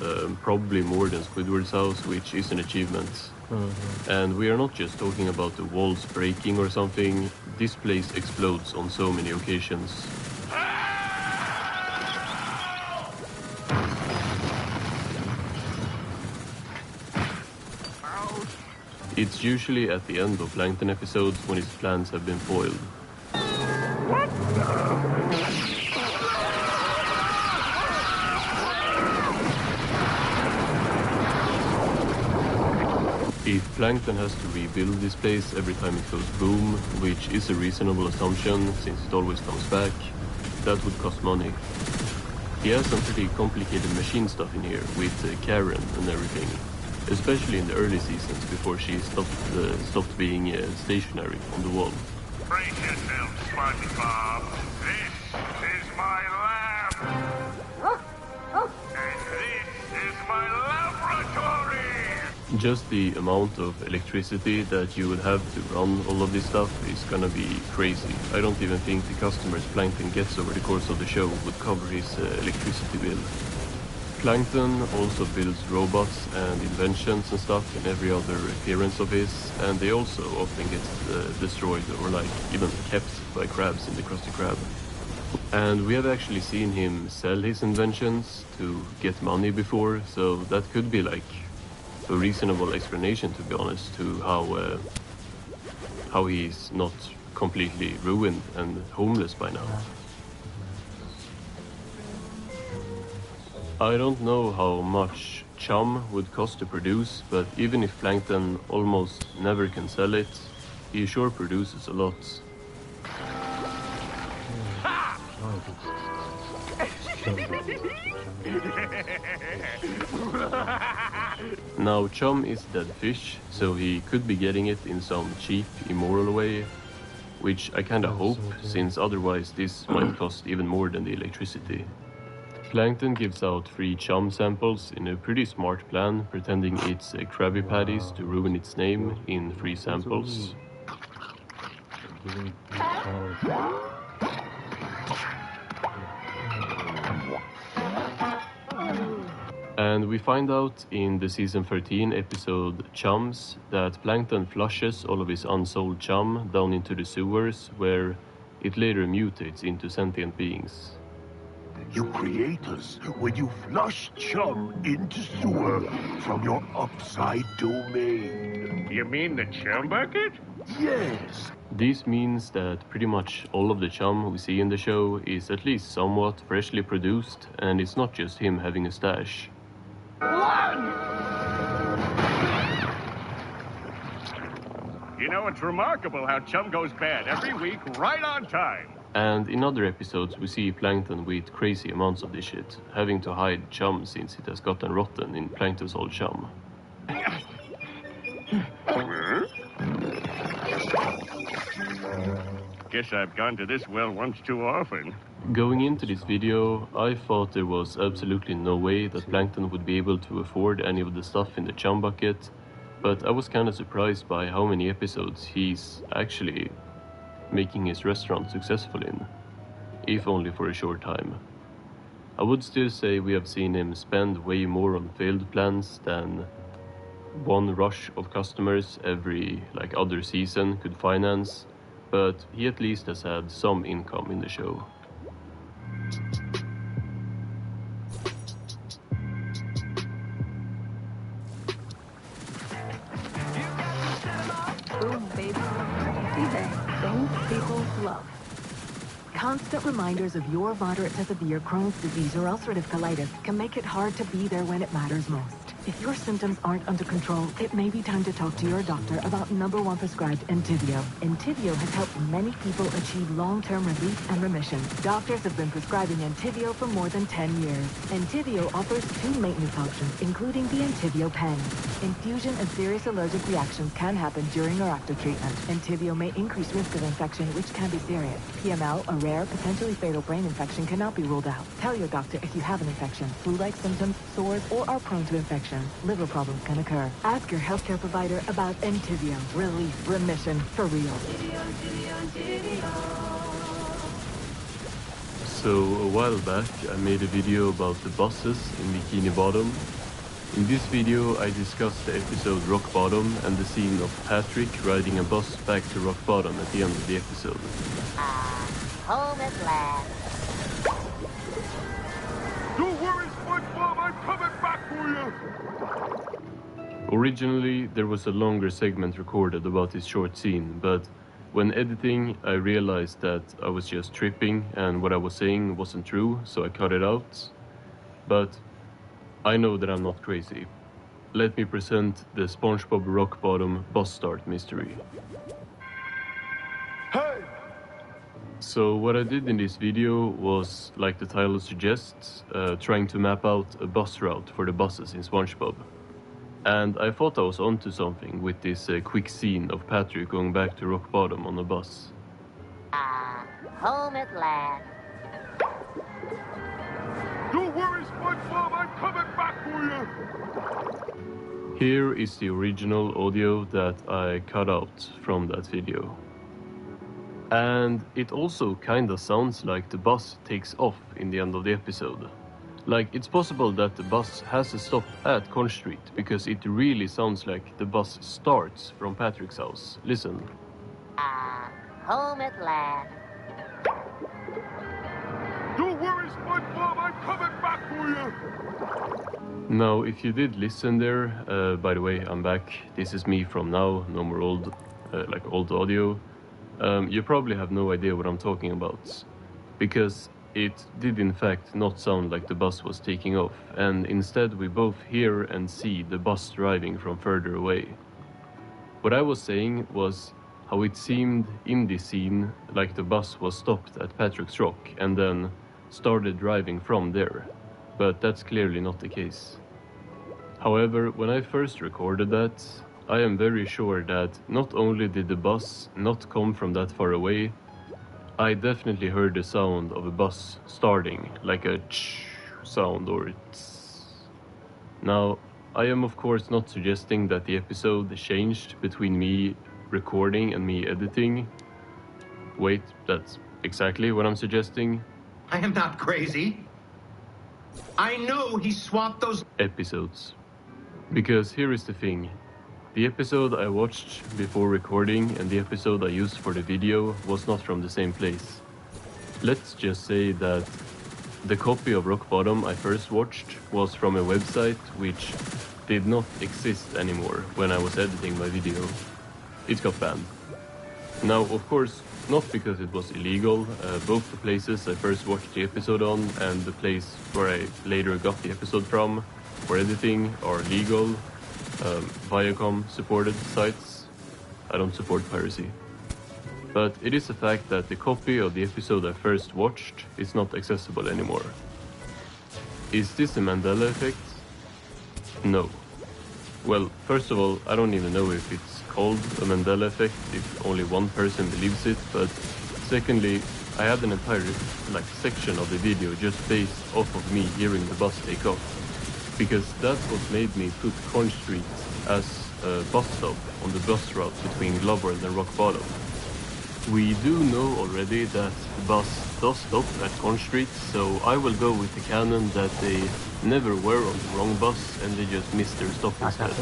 probably more than Squidward's house, which is an achievement. Mm-hmm. And we are not just talking about the walls breaking or something, this place explodes on so many occasions. It's usually at the end of Plankton episodes when his plans have been foiled. What If Plankton has to rebuild this place every time it goes boom, which is a reasonable assumption since it always comes back, that would cost money. He has some pretty complicated machine stuff in here with Karen and everything, especially in the early seasons before she stopped being stationary on the wall. Brace yourself, SpongeBob. This is my lab. And this is my laboratory. Just the amount of electricity that you would have to run all of this stuff is gonna be crazy. I don't even think the customers Plankton gets over the course of the show would cover his electricity bill. Plankton also builds robots and inventions and stuff in every other appearance of his, and they also often get destroyed or like even kept by crabs in the Krusty Krab. And we have actually seen him sell his inventions to get money before, so that could be like a reasonable explanation, to be honest, to how he's not completely ruined and homeless by now. I don't know how much chum would cost to produce, but even if Plankton almost never can sell it, he sure produces a lot. Now, chum is dead fish, so he could be getting it in some cheap, immoral way, which I kinda hope, since otherwise this might cost even more than the electricity. Plankton gives out free chum samples in a pretty smart plan, pretending it's Krabby Patties to ruin its name in free samples. And we find out in the season 13 episode Chums that Plankton flushes all of his unsold chum down into the sewers, where it later mutates into sentient beings. You creators, when you flush chum into sewer from your upside domain. You mean the chum bucket? Yes. This means that pretty much all of the chum we see in the show is at least somewhat freshly produced, and it's not just him having a stash. You know, it's remarkable how chum goes bad every week right on time. And in other episodes we see Plankton with crazy amounts of this shit, having to hide chum since it has gotten rotten in Plankton's old chum. Guess I've gone to this well once too often. Going into this video, I thought there was absolutely no way that Plankton would be able to afford any of the stuff in the chum bucket, but I was kinda surprised by how many episodes he's actually making his restaurant successful in, if only for a short time. I would still say we have seen him spend way more on failed plans than one rush of customers every other season could finance, but he at least has had some income in the show. Boom, baby. eBay. Things people love. Constant reminders of your moderate to severe Crohn's disease or ulcerative colitis can make it hard to be there when it matters most. If your symptoms aren't under control, it may be time to talk to your doctor about #1 prescribed Entyvio. Entyvio has helped many people achieve long-term relief and remission. Doctors have been prescribing Entyvio for more than 10 years. Entyvio offers 2 maintenance options, including the Entyvio pen. Infusion and serious allergic reactions can happen during or after treatment. Entyvio may increase risk of infection, which can be serious. PML, a rare, potentially fatal brain infection, cannot be ruled out. Tell your doctor if you have an infection, flu-like symptoms, sores, or are prone to infection. Liver problems can occur. Ask your healthcare provider about Entyvio. Relief, remission, for real. So a while back I made a video about the buses in Bikini Bottom. In this video I discussed the episode Rock Bottom and the scene of Patrick riding a bus back to Rock Bottom at the end of the episode. Home at last. Don't worry, SpongeBob, I'm coming back for you! Originally, there was a longer segment recorded about this short scene, but when editing, I realized that I was just tripping and what I was saying wasn't true, so I cut it out. But I know that I'm not crazy. Let me present the SpongeBob Rock Bottom bus start mystery. Hey! So what I did in this video was, like the title suggests, trying to map out a bus route for the buses in SpongeBob. And I thought I was onto something with this quick scene of Patrick going back to Rock Bottom on a bus. Home at last. Don't worry, SpongeBob, I'm coming back for you! Here is the original audio that I cut out from that video. And it also kinda sounds like the bus takes off in the end of the episode. Like, it's possible that the bus has a stop at Conch Street, because it really sounds like the bus starts from Patrick's house. Listen. Home at last. Don't worry, SpongeBob, I'm coming back for you! Now, if you did listen there, by the way, I'm back. This is me from now, no more old audio. You probably have no idea what I'm talking about, because it did in fact not sound like the bus was taking off, and instead we both hear and see the bus driving from further away. What I was saying was how it seemed in this scene like the bus was stopped at Patrick's Rock and then started driving from there, but that's clearly not the case. However, when I first recorded that, I am very sure that not only did the bus not come from that far away, I definitely heard the sound of a bus starting, like a ch sound or tss. Now, I am of course not suggesting that the episode changed between me recording and me editing. Wait, that's exactly what I'm suggesting. I am not crazy. I know he swapped those episodes. Because here is the thing. The episode I watched before recording and the episode I used for the video was not from the same place. Let's just say that the copy of Rock Bottom I first watched was from a website which did not exist anymore when I was editing my video. It got banned. Now, of course, not because it was illegal. Both the places I first watched the episode on and the place where I later got the episode from for editing are legal. Viacom supported sites. I don't support piracy. But it is a fact that the copy of the episode I first watched is not accessible anymore. Is this a Mandela effect? No. Well, first of all, I don't even know if it's called a Mandela effect if only one person believes it, but secondly, I had an entire section of the video just based off of me hearing the bus take off. Because that's what made me put Conch Street as a bus stop on the bus route between Gloveworld and Rock Bottom. We do know already that the bus does stop at Conch Street, so I will go with the canon that they never were on the wrong bus and they just missed their stop instead.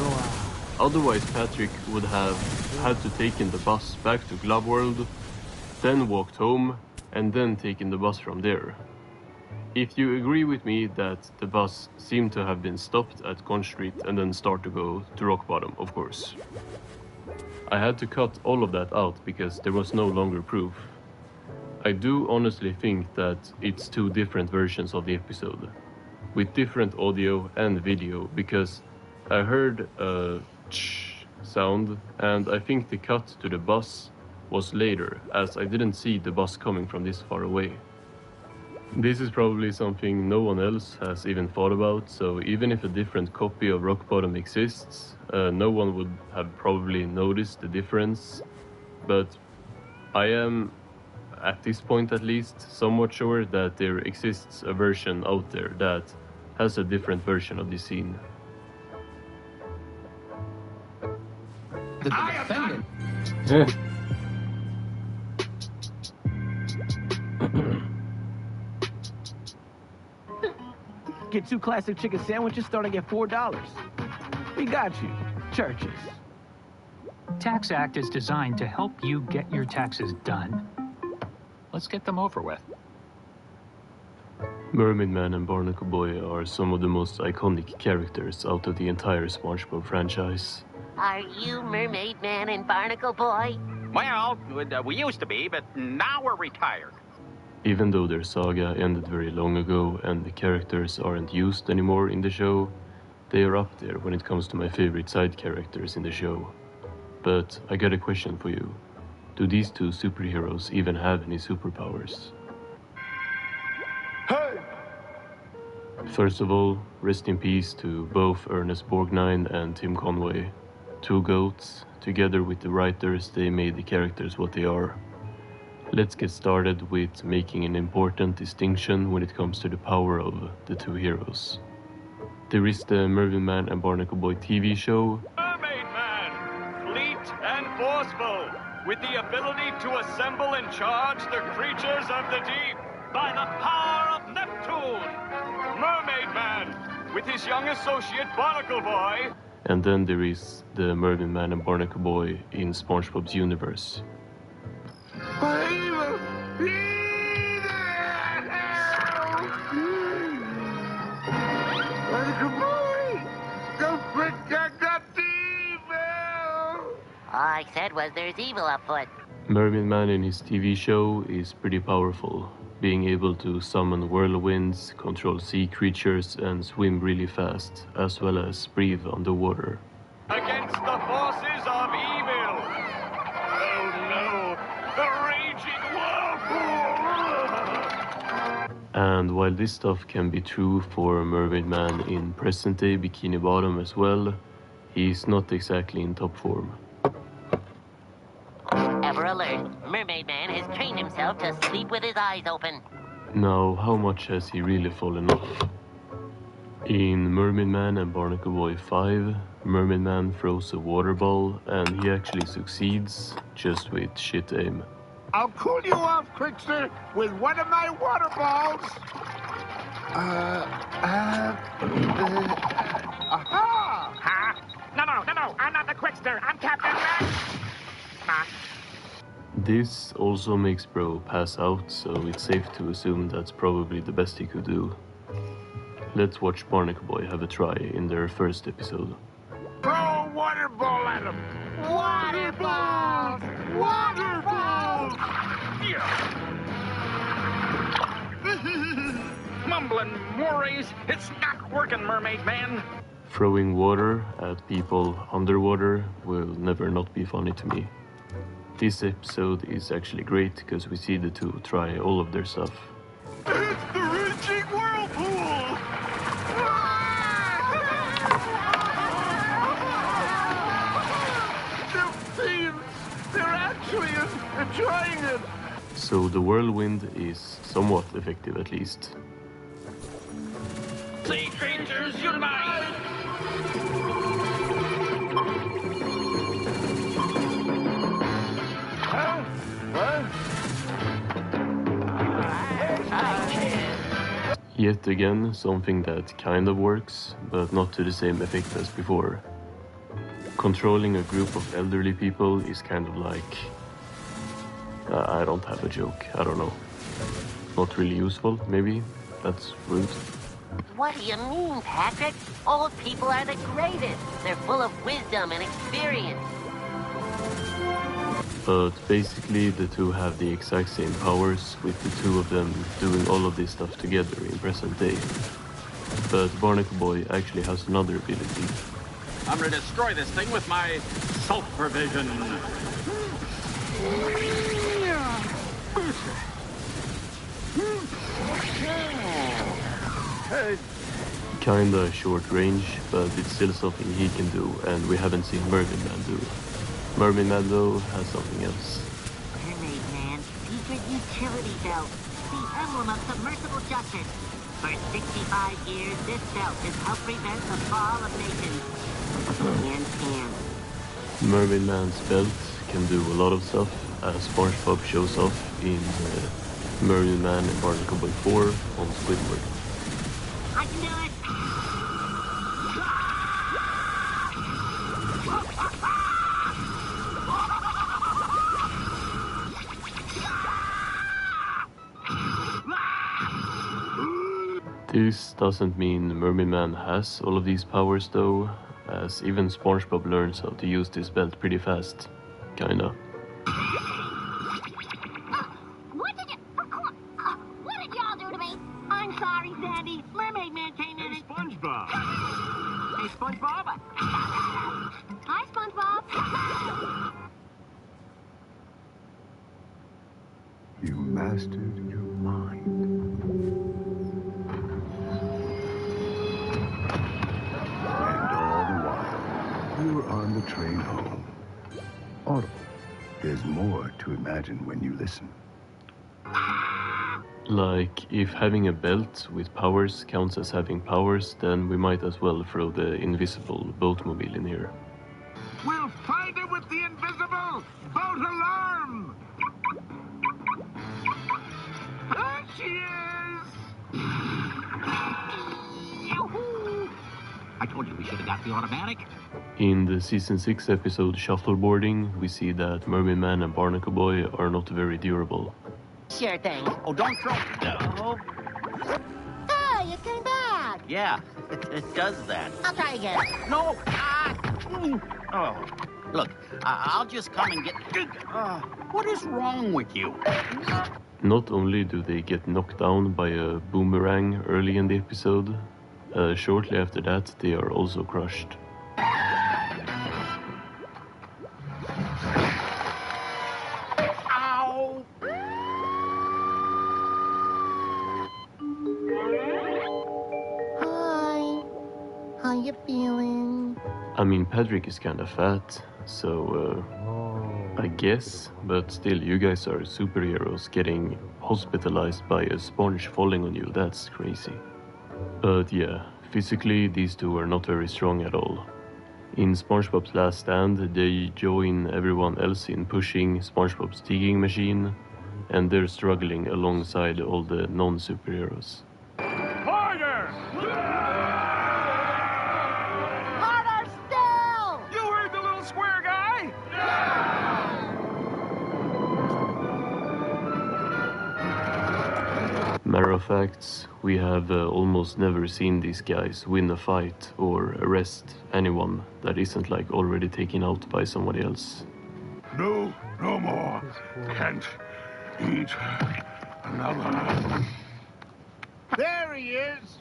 Otherwise, Patrick would have had to taken the bus back to Gloveworld, then walked home, and then taken the bus from there. If you agree with me that the bus seemed to have been stopped at Conch Street and then start to go to Rock Bottom, of course. I had to cut all of that out because there was no longer proof. I do honestly think that it's two different versions of the episode, with different audio and video, because I heard a ch sound and I think the cut to the bus was later, as I didn't see the bus coming from this far away. This is probably something no one else has even thought about, so even if a different copy of Rock Bottom exists, no one would have probably noticed the difference. But I am, at this point at least, somewhat sure that there exists a version out there that has a different version of this scene. The defendant. Get 2 classic chicken sandwiches starting at $4. We got you. Churches. Tax Act is designed to help you get your taxes done. Let's get them over with. Mermaid Man and Barnacle Boy are some of the most iconic characters out of the entire SpongeBob franchise. Are you Mermaid Man and Barnacle Boy? Well, we used to be, but now we're retired. Even though their saga ended very long ago and the characters aren't used anymore in the show, they are up there when it comes to my favorite side characters in the show. But I got a question for you. Do these two superheroes even have any superpowers? Hey! First of all, rest in peace to both Ernest Borgnine and Tim Conway. Two goats, together with the writers, they made the characters what they are. Let's get started with making an important distinction when it comes to the power of the two heroes. There is the Mermaid Man and Barnacle Boy TV show. Mermaid Man, fleet and forceful, with the ability to assemble and charge the creatures of the deep by the power of Neptune. Mermaid Man, with his young associate Barnacle Boy. And then there is the Mermaid Man and Barnacle Boy in SpongeBob's universe. All I said was there's evil afoot. Mermaid Man in his TV show is pretty powerful, being able to summon whirlwinds, control sea creatures, and swim really fast, as well as breathe underwater. Against the forces of evil. Oh no, the raging whirlpool! And while this stuff can be true for Mermaid Man in present-day Bikini Bottom as well, he's not exactly in top form. Ever alert, Mermaid Man has trained himself to sleep with his eyes open. Now, how much has he really fallen off? In Mermaid Man and Barnacle Boy 5, Mermaid Man throws a water ball and he actually succeeds, just with shit aim. I'll cool you off, Trickster, with one of my water balls. Aha! Huh? No, I'm not the Quickster. I'm Captain Rex. This also makes Bro pass out, so it's safe to assume that's probably the best he could do. Let's watch Barnacle Boy have a try in their first episode. Throw a water ball at him! Water balls! Water balls! Mumbling worries. It's not working, Mermaid Man. Throwing water at people underwater will never not be funny to me. This episode is actually great because we see the two try all of their stuff. It's the raging whirlpool! They're actually enjoying it! So the whirlwind is somewhat effective at least. Sea creatures unite! Huh? What? Yet again, something that kind of works, but not to the same effect as before. Controlling a group of elderly people is kind of like... I don't have a joke, I don't know. Not really useful, maybe? That's rude. What do you mean, Patrick? Old people are the greatest. They're full of wisdom and experience. But basically the two have the exact same powers, with the two of them doing all of this stuff together in present day. But Barnacle Boy actually has another ability. I'm gonna destroy this thing with my supervision. Kinda short range, but it's still something he can do, and we haven't seen Mermaid Man do. Mermaid Man, though, has something else. Mermaid Man, secret utility belt. The emblem of submersible justice. For 65 years, this belt has helped prevent the fall of nations. And Mermaid Man's belt can do a lot of stuff, as SpongeBob shows off in Mermaid Man and Barnacle Boy 4 on Squidward. I can do it! This doesn't mean Mermaid Man has all of these powers though, as even SpongeBob learns how to use this belt pretty fast. Kinda. What did y'all do to me? I'm sorry, Sandy. Mermaid Man came in. Hey, SpongeBob. Hey, SpongeBob. Hi, SpongeBob. You mastered your mind. And all the while, you're on the train home. Audible. There's more to imagine when you listen. Like, if having a belt with powers counts as having powers, then we might as well throw the invisible boatmobile in here. We'll find it with the invisible boat alarm! There she is! I told you we should have got the automatic. In the Season 6 episode Shuffleboarding, we see that Mermaid Man and Barnacle Boy are not very durable. Sure thing. Oh, don't throw. Oh. Hey, it came back. Yeah, it does that. I'll try again. No! Ah! Oh. Look, I'll just come and get... what is wrong with you? Not only do they get knocked down by a boomerang early in the episode, shortly after that they are also crushed. Ow! Hi. How you feeling? I mean, Patrick is kinda fat, so I guess, but still, you guys are superheroes getting hospitalized by a sponge falling on you. That's crazy. But yeah, physically, these two are not very strong at all. In SpongeBob's Last Stand, they join everyone else in pushing SpongeBob's digging machine, and they're struggling alongside all the non-superheroes. Harder! Harder still! You heard the little square guy? Matter of fact, we have almost never seen these guys win a fight or arrest anyone that isn't like already taken out by somebody else. No more. Can't eat another. There he is!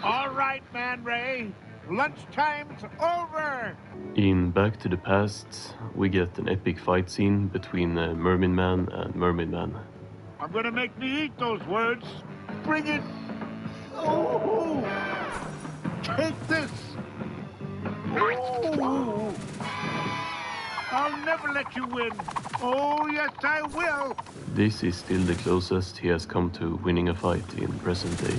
All right, Man Ray. Lunchtime's over! In Back to the Past, we get an epic fight scene between Mermaid Man and Mermaid Man. I'm gonna make me eat those words. Bring it. Oh! Take this. Oh! I'll never let you win. Oh, yes, I will. This is still the closest he has come to winning a fight in present day.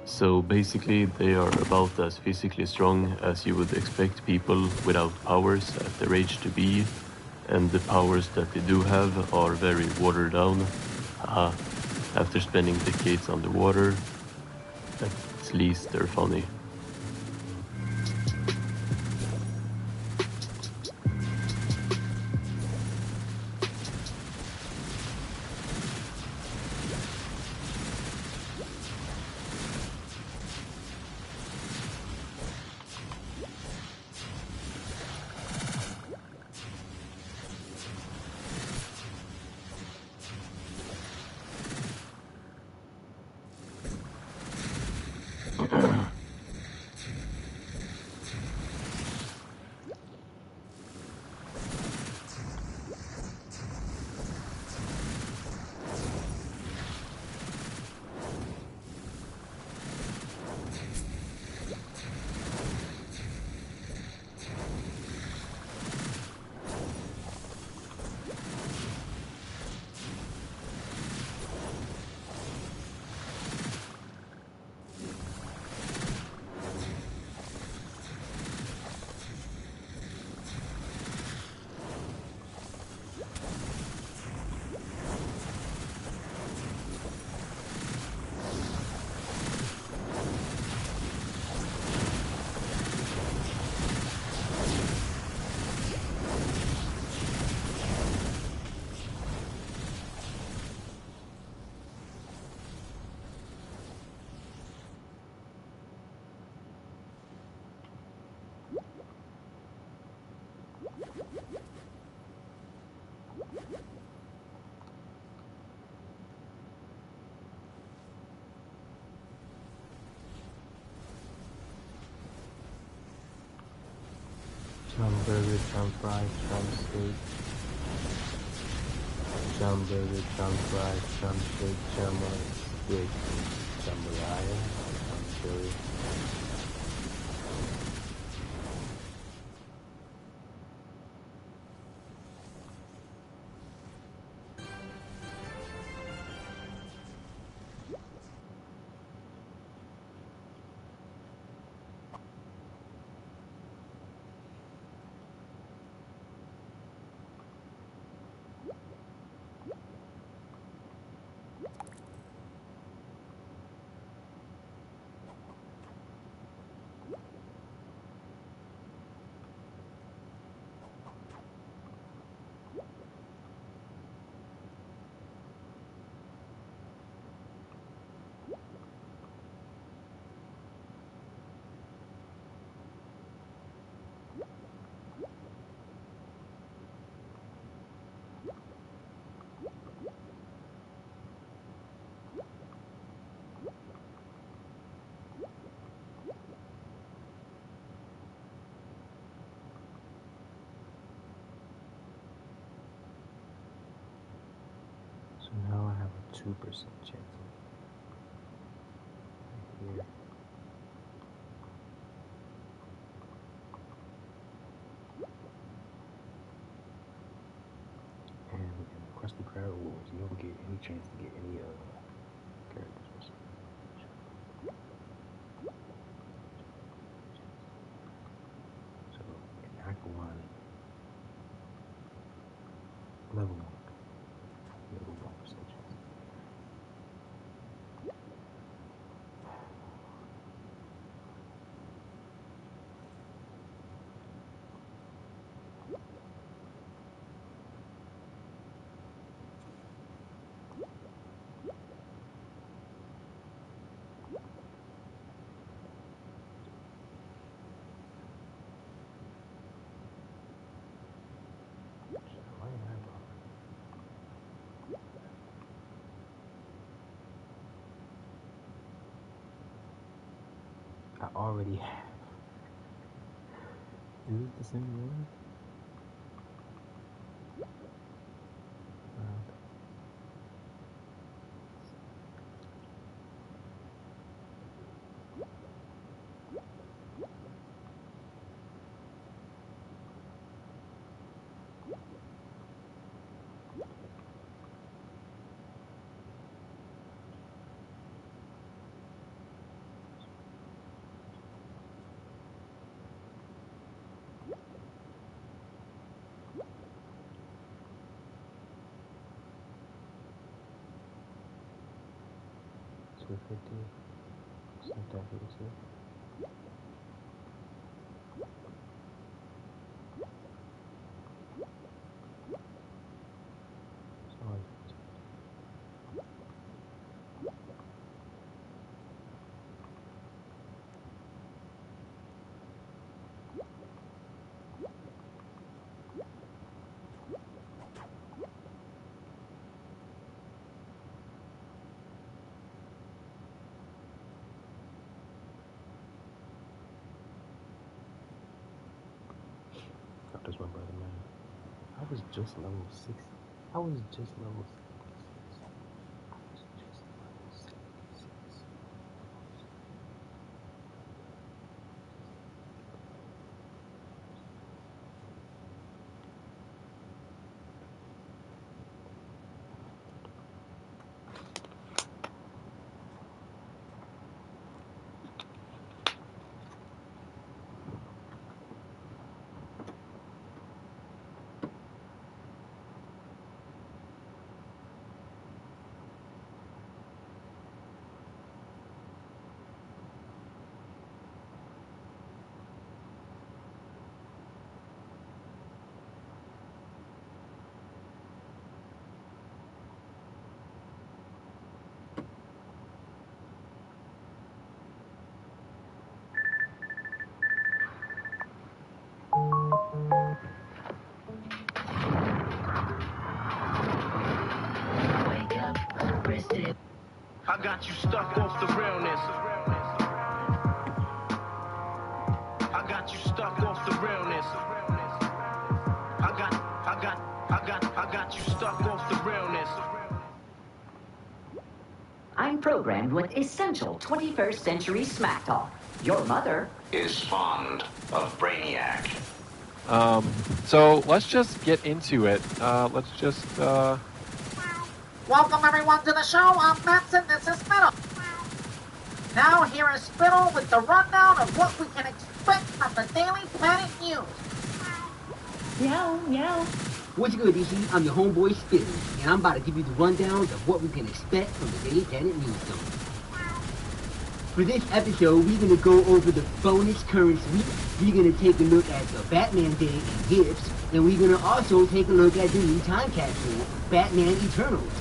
So basically, they are about as physically strong as you would expect people without powers at their age to be, and the powers that they do have are very watered down. After spending decades underwater, at least they're funny. Hamburger, chum fries, chum steak. Chum burger, chum fries, chum steak, chum steak, jambalaya, chum chili. So now I have a 2% chance right here. And in the Krusty Krab Awards, you don't get any chance to get any characters. So in Act 1, level 1, level 1% chance. I already have. Is it the same one? $250. Select that here too. Sorry. Oh, that's my brother, man. I was just level 6. I was just level 6. I got you stuck off the realness. I got you stuck off the realness. I got you stuck off the realness. I'm programmed with essential 21st century smack talk. Your mother is fond of Brainiac. So let's just get into it. Let's just, Welcome everyone to the show. I'm Max and this is Spittle. Now here is Spittle with the rundown of what we can expect from the Daily Planet News. Meow, meow. What's good, DC? I'm your homeboy Spittle, and I'm about to give you the rundown of what we can expect from the Daily Planet News Zone. For this episode, we're going to go over the bonus currents week, we're going to take a look at the Batman Day and gifts, and we're going to also take a look at the new time capsule, Batman Eternals.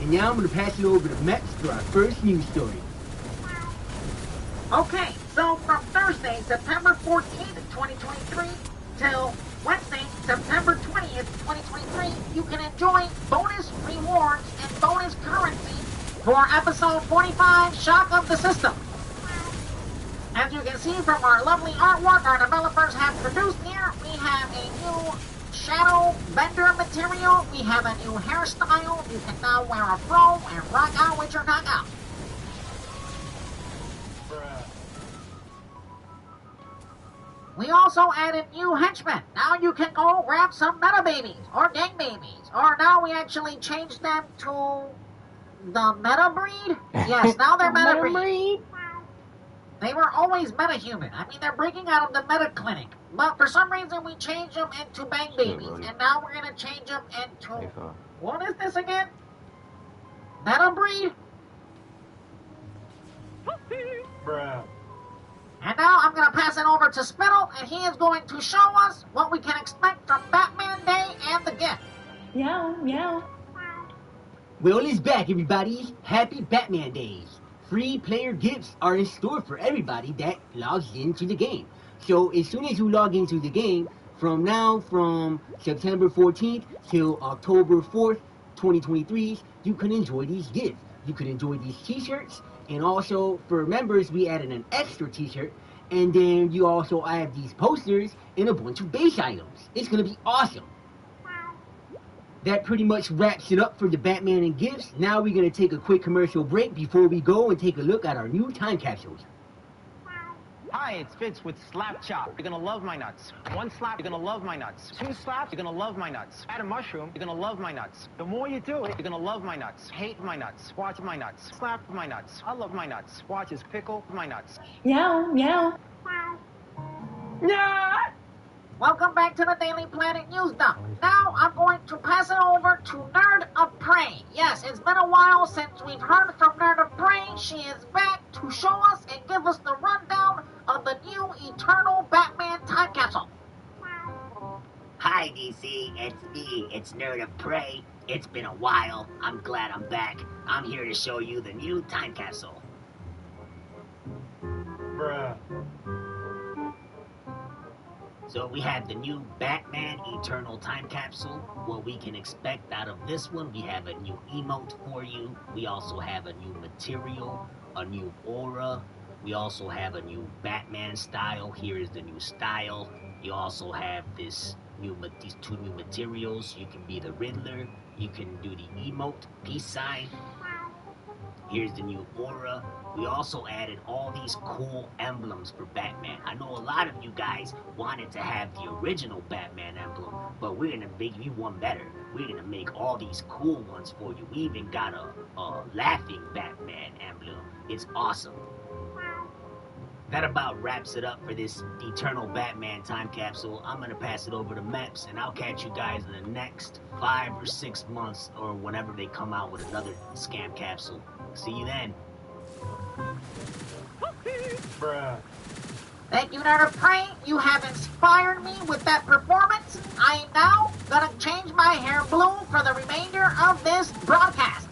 And now I'm going to pass it over to Max for our first news story. Okay, so from Thursday, September 14th, 2023, till Wednesday, September 20th, 2023, you can enjoy bonus rewards and bonus currency for episode 45, Shock of the System. As you can see from our lovely artwork our developers have produced here, we have a new shadow bender material, we have a new hairstyle, you can now wear a fro and rock out with your knockout. We also added new henchmen. Now you can go grab some meta babies or gang babies. Or now we actually changed them to the meta breed? Yes, now they're meta breed. They were always meta-human. I mean, they're breaking out of the meta clinic. But for some reason, we changed them into bang babies. And now we're going to change them into... What is this again? Meta breed? Bruh. And now I'm going to pass it over to Spittle, and he is going to show us what we can expect from Batman Day and the gift. Meow, meow. Well, it's back, everybody. Happy Batman Days. Free player gifts are in store for everybody that logs into the game. So as soon as you log into the game, from September 14th till October 4th, 2023, you can enjoy these gifts. You can enjoy these t-shirts, and also for members, we added an extra t-shirt, and then you also add these posters and a bunch of base items. It's going to be awesome. That pretty much wraps it up for the Batman and gifts. Now we're going to take a quick commercial break before we go and take a look at our new time capsules. Hi, it's Fitz with Slap Chop. You're gonna love my nuts. One slap, you're gonna love my nuts. Two slaps, you're gonna love my nuts. Add a mushroom, you're gonna love my nuts. The more you do it, you're gonna love my nuts. Hate my nuts. Watch my nuts. Slap my nuts. I love my nuts. Watch as pickle my nuts. Meow, meow. Yeah! Welcome back to the Daily Planet News Dump. Now I'm going to pass it over to Nerd of Prey. Yes, it's been a while since we've heard from Nerd of Prey. She is back to show us and give us the rundown of the new Eternal Batman time capsule. Hi, DC. It's me. It's Nerd of Prey. It's been a while. I'm glad I'm back. I'm here to show you the new time capsule. Bruh. So we have the new Batman Eternal Time Capsule. What we can expect out of this one, we have a new emote for you. We also have a new material, a new aura. We also have a new Batman style. Here is the new style. You also have these two new materials. You can be the Riddler. You can do the emote, peace sign. Here's the new aura. We also added all these cool emblems for Batman. I know a lot of you guys wanted to have the original Batman emblem, but we're going to make you one better. We're going to make all these cool ones for you. We even got a laughing Batman emblem. It's awesome. That about wraps it up for this Eternal Batman time capsule. I'm going to pass it over to Meps, and I'll catch you guys in the next 5 or 6 months or whenever they come out with another scam capsule. See you then. Bruh. Thank you, Nerd of Prey. You have inspired me with that performance. I am now gonna change my hair blue for the remainder of this broadcast.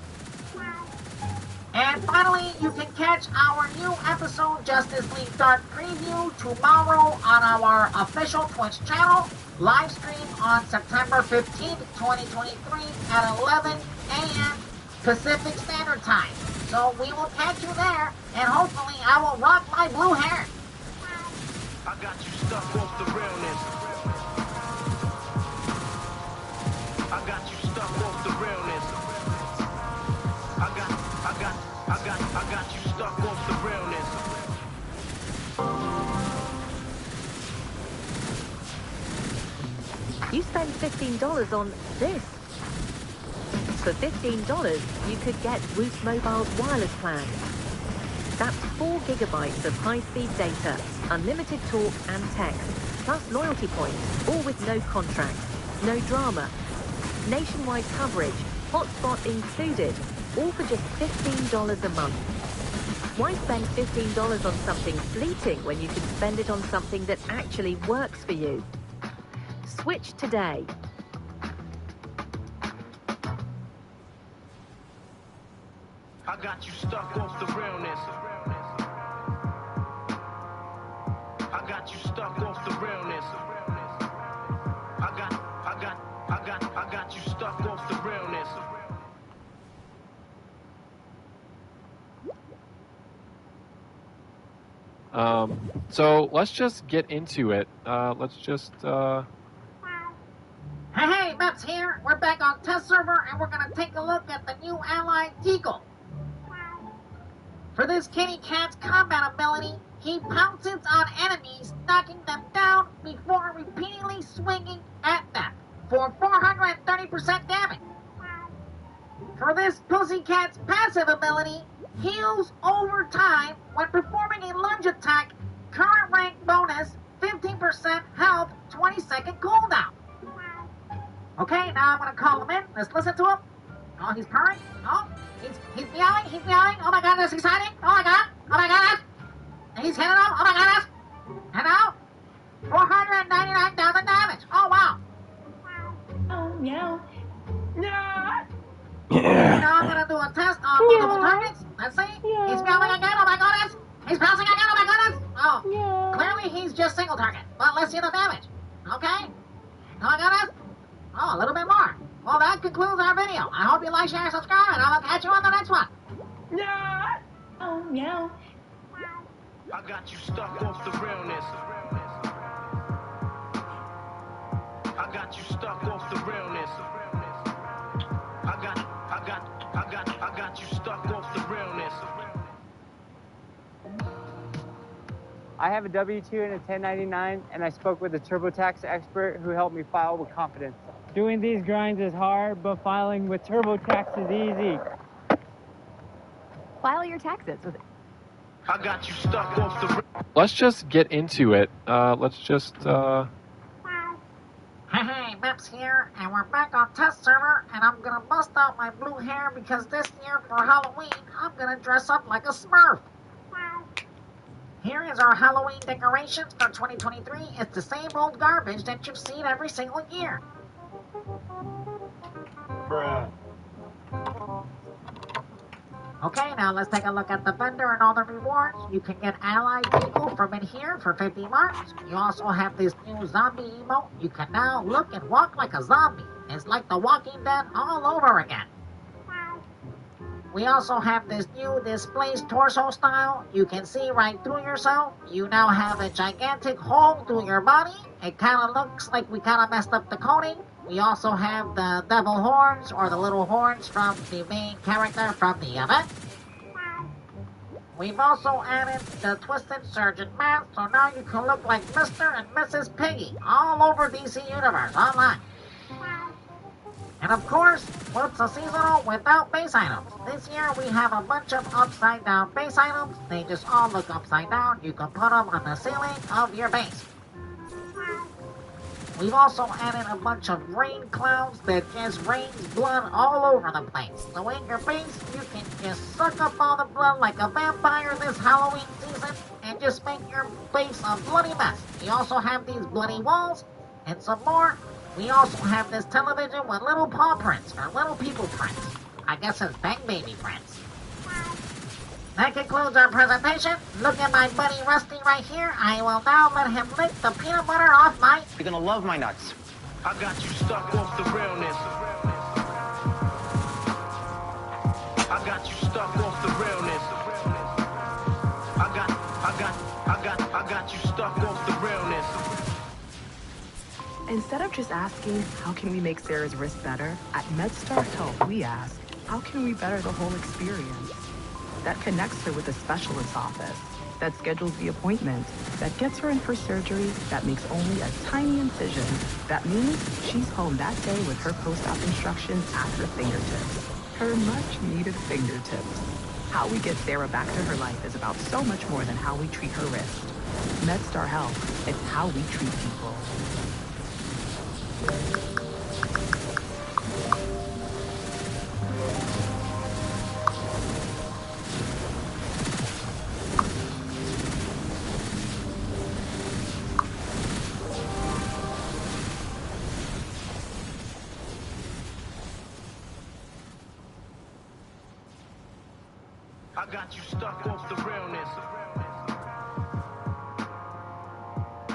And finally, you can catch our new episode, Justice League Dark Preview, tomorrow on our official Twitch channel, live stream on September 15th, 2023 at 11 a.m. Pacific Standard Time. So we will catch you there, and hopefully I will rock my blue hair. I got you stuck off the realness. I got you stuck off the realness. I got you stuck off the realness. You spend $15 on this. For $15, you could get Boost Mobile's wireless plan. That's 4 gigabytes of high-speed data, unlimited talk and text, plus loyalty points, all with no contract, no drama. Nationwide coverage, hotspot included, all for just $15 a month. Why spend $15 on something fleeting when you can spend it on something that actually works for you? Switch today. I got you stuck off the realness. I got you stuck off the realness. I got you stuck off the realness. So let's just get into it. Let's just, Hey, Maps here. We're back on test server, and we're gonna take a look at the new ally, Deagle. For this kitty cat's combat ability, he pounces on enemies, knocking them down before repeatedly swinging at them for 430% damage. For this pussycat's passive ability, heals over time when performing a lunge attack, current rank bonus, 15% health, 20-second cooldown. Okay, now I'm gonna call him in. Let's listen to him. Oh, he's purring. Oh, he's meowing. He's meowing. Oh my God, that's exciting. Oh my God. Oh my God. He's hitting him. Oh my God. And now, 499,000 damage. Oh wow. Oh, meow. Now I'm gonna do a test on multiple targets. Let's see. He's meowing again. Oh my goodness. He's pouncing again. Oh my goodness. Oh, clearly he's just single target. But let's see the damage. Okay. Oh my goodness. Oh, a little bit more. Well, that concludes our video. I hope you like, share, and subscribe, and I'll catch you on the next one. Oh, meow. I got you stuck off the realness. I got you stuck off the realness. I got you stuck off the realness. I have a W-2 and a 1099, and I spoke with a TurboTax expert who helped me file with confidence. Doing these grinds is hard, but filing with TurboTax is easy. File your taxes with I got you stuck off the. let's just get into it. Let's just, Hey, Maps here, and we're back on test server, and I'm gonna bust out my blue hair because this year for Halloween, I'm gonna dress up like a Smurf. Here is our Halloween decorations for 2023. It's the same old garbage that you've seen every single year. bruh. Okay, now let's take a look at the vendor and all the rewards. You can get Ally Deagle from in here for 50 marks. You also have this new zombie emote. You can now look and walk like a zombie. It's like The Walking Dead all over again. We also have this new displaced torso style. You can see right through yourself. You now have a gigantic hole through your body. It kind of looks like we kind of messed up the coding. We also have the devil horns, or the little horns from the main character from the event. We've also added the Twisted Surgeon mask, so now you can look like Mr. and Mrs. Piggy all over DC Universe online. And of course, what's a seasonal without base items? This year we have a bunch of upside down base items. They just all look upside down. You can put them on the ceiling of your base. We've also added a bunch of rain clouds that just rains blood all over the place. So in your base, you can just suck up all the blood like a vampire this Halloween season and just make your base a bloody mess. We also have these bloody walls and some more. We also have this television with little paw prints, or little people prints. I guess it's Bang Baby prints. That concludes our presentation. Look at my buddy Rusty right here. I will now let him lick the peanut butter off my... You're gonna love my nuts. I got you stuck off the realness. I got you stuck off the realness. I got I got you stuck off the realness. Instead of just asking, how can we make Sarah's wrist better? At MedStar Health, we ask, how can we better the whole experience? That connects her with a specialist's office, that schedules the appointment, that gets her in for surgery, that makes only a tiny incision. That means she's home that day with her post-op instructions at her fingertips. Her much-needed fingertips. How we get Sarah back to her life is about so much more than how we treat her wrist. MedStar Health, it's how we treat people. I got you stuck off the realness.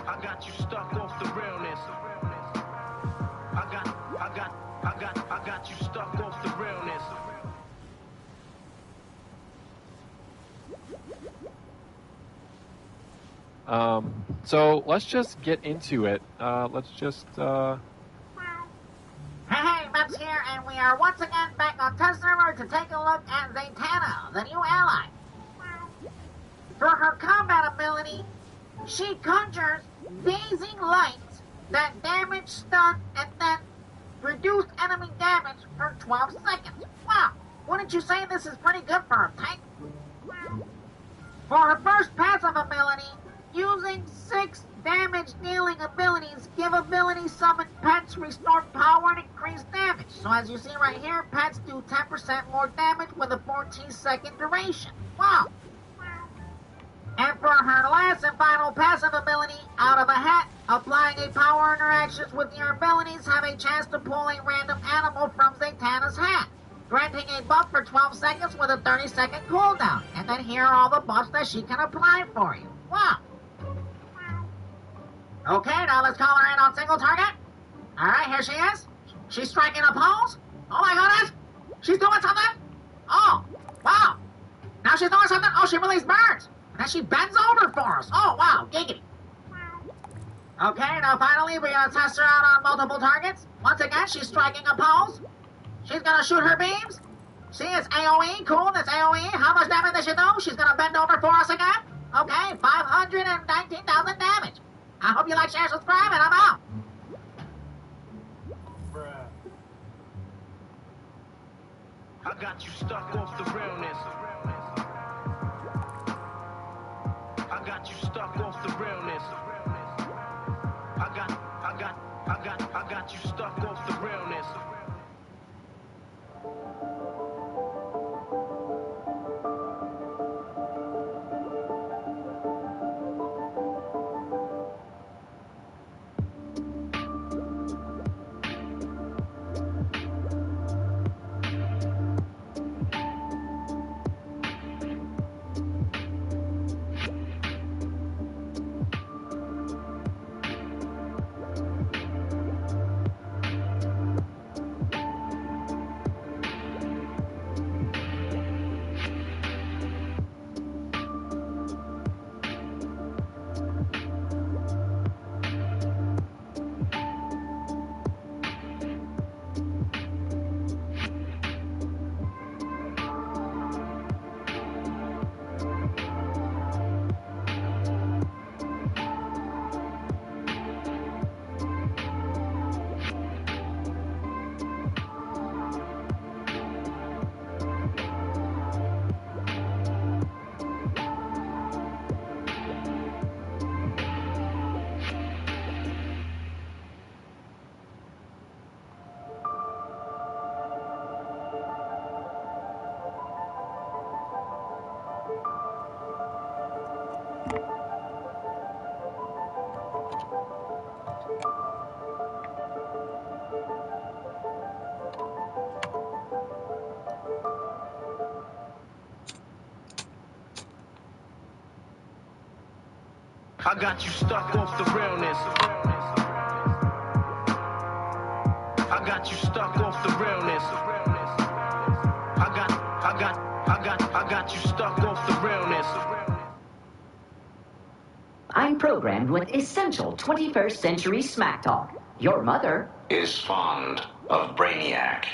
I got you stuck off the realness. I got you stuck off the realness. So let's just get into it. Let's just, Hey, Meps here, and we are once again back on test server to take a look at Zatanna, the new ally. For her combat ability, she conjures dazing lights that damage, stun, and then reduce enemy damage for 12 seconds. Wow, wouldn't you say this is pretty good for a tank? For her first passive ability, using 6 damage-dealing abilities, give ability summon pets, restore power, and increase damage. So as you see right here, pets do 10% more damage with a 14-second duration. Wow! And for her last and final passive ability, out of a hat, applying a power interactions with your abilities have a chance to pull a random animal from Zatanna's hat, granting a buff for 12 seconds with a 30-second cooldown. And then here are all the buffs that she can apply for you. Wow! Okay, now let's call her in on single target. Alright, here she is. She's striking a pose. Oh my goodness! She's doing something! Oh, wow! Now she's doing something. Oh, she released birds! And then she bends over for us. Oh, wow, giggity. Okay, now finally we're gonna test her out on multiple targets. Once again, she's striking a pose. She's gonna shoot her beams. See, it's AoE. Cool, that's AoE. How much damage does she do? She's gonna bend over for us again. Okay, 519,000 damage. I hope you like, share, subscribe, and I'm out. I got you stuck off the realness. I got you stuck off the realness. I got you stuck off the realness. I got you stuck off the realness. I got you stuck off the realness. I got you stuck off the realness. I'm programmed with essential 21st century smack talk. Your mother is fond of Brainiac.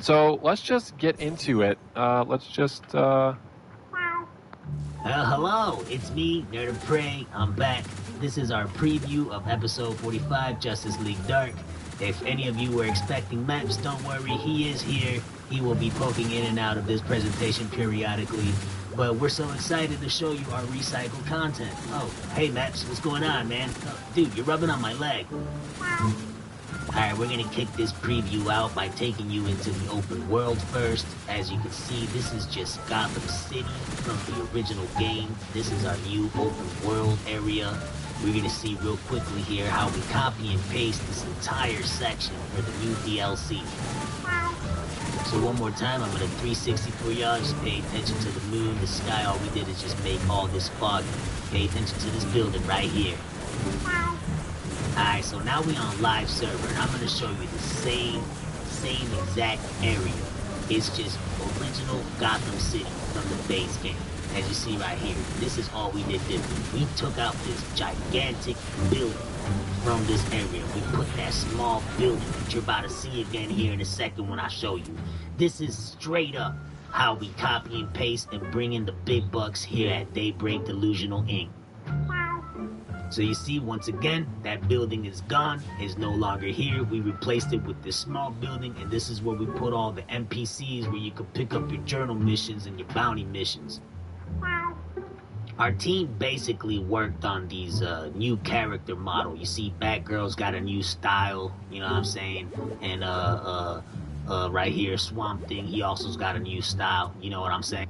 So let's just get into it. Let's just, Hello, it's me, Nerd of Prey. I'm back. This is our preview of episode 45, Justice League Dark. If any of you were expecting Maps, don't worry, he is here. He will be poking in and out of this presentation periodically. But we're so excited to show you our recycled content. Oh, hey Maps, what's going on, man? Oh, dude, you're rubbing on my leg. Alright, we're gonna kick this preview out by taking you into the open world first. As you can see, this is just Gotham City from the original game. This is our new open world area. We're gonna see real quickly here how we copy and paste this entire section for the new DLC. So one more time, I'm gonna 360 for y'all. Just pay attention to the moon, the sky. All we did is just make all this fog. Pay attention to this building right here. Alright, so now we on live server, and I'm gonna show you the same exact area. It's just original Gotham City from the base game. As you see right here, this is all we did different. We took out this gigantic building from this area. We put that small building that you're about to see again here in a second when I show you. This is straight up how we copy and paste and bring in the big bucks here at Daybreak Delusional Inc. So you see, once again, that building is gone, is no longer here. We replaced it with this small building, and this is where we put all the NPCs where you can pick up your journal missions and your bounty missions. Our team basically worked on these new character model. You see, Batgirl's got a new style, you know what I'm saying? And right here, Swamp Thing, he also's got a new style, you know what I'm saying?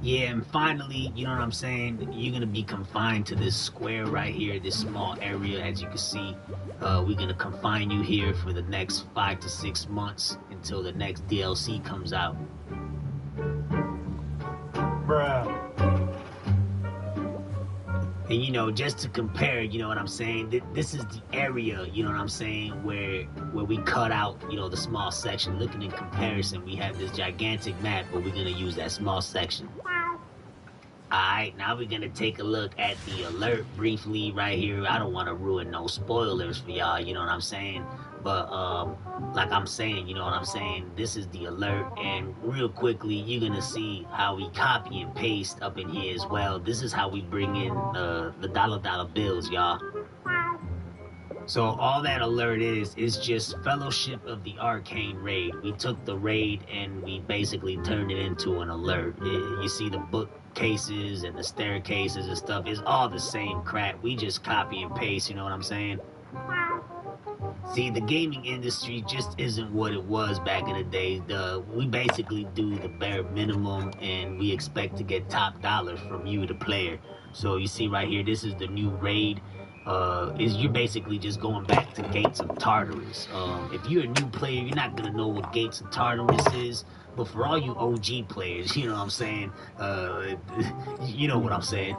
Yeah, and finally, you know what I'm saying, you're gonna be confined to this square right here, this small area. As you can see, we're gonna confine you here for the next 5 to 6 months until the next DLC comes out. Bruh. And you know, just to compare, you know what I'm saying, this is the area, you know what I'm saying, where we cut out, you know, the small section. Looking in comparison, we have this gigantic map, but we're gonna use that small section. Alright, now we're gonna take a look at the alert briefly right here. I don't want to ruin no spoilers for y'all, you know what I'm saying? But, like I'm saying, you know what I'm saying? This is the alert, and real quickly, you're gonna see how we copy and paste up in here as well. This is how we bring in the dollar bills, y'all. So all that alert is just Fellowship of the Arcane Raid. We took the raid and we basically turned it into an alert. You see the bookcases and the staircases and stuff. It's all the same crap. We just copy and paste, you know what I'm saying? See, the gaming industry just isn't what it was back in the day. We basically do the bare minimum and we expect to get top dollar from you, the player. So you see right here, this is the new raid. You're basically just going back to Gates of Tartarus. If you're a new player, you're not gonna know what Gates of Tartarus is, but for all you OG players, you know what I'm saying, you know what I'm saying.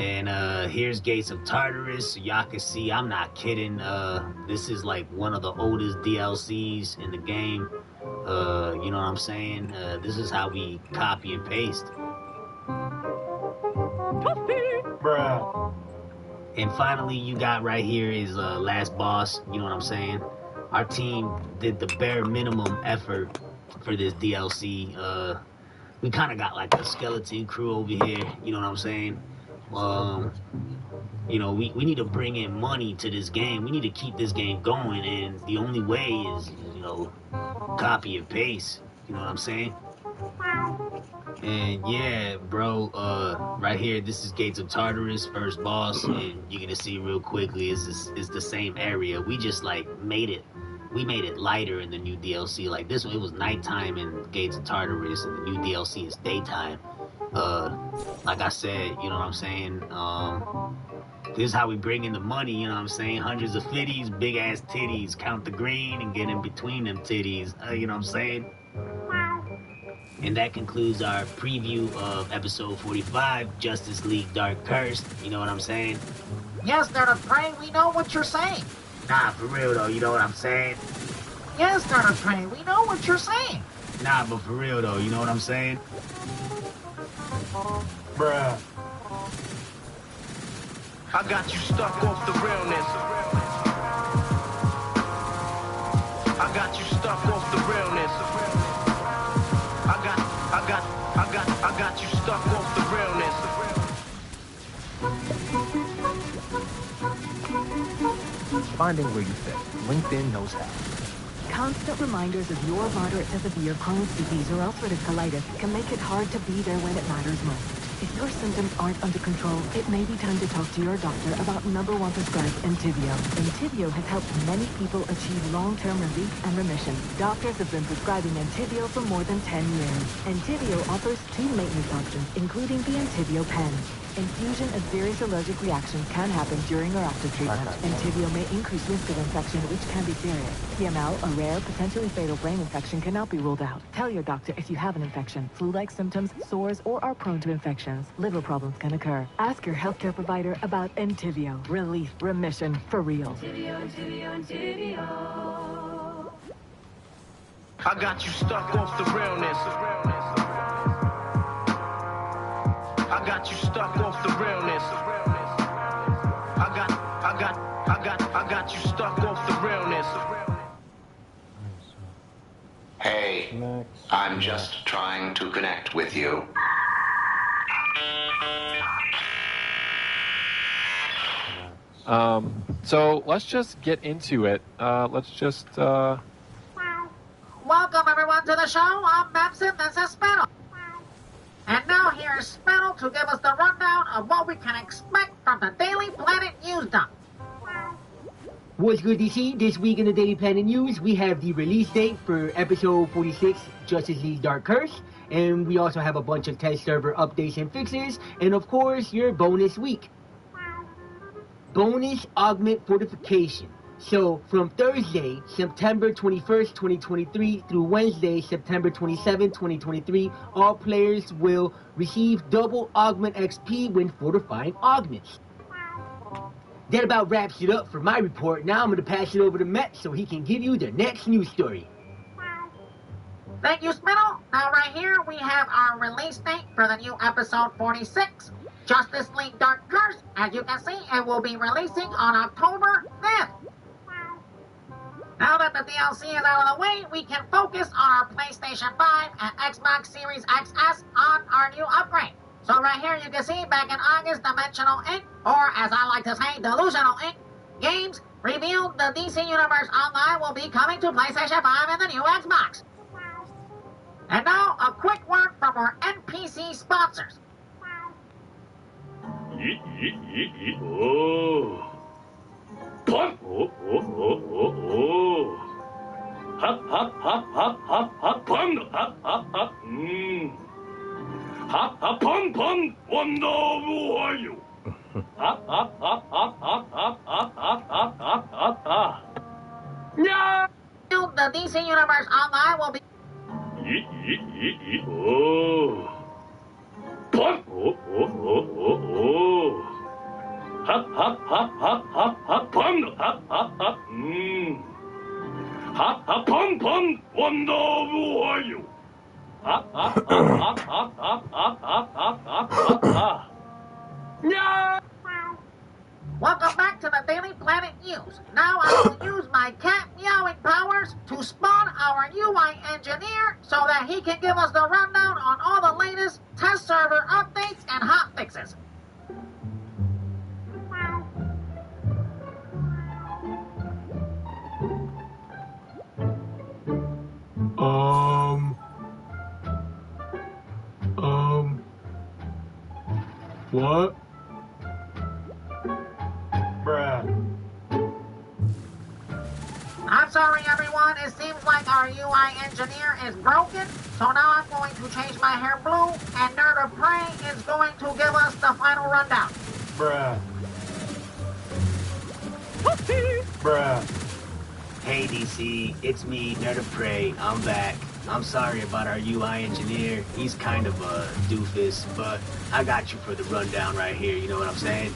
And here's Gates of Tartarus, so y'all can see, I'm not kidding, this is like one of the oldest DLCs in the game, you know what I'm saying, this is how we copy and paste. Bruh. And finally, you got right here is Last Boss, you know what I'm saying? Our team did the bare minimum effort for this DLC. We kind of got like a skeleton crew over here, you know what I'm saying? You know, we need to bring in money to this game. We need to keep this game going, and the only way is, you know, copy and paste, you know what I'm saying? And yeah, bro, right here, this is Gates of Tartarus, first boss, and you're gonna see real quickly, it's the same area. We just like made it lighter in the new DLC. Like this one, it was nighttime in Gates of Tartarus, and the new DLC is daytime. Like I said, you know what I'm saying? This is how we bring in the money, you know what I'm saying? Hundreds of fitties, big ass titties, count the green and get in between them titties, you know what I'm saying? And that concludes our preview of episode 45, Justice League Dark Curse. You know what I'm saying? Yes, Nerd of Prey, we know what you're saying. Nah, for real though, you know what I'm saying? Yes, Nerd of Prey, we know what you're saying. Nah, but for real though, you know what I'm saying? Bruh. I got you stuck off the realness. I got you stuck off the realness. I got you stuck off the realness. Finding where you fit. LinkedIn knows how. Constant reminders of your moderate to severe Crohn's disease or ulcerative colitis can make it hard to be there when it matters most. If your symptoms aren't under control, it may be time to talk to your doctor about #1 prescribed Entyvio. Entyvio has helped many people achieve long-term relief and remission. Doctors have been prescribing Entyvio for more than 10 years. Entyvio offers 2 maintenance options, including the Entyvio pen. Infusion and serious allergic reactions can happen during or after treatment. Entyvio may increase risk of infection, which can be serious. PML, a rare, potentially fatal brain infection, cannot be ruled out. Tell your doctor if you have an infection, flu-like symptoms, sores, or are prone to infections. Liver problems can occur. Ask your healthcare provider about Entyvio. Relief, remission, for real. Entyvio. I got you stuck off the realness. I got you stuck off the realness. I got you stuck off the realness. Hey, I'm just trying to connect with you. So let's just get into it. Let's just, Welcome everyone to the show. I'm Babson, this is Spittle. And now here's Spittle to give us the rundown of what we can expect from the Daily Planet News Dump. What's good, DC? This week in the Daily Planet News, we have the release date for episode 46, Justice League's Dark Curse. And we also have a bunch of test server updates and fixes. And of course, your bonus week. Bonus Augment Fortification. So, from Thursday, September 21st, 2023, through Wednesday, September 27th, 2023, all players will receive double Augment XP when fortifying augments. That about wraps it up for my report. Now I'm going to pass it over to Matt so he can give you the next news story. Thank you, Spittle. Now right here we have our release date for the new episode 46, Justice League Dark Curse. As you can see, it will be releasing on October 5th. Now that the DLC is out of the way, we can focus on our PlayStation 5 and Xbox Series XS on our new upgrade. So right here you can see back in August, Dimensional Ink, or as I like to say, Delusional Ink, Games revealed the DC Universe Online will be coming to PlayStation 5 and the new Xbox. And now, a quick word from our NPC sponsors. Oh. Pump. Oh. Hop, hop, hop, hop, hop, hop, pump. Hop, hop, hop. Hop, hop, pump, pump. Wonder who are you? Hop, hop, hop, hop, hop, hop, hop, hop, hop, hop, hop, hop. Yeah! The DC Universe Online will be... Oh. Pump. Oh. Hop, hop, hop, hop, hop, hop, pump. Hop, hop, hop. Hop, hop, pump, pump. Wonder who are you? Hop, hop, hop, hop, hop, hop, hop, hop, hop, hop, hop, hop. Yeah! Welcome back to the Daily Planet News. Now I will use my cat meowing powers to spawn our UI engineer so that he can give us the rundown on all the latest test server updates and hotfixes. What? Bruh. I'm sorry, everyone. It seems like our UI engineer is broken. So now I'm going to change my hair blue, and Nerd of Prey is going to give us the final rundown. Bruh. Bruh. Hey DC, it's me, Nerd of Prey. I'm back. I'm sorry about our UI engineer. He's kind of a doofus, but I got you for the rundown right here, you know what I'm saying?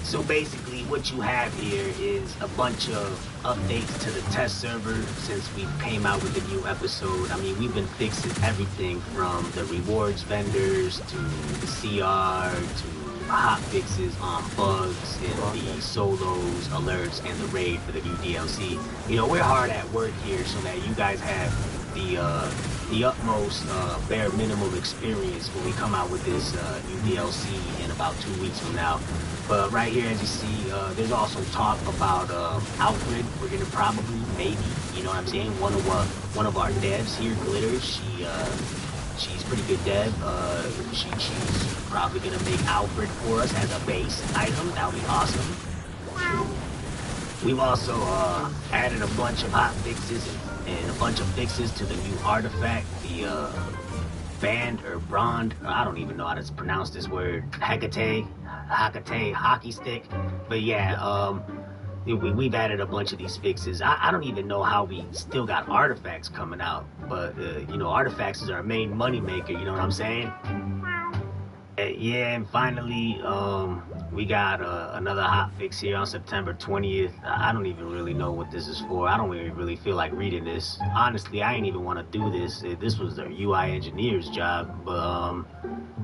So basically what you have here is a bunch of updates to the test server since we came out with the new episode. I mean, we've been fixing everything from the rewards vendors to the CR to hot fixes on bugs in the solos, alerts, and the raid for the new DLC. You know, we're hard at work here so that you guys have the utmost bare minimum experience when we come out with this new DLC in about 2 weeks from now. But right here, as you see, there's also talk about Alfred. We're gonna probably, maybe, you know what I'm saying, one of our devs here, Glitters. She's pretty good dev. She's probably gonna make Alfred for us as a base item. That would be awesome. We've also added a bunch of hot fixes and a bunch of fixes to the new artifact, the band or brand, I don't even know how to pronounce this word, Hecate, hockey stick. But yeah, we've added a bunch of these fixes. I don't even know how we still got artifacts coming out, but you know, artifacts is our main money maker, you know what I'm saying? Yeah, and finally, we got another hot fix here on September 20th. I don't even really know what this is for. I don't really feel like reading this. Honestly, I ain't even want to do this. This was their UI engineer's job, but you know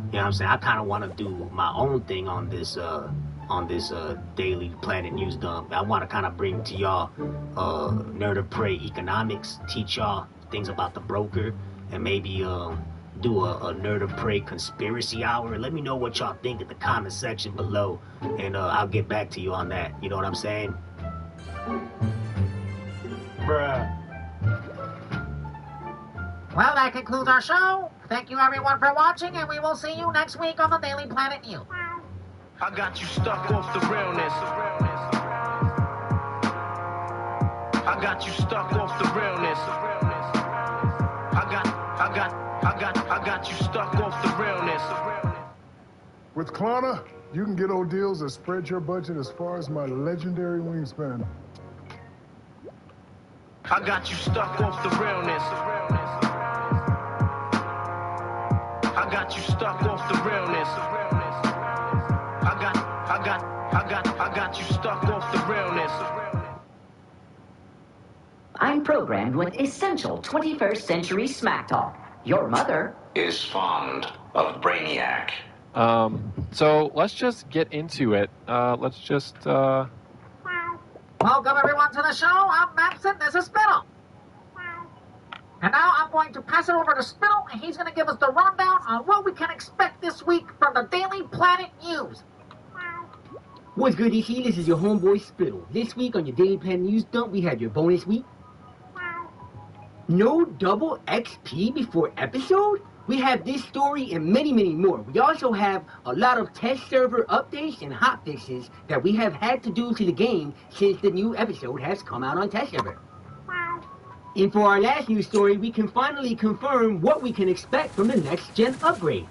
what I'm saying? I kind of want to do my own thing on this daily Planet News dump. I want to kind of bring to y'all Nerd of Prey economics, teach y'all things about the broker, and maybe do a Nerd of Prey conspiracy hour. Let me know what y'all think in the comment section below, and I'll get back to you on that. You know what I'm saying? Bruh. Well, that concludes our show. Thank you everyone for watching, and we will see you next week on the Daily Planet News. I got you stuck off the realness. I got you stuck off the realness. I got you stuck off the realness. With Klarna, you can get old deals that spread your budget as far as my legendary wingspan. I got you stuck off the realness. I got you stuck off the realness. I got you stuck off the realness. I'm programmed with essential 21st century smack talk. Your mother is fond of Brainiac. So let's just get into it. Let's just, Welcome everyone to the show. I'm Mapson. This is Spittle. And now I'm going to pass it over to Spittle, and he's going to give us the rundown on what we can expect this week from the Daily Planet News. What's good, DC? This is your homeboy Spittle. This week on your Daily Planet News Dump, we have your bonus week. No double XP before episode? We have this story and many, many more. We also have a lot of test server updates and hotfixes that we have had to do to the game since the new episode has come out on test server. And for our last news story, we can finally confirm what we can expect from the next gen upgrade.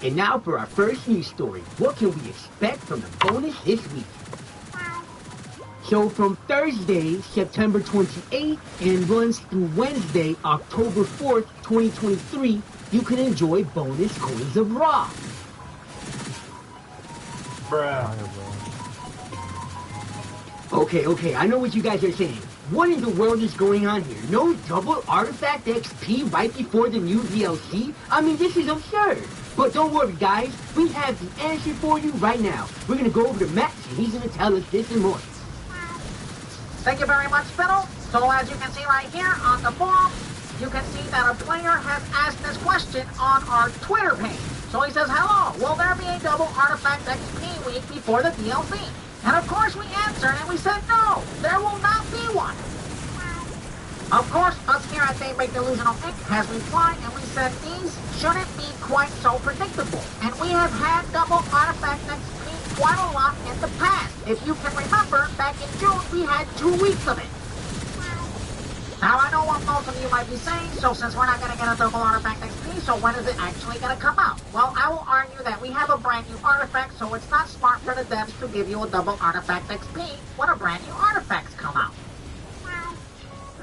And now for our first news story. What can we expect from the bonus this week? So from Thursday, September 28th, and runs through Wednesday, October 4th, 2023, you can enjoy bonus coins of Raw. Bruh. Okay, I know what you guys are saying. What in the world is going on here? No double artifact XP right before the new DLC? I mean, this is absurd. But don't worry, guys. We have the answer for you right now. We're going to go over to Max, and he's going to tell us this and more. Thank you very much, Spittle. So as you can see right here on the forum, you can see that a player has asked this question on our Twitter page. So he says, hello, will there be a double artifact XP week before the DLC? And of course we answered and we said no, there will not be one. Of course, us here at Daybreak Delusional Inc. has replied and we said these shouldn't be quite so predictable. And we have had double artifact XP quite a lot in the past. If you can remember, back in June we had 2 weeks of it. Now I know what most of you might be saying, so since we're not going to get a double artifact XP, so when is it actually going to come out? Well, I will argue that we have a brand new artifact, so it's not smart for the devs to give you a double artifact XP when a brand new artifacts come out.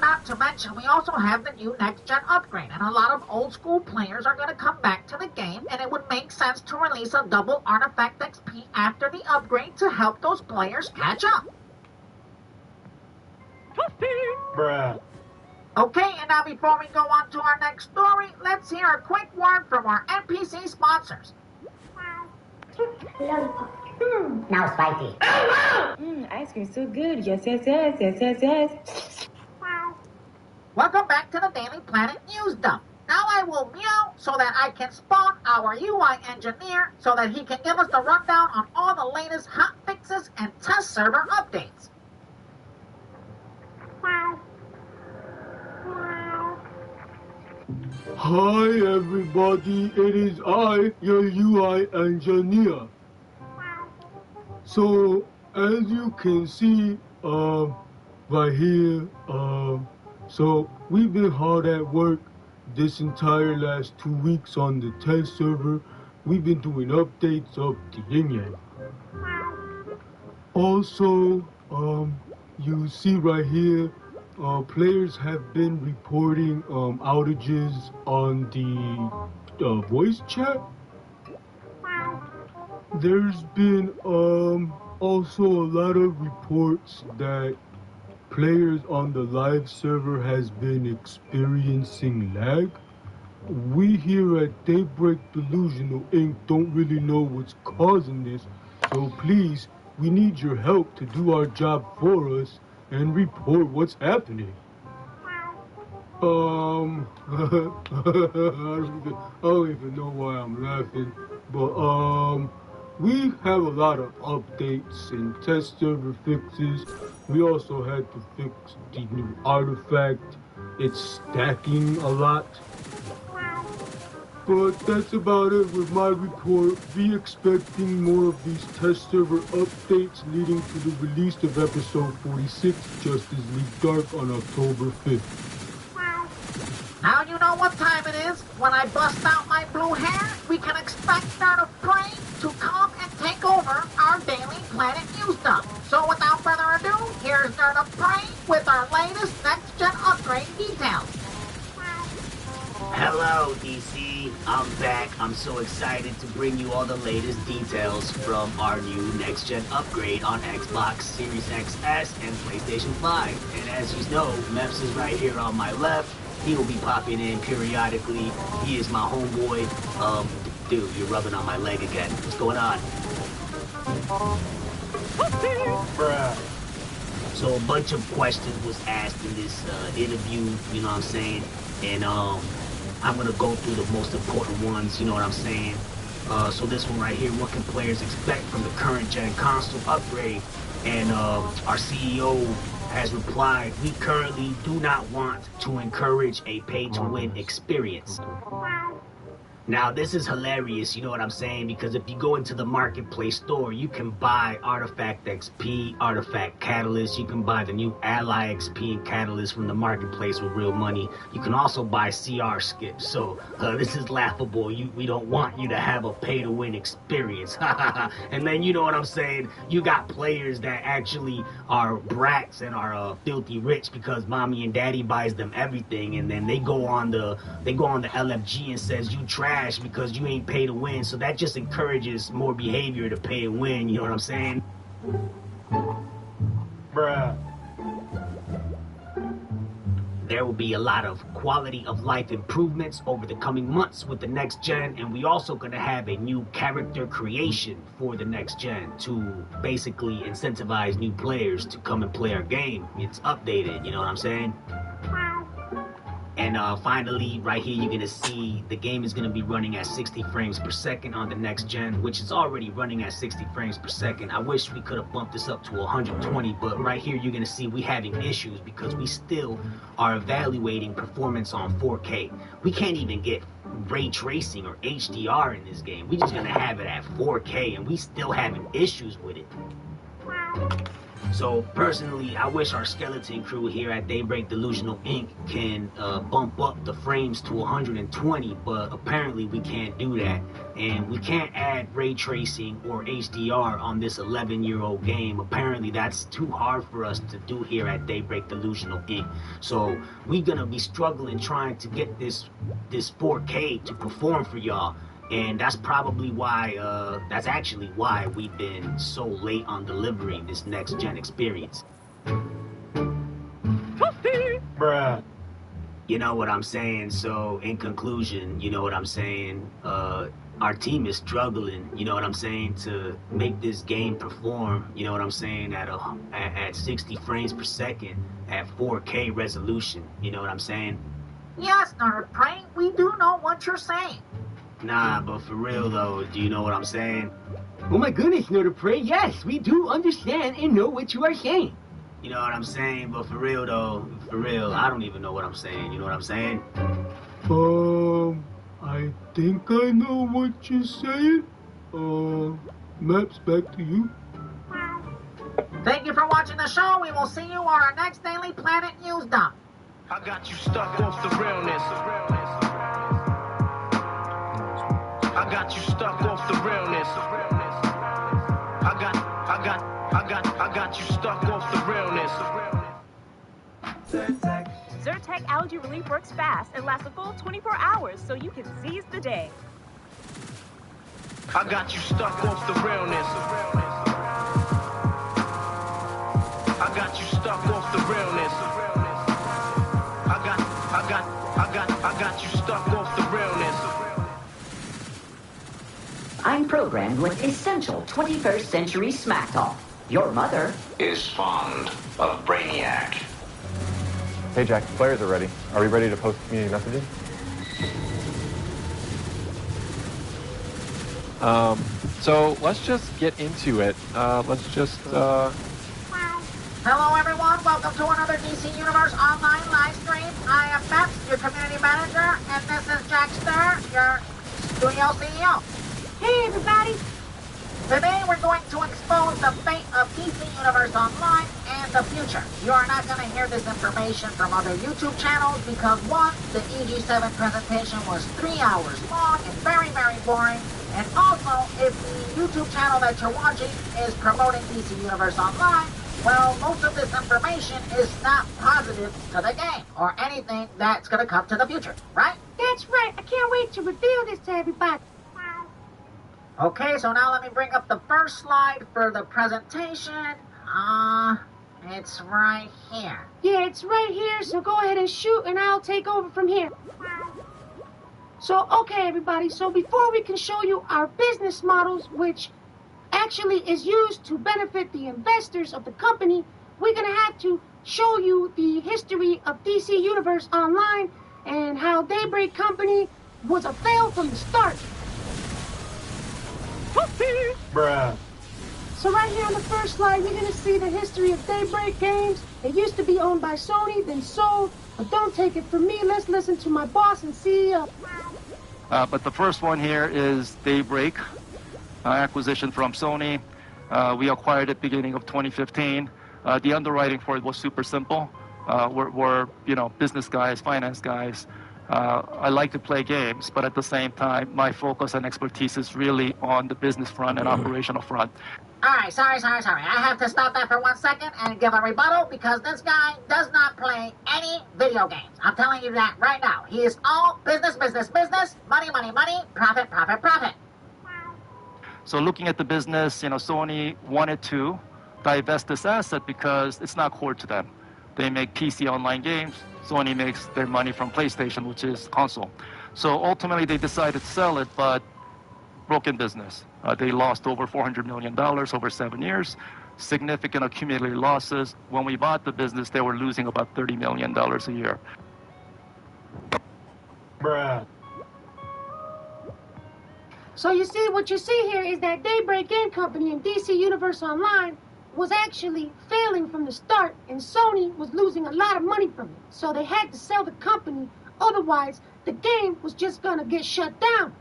Not to mention we also have the new next-gen upgrade, and a lot of old-school players are going to come back to the game, and it would make sense to release a double Artifact XP after the upgrade to help those players catch up. Bruh. Okay, and now before we go on to our next story, let's hear a quick word from our NPC sponsors. Lollipop. Now spicy. Ice cream so good. Yes, yes, yes, yes, yes, yes. Welcome back to the Daily Planet News Dump. Now I will meow so that I can spawn our UI engineer so that he can give us the rundown on all the latest hot fixes and test server updates. Hi everybody, it is I, your UI engineer. So, as you can see, right here, so we've been hard at work this entire last 2 weeks on the test server. We've been doing updates of the yin-yang. Also, you see right here, players have been reporting outages on the voice chat. There's been also a lot of reports that players on the live server has been experiencing lag. We here at Daybreak Delusional Inc. don't really know what's causing this, so please, we need your help to do our job for us and report what's happening. I don't even know why I'm laughing, but we have a lot of updates and test server fixes. We also had to fix the new artifact. It's stacking a lot. But that's about it with my report. Be expecting more of these test server updates leading to the release of episode 46, Justice League Dark, on October 5th. Now you know what time it is. When I bust out my blue hair, we can expect Nerd of Prey to come and take over our Daily Planet News Dump. So without further ado, here's Nerd of Prey with our latest next-gen upgrade details. Hello, DC. I'm back. I'm so excited to bring you all the latest details from our new next-gen upgrade on Xbox Series XS and PlayStation 5. And as you know, Meps is right here on my left. He will be popping in periodically. He is my homeboy. Dude, you're rubbing on my leg again. What's going on? Bruh. So a bunch of questions was asked in this interview, you know what I'm saying? And I'm gonna go through the most important ones, you know what I'm saying? So this one right here, what can players expect from the current gen console upgrade? And our CEO has replied, we currently do not want to encourage a pay-to-win experience. Now, this is hilarious, you know what I'm saying? Because if you go into the Marketplace store, you can buy Artifact XP, Artifact Catalyst. You can buy the new Ally XP and Catalyst from the Marketplace with real money. You can also buy CR skips. So, this is laughable. We don't want you to have a pay-to-win experience. And then, you know what I'm saying? You got players that actually are brats and are filthy rich because mommy and daddy buys them everything. And then they go on the LFG and says, you trash because you ain't pay to win. So that just encourages more behavior to pay and win, you know what I'm saying? Bruh. There will be a lot of quality of life improvements over the coming months with the next gen, and we also gonna have a new character creation for the next gen to basically incentivize new players to come and play our game. It's updated, you know what I'm saying? And finally, right here, you're gonna see the game is gonna be running at 60 frames per second on the next gen, which is already running at 60 frames per second. I wish we could have bumped this up to 120, but right here, you're gonna see we having issues because we still are evaluating performance on 4K. We can't even get ray tracing or HDR in this game. We're just gonna have it at 4K, and we still having issues with it. So personally, I wish our skeleton crew here at Daybreak Delusional Inc. can bump up the frames to 120, but apparently we can't do that. And we can't add ray tracing or HDR on this 11-year-old game. Apparently that's too hard for us to do here at Daybreak Delusional Inc. So we're gonna be struggling trying to get this 4K to perform for y'all. And that's probably why, that's actually why we've been so late on delivering this next-gen experience. Bruh. You know what I'm saying? So, in conclusion, you know what I'm saying? Our team is struggling, you know what I'm saying, to make this game perform, you know what I'm saying, at 60 frames per second, at 4K resolution, you know what I'm saying? Yes, Nerd Prey, we do know what you're saying. Nah, but for real though, do you know what I'm saying? Oh my goodness, Nerd Prey, yes, we do understand and know what you are saying. You know what I'm saying? But for real though, for real, I don't even know what I'm saying, you know what I'm saying? I think I know what you're saying. Maps, back to you. Thank you for watching the show. We will see you on our next Daily Planet News Dump. I got you stuck off the realness. I got you stuck off the realness. I got you stuck off the realness. Zyrtec Algae Relief works fast and lasts a full 24 hours, so you can seize the day. I got you stuck off the realness. I got you stuck off the realness. I got you stuck off the realness. I'm programmed with essential 21st century smack talk. Your mother is fond of Brainiac. Hey Jack, players are ready. Are we ready to post community messages? So let's just get into it. Let's just, Hello, everyone. Welcome to another DC Universe online live stream. I am Matt, your community manager, and this is Jack Star, your studio CEO. Hey, everybody. Today, we're going to expose the fate of DC Universe Online and the future. You are not going to hear this information from other YouTube channels because, one, the EG7 presentation was 3 hours long and very, very boring. And also, if the YouTube channel that you're watching is promoting DC Universe Online, well, most of this information is not positive to the game or anything that's going to come to the future, right? That's right. I can't wait to reveal this to everybody. Okay, so now let me bring up the first slide for the presentation. It's right here. Yeah, it's right here, so go ahead and shoot, and I'll take over from here. So, okay, everybody, so before we can show you our business models, which actually is used to benefit the investors of the company, we're going to have to show you the history of DC Universe Online and how Daybreak Company was a fail from the start. Bruh. So right here on the first slide, you're going to see the history of Daybreak Games. It used to be owned by Sony, then sold. But don't take it from me. Let's listen to my boss and CEO. But the first one here is Daybreak, acquisition from Sony. We acquired it beginning of 2015. The underwriting for it was super simple. We're business guys, finance guys. I like to play games, but at the same time, my focus and expertise is really on the business front and operational front. All right, sorry. I have to stop that for 1 second and give a rebuttal because this guy does not play any video games. I'm telling you that right now. He is all business, money, profit. So looking at the business, Sony wanted to divest this asset because it's not core to them. They make PC online games. Sony makes their money from PlayStation, which is console. So ultimately they decided to sell it, but broken business. They lost over $400 million over 7 years, significant accumulated losses. When we bought the business, they were losing about $30 million a year. Bruh. So you see, what you see here is that Daybreak Game Company and DC Universe Online was actually failing from the start, and Sony was losing a lot of money from it. So they had to sell the company, otherwise the game was just gonna get shut down.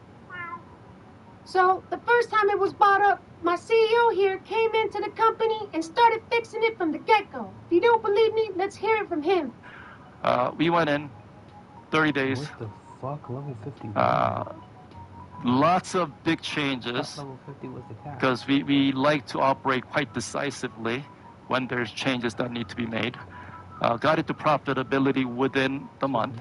So the first time it was bought up, my CEO here came into the company and started fixing it from the get-go. If you don't believe me, let's hear it from him. We went in 30 days. What the fuck? Level 50. Lots of big changes Level 50 was the cap. because we like to operate quite decisively when there's changes that need to be made. Got it to profitability within the month,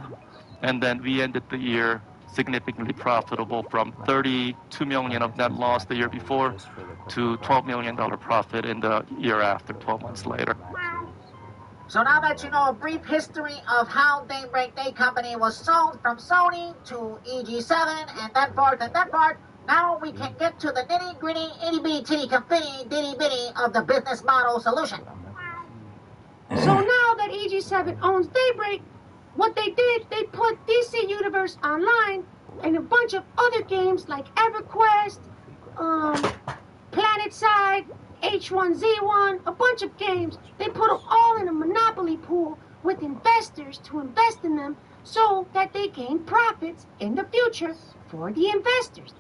and then we ended the year significantly profitable from 32 million of net loss the year before to $12 million profit in the year after, 12 months later. So now that you know a brief history of how Daybreak Day Company was sold from Sony to EG7 and that part, now we can get to the nitty-gritty, itty-bitty, confetti, ditty-bitty of the business model solution. So now that EG7 owns Daybreak, what they did, they put DC Universe Online and a bunch of other games like EverQuest, PlanetSide, H1Z1, a bunch of games. They put them all in a monopoly pool with investors to invest in them so that they gain profits in the future for the investors.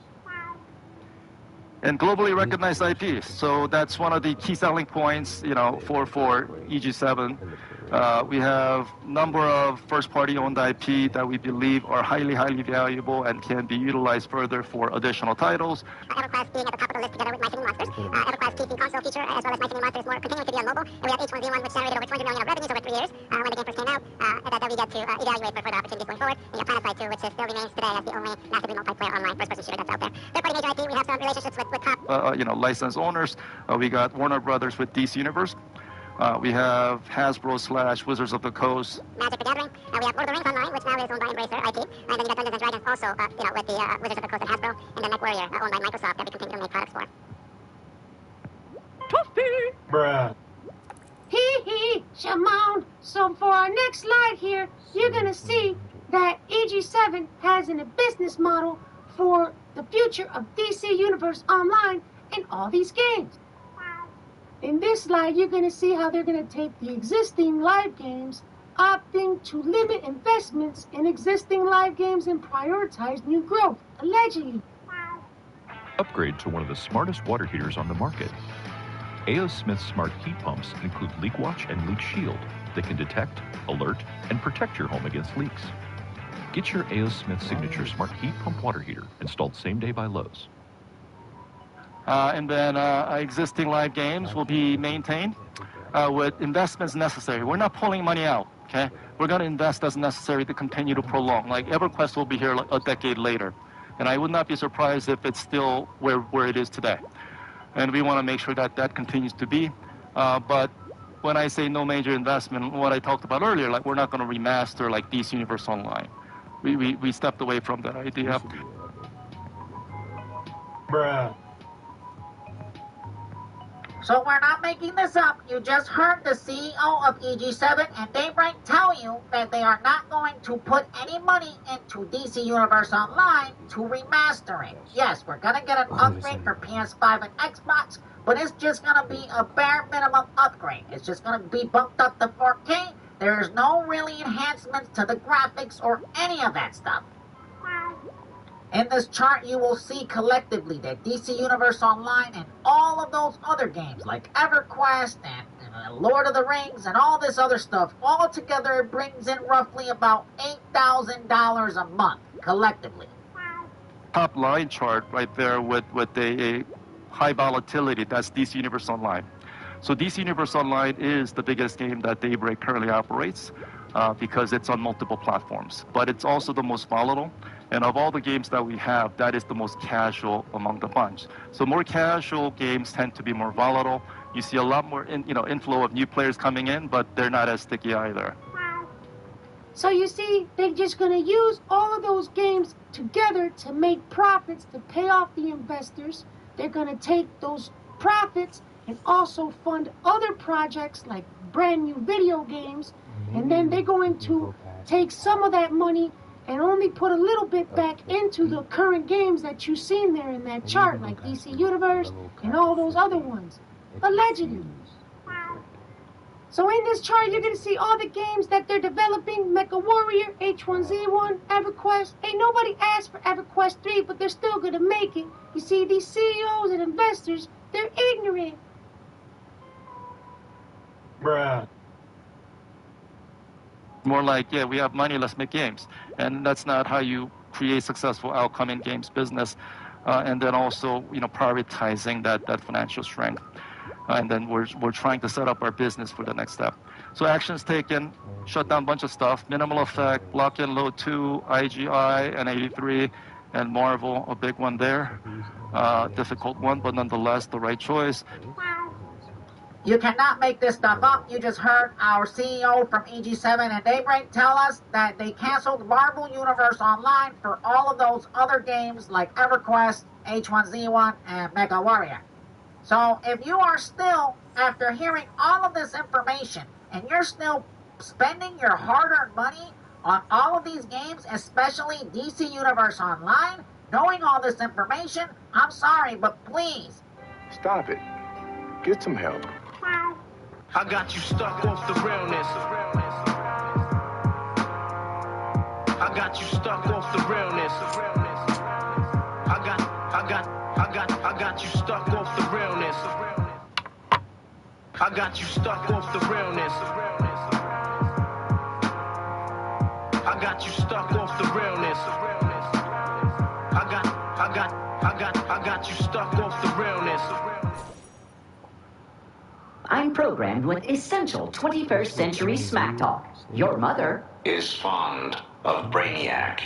And globally recognized IPs. So that's one of the key selling points, for EG7. We have a number of first-party owned IP that we believe are highly, highly valuable and can be utilized further for additional titles. EverQuest being at the top of the list together with My Singing Monsters. EverQuest PC console feature as well as My Singing Monsters more continuing to be on mobile. And we have H1Z1 which generated over 200 million of revenues over 3 years when the game first came out. That we get to evaluate for further opportunities going forward. And your PlanetSide 2 which still remains today as the only massively multiplayer online first-person shooter that's out there. Third-party major IP, we have some relationships with top licensed owners. We got Warner Brothers with DC Universe. We have Hasbro / Wizards of the Coast. Magic the Gathering. We have Lord of the Rings Online, which now is owned by Embracer IP. And then you got Dungeons & Dragons also, with the Wizards of the Coast and Hasbro. And then MechWarrior, owned by Microsoft, that we continue to make products for. Toasty! Bruh. Hee, Shimon. So for our next slide here, you're gonna see that EG7 has a business model for the future of DC Universe Online and all these games. In this slide, you're going to see how they're going to take the existing live games, opting to limit investments in existing live games and prioritize new growth, allegedly. Upgrade to one of the smartest water heaters on the market. A.O. Smith's smart heat pumps include Leak Watch and Leak Shield that can detect, alert, and protect your home against leaks. Get your A.O. Smith signature smart heat pump water heater installed same day by Lowe's. And then existing live games will be maintained with investments necessary. We're not pulling money out, okay? We're going to invest as necessary to continue to prolong. Like EverQuest will be here a decade later. And I would not be surprised if it's still where it is today. And we want to make sure that that continues to be. But when I say no major investment, what I talked about earlier, like we're not going to remaster like DC Universe Online. We stepped away from that idea. Bruh. So we're not making this up. You just heard the CEO of EG7 and Daybreak tell you that they are not going to put any money into DC Universe Online to remaster it. Yes, we're going to get an upgrade for PS5 and Xbox, but it's just going to be a bare minimum upgrade. It's just going to be bumped up to 4K. There's no really enhancements to the graphics or any of that stuff. In this chart, you will see collectively that DC Universe Online and all of those other games like EverQuest and Lord of the Rings and all this other stuff, all together it brings in roughly about $8,000 a month collectively. Top line chart right there with a high volatility, that's DC Universe Online. So DC Universe Online is the biggest game that Daybreak currently operates because it's on multiple platforms, but it's also the most volatile. And of all the games that we have, that is the most casual among the bunch. So more casual games tend to be more volatile. You see a lot more inflow of new players coming in, but they're not as sticky either. So you see, they're just going to use all of those games together to make profits to pay off the investors. They're going to take those profits and also fund other projects like brand new video games. And then they're going to take some of that money and only put a little bit back into the current games that you've seen there in that chart, like DC Universe and all those other ones. Allegedly. So in this chart, you're going to see all the games that they're developing. Mecha Warrior, H1Z1, EverQuest. Hey, nobody asked for EverQuest 3, but they're still going to make it. You see, these CEOs and investors, they're ignorant. Bruh. More like, yeah, we have money, let's make games. And that's not how you create successful outcome in games business. And then also, prioritizing that financial strength. And then we're trying to set up our business for the next step. So actions taken, shut down a bunch of stuff, Minimal Effect, Lock and Load 2, IGI, and 83, and Marvel, a big one there. Difficult one, but nonetheless the right choice. You cannot make this stuff up. You just heard our CEO from EG7 and Daybreak tell us that they canceled Marvel Universe Online for all of those other games like EverQuest, H1Z1, and Mecha Warrior. So if you are still, after hearing all of this information, and you're still spending your hard-earned money on all of these games, especially DC Universe Online, knowing all this information, I'm sorry, but please. Stop it. Get some help. I got you stuck off the realness. I got you stuck off the realness. I got you stuck off the realness. I got you stuck off the realness. I got you stuck off the realness. I got you stuck off the realness. I'm programmed with essential 21st century smack talk. Your mother is fond of Brainiac.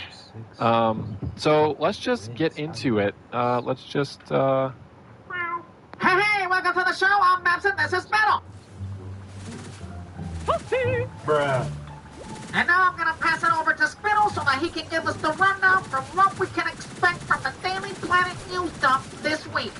So let's just get into it. Let's just, Hey, welcome to the show. I'm Babson. This is Metal. Bruh. And now I'm going to pass it over to Spittle so that he can give us the rundown from what we can expect from the Daily Planet news dump this week.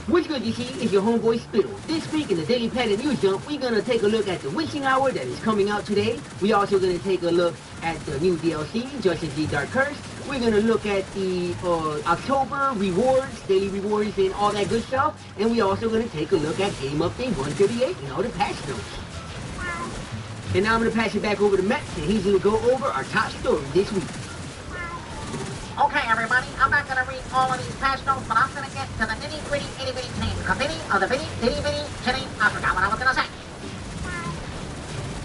What's good, DC? It's your homeboy Spittle. This week in the Daily Planet News Dump, we're going to take a look at the Witching Hour that is coming out today. We're also going to take a look at the new DLC, Justice League Dark Curse. We're going to look at the October rewards, daily rewards, and all that good stuff. And we're also going to take a look at Game Update 138 and all the patch notes. And now I'm going to pass it back over to Matt, and he's going to go over our top story this week. Okay, everybody, I'm not going to read all of these patch notes, but I'm going to get to the nitty-gritty, itty-bitty change. Bitty of the bitty, bitty, chitty. I forgot what I was going to say.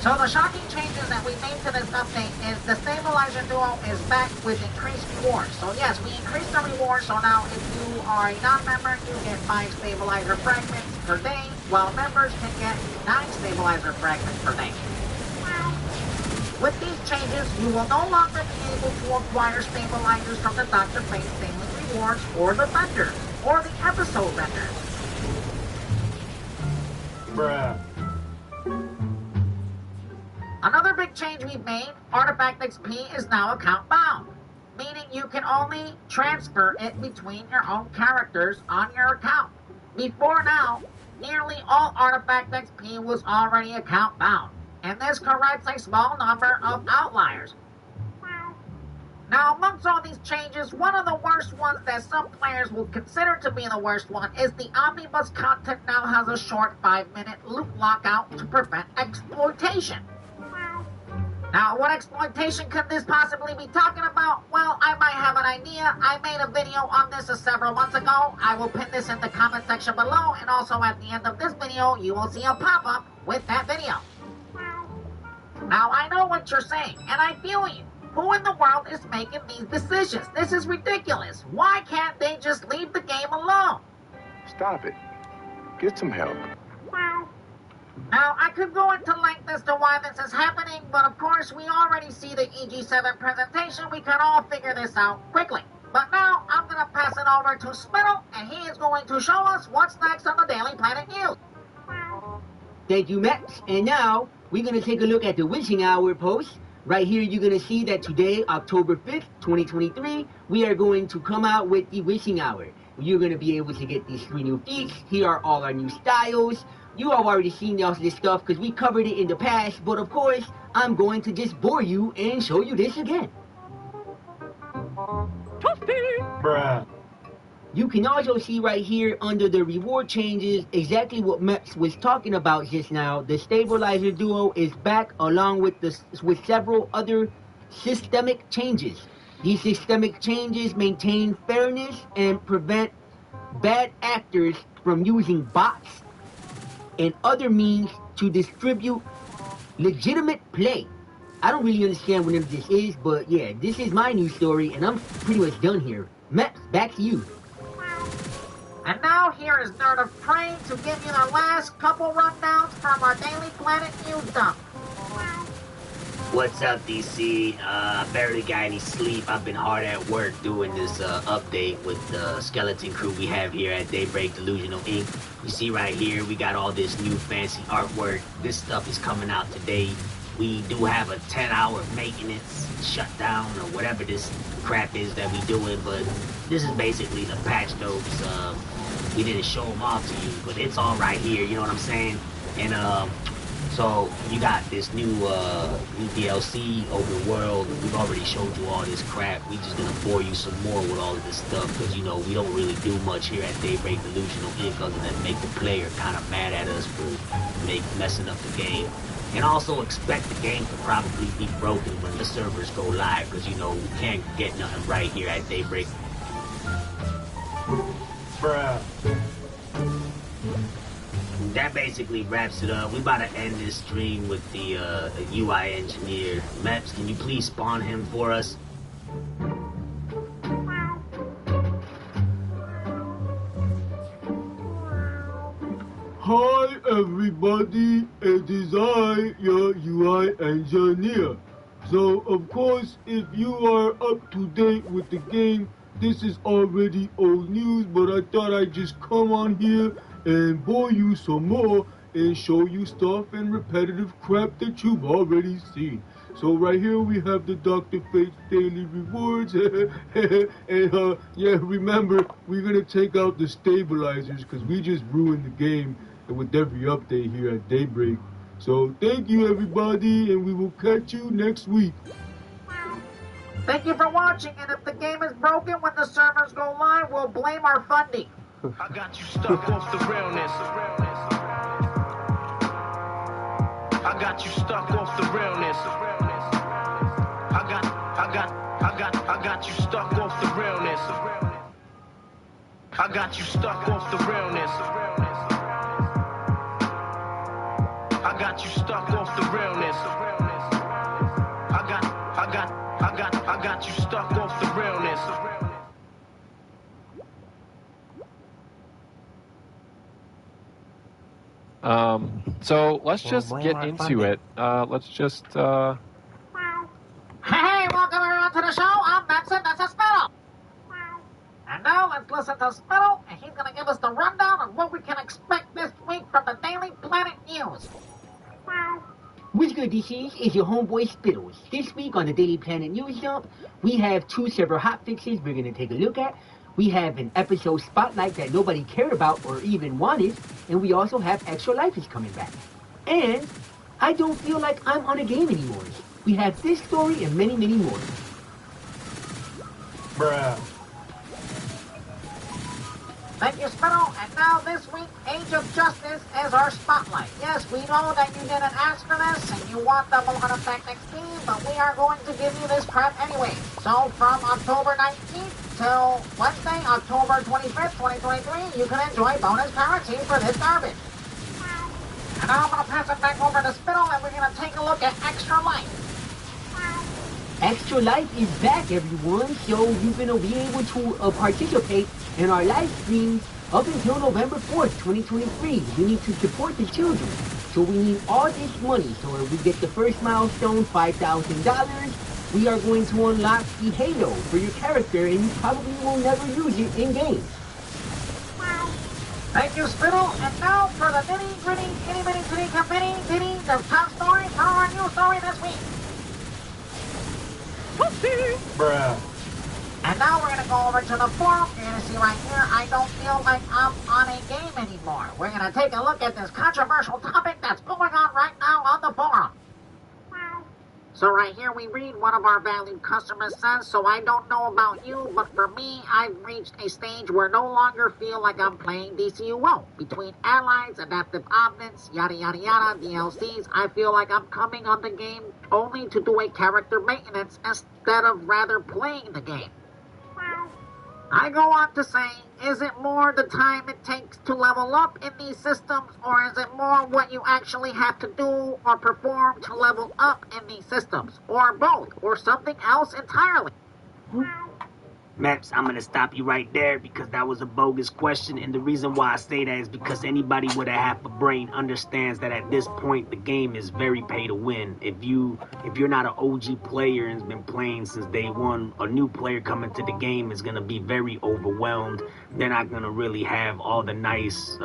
So the shocking changes that we made to this update is the Stabilizer Duo is back with increased rewards. So yes, we increased the rewards, so now if you are a non-member, you get 5 Stabilizer Fragments per day, while members can get 9 Stabilizer Fragments per day. With these changes, you will no longer be able to acquire stabilizers from the Dr. Fate's daily rewards, or the vendors, or the episode vendors. Bruh. Another big change we've made, Artifact XP is now account bound, meaning you can only transfer it between your own characters on your account. Before now, nearly all Artifact XP was already account bound, and this corrects a small number of outliers. Now, amongst all these changes, one of the worst ones that some players will consider to be the worst one is the Omnibus content now has a short 5-minute loot lockout to prevent exploitation. Now, what exploitation could this possibly be talking about? Well, I might have an idea. I made a video on this several months ago. I will pin this in the comment section below, and also at the end of this video, you will see a pop-up with that video. Now, I know what you're saying, and I feel you. Who in the world is making these decisions? This is ridiculous. Why can't they just leave the game alone? Stop it. Get some help. Now, I could go into length as to why this is happening, but of course, we already see the EG7 presentation. We can all figure this out quickly. But now, I'm going to pass it over to Spittle, and he is going to show us what's next on the Daily Planet News. Thank you, Max. And now, we're going to take a look at the Witching Hour post. Right here, you're going to see that today, October 5th, 2023, we are going to come out with the Witching Hour. You're going to be able to get these 3 new feats. Here are all our new styles. You have already seen all this stuff because we covered it in the past, but of course, I'm going to just bore you and show you this again. Bruh. You can also see right here under the reward changes exactly what Meps was talking about just now. The stabilizer duo is back along with several other systemic changes. These systemic changes maintain fairness and prevent bad actors from using bots and other means to distribute legitimate play. I don't really understand what this is, but yeah, this is my news story, and I'm pretty much done here. Maps, back to you. And now here is Nerd of Prey to give you the last couple rundowns from our Daily Planet news dump. What's up, DC? Barely got any sleep. I've been hard at work doing this update with the skeleton crew we have here at Daybreak Delusional Inc. You see right here, we got all this new fancy artwork. This stuff is coming out today. We do have a 10-hour maintenance shutdown or whatever this crap is that we doing, but this is basically the patch notes. We didn't show them off to you, but it's all right here, you know what I'm saying? And so you got this new DLC, open world. We've already showed you all this crap. We just gonna bore you some more with all of this stuff, because you know we don't really do much here at Daybreak Delusional Inc. other than make the player kind of mad at us for messing up the game. And also expect the game to probably be broken when the servers go live, because you know we can't get nothing right here at Daybreak. Bruh. That basically wraps it up. We about to end this stream with the UI engineer. Maps, can you please spawn him for us? Hi everybody, it is I, your UI engineer. So of course, if you are up to date with the game, this is already old news, but I thought I'd just come on here and bore you some more and show you stuff and repetitive crap that you've already seen. So right here we have the Dr. Fate's daily rewards. And yeah, remember, we're gonna take out the stabilizers because we just ruined the game with every update here at Daybreak. So thank you everybody, and we will catch you next week. Thank you for watching, and if the game is broken when the servers go live, we'll blame our funding. I got you stuck off the realness. I got you stuck off the realness. I got you stuck off the realness. I got you stuck off the realness. I got you stuck off the realness. I got you stuck off the realness. So let's just get into it. Let's just, Hey, welcome everyone to the show. I'm Benson, that's a Spittle. And now let's listen to Spittle, and he's gonna give us the rundown of what we can expect this week from the Daily Planet News. What's good, DCs? It's your homeboy Spittles. This week on the Daily Planet News Dump, we have 2 server hotfixes we're going to take a look at. We have an episode spotlight that nobody cared about or even wanted, and we also have Extra Life is coming back. And I don't feel like I'm on a game anymore. We have this story and many, many more. Bruh. Thank you, Spittle. And now this week, Age of Justice is our spotlight. Yes, we know that you didn't ask for this and you want the Moment Effect XP, but we are going to give you this crap anyway. So from October 19th till Wednesday, October 25th, 2023, you can enjoy bonus currency for this garbage. And now I'm going to pass it back over to Spittle, and we're going to take a look at Extra Life. Extra Life is back, everyone, so you're going to be able to participate in our live streams up until November 4th, 2023. We need to support the children, so we need all this money. So if we get the first milestone, $5,000, we are going to unlock the Halo for your character, and you probably will never use it in-game. Thank you, Spittle. And now for the nitty-gritty, itty-bitty-titty, company-titty, the top story for our news story this week. Bruh. And now we're going to go over to the forum. You're going to see right here, I don't feel like I'm on a game anymore. We're going to take a look at this controversial topic that's going on right now on the forum. So right here we read one of our valued customers says, so I don't know about you, but for me, I've reached a stage where no longer feel like I'm playing DCUO. Between airlines, adaptive omnits, yada yada yada, DLCs, I feel like I'm coming on the game only to do a character maintenance instead of rather playing the game. I go on to say, is it more the time it takes to level up in these systems, or is it more what you actually have to do or perform to level up in these systems, or both, or something else entirely? Maps, I'm gonna stop you right there because that was a bogus question, and the reason why I say that is because anybody with a half a brain understands that at this point the game is very pay to win. If you're not an OG player and has been playing since day one, a new player coming to the game is gonna be very overwhelmed. They're not gonna really have all the nice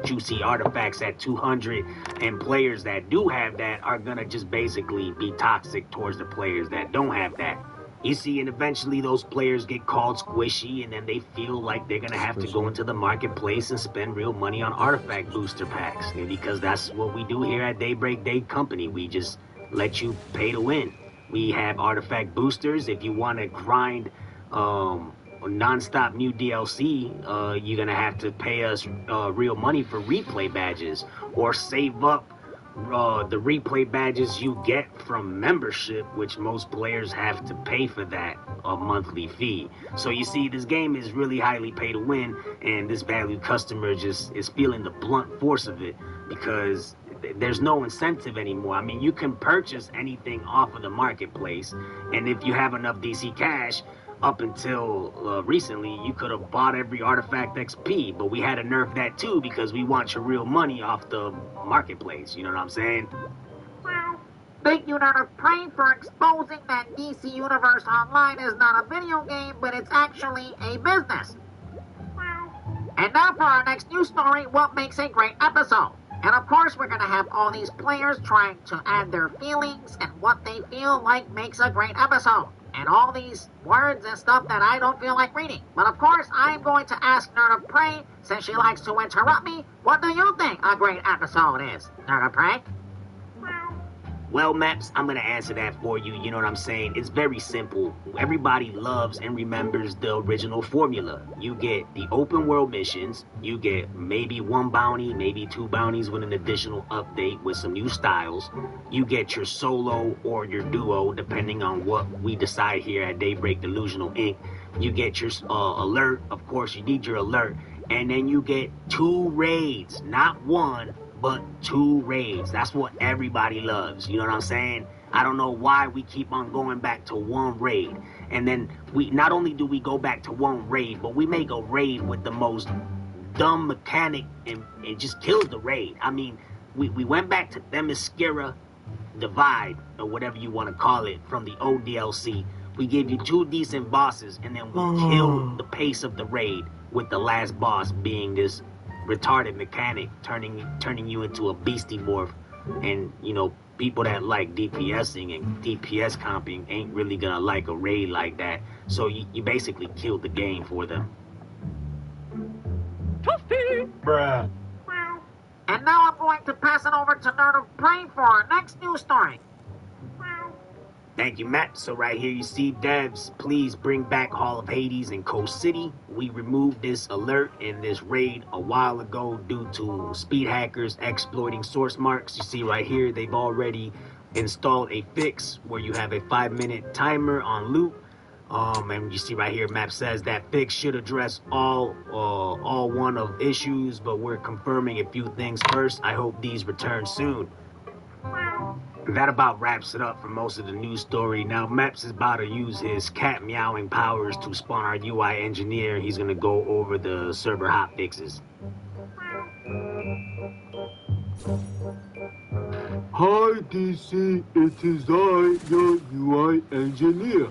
juicy artifacts at 200, and players that do have that are gonna just basically be toxic towards the players that don't have that. You see, and eventually those players get called squishy, and then they feel like they're going to have to go into the marketplace and spend real money on artifact booster packs. And because that's what we do here at Daybreak Day Company. We just let you pay to win. We have artifact boosters. If you want to grind non-stop new DLC, you're going to have to pay us real money for replay badges, or save up the replay badges you get from membership, which most players have to pay for that, a monthly fee. So you see, this game is really highly pay to win, and this valued customer just is feeling the blunt force of it because there's no incentive anymore. I mean, you can purchase anything off of the marketplace, and if you have enough DC cash, up until recently, you could have bought every artifact XP, but we had to nerf that too because we want your real money off the marketplace. You know what I'm saying? Thank you, Nerd of Prey, for exposing that DC Universe Online is not a video game, but it's actually a business. And now for our next news story, what makes a great episode? And of course, we're going to have all these players trying to add their feelings and what they feel like makes a great episode. And all these words and stuff that I don't feel like reading. But of course, I'm going to ask Nerd of Prey, since she likes to interrupt me, what do you think a great episode is, Nerd of Prey? Well, Maps, I'm going to answer that for you. You know what I'm saying? It's very simple. Everybody loves and remembers the original formula. You get the open world missions. You get maybe one bounty, maybe two bounties with an additional update with some new styles. You get your solo or your duo, depending on what we decide here at Daybreak Delusional Inc. You get your alert. Of course, you need your alert. And then you get 2 raids, not one, but 2 raids. That's what everybody loves. You know what I'm saying? I don't know why we keep on going back to 1 raid. And then we not only do we go back to 1 raid, but we make a raid with the most dumb mechanic and it just kills the raid. I mean, we went back to Themyscira Divide, or whatever you want to call it, from the old DLC. We gave you 2 decent bosses, and then we killed the pace of the raid with the last boss being this retarded mechanic turning you into a beastie morph. And you know, people that like DPSing and DPS comping ain't really gonna like a raid like that, so you basically killed the game for them. Toasty! Bruh. And now I'm going to pass it over to Nerd of Prey for our next news story. Thank you, Matt. So right here you see devs, please bring back Hall of Hades in Coast City. We removed this alert in this raid a while ago due to speed hackers exploiting source marks. You see right here, they've already installed a fix where you have a 5-minute timer on loop. And you see right here, Map says that fix should address all one of issues, but we're confirming a few things first. I hope these return soon. That about wraps it up for most of the news story. Now, Maps is about to use his cat meowing powers to spawn our UI engineer. He's going to go over the server hot fixes. Hi DC, it is I, your UI engineer.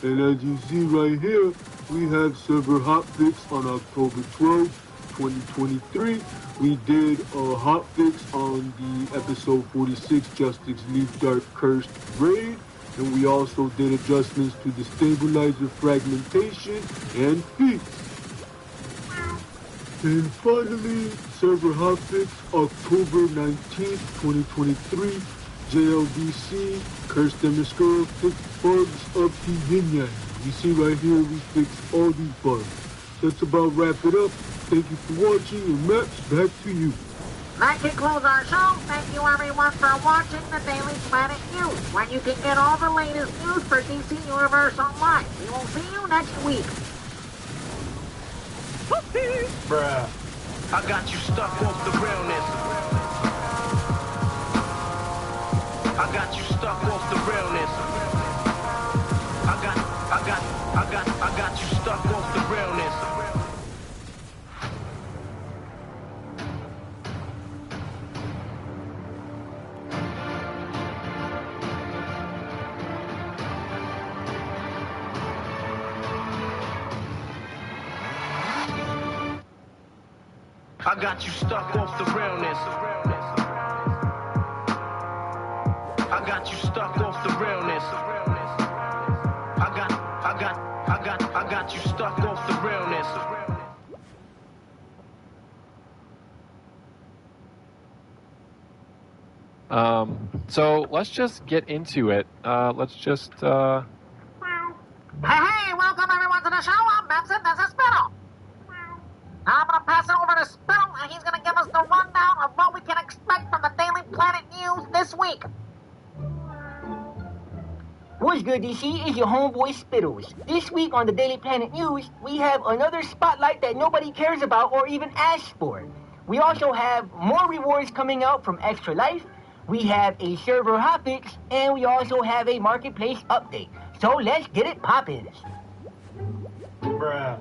And as you see right here, we have server hotfix on October 12th, 2023. We did a hotfix on the episode 46 Justice League Dark Cursed raid, and we also did adjustments to the stabilizer fragmentation and feats. And finally, server hotfix October 19th, 2023. JLDC, Curse them Skull, fix bugs up the yin yang. You see right here, we fixed all these bugs. That's about wrap it up. Thank you for watching, and Maps, back to you. That concludes our show. Thank you everyone for watching the Daily Planet News, where you can get all the latest news for DC Universe Online. We will see you next week. Bruh. I got you stuck off the realness. I got you stuck off the realness. I got you stuck off the realness. I got you stuck off the realness. I got you stuck off the realness. I got you stuck off the realness. So let's just get into it. Let's just, Hey, welcome everyone to the show. I'm Maps and this is Spittle. Now I'm going to pass it over to Spittle, and he's going to give us the rundown of what we can expect from the Daily Planet News this week. What's good, DC? It's your homeboy Spittles. This week on the Daily Planet News, we have another spotlight that nobody cares about or even asks for. We also have more rewards coming out from Extra Life. We have a server hotfix, and we also have a marketplace update. So let's get it poppin'. Bruh.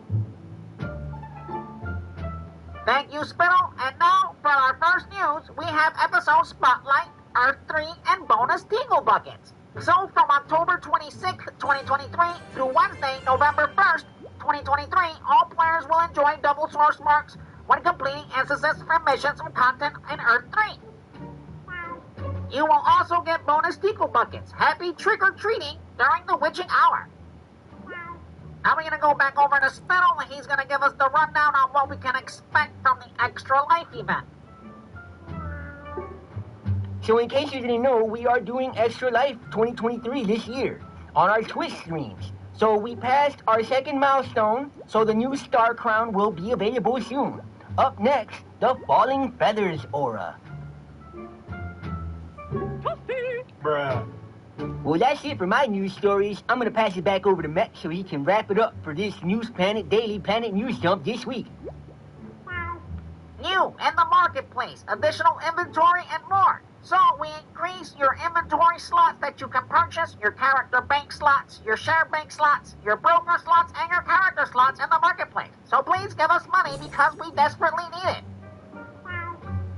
Thank you, Spittle. And now, for our first news, we have episode Spotlight, Earth 3, and bonus Tingle Buckets. So, from October 26th, 2023 through Wednesday, November 1st, 2023, all players will enjoy double source marks when completing instances from missions and content in Earth 3. You will also get bonus Tingle Buckets. Happy trick-or-treating during the witching hour. Now we're going to go back over to Spittle, and he's going to give us the rundown on what we can expect from the Extra Life event. So in case you didn't know, we are doing Extra Life 2023 this year on our Twitch streams. So we passed our second milestone, so the new Star Crown will be available soon. Up next, the Falling Feathers aura. Bruh. Well, that's it for my news stories. I'm going to pass it back over to Matt so he can wrap it up for this News Planet Daily Planet News Dump this week. New in the marketplace, additional inventory and more. So we increase your inventory slots that you can purchase, your character bank slots, your share bank slots, your broker slots, and your character slots in the marketplace. So please give us money because we desperately need it.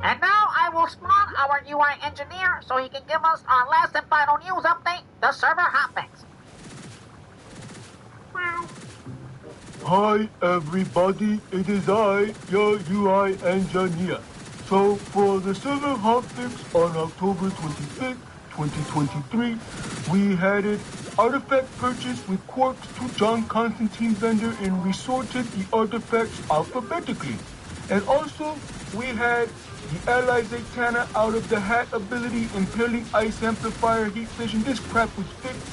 And now I will spawn our UI engineer so he can give us our last and final news update, the server hotfix. Hi everybody, it is I, your UI engineer. So for the server hotfix on October 25th, 2023, we had it artifact purchase with quarks to John Constantine vendor and resorted the artifacts alphabetically. And also, we had the Ally Zatanna out of the hat ability, Impaling Ice Amplifier, Heat Vision, this crap was fixed.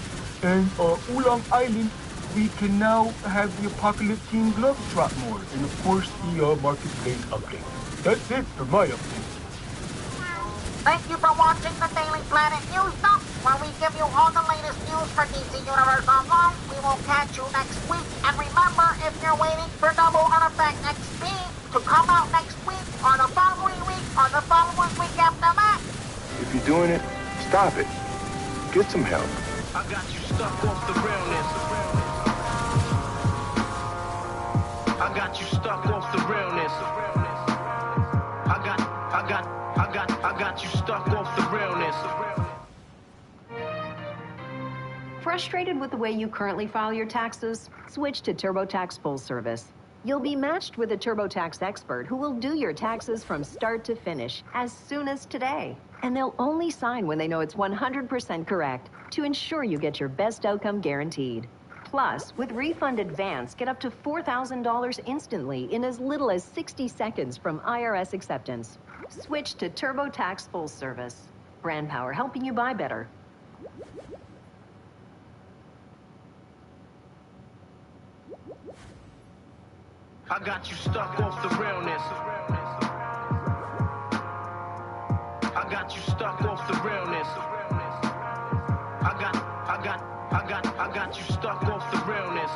And Oolong Island, we can now have the Apocalyptine Glove drop more. And of course, the Marketplace update. That's it for my update. Thank you for watching the Daily Planet News Dump, where we give you all the latest news for DC Universe Online. We will catch you next week. And remember, if you're waiting for double artifact XP to come out next week, or the following week, or the following week after that, If you're doing it, stop it. Get some help. I got you stuck off the realness. I got you stuck off the realness. I got you stuck off the realness. Frustrated with the way you currently file your taxes? Switch to TurboTax Full Service. You'll be matched with a TurboTax expert who will do your taxes from start to finish as soon as today. And they'll only sign when they know it's 100% correct to ensure you get your best outcome guaranteed. Plus, with Refund Advance, get up to $4,000 instantly in as little as 60 seconds from IRS acceptance. Switch to TurboTax Full Service. Brand power, helping you buy better. I got you stuck off the realness. I got you stuck off the realness. I got you stuck off the realness.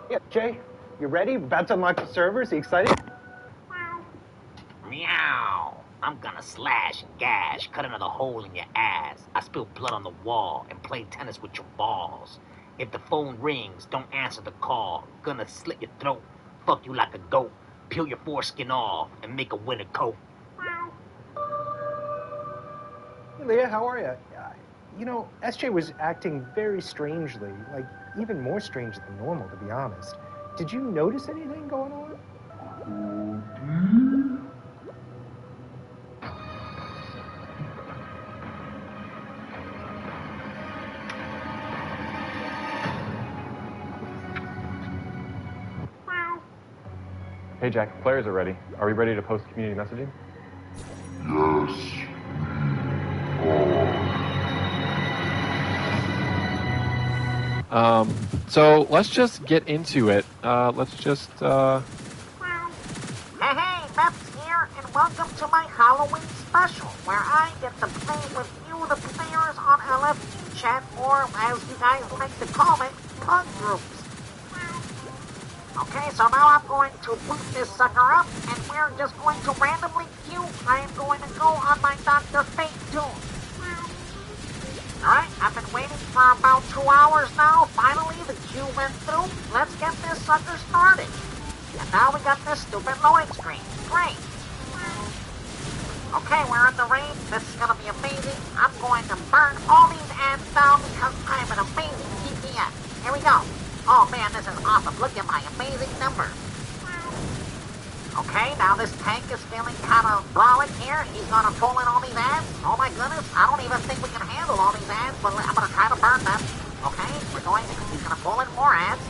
Yep, Jay, you ready? We're about to unlock the servers. Are you excited? Meow. I'm gonna slash and gash, cut another hole in your ass. I spill blood on the wall and play tennis with your balls. If the phone rings, don't answer the call. Gonna slit your throat, fuck you like a goat, peel your foreskin off, and make a winter coat. Hey, Leah, how are you? You know, SJ was acting very strangely, like even more strange than normal, to be honest. Did you notice anything going on? Hey Jack, players are ready. Are we ready to post community messaging? Yes. So let's just get into it. Let's just, Hey, Matt's here, and welcome to my Halloween special, where I get to play with you, the players, on LFG chat, or as you guys like to call it, pug groups. Okay, so now I'm going to boot this sucker up, and we're just going to randomly queue. I am going to go on my Dr. Fate tool. Alright, I've been waiting for about 2 hours now. Finally, the queue went through. Let's get this sucker started. And now we got this stupid loading screen. Great. Okay, we're in the rain. This is gonna be amazing. I'm going to burn all these ads down because I'm an amazing DPS. Here we go. Oh man, this is awesome. Look at my amazing numbers. Okay, now this tank is feeling kind of brolic here. He's gonna pull in all these ads. Oh my goodness, I don't even think we can handle all these ads, but I'm gonna try to burn them. Okay, he's gonna pull in more ads.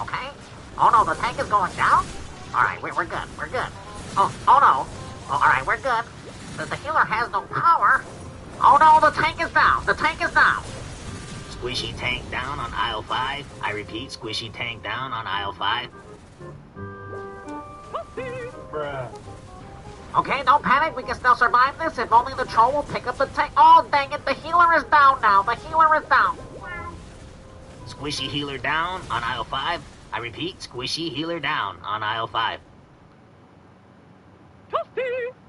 Okay. Oh no, the tank is going down? Alright, we're good, we're good. Oh no. Oh, alright, we're good. The healer has no power. Oh no, the tank is down. The tank is down. Squishy tank down on aisle 5. I repeat, squishy tank down on aisle 5. Bruh. Okay, don't panic. We can still survive this if only the troll will pick up the tank. Oh, dang it. The healer is down now. The healer is down. Squishy healer down on aisle 5. I repeat, squishy healer down on aisle 5.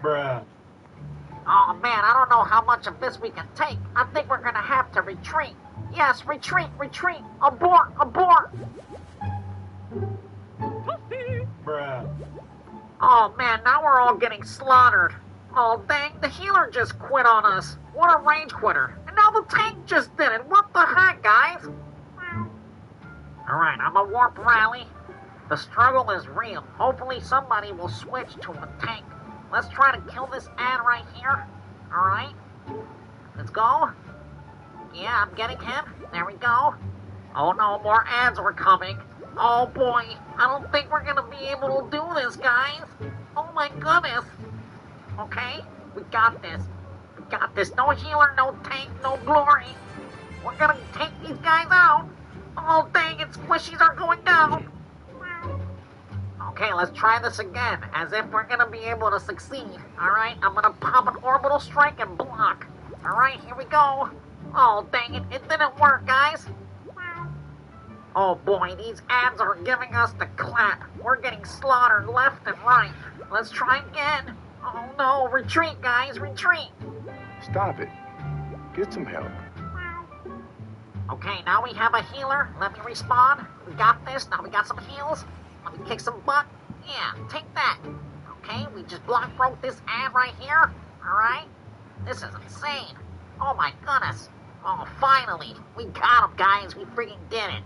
Bruh. Oh, man, I don't know how much of this we can take. I think we're gonna have to retreat. Yes, retreat, retreat. Abort, abort. Bruh. Oh, man, now we're all getting slaughtered. Oh, dang, the healer just quit on us. What a rage quitter. And now the tank just did it. What the heck, guys? Alright, I'm a warp rally. The struggle is real. Hopefully somebody will switch to a tank. Let's try to kill this ad right here. Alright. Let's go. Yeah, I'm getting him. There we go. Oh no, more ads are coming. Oh boy, I don't think we're gonna be able to do this, guys. Oh my goodness. Okay, we got this. We got this. No healer, no tank, no glory. We're gonna take these guys out. Oh dang it, squishies are going down. Okay, let's try this again, as if we're gonna be able to succeed. Alright, I'm gonna pop an orbital strike and block. Alright, here we go. Oh dang it, it didn't work, guys. Oh boy, these ads are giving us the clap. We're getting slaughtered left and right. Let's try again. Oh no, retreat guys, retreat. Stop it. Get some help. Okay, now we have a healer. Let me respawn. We got this, now we got some heals. Let me kick some butt. Yeah, take that. Okay, we just broke this ad right here. Alright? This is insane. Oh my goodness. Oh, finally. We got him, guys. We freaking did it.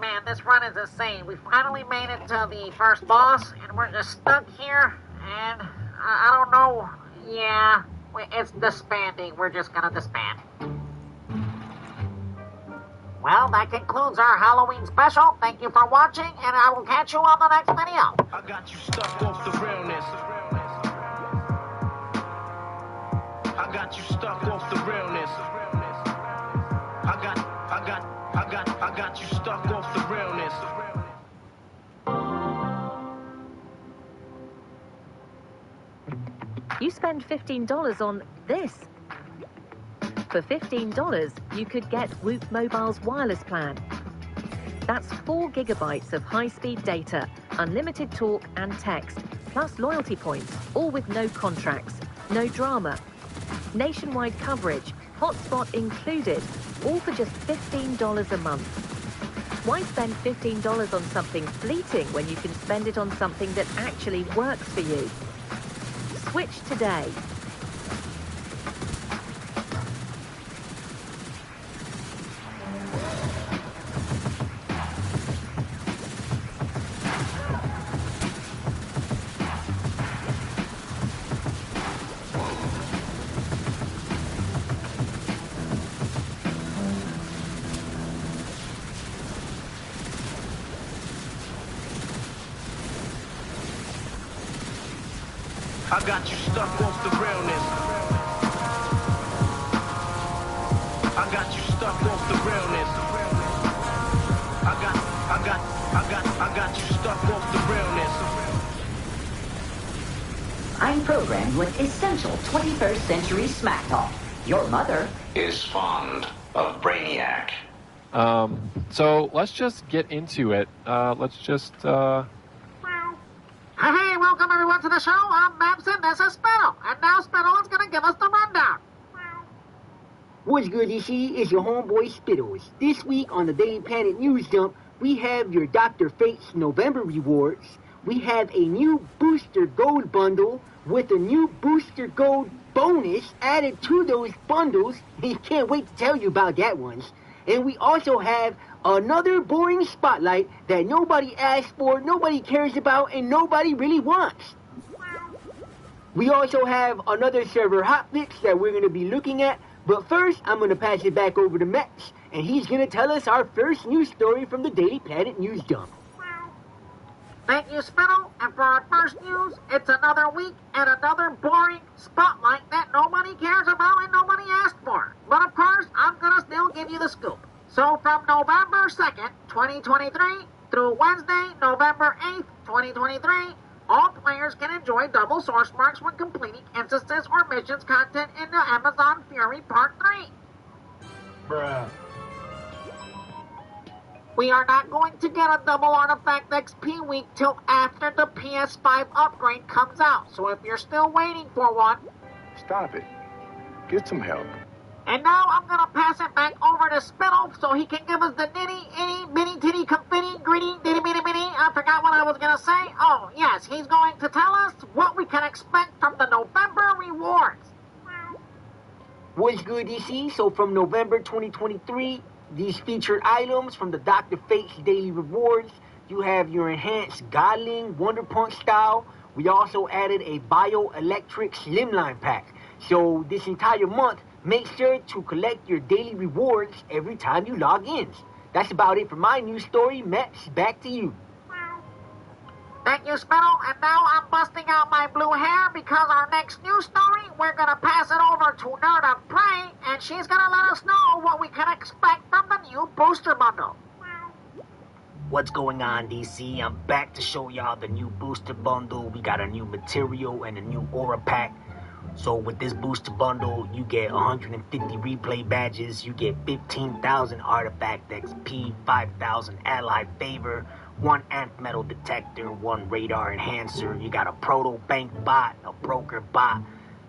Man, man, this run is insane. We finally made it to the first boss, and we're just stuck here, and I don't know. Yeah, it's disbanding. We're just gonna disband. Well, that concludes our Halloween special. Thank you for watching, and I will catch you on the next video. I got you stuck off the realness. I got you stuck off the realness. I got you stuck off the realness. You spend $15 on this. For $15, you could get Whoop Mobile's wireless plan. That's 4 gigabytes of high-speed data, unlimited talk and text, plus loyalty points, all with no contracts, no drama. Nationwide coverage, hotspot included, all for just $15 a month. Why spend $15 on something fleeting when you can spend it on something that actually works for you? Switch today. I got you stuck off the realness. I got you stuck off the realness. I got you stuck off the realness. I'm programmed with essential 21st century smack talk. Your mother is fond of Brainiac. So let's just get into it. Hey, welcome everyone to the show. I'm Maps and this is Spittle. And now Spittle is going to give us the rundown. What's good, DC? It's your homeboy Spittles. This week on the Daily Planet News Dump, we have your Dr. Fate's November rewards. We have a new Booster Gold bundle with a new Booster Gold bonus added to those bundles. You can't wait to tell you about that one. And we also have another boring spotlight that nobody asked for, nobody cares about, and nobody really wants. We also have another server hotfix that we're going to be looking at. But first, I'm going to pass it back over to Max, and he's going to tell us our first news story from the Daily Planet News Dump. Thank you, Spittle. And for our first news, it's another week and another boring spotlight that nobody cares about and nobody asked for. But of course, I'm going to still give you the scoop. So from November 2nd, 2023 through Wednesday, November 8th, 2023, all players can enjoy double source marks when completing instances or missions content in the Amazon Fury Part 3. Bruh. We are not going to get a double artifact XP week till after the PS5 upgrade comes out. So if you're still waiting for one... Stop it. Get some help. And now I'm going to pass it back over to Spittle so he can give us the nitty, itty, bitty, titty, confetti, gritty, ditty, bitty, bitty. I forgot what I was going to say. Oh, yes, he's going to tell us what we can expect from the November rewards. What's good, DC? So from November 2023, these featured items from the Dr. Fate's Daily Rewards, you have your enhanced Godling Wonder Punch style. We also added a Bioelectric Slimline pack. So this entire month, make sure to collect your daily rewards every time you log in. That's about it for my news story. Max, back to you. Thank you, Spittle. And now I'm busting out my blue hair because our next news story, we're going to pass it over to Nerd of Prey, and she's going to let us know what we can expect from the new booster bundle. What's going on, DC? I'm back to show y'all the new booster bundle. We got a new material and a new aura pack. So with this booster bundle, you get 150 replay badges, you get 15,000 artifact XP, 5,000 allied favor, 1 amp metal detector, 1 radar enhancer, you got a proto bank bot, a broker bot,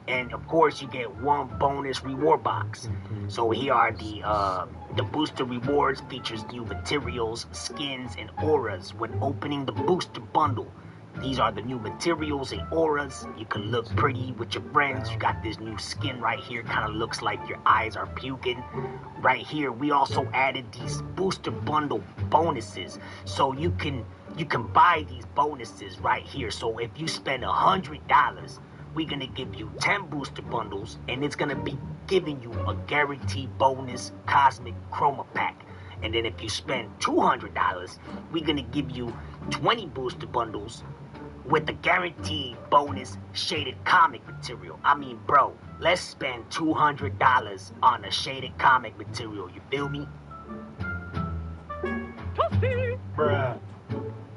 and of course you get 1 bonus reward box. So here are the booster rewards. Features new materials, skins, and auras when opening the booster bundle. These are the new materials and auras. You can look pretty with your friends. You got this new skin right here. Kind of looks like your eyes are puking. Right here, we also added these booster bundle bonuses. So you can buy these bonuses right here. So if you spend $100, we're going to give you 10 booster bundles. And it's going to be giving you a guaranteed bonus cosmic chroma pack. And then if you spend $200, we're going to give you 20 booster bundles with a guaranteed bonus shaded comic material. I mean, bro, let's spend $200 on a shaded comic material. You feel me? Bruh.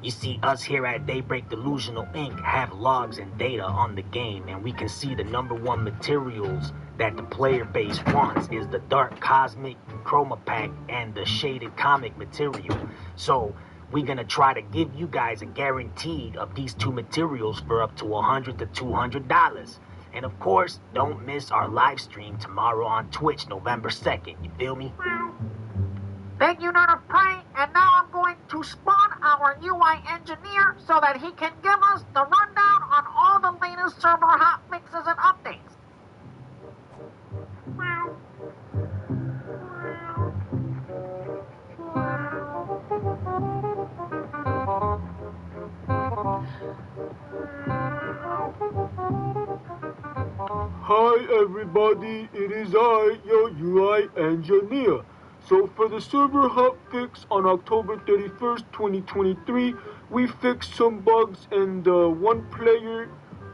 You see, us here at Daybreak Delusional Inc. have logs and data on the game, and we can see the #1 materials that the player base wants is the Dark Cosmic Chroma Pack and the Shaded Comic material. So we're going to try to give you guys a guarantee of these two materials for up to $100 to $200. And of course, don't miss our live stream tomorrow on Twitch, November 2nd. You feel me? Thank you, Nerd of Prey. And now I'm going to spawn our UI engineer so that he can give us the rundown on all the latest server hotfixes and updates. Hi everybody, it is I, your UI engineer. So for the server hotfix on October 31st, 2023, we fixed some bugs in the one player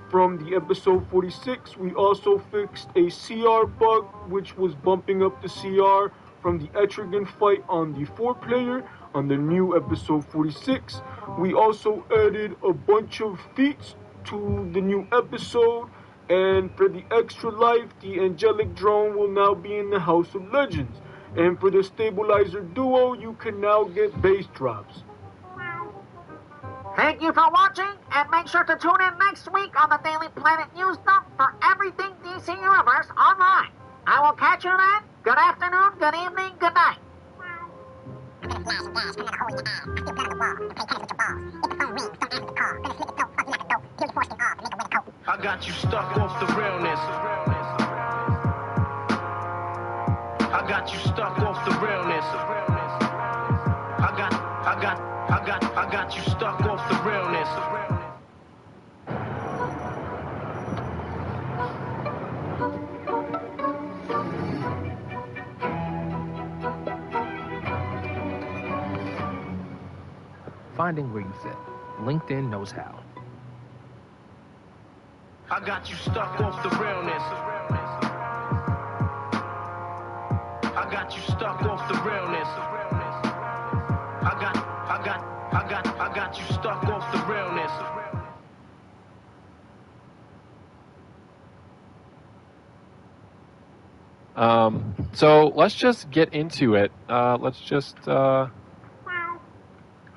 from the episode 46. We also fixed a CR bug, which was bumping up the CR from the Etrigan fight on the 4 player on the new episode 46. We also added a bunch of feats to the new episode. And for the extra life, the angelic drone will now be in the House of Legends. And for the stabilizer duo, you can now get base drops. Thank you for watching, and make sure to tune in next week on the Daily Planet News Dump for everything DC Universe online. I will catch you then. Good afternoon, good evening, good night. I got you stuck off the realness. I got you stuck off the realness. I got you stuck off the realness. Finding where you fit. LinkedIn knows how. I got you stuck off the realness. I got you stuck off the realness. I got you stuck off the realness. So let's just get into it. Let's just,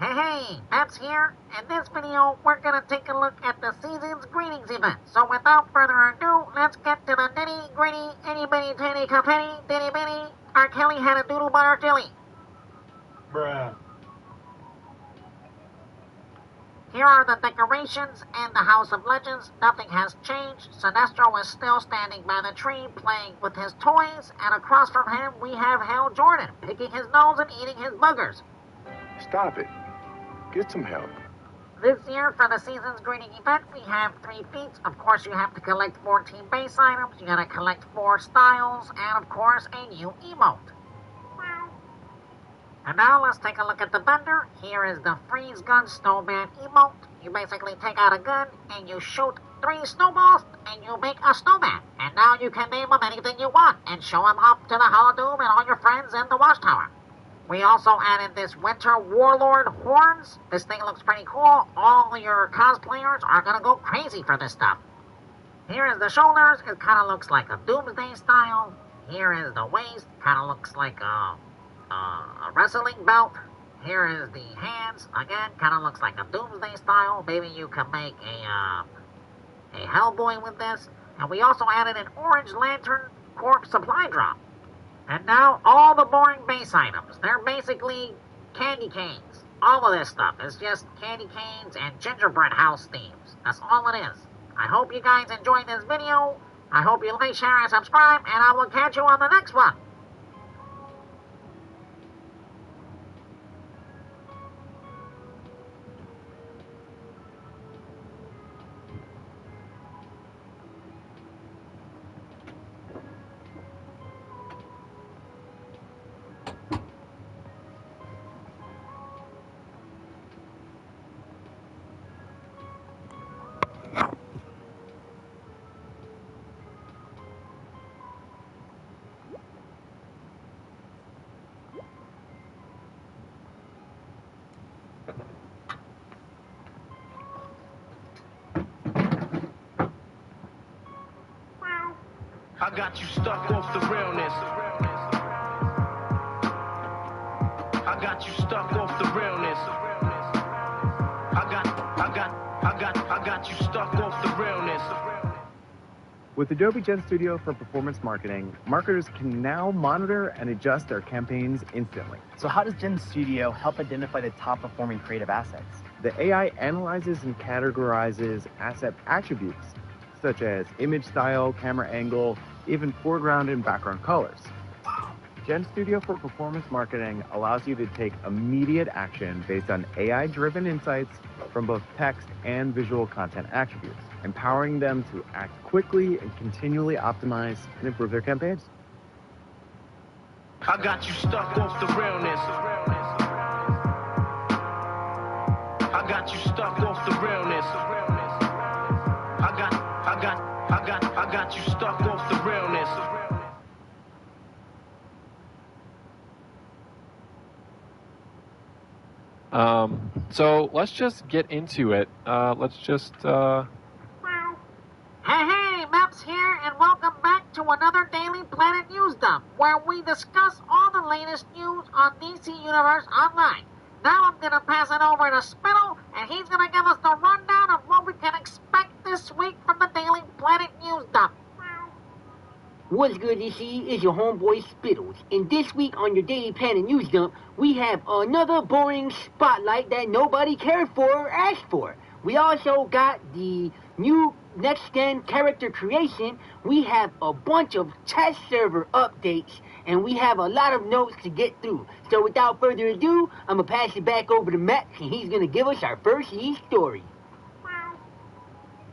Hey, Peps here. In this video, we're gonna take a look at the season's greetings event. So without further ado, let's get to the nitty gritty, itty bitty titty capetty, ditty bitty. R. Kelly had a doodle butter jelly. Bruh. Here are the decorations in the House of Legends. Nothing has changed. Sinestro is still standing by the tree playing with his toys, and across from him we have Hal Jordan picking his nose and eating his boogers. Stop it. Get some help. This year, for the season's greeting event, we have 3 feats. Of course, you have to collect 14 base items, you gotta collect 4 styles, and of course, a new emote. And now let's take a look at the vendor. Here is the freeze gun snowman emote. You basically take out a gun, and you shoot 3 snowballs, and you make a snowman. And now you can name them anything you want, and show them up to the Holodoom and all your friends in the Watchtower. We also added this Winter Warlord horns. This thing looks pretty cool. All your cosplayers are gonna go crazy for this stuff. Here is the shoulders. It kind of looks like a Doomsday style. Here is the waist. Kind of looks like a wrestling belt. Here is the hands. Again, kind of looks like a Doomsday style. Maybe you can make a Hellboy with this. And we also added an Orange Lantern Corp supply drop. And now, all the boring base items. They're basically candy canes. All of this stuff is just candy canes and gingerbread house themes. That's all it is. I hope you guys enjoyed this video. I hope you like, share, and subscribe, and I will catch you on the next one. I got you stuck off the realness. I got you stuck off the realness. I got you stuck off the realness. With Adobe Gen Studio for Performance Marketing, marketers can now monitor and adjust their campaigns instantly. So how does Gen Studio help identify the top performing creative assets? The AI analyzes and categorizes asset attributes, such as image style, camera angle, even foreground and background colors. Gen Studio for Performance Marketing allows you to take immediate action based on AI-driven insights from both text and visual content attributes, empowering them to act quickly and continually optimize and improve their campaigns. I got you stuck off the realness. I got you stuck off the realness. I got you stuck off the realness. So let's just get into it. Let's just, Hey, Maps here, and welcome back to another Daily Planet News Dump, where we discuss all the latest news on DC Universe Online. Now I'm gonna pass it over to Spittle, and he's gonna give us the rundown of what we can expect this week from the Daily Planet News Dump. What's good, DC? It's your homeboy Spittles. And this week on your Daily Planet News Dump, we have another boring spotlight that nobody cared for or asked for. We also got the new next-gen character creation. We have a bunch of test server updates, and we have a lot of notes to get through. So without further ado, I'm going to pass it back over to Matt, and he's going to give us our first news story.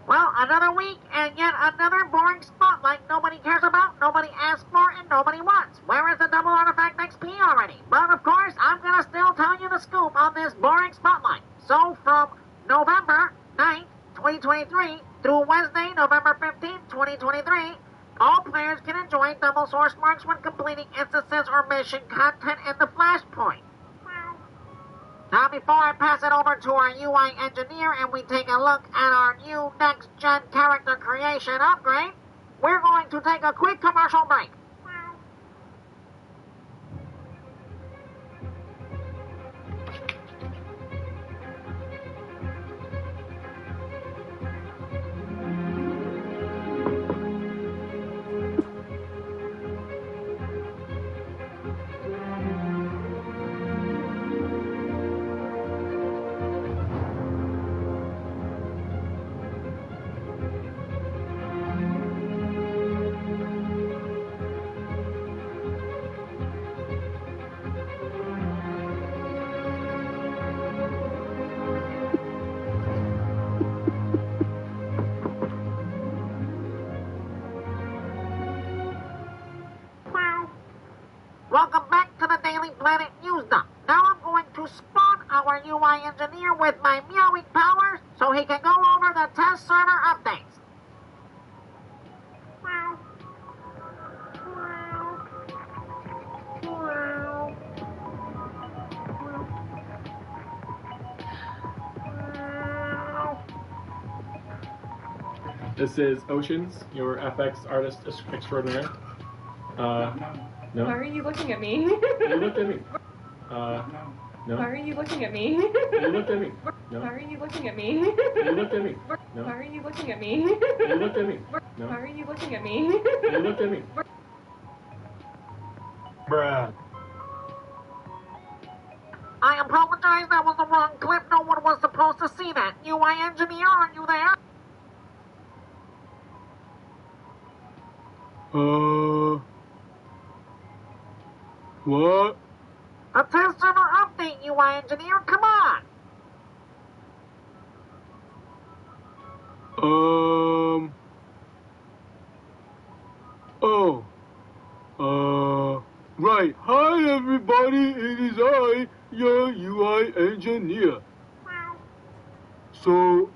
Well, another week and yet another boring spotlight nobody cares about, nobody asks for, and nobody wants. Where is the double artifact XP already? But of course, I'm gonna still tell you the scoop on this boring spotlight. So from November 9th, 2023 through Wednesday, November 15th, 2023, all players can enjoy double source marks when completing instances or mission content in the Flashpoint. Now, before I pass it over to our UI engineer and we take a look at our new next-gen character creation upgrade, we're going to take a quick commercial break. Welcome back to the Daily Planet News Dump. Now I'm going to spawn our UI engineer with my meowing powers so he can go over the test server updates. this is Oceans, your FX artist extraordinaire. No. Why are you looking at me? You looked at me. No. Why are you looking at me? You looked at me. No. Why are you looking at me? You looked at me. No. Why are you looking at me? You looked at me. No. Why are you looking at me? You looked at me. Bruh. I apologize, that was the UI engineer, are you there? What? A test server update, UI engineer, come on! Oh. Right. Hi, everybody. It is I, your UI engineer. So,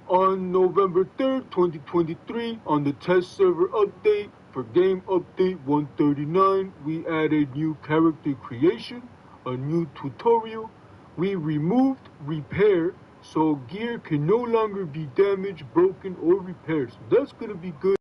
on November 3rd, 2023, on the test server update for game update 139, we added new character creation, a new tutorial. We removed repair, so gear can no longer be damaged, broken, or repaired. So that's gonna be good.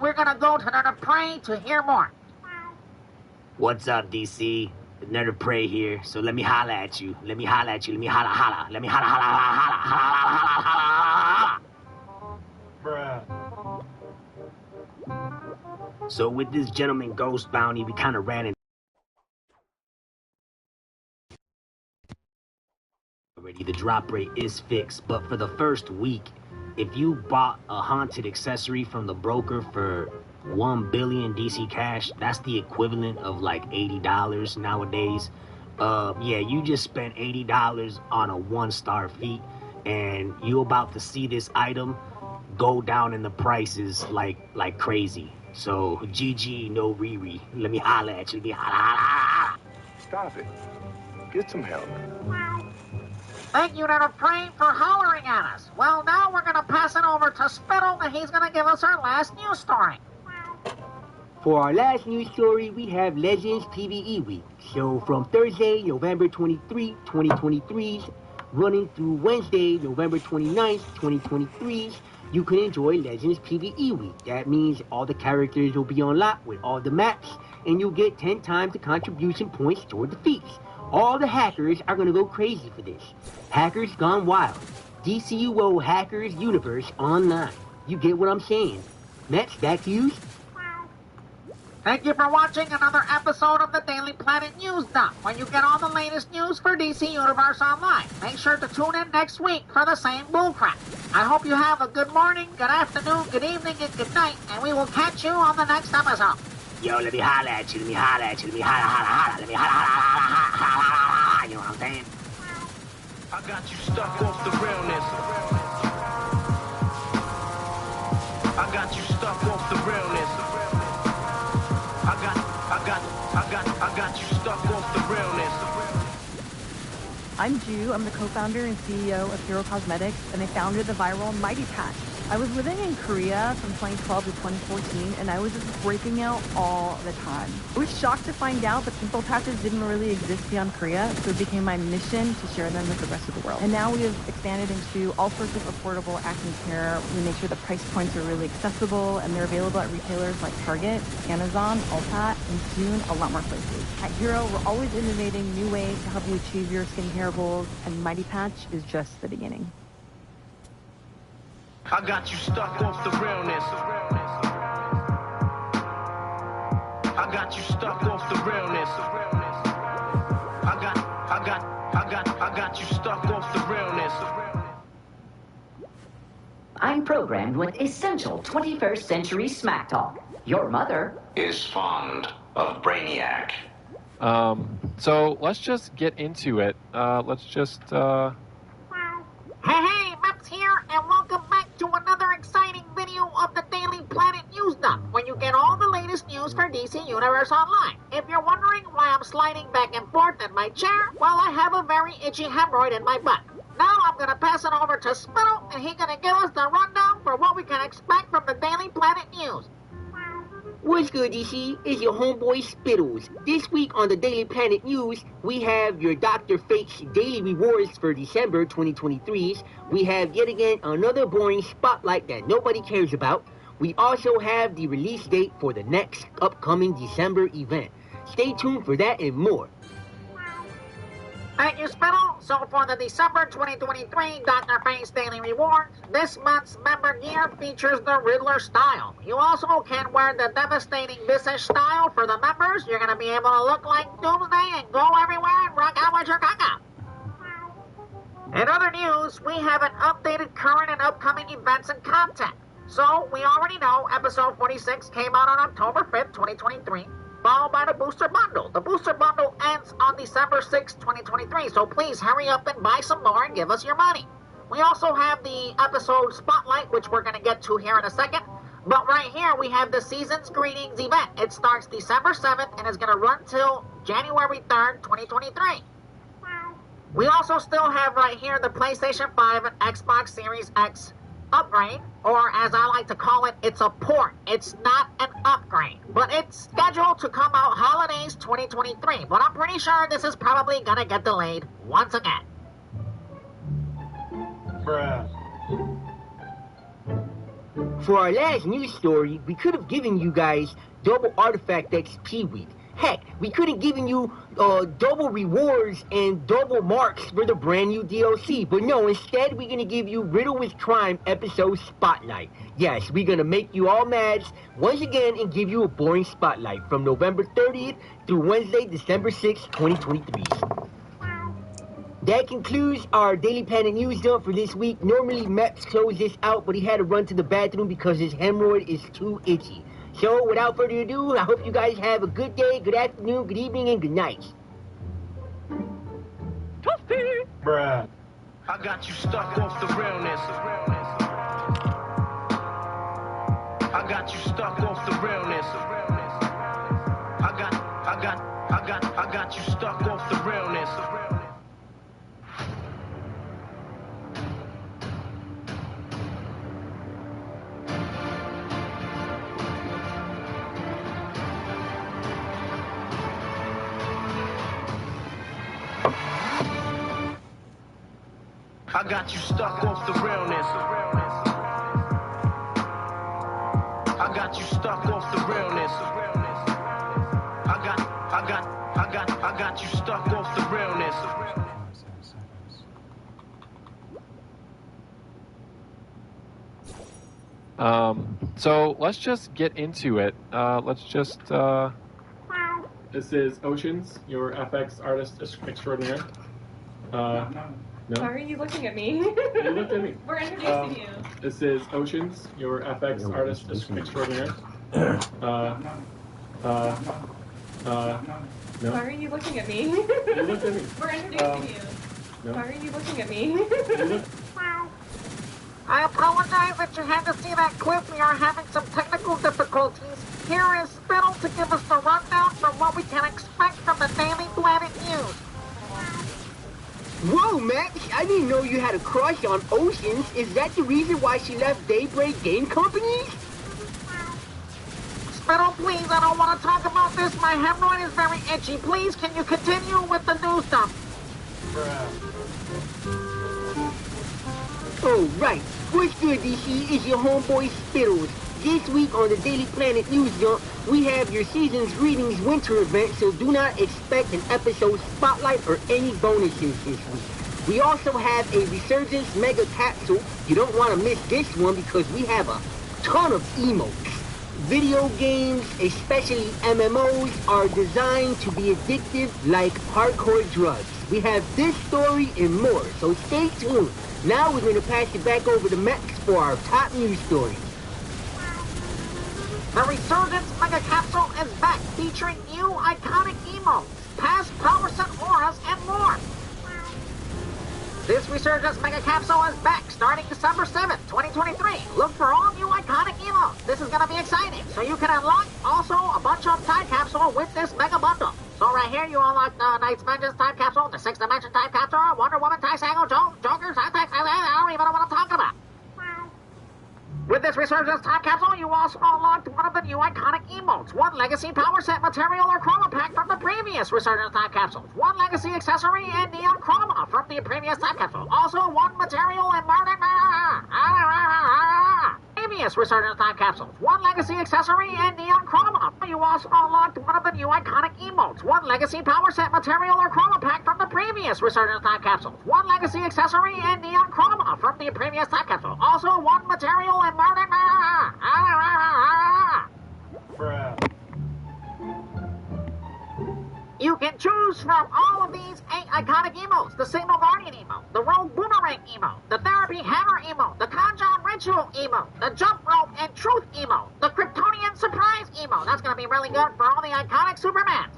we're gonna go to the prey to hear more. What's up, DC? Another Prey here, so let me holla at you. Let me holla at you. Let me holla, holla. Let me holla, holla, holla, holla, holla, holla, holla, holla. Bruh. So with this gentleman Ghost Bounty, we kind of ran into already. The drop rate is fixed, but for the first week, if you bought a haunted accessory from the broker for 1 billion DC cash, that's the equivalent of like $80 nowadays. Yeah, you just spent $80 on a 1-star feat, and you about to see this item go down in the prices like crazy. So GG, no Riri. Let me holla at you. Let me holla, holla, holla. Stop it. Get some help. Thank you, Nana Prey, for hollering at us. Well, now we're gonna pass it over to Spittle, and he's gonna give us our last news story. For our last news story, we have Legends PvE Week. So from Thursday, November 23, 2023, running through Wednesday, November 29th, 2023, you can enjoy Legends PvE Week. That means all the characters will be unlocked with all the maps, and you'll get 10 times the contribution points toward the feats. All the hackers are gonna go crazy for this. Hackers Gone Wild. DCUO Hackers Universe Online. You get what I'm saying. Next, back to you. Thank you for watching another episode of the Daily Planet News Dump, where you get all the latest news for DC Universe Online. Make sure to tune in next week for the same bullcrap. I hope you have a good morning, good afternoon, good evening, and good night, and we will catch you on the next episode. Yo, let me holla at you, let me holla at you, let me holla, holla, holla, let me holla, holla, holla, holla, holla, holla, you know what I'm saying? I got you stuck off the realness. I got you stuck off the realness. I got you stuck off the realness. I'm Ju. I'm the co-founder and CEO of Hero Cosmetics, and I founded the viral Mighty Patch. I was living in Korea from 2012 to 2014, and I was just breaking out all the time. I was shocked to find out that pimple patches didn't really exist beyond Korea, so it became my mission to share them with the rest of the world. And now we have expanded into all sorts of affordable acne care. We make sure the price points are really accessible, and they're available at retailers like Target, Amazon, Ulta, and soon a lot more places. At Hero, we're always innovating new ways to help you achieve your skincare goals, and Mighty Patch is just the beginning. I got you stuck off the realness. I got you stuck off the realness. I got you stuck off the realness. I'm programmed with essential 21st century smack talk. Your mother is fond of Brainiac. So let's just get into it. Hey, Maps here, and welcome back to another exciting video of the Daily Planet News Dump, where you get all the latest news for DC Universe Online. If you're wondering why I'm sliding back and forth in my chair, well, I have a very itchy hemorrhoid in my butt. Now I'm gonna pass it over to Spittle, and he's gonna give us the rundown for what we can expect from the Daily Planet News. What's good, DC? It's your homeboy Spittles. This week on the Daily Planet News, we have your Dr. Fate's daily rewards for December 2023. We have yet again another boring spotlight that nobody cares about. We also have the release date for the next upcoming December event. Stay tuned for that and more. Thank you, Spittle. So for the December 2023 Dr. Fate's Daily Rewards, this month's member gear features the Riddler style. You also can wear the devastating Visage style for the members. You're going to be able to look like Doomsday and go everywhere and rock out with your caca. In other news, we have an updated current and upcoming events and content. So we already know episode 46 came out on October 5th, 2023. Followed by the Booster Bundle. The Booster Bundle ends on December 6, 2023, so please hurry up and buy some more and give us your money. We also have the episode Spotlight, which we're going to get to here in a second. But right here, we have the Season's Greetings event. It starts December 7th and is going to run till January 3rd, 2023. We also still have right here the PlayStation 5 and Xbox Series X upgrade, or as I like to call it, it's a port. It's not an upgrade, but it's scheduled to come out holidays 2023, but I'm pretty sure this is probably gonna get delayed once again. Bruh. For our last news story, we could have given you guys double artifact XP week. Heck, we could have given you double rewards and double marks for the brand new DLC. But no, instead we're going to give you Riddle with Crime episode Spotlight. Yes, we're going to make you all mad once again and give you a boring spotlight from November 30th through Wednesday, December 6th, 2023. That concludes our Daily Planet News Dump for this week. Normally, Maps closed this out, but he had to run to the bathroom because his hemorrhoid is too itchy. So, without further ado, I hope you guys have a good day, good afternoon, good evening, and good night. Toasty! Bruh. I got you stuck off the realness. I got you stuck off the realness. I got you stuck off the realness. I got you stuck off the realness. I got you stuck off the realness. I got you stuck off the realness. So let's just get into it. This is Oceans, your FX artist extraordinaire. No? Why are you looking at me? You looked at me. We're introducing you. This is Oceans, your FX artist extraordinaire. No? Why are you looking at me? You looked at me. We're introducing you. No? Why are you looking at me? I apologize that you had to see that clip. We are having some technical difficulties. Here is Spittle to give us the rundown for what we can expect from the Daily Planet News. Whoa, Max, I didn't know you had a crush on Oceans. Is that the reason why she left Daybreak Game Company? Spittle, please, I don't want to talk about this. My hemorrhoid is very itchy. Please, can you continue with the news dump? Oh, right. What's good, DC? It's your homeboy Spittles. This week on the Daily Planet News Dump, we have your season's greetings winter event, so do not expect an episode spotlight or any bonuses this week. We also have a Resurgence Mega Capsule. You don't want to miss this one because we have a ton of emotes. Video games, especially MMOs, are designed to be addictive like hardcore drugs. We have this story and more, so stay tuned. Now we're going to pass it back over to Max for our top news story. The Resurgence Mega Capsule is back, featuring new iconic emotes, past power set auras, and more. This Resurgence Mega Capsule is back, starting December 7th, 2023. Look for all new iconic emotes. This is going to be exciting. So you can unlock also a bunch of time capsule with this mega bundle. So right here, you unlock the Knight's Vengeance time capsule, the 6th Dimension time capsule, Wonder Woman time cycle, Joker's time capsule. I don't even know what I'm talking about. With this Resurgence time capsule, you also unlocked one of the new iconic emotes, one legacy power set material or chroma pack from the previous Resurgence time capsules, one legacy accessory and neon chroma from the previous time capsule, also one material and previous Resurgence time capsules, one legacy accessory and neon chroma. You also unlocked one of the new iconic emotes, one legacy power set material or chroma pack from the previous Resurgence time capsules, one legacy accessory and neon chroma from the previous time capsule, also one material and you can choose from all of these 8 iconic emotes: the Signal Guardian emote, the Rogue Boomerang emote, the Therapy Hammer emote, the Kanjan Ritual emote, the Jump Rope and Truth emote, the Kryptonian Surprise emote. That's going to be really good for all the iconic Supermans.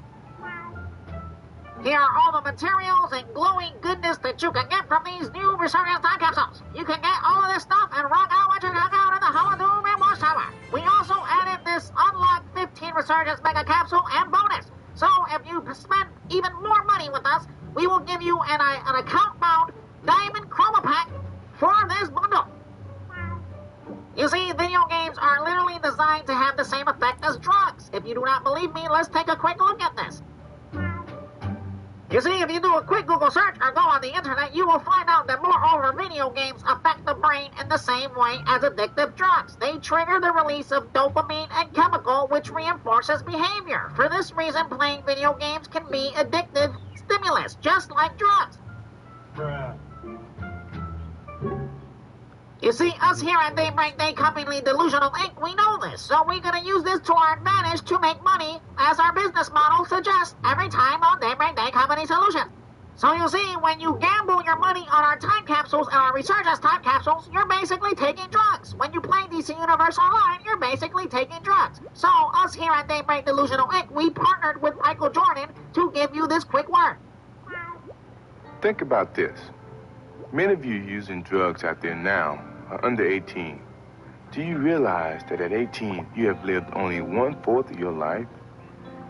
Here are all the materials and glowing goodness that you can get from these new Resurgence time capsules. You can get all of this stuff and rock out what you rock out in the Holodoom and Watchtower. We also added this Unlock 15 Resurgence Mega Capsule and bonus. So if you spend even more money with us, we will give you an account-bound Diamond Chroma Pack for this bundle. You see, video games are literally designed to have the same effect as drugs. If you do not believe me, let's take a quick look at this. You see, if you do a quick Google search or go on the internet, you will find out that moreover, video games affect the brain in the same way as addictive drugs. They trigger the release of dopamine and chemical, which reinforces behavior. For this reason, playing video games can be addictive stimulus, just like drugs. Bruh. You see, us here at Daybreak Day Company Delusional Inc., we know this, so we're gonna use this to our advantage to make money, as our business model suggests, every time on Daybreak Day Company Solutions. So you see, when you gamble your money on our time capsules and our researchers' time capsules, you're basically taking drugs. When you play DC Universe Online, you're basically taking drugs. So, us here at Daybreak Delusional Inc., we partnered with Michael Jordan to give you this quick word. Think about this. Many of you using drugs out there now are under 18. Do you realize that at 18, you have lived only 1/4 of your life?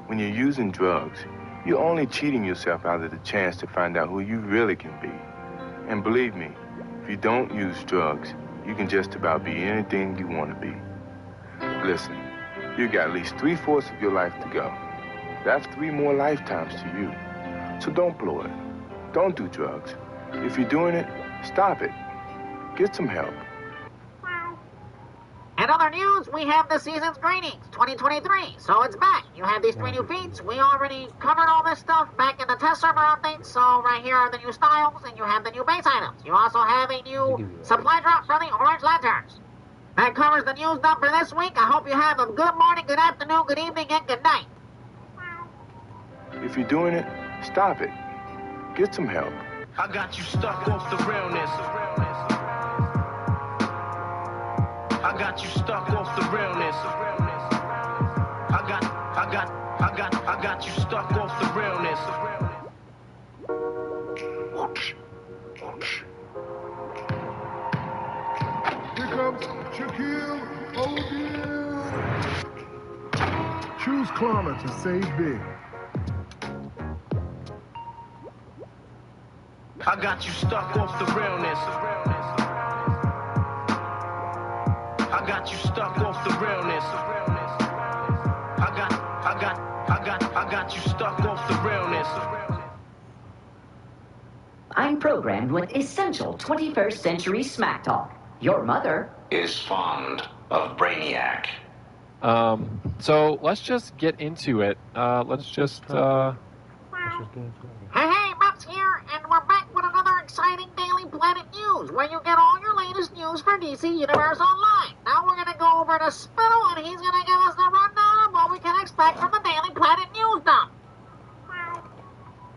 When you're using drugs, you're only cheating yourself out of the chance to find out who you really can be. And believe me, if you don't use drugs, you can just about be anything you want to be. Listen, you got at least 3/4 of your life to go. That's 3 more lifetimes to you. So don't blow it. Don't do drugs. If you're doing it, stop it. Get some help. In other news, we have the season's greetings, 2023. So it's back. You have these 3 new feats. We already covered all this stuff back in the test server updates. So right here are the new styles, and you have the new base items. You also have a new supply drop for the Orange Lanterns. That covers the news dump for this week. I hope you have a good morning, good afternoon, good evening, and good night. If you're doing it, stop it. Get some help. I got you stuck off the realness. I got you stuck off the realness. I got you stuck off the realness. Here comes Shaquille O'Neal. Choose Klarna to save big. I got you stuck off the realness. I got you stuck off the realness. I got you stuck off the realness. I'm programmed with essential 21st century smack talk. Your mother is fond of Brainiac. So let's just get into it. Let's just Hey, Mups here, and we're back with another exciting Daily Planet News, where you get all your latest news for DC Universe Online. Now we're gonna go over to Spittle, and he's gonna give us the rundown of what we can expect from the Daily Planet News dump.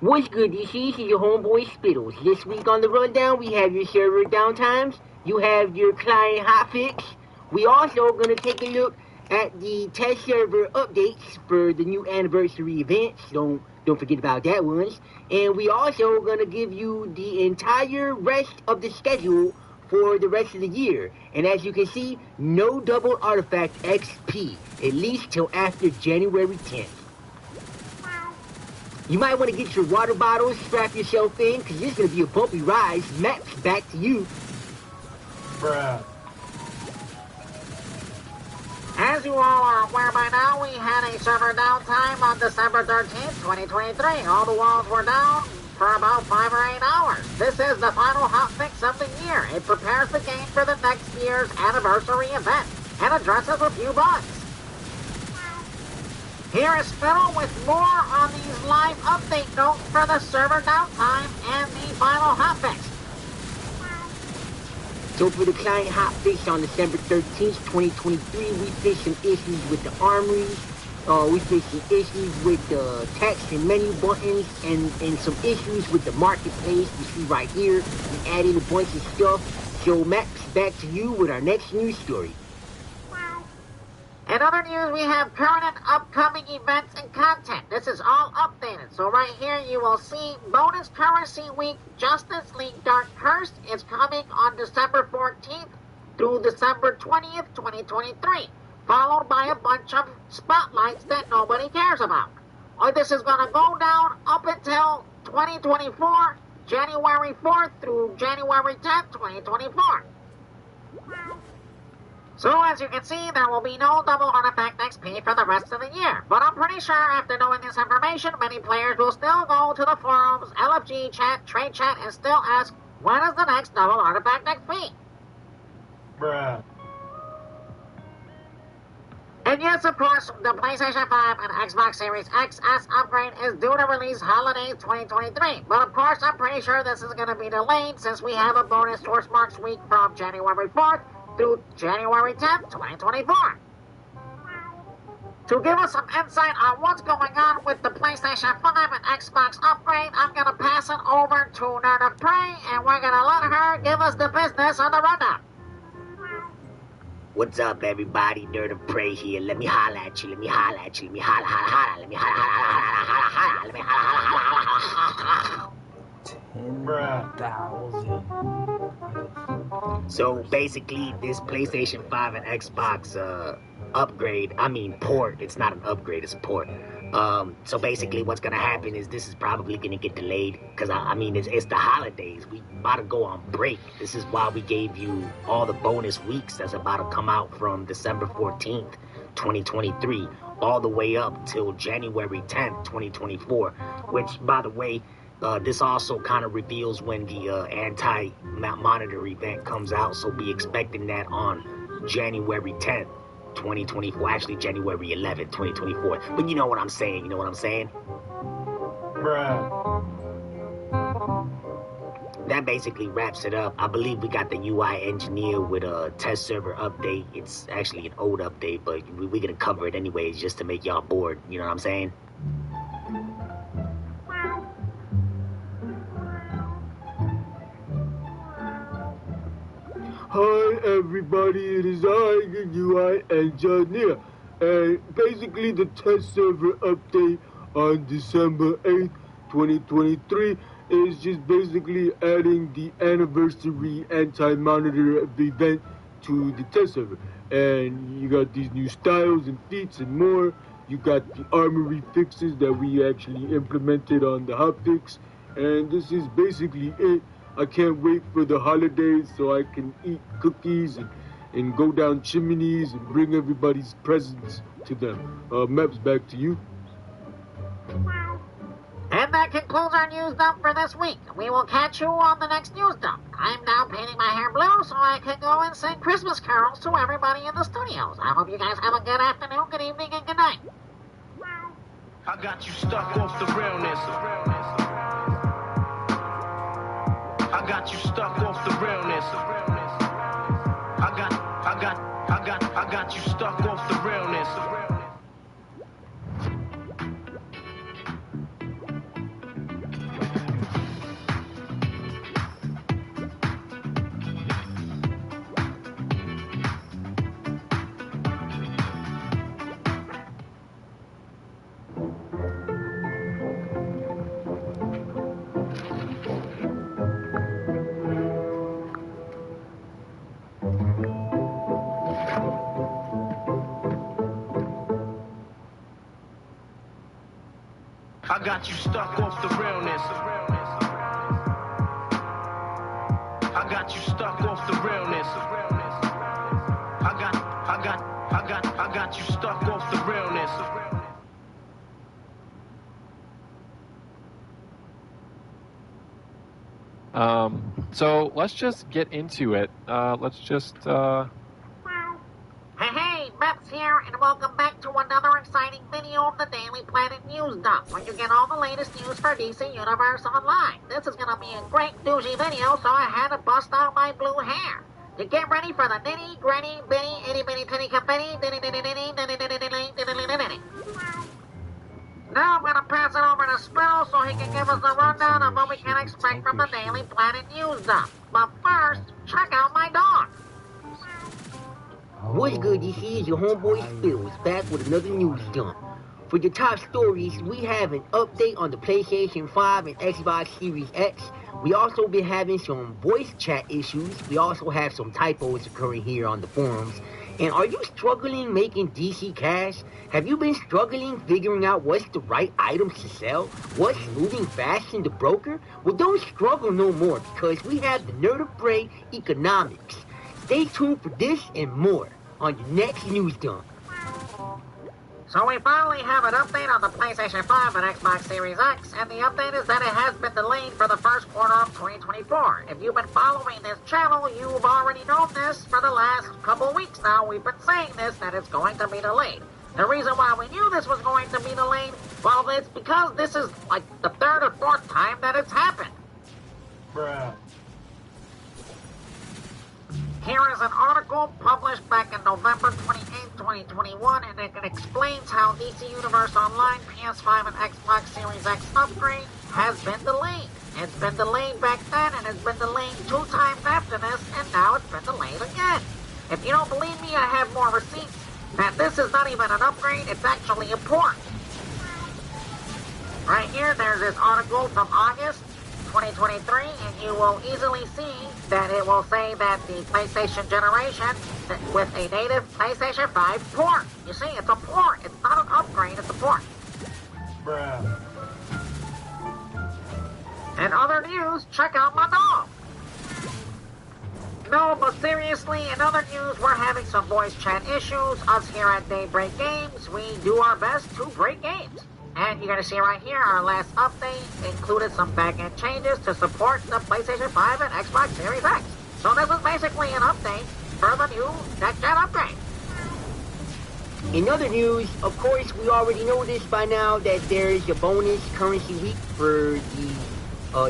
What's good, DC? This is your homeboy Spittles. This week on the rundown, we have your server downtimes, you have your client hotfix. We also gonna take a look at the test server updates for the new anniversary events. Don't forget about that ones. And we also gonna give you the entire rest of the schedule for the rest of the year. And as you can see, no double artifact XP, at least till after January 10th. You might want to get your water bottles, strap yourself in, because this is going to be a bumpy ride. Maps, back to you. Bruh. As you all are aware by now, we had a server downtime on December 13th, 2023. All the walls were down for about 5 or 8 hours. This is the final hotfix of the year. It prepares the game for the next year's anniversary event and addresses a few bugs. Here is Spittle with more on these live update notes for the server downtime and the final hotfix. So for the client hotfix on December 13th, 2023, we faced some issues with the armories. We faced some issues with the text and menu buttons and some issues with the marketplace. You see right here, we added a bunch of stuff. So Max, back to you with our next news story. In other news, we have current and upcoming events and content. This is all updated. So right here, you will see Bonus Currency Week Justice League Dark Curse is coming on December 14th through December 20th, 2023, followed by a bunch of spotlights that nobody cares about. This is going to go down up until 2024, January 4th through January 10th, 2024. So as you can see, there will be no double artifact XP for the rest of the year. But I'm pretty sure after knowing this information, many players will still go to the forums, LFG chat, trade chat, and still ask, when is the next double artifact XP? Bruh. And yes, of course, the PlayStation 5 and Xbox Series XS upgrade is due to release holiday 2023. But of course, I'm pretty sure this is going to be delayed since we have a bonus Source Marks week from January 4th through January 10th, 2024. To give us some insight on what's going on with the PlayStation 5 and Xbox upgrade, I'm going to pass it over to Nerd of Prey, and we're going to let her give us the business on the rundown. What's up, everybody? Nerd of Prey here. Let me holla at you. Let me holla at you. Let me holla, holla, holla. Let me holla, holla, holla, holla, holla. Let me holla, holla, holla, holla. 10,000. So basically, this PlayStation 5 and Xbox port. It's not an upgrade, it's a port. So basically what's gonna happen is this is probably gonna get delayed because it's the holidays. We about to go on break. This is why we gave you all the bonus weeks that's about to come out from December 14th, 2023, all the way up till January 10th, 2024, which, by the way, this also kind of reveals when the anti-monitor event comes out, so be expecting that on January 10th. 2024, actually January 11th, 2024. But you know what I'm saying, Bruh. That basically wraps it up. I believe we got the UI engineer with a test server update. It's actually an old update, but we're gonna cover it anyways just to make y'all bored, you know what I'm saying? Hi everybody, it is I, the UI engineer, and basically the test server update on December 8th, 2023 is just basically adding the anniversary anti-monitor event to the test server. And you got these new styles and feats and more. You got the armory fixes that we actually implemented on the hotfix, and this is basically it. I can't wait for the holidays so I can eat cookies and go down chimneys and bring everybody's presents to them. Maps, back to you. And that concludes our news dump for this week. We will catch you on the next news dump. I'm now painting my hair blue so I can go and sing Christmas carols to everybody in the studios. I hope you guys have a good afternoon, good evening, and good night. I got you stuck off the realness. I got you stuck off the realness. I got you stuck off the realness. I got you stuck off the realness. I got you stuck off the realness. I got you stuck off the realness. So let's just get into it. Hey, Maps here, and welcome back to another exciting video of the Daily Planet News Dump, where you get all the latest news for DC Universe Online. This is gonna be a great newsy video, so I had to bust out my blue hair. To get ready for the nitty, gritty, bitty, itty bitty titty confetti, ditty ditty ditty, ditty ditty ditty, ditty ditty ditty. Now I'm gonna pass it over to Spill so he can give us the rundown of what we can expect from the Daily Planet News Dump. But first, check out my dog. What's good, this is your homeboy Spills, back with another news dump. For the top stories, we have an update on the PlayStation 5 and Xbox Series X. We also been having some voice chat issues. We also have some typos occurring here on the forums. And are you struggling making DC cash? Have you been struggling figuring out what's the right items to sell? What's moving fast in the broker? Well, don't struggle no more because we have the Nerd of Prey Economics. Stay tuned for this and more. on your next news dump. So we finally have an update on the PlayStation 5 and Xbox Series X, and the update is that it has been delayed for the first quarter of 2024. If you've been following this channel, you've already known this for the last couple weeks now. We've been saying this, that it's going to be delayed. The reason why we knew this was going to be delayed, well, it's because this is like the third or fourth time that it's happened. Bruh. Here is an article published back in November 28, 2021, and it explains how DC Universe Online PS5 and Xbox Series X upgrade has been delayed. It's been delayed back then, and it's been delayed 2 times after this, and now it's been delayed again. If you don't believe me, I have more receipts. That this is not even an upgrade, it's actually a port. Right here, there's this article from August 2023, and you will easily see that it will say that the PlayStation generation with a native PlayStation 5 port. You see, it's a port. It's not an upgrade, it's a port. Bruh. In other news, check out my dog. No, but seriously, in other news, we're having some voice chat issues. Us here at Daybreak Games, we do our best to break games. And you're going to see right here, our last update included some back-end changes to support the PlayStation 5 and Xbox Series X. So this is basically an update for the new next-gen upgrade. In other news, of course, we already know this by now that there is a bonus currency week for the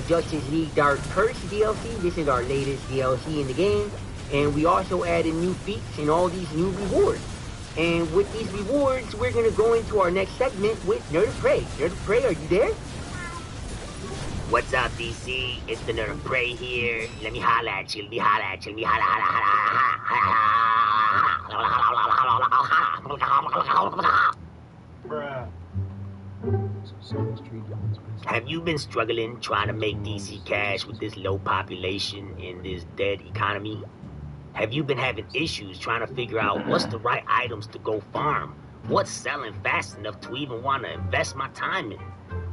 Justice League Dark Curse DLC. This is our latest DLC in the game. And we also added new feats and all these new rewards. And with these rewards, we're going to go into our next segment with Nerd of Prey. Nerd of Prey, are you there? What's up, DC? It's the Nerd of Prey here. Let me holla at you. Let me holla at you. Let me holla, holla, holla. Bruh. Have you been struggling trying to make DC cash with this low population in this dead economy? Have you been having issues trying to figure out what's the right items to go farm? What's selling fast enough to even want to invest my time in?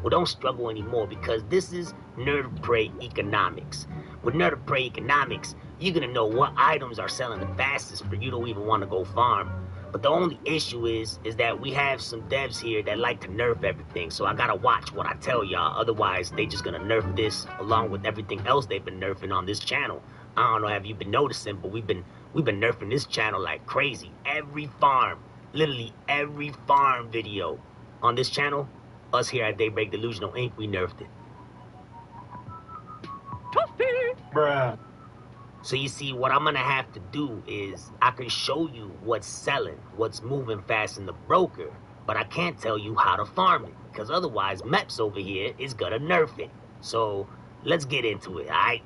Well, don't struggle anymore because this is Nerd of Prey Economics. With Nerd of Prey Economics, you're going to know what items are selling the fastest for you to even want to go farm. But the only issue is that we have some devs here that like to nerf everything. So I got to watch what I tell y'all. Otherwise, they just going to nerf this along with everything else they've been nerfing on this channel. I don't know if you've been noticing, but we've been nerfing this channel like crazy. Every farm, literally every farm video on this channel, us here at Daybreak Delusional Inc., we nerfed it. Toasty! Bruh. So you see, what I'm gonna have to do is I can show you what's selling, what's moving fast in the broker, but I can't tell you how to farm it, because otherwise Meps over here is gonna nerf it. So let's get into it, alright?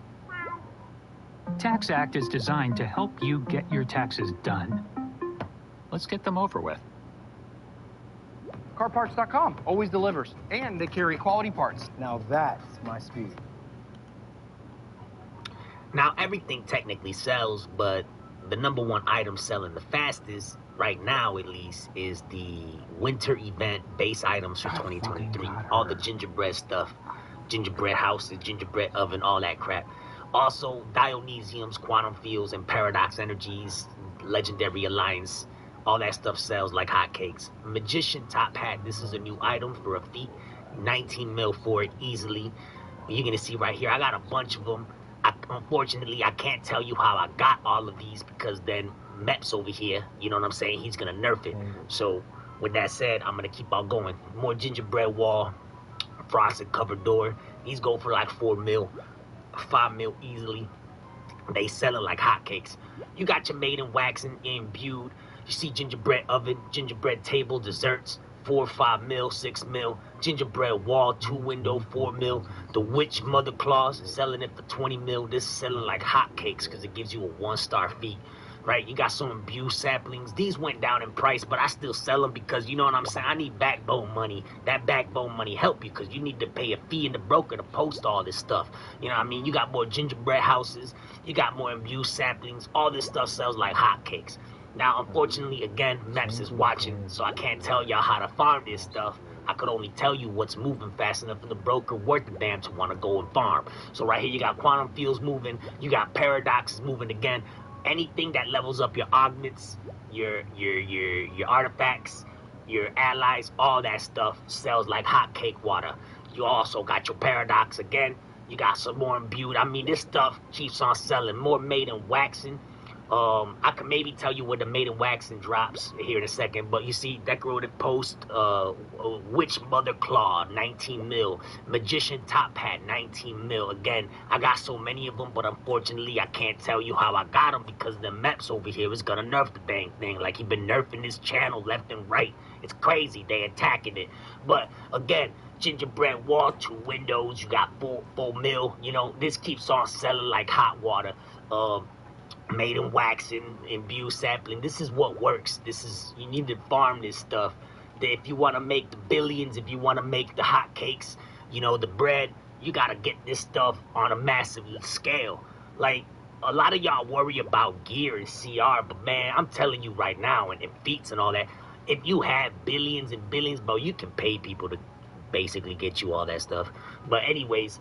Tax Act is designed to help you get your taxes done. Let's get them over with. Carparts.com always delivers, and they carry quality parts. Now that's my speed. Now everything technically sells, but the #1 item selling the fastest, right now at least, is the winter event base items for 2023. All the gingerbread stuff, gingerbread houses, gingerbread oven, all that crap. Also, Dionysiums, Quantum Fields, and Paradox Energies, Legendary Alliance, all that stuff sells like hotcakes. Magician Top Hat, this is a new item for a feat. 19 mil for it easily. You're going to see right here, I got a bunch of them. Unfortunately, I can't tell you how I got all of these because then Meps over here, you know what I'm saying, he's going to nerf it. So, with that said, I'm going to keep on going. More gingerbread wall, frosted covered door. These go for like 4 mil. 5 mil easily. They sell it like hotcakes. You got your maiden waxing imbued. You see gingerbread oven, gingerbread table, desserts, 4 or 5 mil, 6 mil. Gingerbread wall, 2 window, 4 mil. The witch mother claws selling it for 20 mil. This is selling like hotcakes because it gives you a 1-star feat. Right, you got some imbued saplings. These went down in price, but I still sell them because, you know what I'm saying, I need backbone money. That backbone money help you because you need to pay a fee in the broker to post all this stuff. You know what I mean? You got more gingerbread houses. You got more imbued saplings. All this stuff sells like hotcakes. Now, unfortunately, again, Meps is watching, so I can't tell y'all how to farm this stuff. I could only tell you what's moving fast enough for the broker worth the damn to want to go and farm. So right here, you got Quantum Fields moving. You got Paradoxes moving again. anything that levels up your augments, your artifacts, your allies, all that stuff sells like hotcake water. You also got your paradox again. You got some more imbued. I mean, this stuff keeps on selling. More maiden waxing. I can maybe tell you where the maiden waxing drops here in a second, but you see, decorative post, witch mother claw, 19 mil, magician top hat, 19 mil. Again, I got so many of them, but unfortunately, I can't tell you how I got them because the Meps over here is gonna nerf the dang thing. Like, he been nerfing this channel left and right. It's crazy. They attacking it. But again, gingerbread wall, 2 windows. You got 4 mil. You know, this keeps on selling like hot water. Maiden waxing, imbue sapling. This is what works. You need to farm this stuff. If you want to make the billions, if you want to make the hot cakes, you know, the bread, you got to get this stuff on a massive scale. Like, a lot of y'all worry about gear and CR, but man, I'm telling you right now, and feats and all that, if you have billions and billions, bro, you can pay people to basically get you all that stuff. But anyways,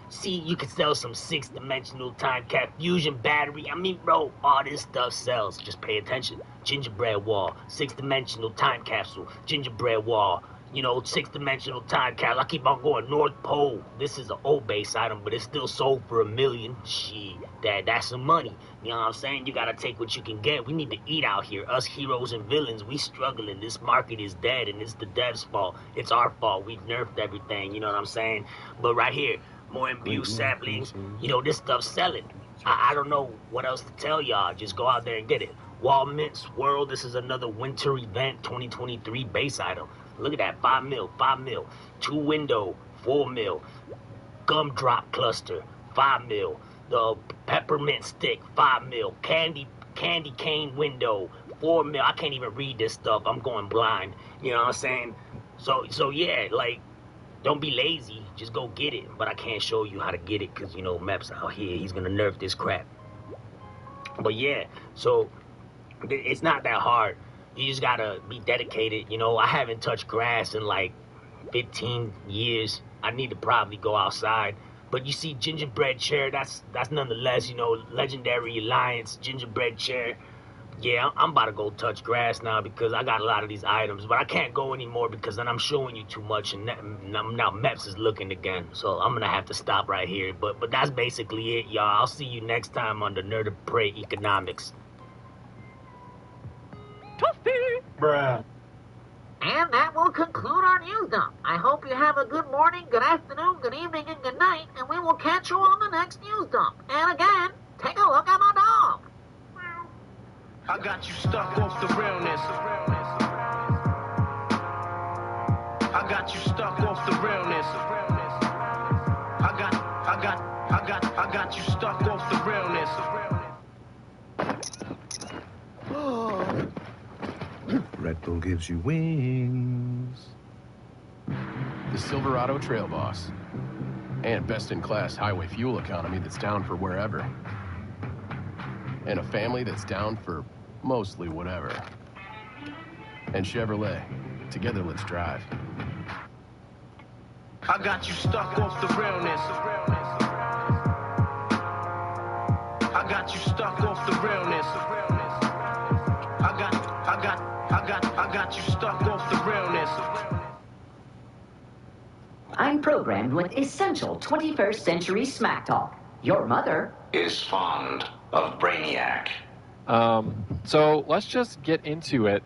see, you can sell some 6-dimensional time cap fusion battery. I mean, bro, all this stuff sells. Just pay attention. Gingerbread wall, 6-dimensional time capsule, gingerbread wall, you know, 6-dimensional time capsule. I keep on going. North Pole. This is an old base item, but it's still sold for $1 million. Shit, that's some money. You know what I'm saying? You gotta take what you can get. We need to eat out here. Us heroes and villains, we struggling. This market is dead, and it's the devs' fault. It's our fault. We nerfed everything. You know what I'm saying? But right here, more imbue saplings. You know, this stuff's selling. I don't know what else to tell y'all. Just go out there and get it. Wall Mint Swirl. This is another winter event 2023 base item. Look at that, 5 mil, 5 mil. 2 window, 4 mil. Gumdrop cluster, 5 mil. The peppermint stick, 5 mil. Candy cane window, 4 mil. I can't even read this stuff. I'm going blind. You know what I'm saying? So yeah, like, don't be lazy. Just go get it. But I can't show you how to get it because, you know, Mep's out here. He's going to nerf this crap. But yeah, so it's not that hard. You just gotta be dedicated. You know, I haven't touched grass in like 15 years. I need to probably go outside. But you see, gingerbread chair, that's nonetheless, you know, legendary alliance, gingerbread chair. Yeah, I'm about to go touch grass now because I got a lot of these items. But I can't go anymore because then I'm showing you too much and now Meps is looking again. So I'm gonna have to stop right here. But that's basically it, y'all. I'll see you next time on the Nerd of Prey Economics. Bruh. And that will conclude our news dump. I hope you have a good morning, good afternoon, good evening, and good night, and we will catch you on the next news dump. And again, take a look at my dog. I got you stuck off the realness. I got you stuck off the realness. I got you stuck off the realness. Red Bull gives you wings. The Silverado Trail Boss. And best-in-class highway fuel economy that's down for wherever. And a family that's down for mostly whatever. And Chevrolet. Together, let's drive. I got you stuck off the realness. I got you stuck off the realness. I got you stuck off the realness. I'm programmed with essential 21st century smack talk. Your mother is fond of Brainiac. So let's just get into it.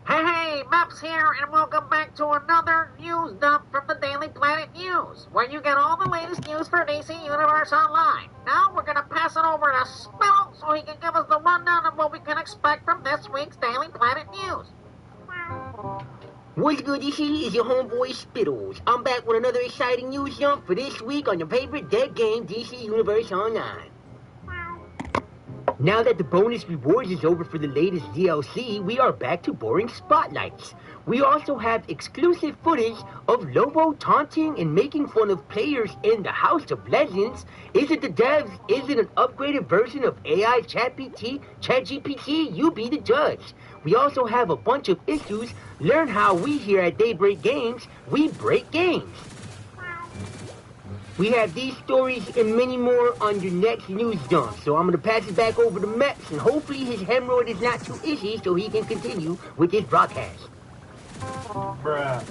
Hey, Meps here, and welcome back to another news dump from the Daily Planet News, where you get all the latest news for DC Universe Online. Now we're gonna pass it over to Spittle so he can give us the rundown of what we can expect from this week's Daily Planet News. What's good, this is your homeboy Spittles. I'm back with another exciting news dump for this week on your favorite dead game, DC Universe Online. Now that the bonus rewards is over for the latest DLC, we are back to boring spotlights. We also have exclusive footage of Lobo taunting and making fun of players in the House of Legends. Is it the devs? Is it an upgraded version of AI ChatGPT? You be the judge. We also have a bunch of issues. Learn how we here at Daybreak Games, we break games. We have these stories and many more on your next news dump. So I'm going to pass it back over to Max, and hopefully his hemorrhoid is not too itchy so he can continue with his broadcast. Bruh.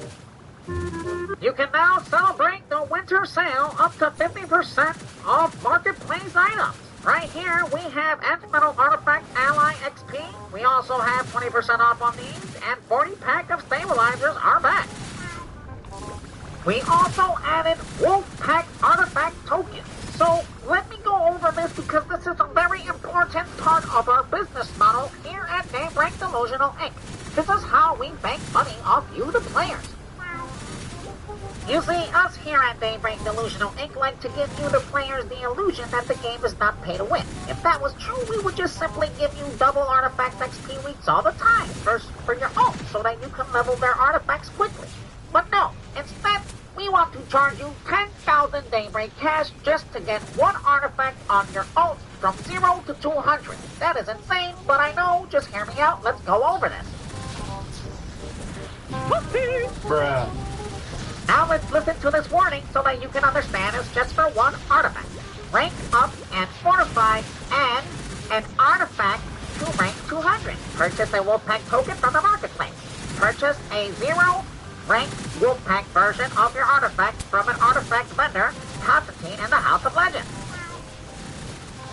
You can now celebrate the winter sale up to 50% off marketplace items. Right here, we have Antimetal Artifact Ally XP. We also have 20% off on these, and 40 pack of stabilizers are back. We also added Wolfpack Artifact tokens. So let me go over this because this is a very important part of our business model here at Daybreak Delusional Inc. This is how we make money off you, the players. You see, us here at Daybreak Delusional Inc. like to give you, the players, the illusion that the game is not pay to win. If that was true, we would just simply give you double artifact XP weeks all the time for your own, so that you can level their artifacts quickly. But no, instead, we want to charge you 10,000 Daybreak cash just to get one artifact on your own from 0 to 200. That is insane, but I know. Just hear me out. Let's go over this. Bruh. Now let's listen to this warning so that you can understand it's just for one artifact. Rank up and fortify and an artifact to rank 200. Purchase a Wolfpack token from the marketplace. Purchase a 0 rank Wolfpack version of your artifact from an artifact vendor, Constantine in the House of Legends.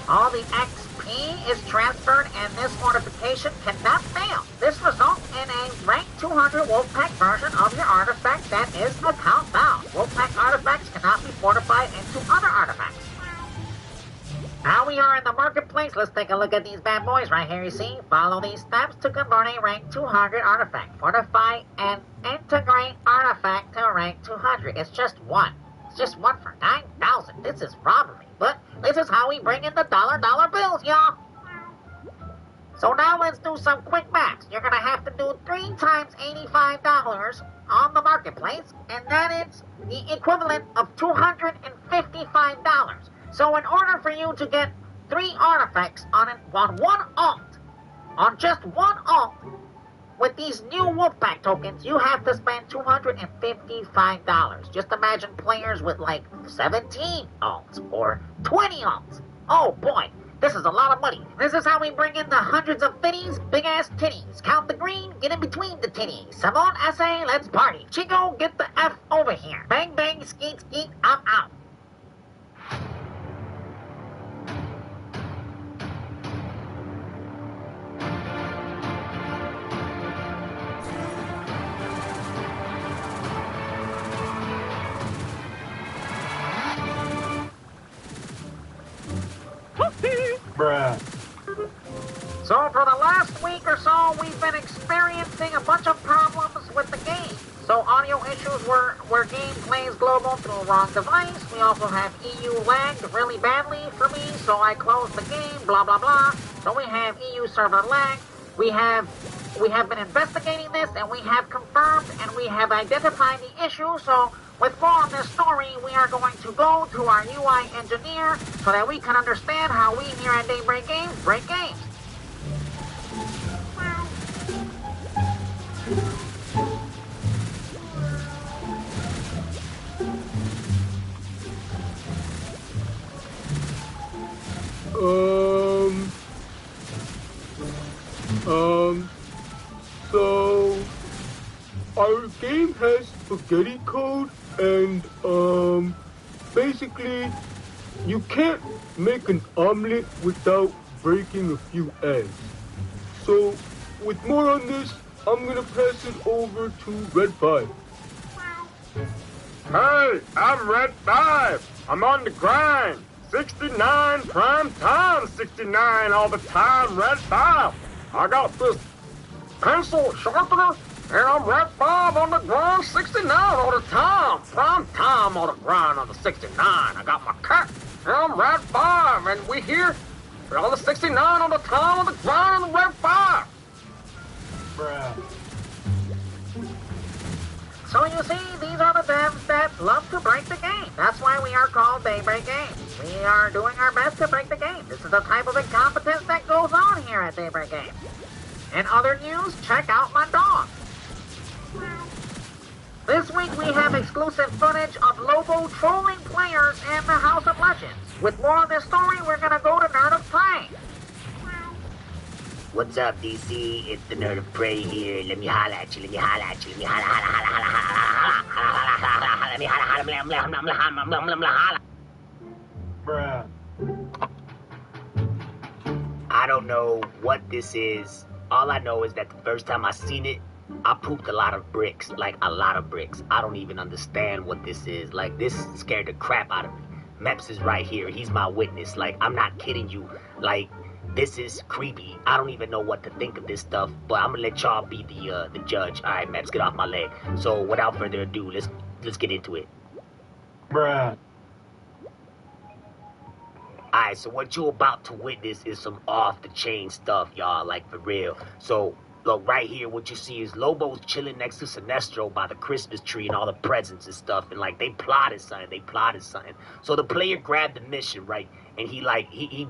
All the XP is transferred and this fortification cannot fail. This results in a rank 200 Wolfpack version of your artifact that is account bound. Wolfpack artifacts cannot be fortified into other artifacts. Now we are in the marketplace. Let's take a look at these bad boys right here, you see. Follow these steps to convert a rank 200 artifact. Fortify and integrate artifact to rank 200. It's just one. It's just one for 9,000. This is robbery. But this is how we bring in the dollar bills, y'all. So now let's do some quick maths. You're going to have to do 3 times $85 on the marketplace, and that is the equivalent of $255. So in order for you to get 3 artifacts on one alt, on just one alt, with these new Wolfpack tokens, you have to spend $255. Just imagine players with like 17 alts or 20 alts. Oh boy, this is a lot of money. This is how we bring in the hundreds of fitties, big ass titties. Count the green, get in between the titties. Savon, essay, let's party. Chico, get the F over here. Bang, bang, skeet, skeet, I'm out. Bruh. So for the last week or so, we've been experiencing a bunch of problems with the game. So audio issues where game plays global through wrong device. We also have EU lagged really badly for me, so I closed the game, blah, blah, blah. So we have EU server lag. We have been investigating this, and we have confirmed, and we have identified the issue. So with more on this story, we are going to go to our UI engineer so that we can understand how we here at Daybreak Games break games. So our game has spaghetti code, and basically you can't make an omelet without breaking a few eggs. So with more on this, I'm gonna pass it over to Red 5. Hey, I'm Red 5. I'm on the grind. 69 prime time, 69 all the time, Red 5. I got this pencil sharpener, and I'm Red 5 on the grind, 69 all the time. Prime time on the grind on the 69. I got my cat, and I'm Red 5, and we here, we're on the 69 on the time on the grind on the Red 5. Bruh. So you see, these are the devs that love to break the game. That's why we are called Daybreak Games. We are doing our best to break the game. This is the type of incompetence that goes on here at Daybreak Games. In other news, check out my dog. This week we have exclusive footage of Lobo trolling players in the House of Legends. With more on this story, we're gonna go to Nerd of Prey. What's up, DC? It's the Nerd of Prey here. Let me holla at you. Let me holla at you. Let me holla, holla, holla, holla, holla, holla, holla, holla. Let me holla, holla, holla, bruh. I don't know what this is. All I know is that the first time I seen it, I pooped a lot of bricks. Like, a lot of bricks. I don't even understand what this is. Like, this scared the crap out of me. Meps is right here. He's my witness. Like, I'm not kidding you. Like, this is creepy. I don't even know what to think of this stuff, but I'm gonna let y'all be the judge. All right, Meps, get off my leg. So, without further ado, let's get into it. Bruh. Alright, so what you're about to witness is some off-the-chain stuff, y'all, like, for real. So, look, right here, what you see is Lobo's chilling next to Sinestro by the Christmas tree and all the presents and stuff, and, like, they plotted something. So the player grabbed the mission, right, and he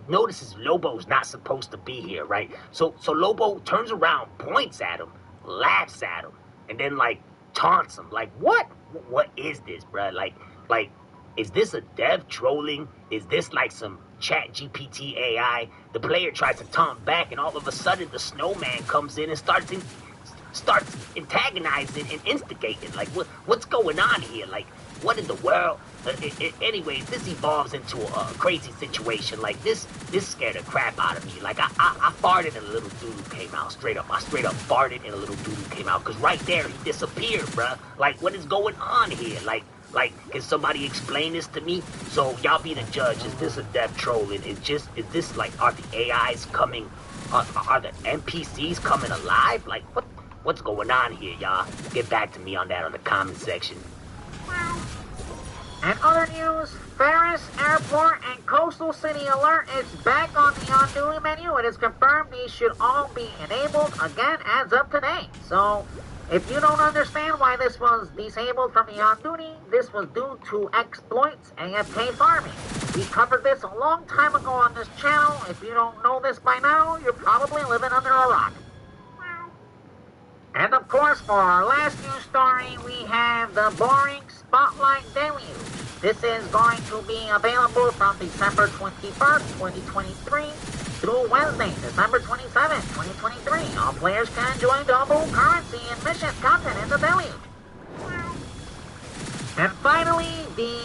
notices Lobo's not supposed to be here, right? So Lobo turns around, points at him, laughs at him, and then, like, taunts him. Like, what? What is this, bruh? Like, is this a dev trolling? Is this like some chat GPT AI? The player tries to taunt back, and all of a sudden the snowman comes in and starts antagonizing and instigating. Like, what's going on here? Like, what in the world? Anyways, this evolves into a crazy situation. Like, this scared the crap out of me. Like, I farted and a little doo-doo came out. Straight up. I straight up farted and a little doo-doo came out. Because right there, he disappeared, bruh. Like, what is going on here? Like, can somebody explain this to me? So, y'all be the judge. Is this a dev trolling? Is this, like, are the AIs coming, are the NPCs coming alive? Like, what's going on here, y'all? Get back to me on that on the comment section. And other news, Ferris Airport and Coastal City Alert is back on the on-duty menu. It is confirmed these should all be enabled again as of today. So, if you don't understand why this was disabled from the on-duty, this was due to exploits AFK farming. We covered this a long time ago on this channel. If you don't know this by now, you're probably living under a rock. And of course, for our last news story, we have the boring Spotlight Deluge. This is going to be available from December 21st, 2023 through Wednesday, December 27th, 2023. All players can enjoy double currency and mission content in the Deluge. And finally, the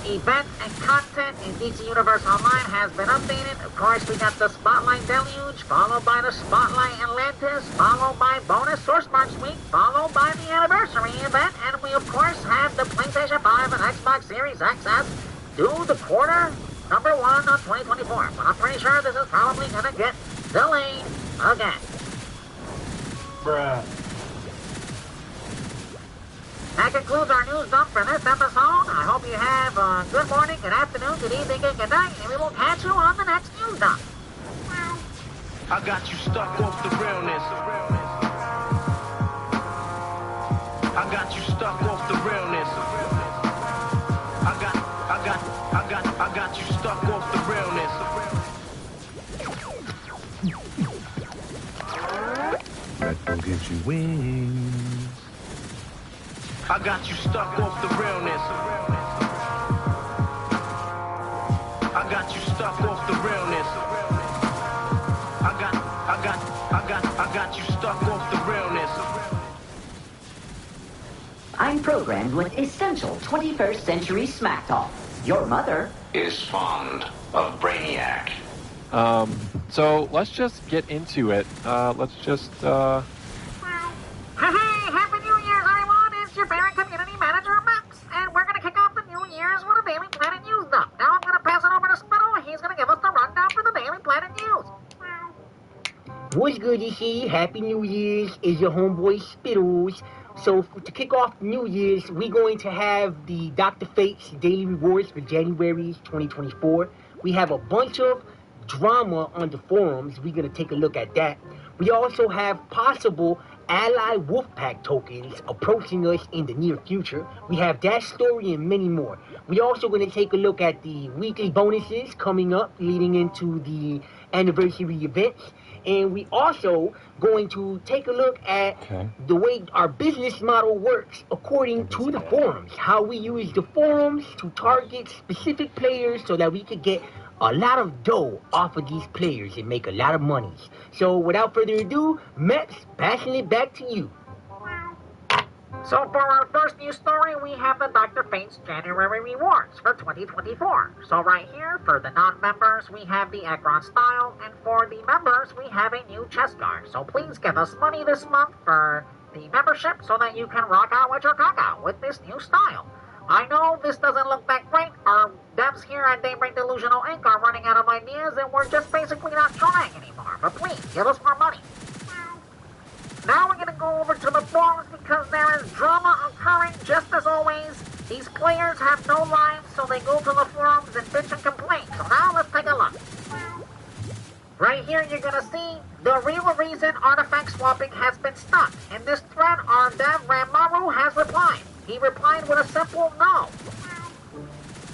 event and content in DC Universe Online has been updated. Of course, we got the Spotlight Deluge, followed by the Spotlight Atlantis, followed by bonus Source Marks Week, followed by the anniversary event, and we of course have the PlayStation 5 and Xbox Series XS due the quarter number 1 of 2024. But I'm pretty sure this is probably gonna get delayed again. Bruh. That concludes our news dump for this episode. I hope you have a good morning, good afternoon, good evening, and good night, and we will catch you on the next news dump. I got you stuck off the realness. I got you stuck off the realness. I got you stuck off the realness. Red Bull gives you wings. I got you stuck off the realness. I got you stuck off the realness. I got you stuck off the realness. I'm programmed with essential 21st century smack talk. Your mother is fond of Brainiac. So let's just get into it. Let's just, Hey, Happy New Year's, everyone! It's your favorite community manager, Max, and we're gonna kick off the New Year's with a Daily Planet News dump. Now I'm gonna pass it over to Spittle, and he's gonna give us the rundown for the Daily Planet News. What's good, DC? Happy New Year's. Is your homeboy Spittles. So to kick off New Year's, we're going to have the Dr. Fate's Daily Rewards for January 2024. We have a bunch of drama on the forums. We're going to take a look at that. We also have possible Ally Wolfpack tokens approaching us in the near future. We have that story and many more. We're also going to take a look at the weekly bonuses coming up leading into the anniversary events. And we also going to take a look at the way our business model works according to the forums. How we use the forums to target specific players so that we could get a lot of dough off of these players and make a lot of money. So without further ado, Max, passing it back to you. So for our first news story, we have the Dr. Fate's January rewards for 2024. So right here, for the non-members, we have the Ekron style, and for the members, we have a new chest guard. So please give us money this month for the membership so that you can rock out with your caca with this new style. I know this doesn't look that great. Our devs here at Daybreak Delusional Inc. are running out of ideas, and we're just basically not trying anymore. But please, give us more money. Now we're going to go over to the forums because there is drama occurring just as always. These players have no lives, so they go to the forums and bitch and complain. So now let's take a look. Right here you're going to see the real reason artifact swapping has been stuck. In this thread, our dev Ramaru has replied. He replied with a simple no.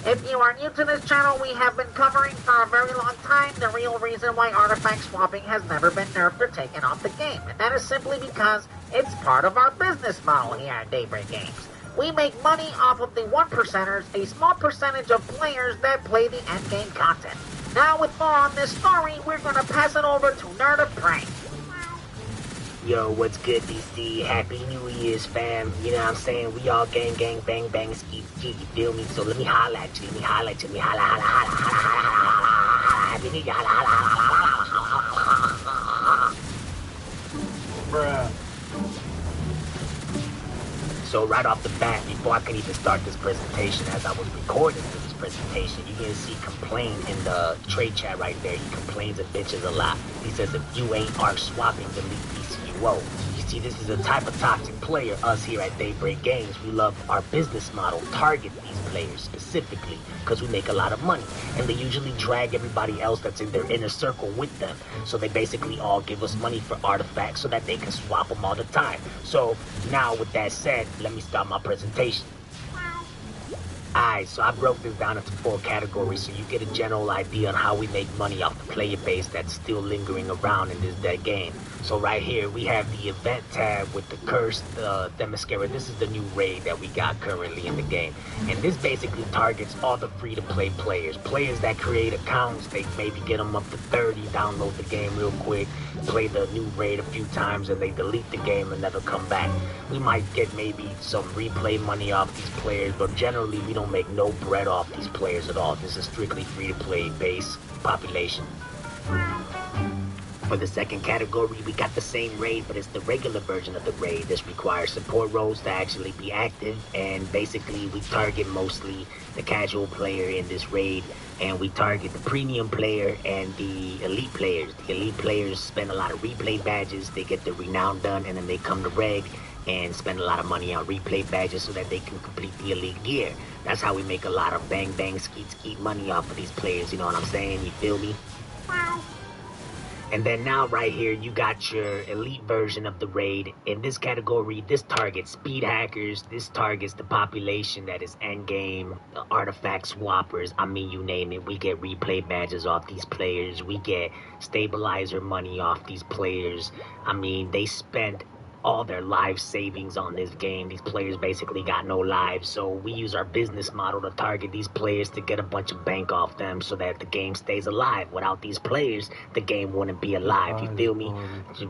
If you are new to this channel, we have been covering for a very long time the real reason why artifact swapping has never been nerfed or taken off the game. And that is simply because it's part of our business model here at Daybreak Games. We make money off of the 1%ers, a small percentage of players that play the endgame content. Now with more on this story, we're going to pass it over to Nerd of Prank. Yo, what's good, DC? Happy New Year's, fam. You know what I'm saying? We all gang, gang, bang, bang, skeet, skeet. You feel me? So let me holla at you. Let me holla at you. Let me holla, holla, holla, holla, holla, holla. Happy New Year. Holla, holla, holla, holla, holla, holla. Bruh. So right off the bat, before I could even start this presentation, as I was recording this presentation, you're gonna see complain in the trade chat right there. He complains and bitches a lot. He says if you ain't arc swapping, delete DCUO. You see, this is a type of toxic player. Us here at Daybreak Games, we love our business model, target these players specifically because we make a lot of money, and they usually drag everybody else that's in their inner circle with them. So they basically all give us money for artifacts so that they can swap them all the time. So now with that said, let me start my presentation. Alright, so I broke this down into 4 categories so you get a general idea on how we make money off the player base that's still lingering around in this dead game. So right here, we have the event tab with the cursed Themyscira. This is the new raid that we got currently in the game. And this basically targets all the free-to-play players. Players that create accounts, they maybe get them up to 30, download the game real quick, play the new raid a few times, and they delete the game and never come back. We might get maybe some replay money off these players, but generally we don't make no bread off these players at all. This is strictly free-to-play base population. For the second category, we got the same raid, but it's the regular version of the raid. This requires support roles to actually be active, and basically we target mostly the casual player in this raid, and we target the premium player and the elite players. The elite players spend a lot of replay badges, they get the renown done, and then they come to reg and spend a lot of money on replay badges so that they can complete the elite gear. That's how we make a lot of bang bang skeet skeet money off of these players, you know what I'm saying? You feel me? And then now right here, you got your elite version of the raid. In this category, this targets speed hackers. This targets the population that is endgame, artifact swappers. I mean, you name it. We get replay badges off these players. We get stabilizer money off these players. I mean, they spent all their life savings on this game. These players basically got no lives, so we use our business model to target these players to get a bunch of bank off them so that the game stays alive. Without these players, the game wouldn't be alive. You feel me?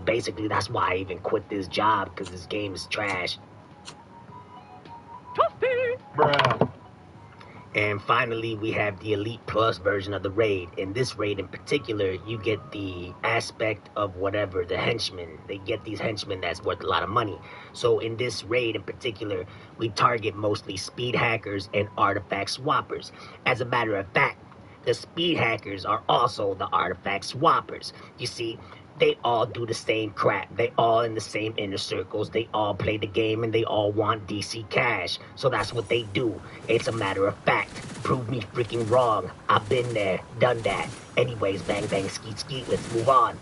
Basically, that's why I even quit this job, because this game is trash. Bruh. And finally, we have the Elite Plus version of the raid. In this raid in particular, you get the aspect of whatever, the henchmen. They get these henchmen that's worth a lot of money. So in this raid in particular, we target mostly speed hackers and artifact swappers. As a matter of fact, the speed hackers are also the artifact swappers. You see, they all do the same crap. They all in the same inner circles. They all play the game and they all want DC cash. So that's what they do. It's a matter of fact. Prove me freaking wrong. I've been there, done that. Anyways, bang bang skeet skeet, let's move on.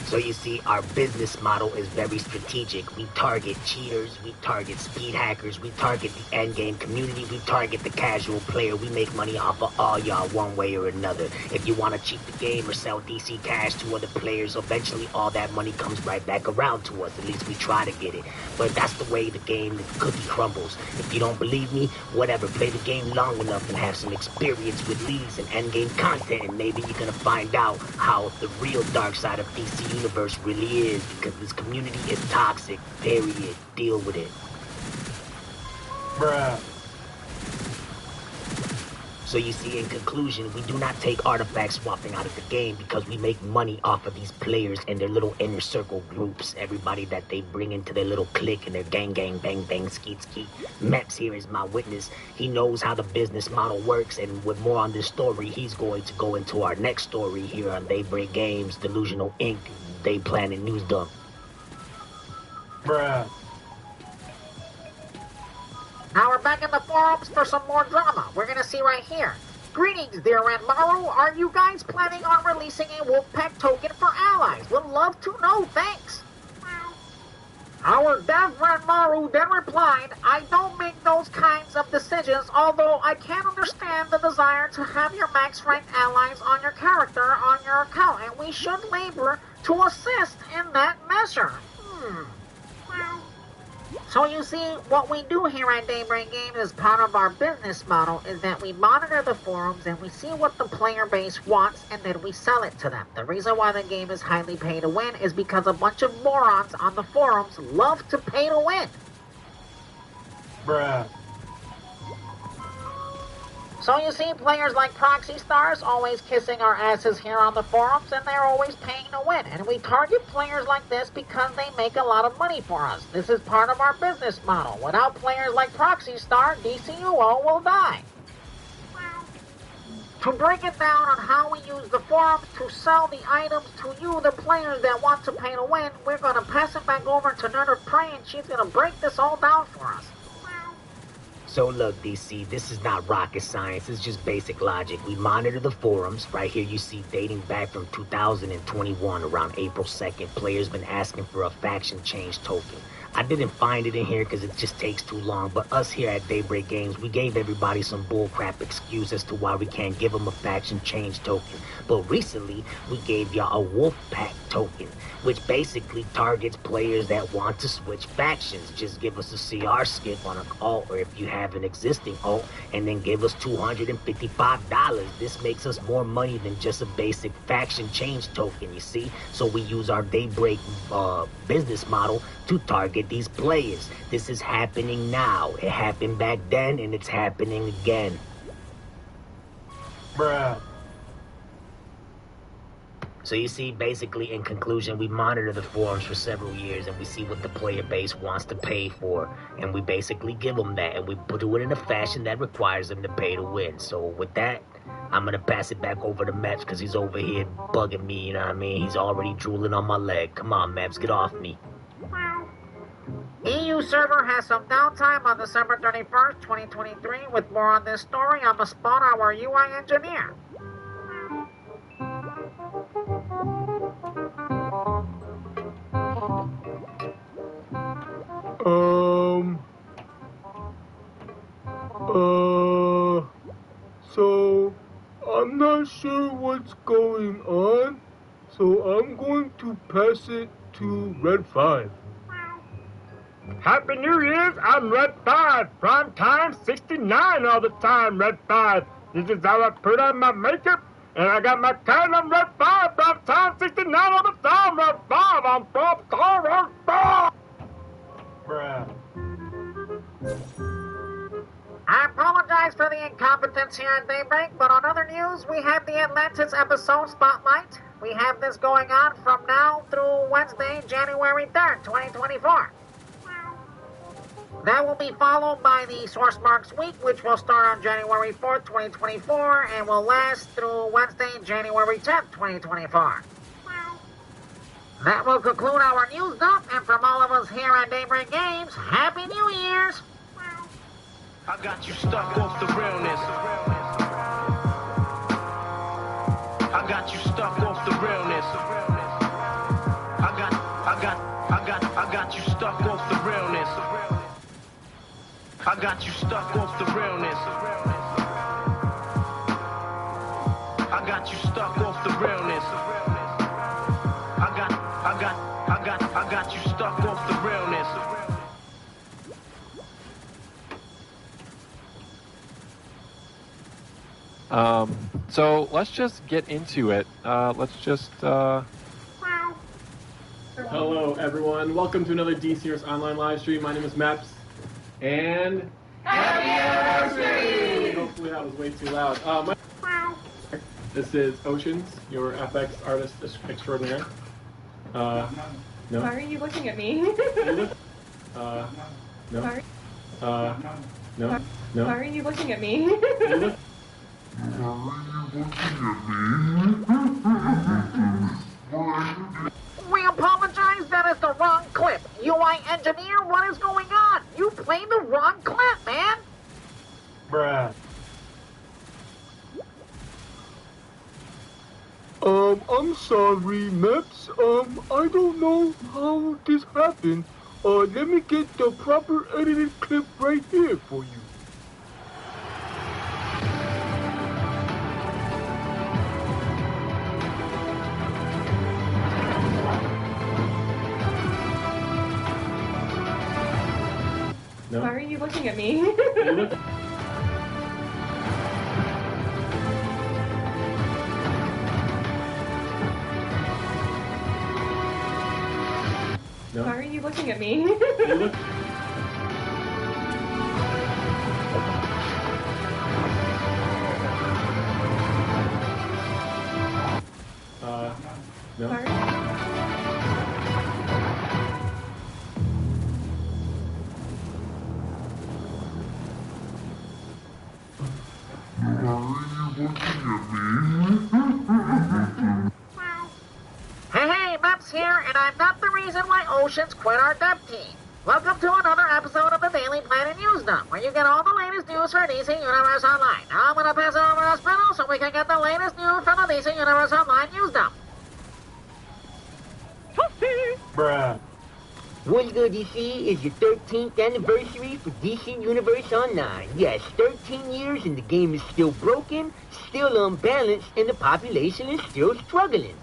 So you see, our business model is very strategic. We target cheaters, we target speed hackers, we target the endgame community, we target the casual player. We make money off of all y'all one way or another. If you want to cheat the game or sell DC cash to other players, eventually all that money comes right back around to us. At least we try to get it. But that's the way the game, the cookie crumbles. If you don't believe me, whatever, play the game long enough and have some experience with leagues and endgame content, and maybe you're gonna find out how the real dark side of DC Universe really is, because this community is toxic, period. Deal with it. Bruh. So you see, in conclusion, we do not take artifact swapping out of the game because we make money off of these players and their little inner circle groups. Everybody that they bring into their little clique and their gang, bang, bang, skeet. Meps here is my witness. He knows how the business model works, and with more on this story, he's going to go into our next story here on Daybreak Games, Delusional Inc., Day Planet News Dump. Bruh. Now we're back in the forums for some more drama. We're gonna see right here. Greetings, dear Ranmaru. Are you guys planning on releasing a Wolfpack token for allies? Would love to know, thanks. Our dev Ranmaru then replied, I don't make those kinds of decisions, although I can understand the desire to have your max ranked allies on your character on your account, and we should labor to assist in that measure. So you see, what we do here at Daybreak Games as part of our business model is that we monitor the forums and we see what the player base wants, and then we sell it to them. The reason why the game is highly pay to win is because a bunch of morons on the forums love to pay to win. Bruh. So you see, players like Proxy Stars always kissing our asses here on the forums, and they're always paying to win. And we target players like this because they make a lot of money for us. This is part of our business model. Without players like Proxy Star, DCUO will die. To break it down on how we use the forums to sell the items to you, the players that want to pay to win, we're going to pass it back over to Nerd of Prey, and she's going to break this all down for us. So look, DC, this is not rocket science. It's just basic logic. We monitor the forums. Right here you see dating back from 2021, around April 2nd, players been asking for a faction change token. I didn't find it in here because it just takes too long, but us here at Daybreak Games, we gave everybody some bullcrap excuse as to why we can't give them a faction change token. But recently, we gave y'all a Wolfpack token, which basically targets players that want to switch factions. Just give us a CR skip on an alt, or if you have an existing alt, and then give us $255. This makes us more money than just a basic faction change token, you see? So we use our Daybreak business model to target these players. This is happening now. It happened back then, and it's happening again. Bruh. So you see, basically, in conclusion, we monitor the forums for several years, and we see what the player base wants to pay for, and we basically give them that, and we do it in a fashion that requires them to pay to win. So with that, I'm gonna pass it back over to Maps, because he's over here bugging me, you know what I mean? He's already drooling on my leg. Come on, Maps, get off me. EU server has some downtime on December 31st, 2023. With more on this story, I'm gonna spawn our UI engineer. So, I'm not sure what's going on, so I'm going to pass it to Red 5. Happy New Year's, I'm Red 5, prime time 69 all the time, Red 5. This is how I put on my makeup, and I got my tan on Red 5, prime time 69 all the time, Red 5, I'm prime time, Red 5! Bruh. I apologize for the incompetence here at Daybreak, but on other news, we have the Atlantis episode Spotlight. We have this going on from now through Wednesday, January 3rd, 2024. That will be followed by the Source Marks Week, which will start on January 4th, 2024, and will last through Wednesday, January 10th, 2024. That will conclude our news dump, and from all of us here at Daybreak Games, Happy New Year's! I got you stuck off the realness. I got you stuck off the realness. stuck off the realness. I got you stuck off the realness. I got you stuck off the realness. I got you stuck off the realness. So let's just get into it. Let's just, Hello, everyone. Welcome to another DCers online live stream. My name is Maps, and happy anniversary! Hopefully that was way too loud. This is Oceans, your FX artist extraordinaire. No. Why are you looking at me? No. Sorry. No. No. Why are you looking at me? We apologize, that is the wrong clip. UI engineer, what is going on? You played the wrong clip, man. Bruh. I'm sorry, Maps. I don't know how this happened. Let me get the proper edited clip right here for you. No. Why are you looking at me? No. Why are you looking at me? No. Sorry. Hey, Maps here, and I'm not the reason why Oceans quit our dev team. Welcome to another episode of the Daily Planet News Dump, where you get all the latest news for DC Universe Online. Now I'm gonna pass it over to Spindle so we can get the latest news from the DC Universe Online News Dump. Bruh. What's good, DC? Is your 13th anniversary for DC Universe Online. Yes, 13 years and the game is still broken, still unbalanced, and the population is still struggling.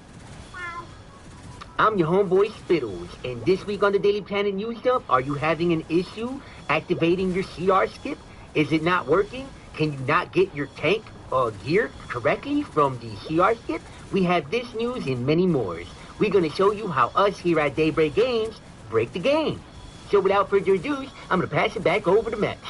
I'm your homeboy Spittles, and this week on the Daily Planet News Dump, are you having an issue activating your CR skip? Is it not working? Can you not get your tank gear correctly from the CR skip? We have this news and many more. We're going to show you how us here at Daybreak Games break the game. So without further ado, I'm going to pass it back over to Max.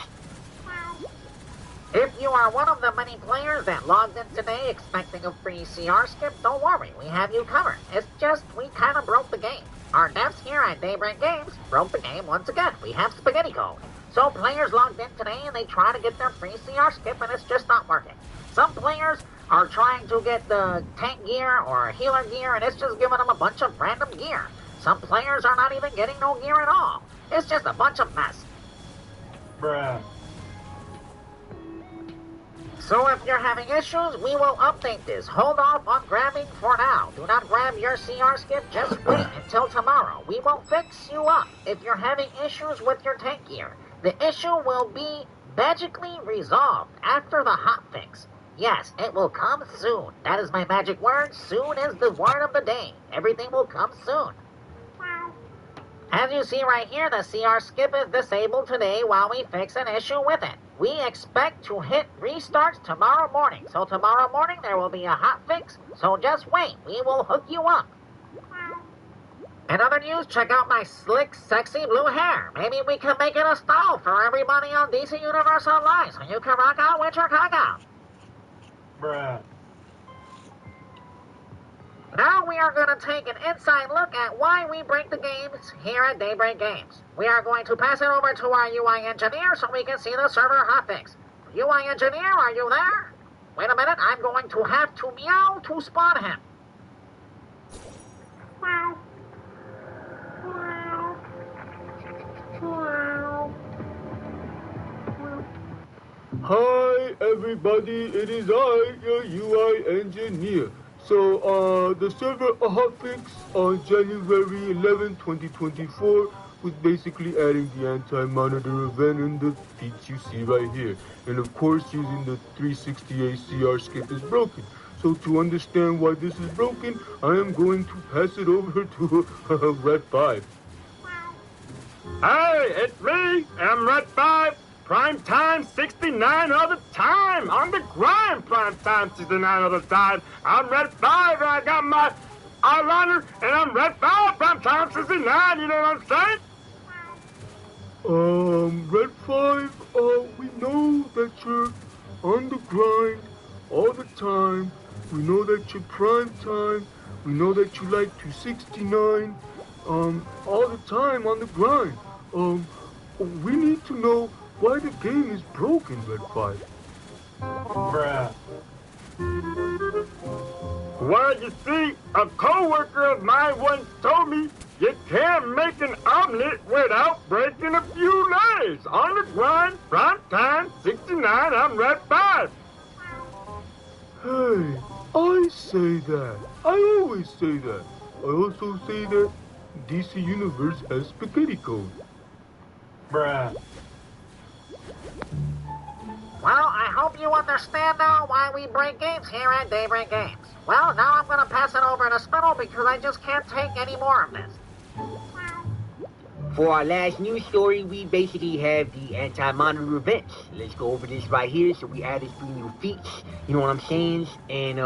If you are one of the many players that logged in today expecting a free CR skip, don't worry, we have you covered. It's just we kind of broke the game. Our devs here at Daybreak Games broke the game once again. We have spaghetti code. So players logged in today and they try to get their free CR skip and it's just not working. Some players are trying to get the tank gear or healer gear and it's just giving them a bunch of random gear. Some players are not even getting no gear at all. It's just a bunch of mess. Bruh. So if you're having issues, we will update this. Hold off on grabbing for now. Do not grab your CR skip. Just wait until tomorrow. We will fix you up if you're having issues with your tank gear. The issue will be magically resolved after the hotfix. Yes, it will come soon. That is my magic word. Soon is the word of the day. Everything will come soon. As you see right here, the CR skip is disabled today while we fix an issue with it. We expect to hit restarts tomorrow morning. So tomorrow morning there will be a hotfix. So just wait. We will hook you up. In other news, check out my slick, sexy blue hair. Maybe we can make it a style for everybody on DC Universe Online so you can rock out with your cock out. Bruh. Now we are going to take an inside look at why we break the games here at Daybreak Games. We are going to pass it over to our UI engineer so we can see the server hotfix. UI engineer, are you there? Wait a minute, I'm going to have to meow to spot him. Meow. Meow. Meow. Hi, everybody. It is I, your UI engineer. So, the server hotfix on January 11, 2024 was basically adding the anti-monitor event and the feats you see right here. And of course, using the 360 ACR skip is broken. So to understand why this is broken, I am going to pass it over to Red 5. Hey, it's me. I'm Red 5. Prime time 69 all the time. On the grind, prime time 69 all the time. I'm Red 5 and I got my eyeliner and I'm Red 5 prime time 69. You know what I'm saying? Red 5, we know that you're on the grind all the time. We know that you're prime time. We know that you like 269, all the time on the grind. We need to know why the game is broken, Red 5. Bruh. Well, you see, a co-worker of mine once told me you can't make an omelet without breaking a few legs. On the grind, prime time, 69, I'm Red 5. Hey, I say that. I always say that. I also say that DC Universe has spaghetti code. Bruh. Well, I hope you understand now why we break games here at Daybreak Games. Well, now I'm gonna pass it over to Spittle because I just can't take any more of this. For our last news story, we basically have the anti-monitor events. Let's go over this right here. So we added 3 new feats, you know what I'm saying? And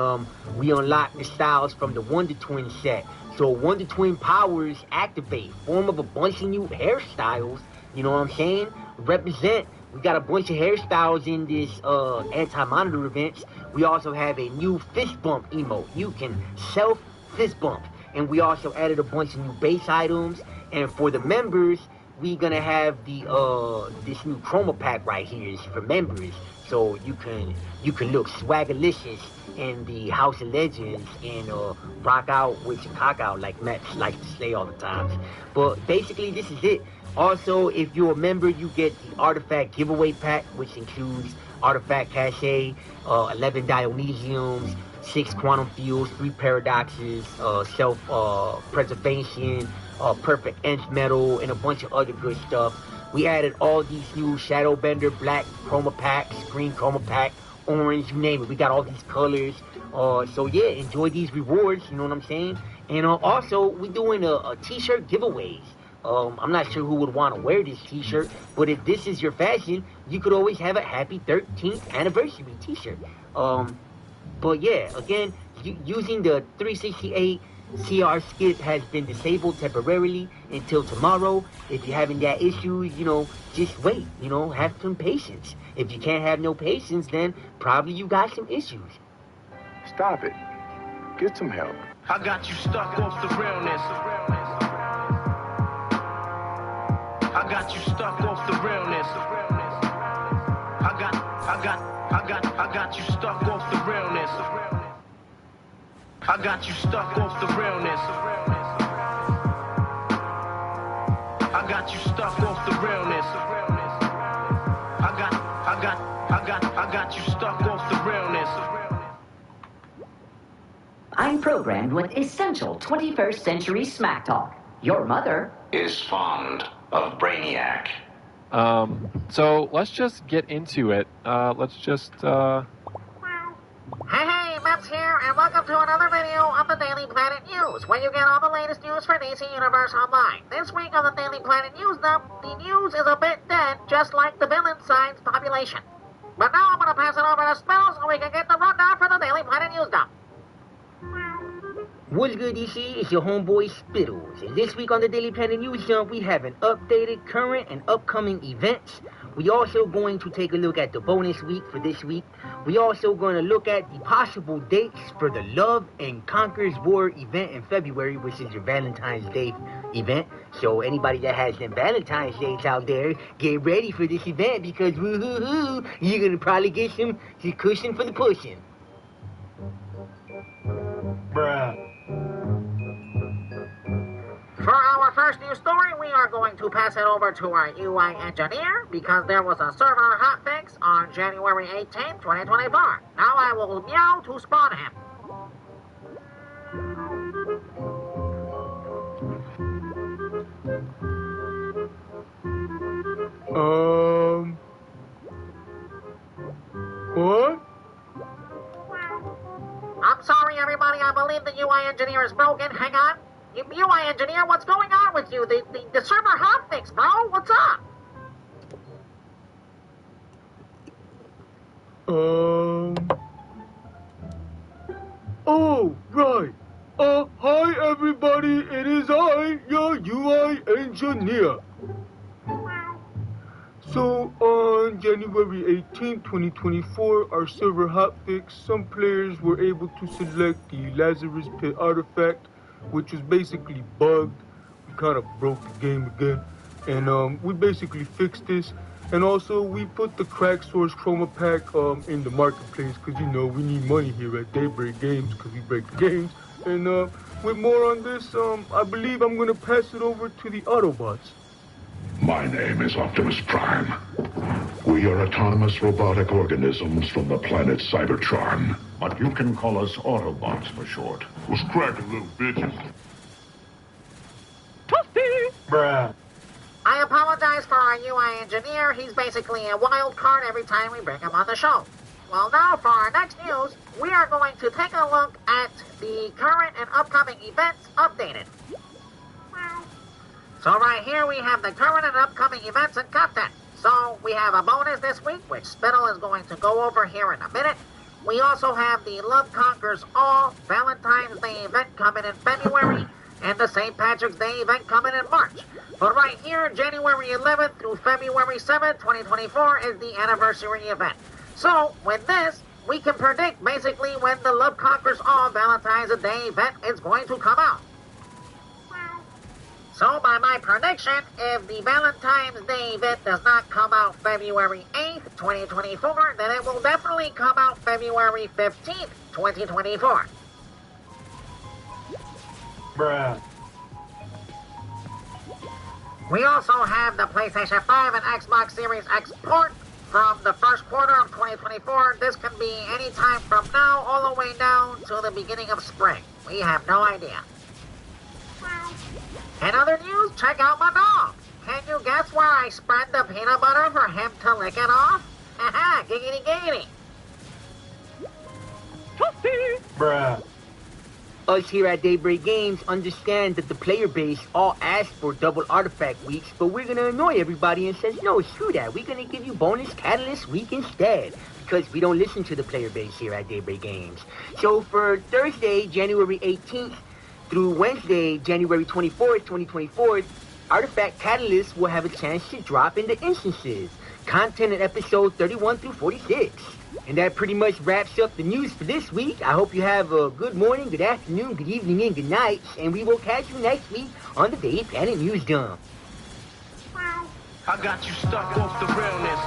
we unlocked the styles from the Wonder Twin set. So Wonder Twin powers activate, form of a bunch of new hairstyles, you know what I'm saying? Represent. We got a bunch of hairstyles in this anti-monitor events. We also have a new fist bump emote. You can self-fist bump. And we also added a bunch of new base items. And for the members, we gonna have the this new chroma pack right here is for members. So you can look swagalicious in the House of Legends and rock out with your cock out like Matt likes to say all the time. But basically this is it. Also, if you're a member, you get the Artifact Giveaway Pack, which includes Artifact Cache, 11 Dionysiums, 6 Quantum Fields, 3 Paradoxes, Self-Preservation, Perfect Nth Metal, and a bunch of other good stuff. We added all these new Shadowbender Black Chroma Packs, Green Chroma Pack, Orange, you name it. We got all these colors. So yeah, enjoy these rewards, you know what I'm saying? And also, we're doing a t-shirt giveaways. I'm not sure who would want to wear this t-shirt, but if this is your fashion, you could always have a happy 13th anniversary t-shirt. But yeah, again, using the 368 CR skip has been disabled temporarily until tomorrow. If you're having that issue, you know, just wait, you know, have some patience. If you can't have no patience, then probably you got some issues. Stop it. Get some help. I got you stuck off the realness. I got you stuck off the realness. I got you stuck off the realness. I got you stuck off the realness. I got you stuck off the realness. I got you stuck off the realness. I'm programmed with essential 21st century smack talk. Your mother is fond of Brainiac. So let's just get into it. Let's just, Hey, Maps here, and welcome to another video of the Daily Planet News, where you get all the latest news for DC Universe Online. This week on the Daily Planet News, though, the news is a bit dead, just like the villain sign's population. But now I'm gonna pass it over to Spell so we can get the rundown for the Daily Planet News, though. What's good, DC? It's your homeboy Spittles. And this week on the Daily Planet News Jump, we have an updated, current, and upcoming events. We also going to take a look at the bonus week for this week. We also going to look at the possible dates for the Love and Conquer's War event in February, which is your Valentine's Day event. So anybody that has them Valentine's Days out there, get ready for this event because woo-hoo-hoo, you're going to probably get some cushion for the pushing. Bruh. For our first news story, we are going to pass it over to our UI engineer because there was a server hotfix on January 18th, 2024. Now I will meow to spawn him. What? I'm sorry, everybody. I believe the UI engineer is broken. Hang on. UI engineer, what's going on with you? The server hotfix, bro. What's up? Oh, right. Hi, everybody. It is I, your UI engineer. So, on January 18, 2024, our server hotfix, some players were able to select the Lazarus Pit artifact, which was basically bugged. We kind of broke the game again. And, we basically fixed this. And also, we put the Crack Source Chroma Pack, in the marketplace, because, you know, we need money here at Daybreak Games, because we break the games. And, with more on this, I believe I'm going to pass it over to the Autobots. My name is Optimus Prime. We are autonomous robotic organisms from the planet Cybertron. But you can call us Autobots for short. Who's cracking, little bitches? Toasty! Bruh. I apologize for our UI engineer. He's basically a wild card every time we bring him on the show. Well, now for our next news, we are going to take a look at the current and upcoming events updated. So right here we have the current and upcoming events and content. So we have a bonus this week, which Spittle is going to go over here in a minute. We also have the Love Conquers All Valentine's Day event coming in February, and the St. Patrick's Day event coming in March. But right here, January 11th through February 7th, 2024 is the anniversary event. So with this, we can predict basically when the Love Conquers All Valentine's Day event is going to come out. So by my prediction, if the Valentine's Day event does not come out February 8th, 2024, then it will definitely come out February 15th, 2024. Bruh. We also have the PlayStation 5 and Xbox Series X port from the first quarter of 2024. This can be any time from now all the way down to the beginning of spring. We have no idea. In other news, check out my dog. Can you guess where I spread the peanut butter for him to lick it off? Haha, giggity giggity. Toasty! Bruh. Us here at Daybreak Games understand that the player base all asked for double artifact weeks, but we're gonna annoy everybody and says, no, screw that. We're gonna give you bonus catalyst week instead, because we don't listen to the player base here at Daybreak Games. So for Thursday, January 18th, through Wednesday, January 24th, 2024, Artifact Catalyst will have a chance to drop into instances. Content in episode 31 through 46. And that pretty much wraps up the news for this week. I hope you have a good morning, good afternoon, good evening, and good night. And we will catch you next week on the Daily Planet News Dump. I got you stuck off the realness.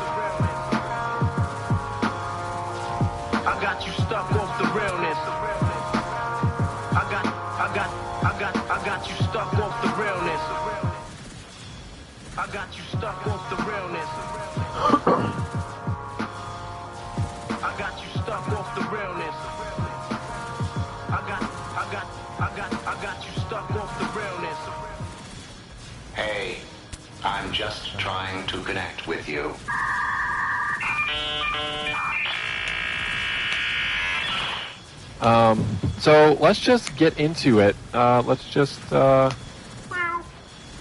I got you stuck off the realness. I got you stuck off the realness. I got you stuck off the realness. I got you stuck off the realness. I got you stuck off the realness. Hey, I'm just trying to connect with you. So let's just get into it. Let's just,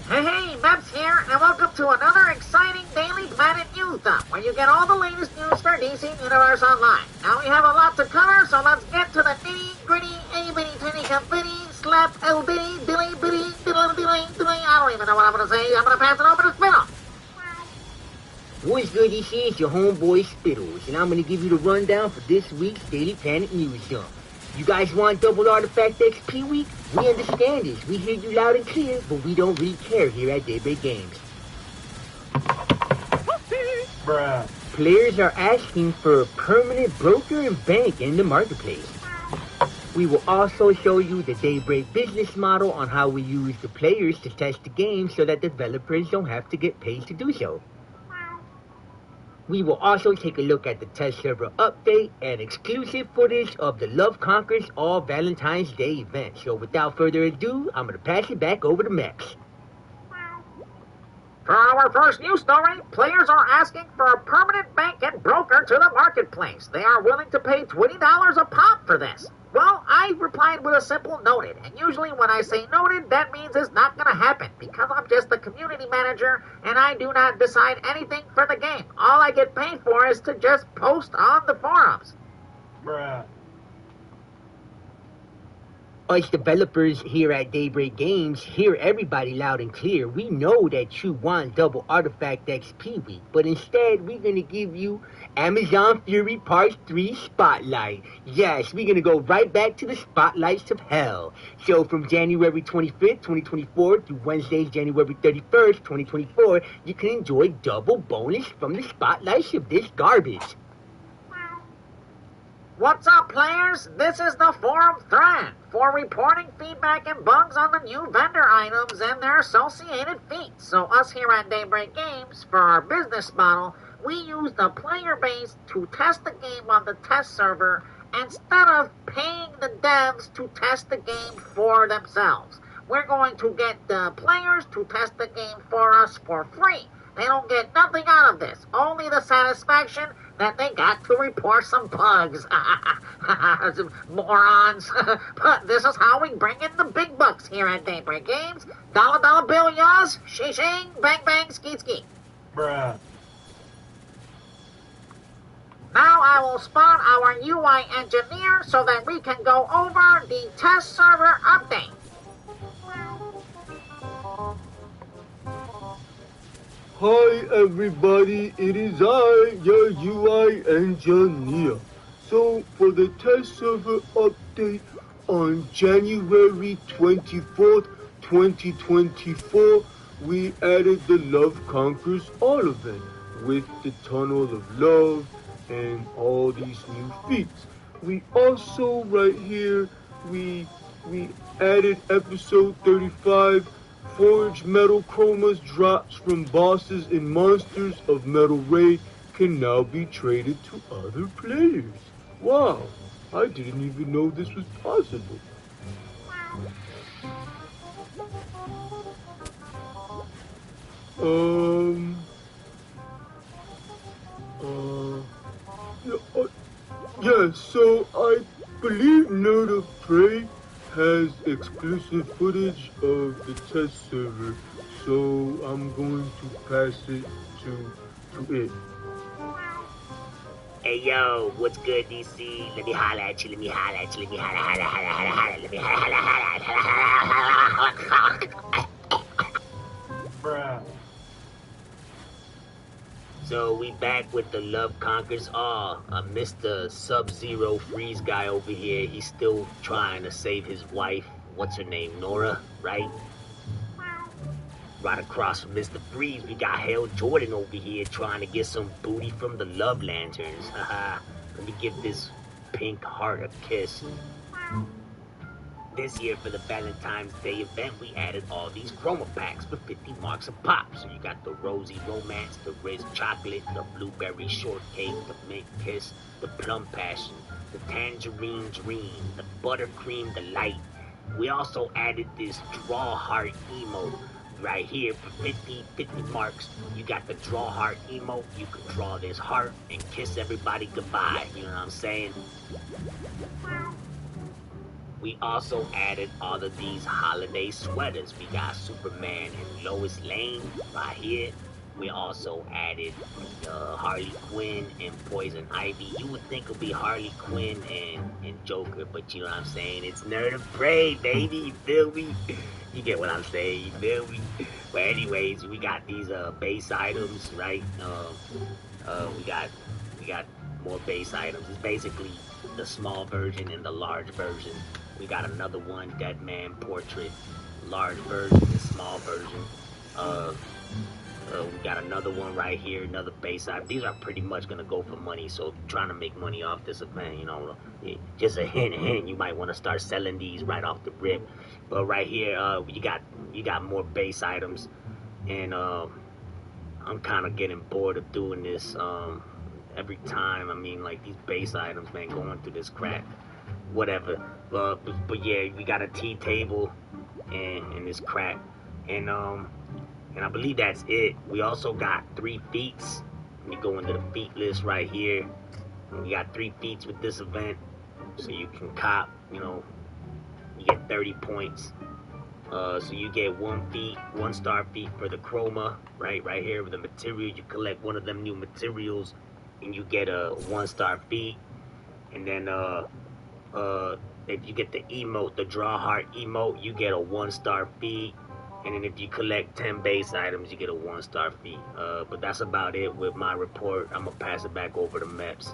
Hey, Maps here, and welcome to another exciting Daily Planet News Dump, where you get all the latest news for DC Universe Online. Now we have a lot to cover, so let's get to the nitty-gritty, itty-bitty, titty-bitty, slap, l-bitty, dilly-bitty, diddly-dilly-dilly. I don't even know what I'm going to say. I'm going to pass it over to Spittle. What's good, this is your homeboy Spittles, and I'm going to give you the rundown for this week's Daily Planet News Dump. You guys want double artifact XP week? We understand this. We hear you loud and clear, but we don't really care here at Daybreak Games. Bruh. Players are asking for a permanent broker and bank in the marketplace. We will also show you the Daybreak business model on how we use the players to test the game so that developers don't have to get paid to do so. We will also take a look at the test server update and exclusive footage of the Love Conquers All Valentine's Day event. So without further ado, I'm going to pass it back over to Max. For our first news story, players are asking for a permanent bank and broker to the marketplace. They are willing to pay $20 a pop for this. Well, I replied with a simple noted, and usually when I say noted, that means it's not going to happen, because I'm just the community manager, and I do not decide anything for the game. All I get paid for is to just post on the forums. Bruh. Us developers here at Daybreak Games hear everybody loud and clear. We know that you want double artifact XP week, but instead we're gonna give you Amazon Fury Part 3 Spotlight. Yes, we're gonna go right back to the spotlights of hell. So from January 25th, 2024 through Wednesday, January 31st, 2024, you can enjoy double bonus from the spotlights of this garbage. What's up, players? This is the forum thread for reporting feedback and bugs on the new vendor items and their associated feats. So us here at Daybreak Games, for our business model, we use the player base to test the game on the test server instead of paying the devs to test the game for themselves. We're going to get the players to test the game for us for free. They don't get nothing out of this, only the satisfaction that they got to report some bugs. Morons. But this is how we bring in the big bucks here at Daybreak Games. Dollar bill, yas. Shing, bang, bang, skeet, skeet. Bruh. Now I will spawn our UI engineer so that we can go over the test server update. Hi everybody, it is I, your UI engineer. So for the test server update on January 24th, 2024, we added the Love Conquers All event with the Tunnel of Love and all these new feats. We also right here, we added episode 35, Forged Metal Chromas drops from bosses and monsters of Metal Raid can now be traded to other players. Wow, I didn't even know this was possible. Yeah, so I believe Nerd of Prey has exclusive footage of the test server, so I'm going to pass it to it. Hey yo, what's good, DC? Let me holla at you, let me holla at you, let me holla, let me holla. Bruh. So we back with the Love Conquers All. Mr. Sub-Zero Freeze guy over here, he's still trying to save his wife. What's her name? Nora, right? Right across from Mr. Freeze, we got Hale Jordan over here trying to get some booty from the Love Lanterns. Haha. Let me give this pink heart a kiss. This year for the Valentine's Day event, we added all these chroma packs for 50 marks a pop. So you got the Rosy Romance, the Riz Chocolate, the Blueberry Shortcake, the Mint Kiss, the Plum Passion, the Tangerine Dream, the Buttercream Delight. We also added this Draw Heart emote right here for 50 marks. You got the Draw Heart emote. You can draw this heart and kiss everybody goodbye. You know what I'm saying? We also added all of these holiday sweaters. We got Superman and Lois Lane right here. We also added Harley Quinn and Poison Ivy. You would think it would be Harley Quinn and Joker, but you know what I'm saying? It's Nerd of Prey, baby. You feel me? You get what I'm saying? You feel me? But anyways, we got these base items, right? We got more base items. It's basically the small version and the large version. We got another one, Dead Man Portrait, large version and small version. We got another one right here, another base item. These are pretty much gonna go for money, so if you're trying to make money off this event, you know, just a hint, you might want to start selling these right off the rip. But right here, you got more base items, and I'm kind of getting bored of doing this every time. I mean, like these base items, man, going through this crap, whatever. But yeah, we got a tea table and this crap, and And I believe that's it. We also got 3 feats. Let me go into the feat list right here. And we got 3 feats with this event. So you can cop, you get 30 points. So you get 1 star feat for the chroma, right here with the material. You collect one of them new materials and you get a 1 star feat. And then if you get the emote, the draw heart emote, you get a 1 star feat. And then if you collect 10 base items, you get a 1 star feat. But that's about it with my report. I'm gonna pass it back over to Meps.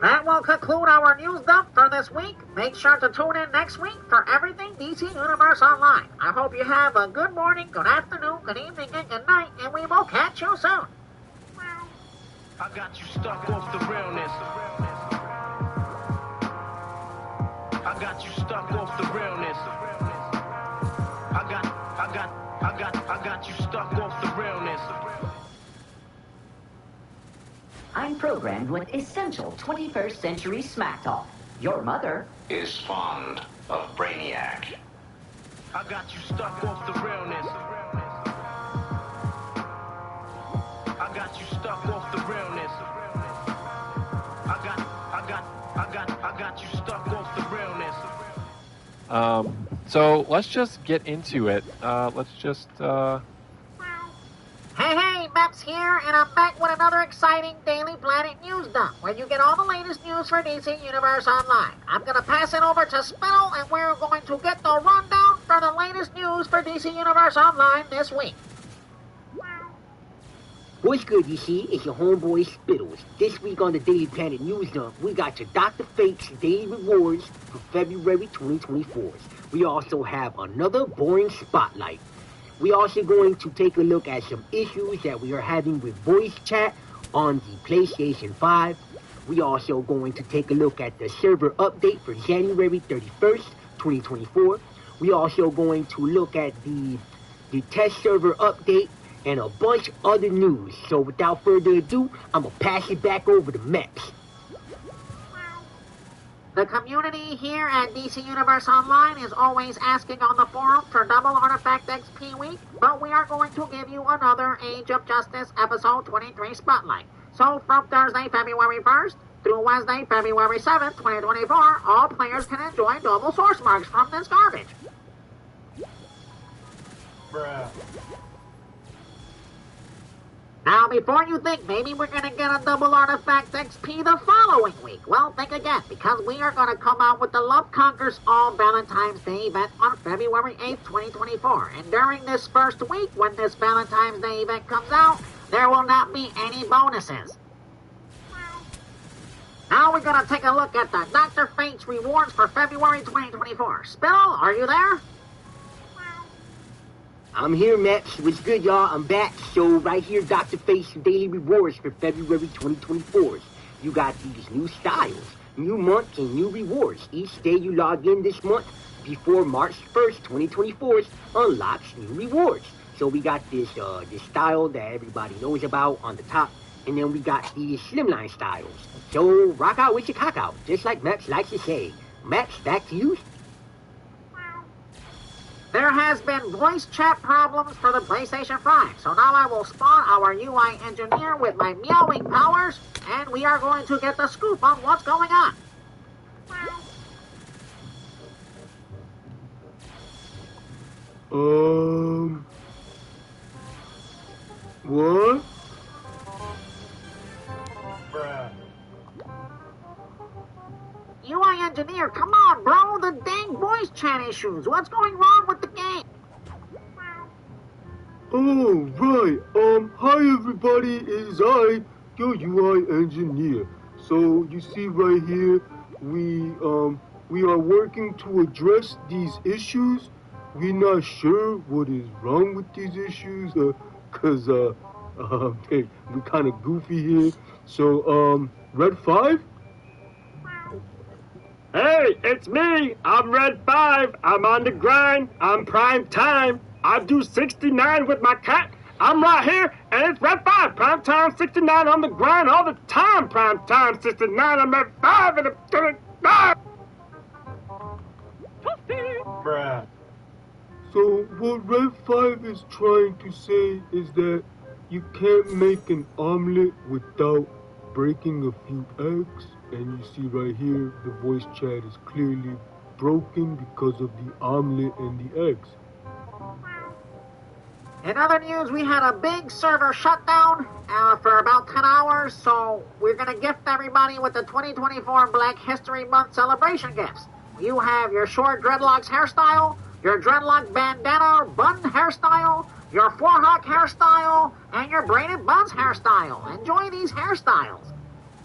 That will conclude our news dump for this week. Make sure to tune in next week for everything DC Universe Online. I hope you have a good morning, good afternoon, good evening, and good night, and we will catch you soon. I got you stuck off the realness. I got you stuck off the realness. I got you stuck off the realness. I'm programmed with essential 21st century smack talk. Your mother is fond of Brainiac. I got you stuck off the realness. I got you stuck off the realness. I got you stuck off the realness. So let's just get into it. Hey, Meps here, and I'm back with another exciting Daily Planet news dump, where you get all the latest news for DC Universe Online. I'm gonna pass it over to Spittle, and we're going to get the rundown for the latest news for DC Universe Online this week. What's good, DC? It's your homeboy Spittles. This week on the Daily Planet News Dump, we got your Dr. Fate's Daily Rewards for February 2024. We also have another boring spotlight. We also going to take a look at some issues that we are having with voice chat on the PlayStation 5. We also going to take a look at the server update for January 31st, 2024. We also going to look at the test server update and a bunch of other news. So without further ado, I'm going to pass it back over to Meps. The community here at DC Universe Online is always asking on the forum for double Artifact XP week, but we are going to give you another Age of Justice episode 23 spotlight. So from Thursday, February 1st through Wednesday, February 7th, 2024, all players can enjoy double source marks from this garbage. Bruh. Now, before you think maybe we're going to get a double Artifact XP the following week, well, think again, because we are going to come out with the Love Conquers All Valentine's Day event on February 8th, 2024. And during this first week, when this Valentine's Day event comes out, there will not be any bonuses. Now we're going to take a look at the Dr. Fate's rewards for February 2024. Spittle, are you there? I'm here, Meps. What's good, y'all? I'm back. So right here, Dr. Fate's Daily Rewards for February 2024. You got these new styles, new months, and new rewards. Each day you log in this month before March 1st, 2024 unlocks new rewards. So we got this style that everybody knows about on the top, and then we got these slimline styles. So rock out with your cock out, just like Meps likes to say. Meps, back to you. There has been voice chat problems for the PlayStation 5, so now I will spawn our UI engineer with my meowing powers, and we are going to get the scoop on what's going on. What? Bruh. UI engineer, come on, bro, the dang voice chat issues. What's going wrong with the game? Oh, right. Hi everybody, it's I, your UI engineer. So, you see right here, we are working to address these issues. We're not sure what is wrong with these issues, cause, we kind of goofy here. So, Red 5? Hey, it's me. I'm Red 5. I'm on the grind. I'm prime time. I do 69 with my cat. I'm right here, and it's Red 5. Prime time 69 on the grind all the time. Prime time 69. I'm Red 5 and I'm doing 5. Bruh. So what Red 5 is trying to say is that you can't make an omelet without breaking a few eggs. And you see right here, the voice chat is clearly broken because of the omelet and the eggs. In other news, we had a big server shutdown for about 10 hours, so we're going to gift everybody with the 2024 Black History Month celebration gifts. You have your short dreadlocks hairstyle, your dreadlock bandana bun hairstyle, your four-hawk hairstyle, and your braided buns hairstyle. Enjoy these hairstyles.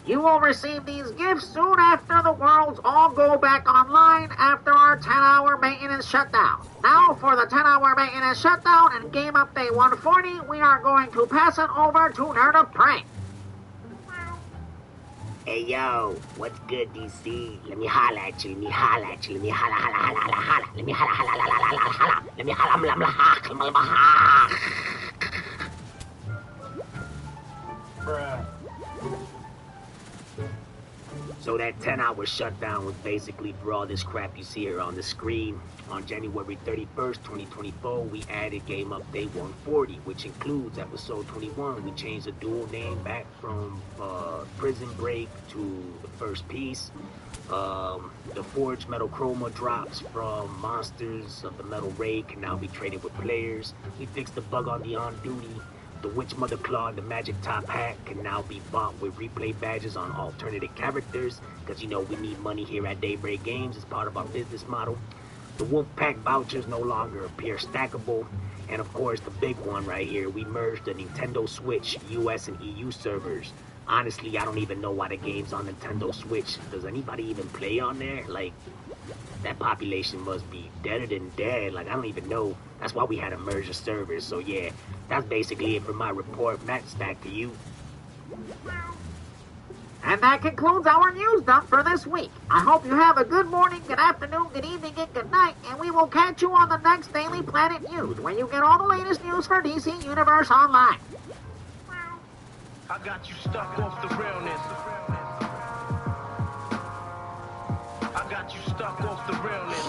You will receive these gifts soon after the worlds all go back online after our 10-hour maintenance shutdown. Now, for the 10-hour maintenance shutdown and Game Update 140, we are going to pass it over to Nerd of Prank. Hey yo, what's good, DC? Let me holla at you, let me holla at you, let me holla, holla, holla, holla, holla. Let me holla, holla, holla, holla, holla. Let me holla, holla, holla, holla, holla. Bruh. So that 10-hour shutdown was basically for all this crap you see here on the screen. On January 31st, 2024, we added Game Update 140, which includes Episode 21. We changed the dual name back from Prison Break to the first piece. The Forged Metal Chroma drops from Monsters of the Metal Raid can now be traded with players. We fixed the bug on the on-duty. The Witch Mother Claw and the Magic Top Hat can now be bought with replay badges on alternative characters, because you know we need money here at Daybreak Games as part of our business model. The Wolfpack vouchers no longer appear stackable, and of course the big one right here, we merged the Nintendo Switch US and EU servers. Honestly, I don't even know why the game's on Nintendo Switch. Does anybody even play on there? Like, that population must be deader than dead. Like, I don't even know. That's why we had to merge the servers. So yeah, that's basically it for my report. Max, back to you. And that concludes our news dump for this week. I hope you have a good morning, good afternoon, good evening, and good night, and we will catch you on the next Daily Planet News, where you get all the latest news for DC Universe Online. I got you stuck off the realness. I got you stuck off the realness.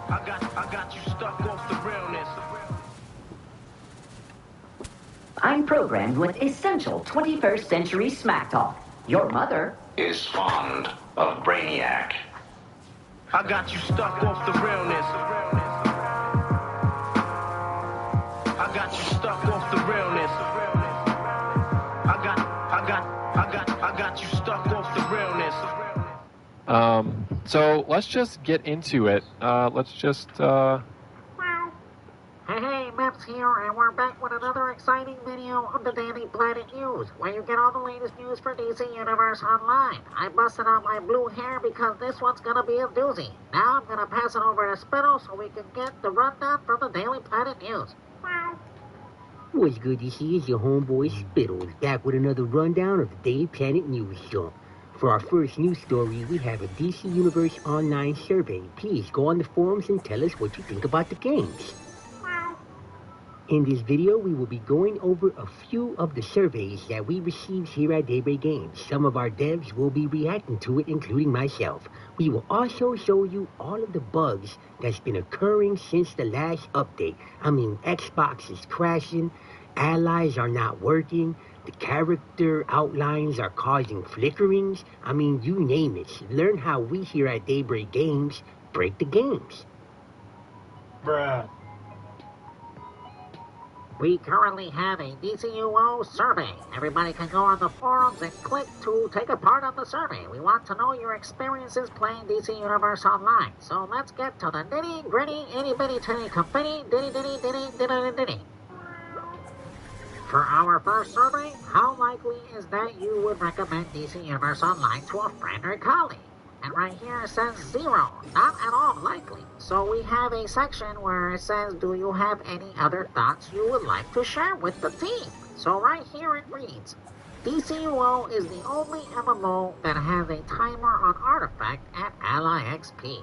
I got you stuck off the realness. I'm programmed with essential 21st century smack talk. Your mother is fond of Brainiac. I got you stuck off the realness. I got you stuck off the realness. I got you stuck off the realness. So let's just get into it. Hey, Maps here, and we're back with another exciting video of the Daily Planet News, where you get all the latest news for DC Universe Online. I busted out my blue hair because this one's gonna be a doozy. Now I'm gonna pass it over to Spittle so we can get the rundown from the Daily Planet News. What's good, DC? It's your homeboy Spittles, back with another rundown of the Daily Planet News Show. For our first news story, we have a DC Universe Online survey. Please go on the forums and tell us what you think about the games. In this video, we will be going over a few of the surveys that we received here at Daybreak Games. Some of our devs will be reacting to it, including myself. We will also show you all of the bugs that's been occurring since the last update. I mean, Xbox is crashing, allies are not working, the character outlines are causing flickerings. I mean, you name it. Learn how we here at Daybreak Games break the games. Bruh. We currently have a DCUO survey. Everybody can go on the forums and click to take a part of the survey. We want to know your experiences playing DC Universe Online. So let's get to the nitty gritty, itty bitty titty confetti, ditty ditty ditty ditty ditty. For our first survey, how likely is that you would recommend DC Universe Online to a friend or colleague? And right here it says 0, not at all likely. So we have a section where it says, do you have any other thoughts you would like to share with the team? So right here it reads, DCUO is the only MMO that has a timer on artifact at Ally XP.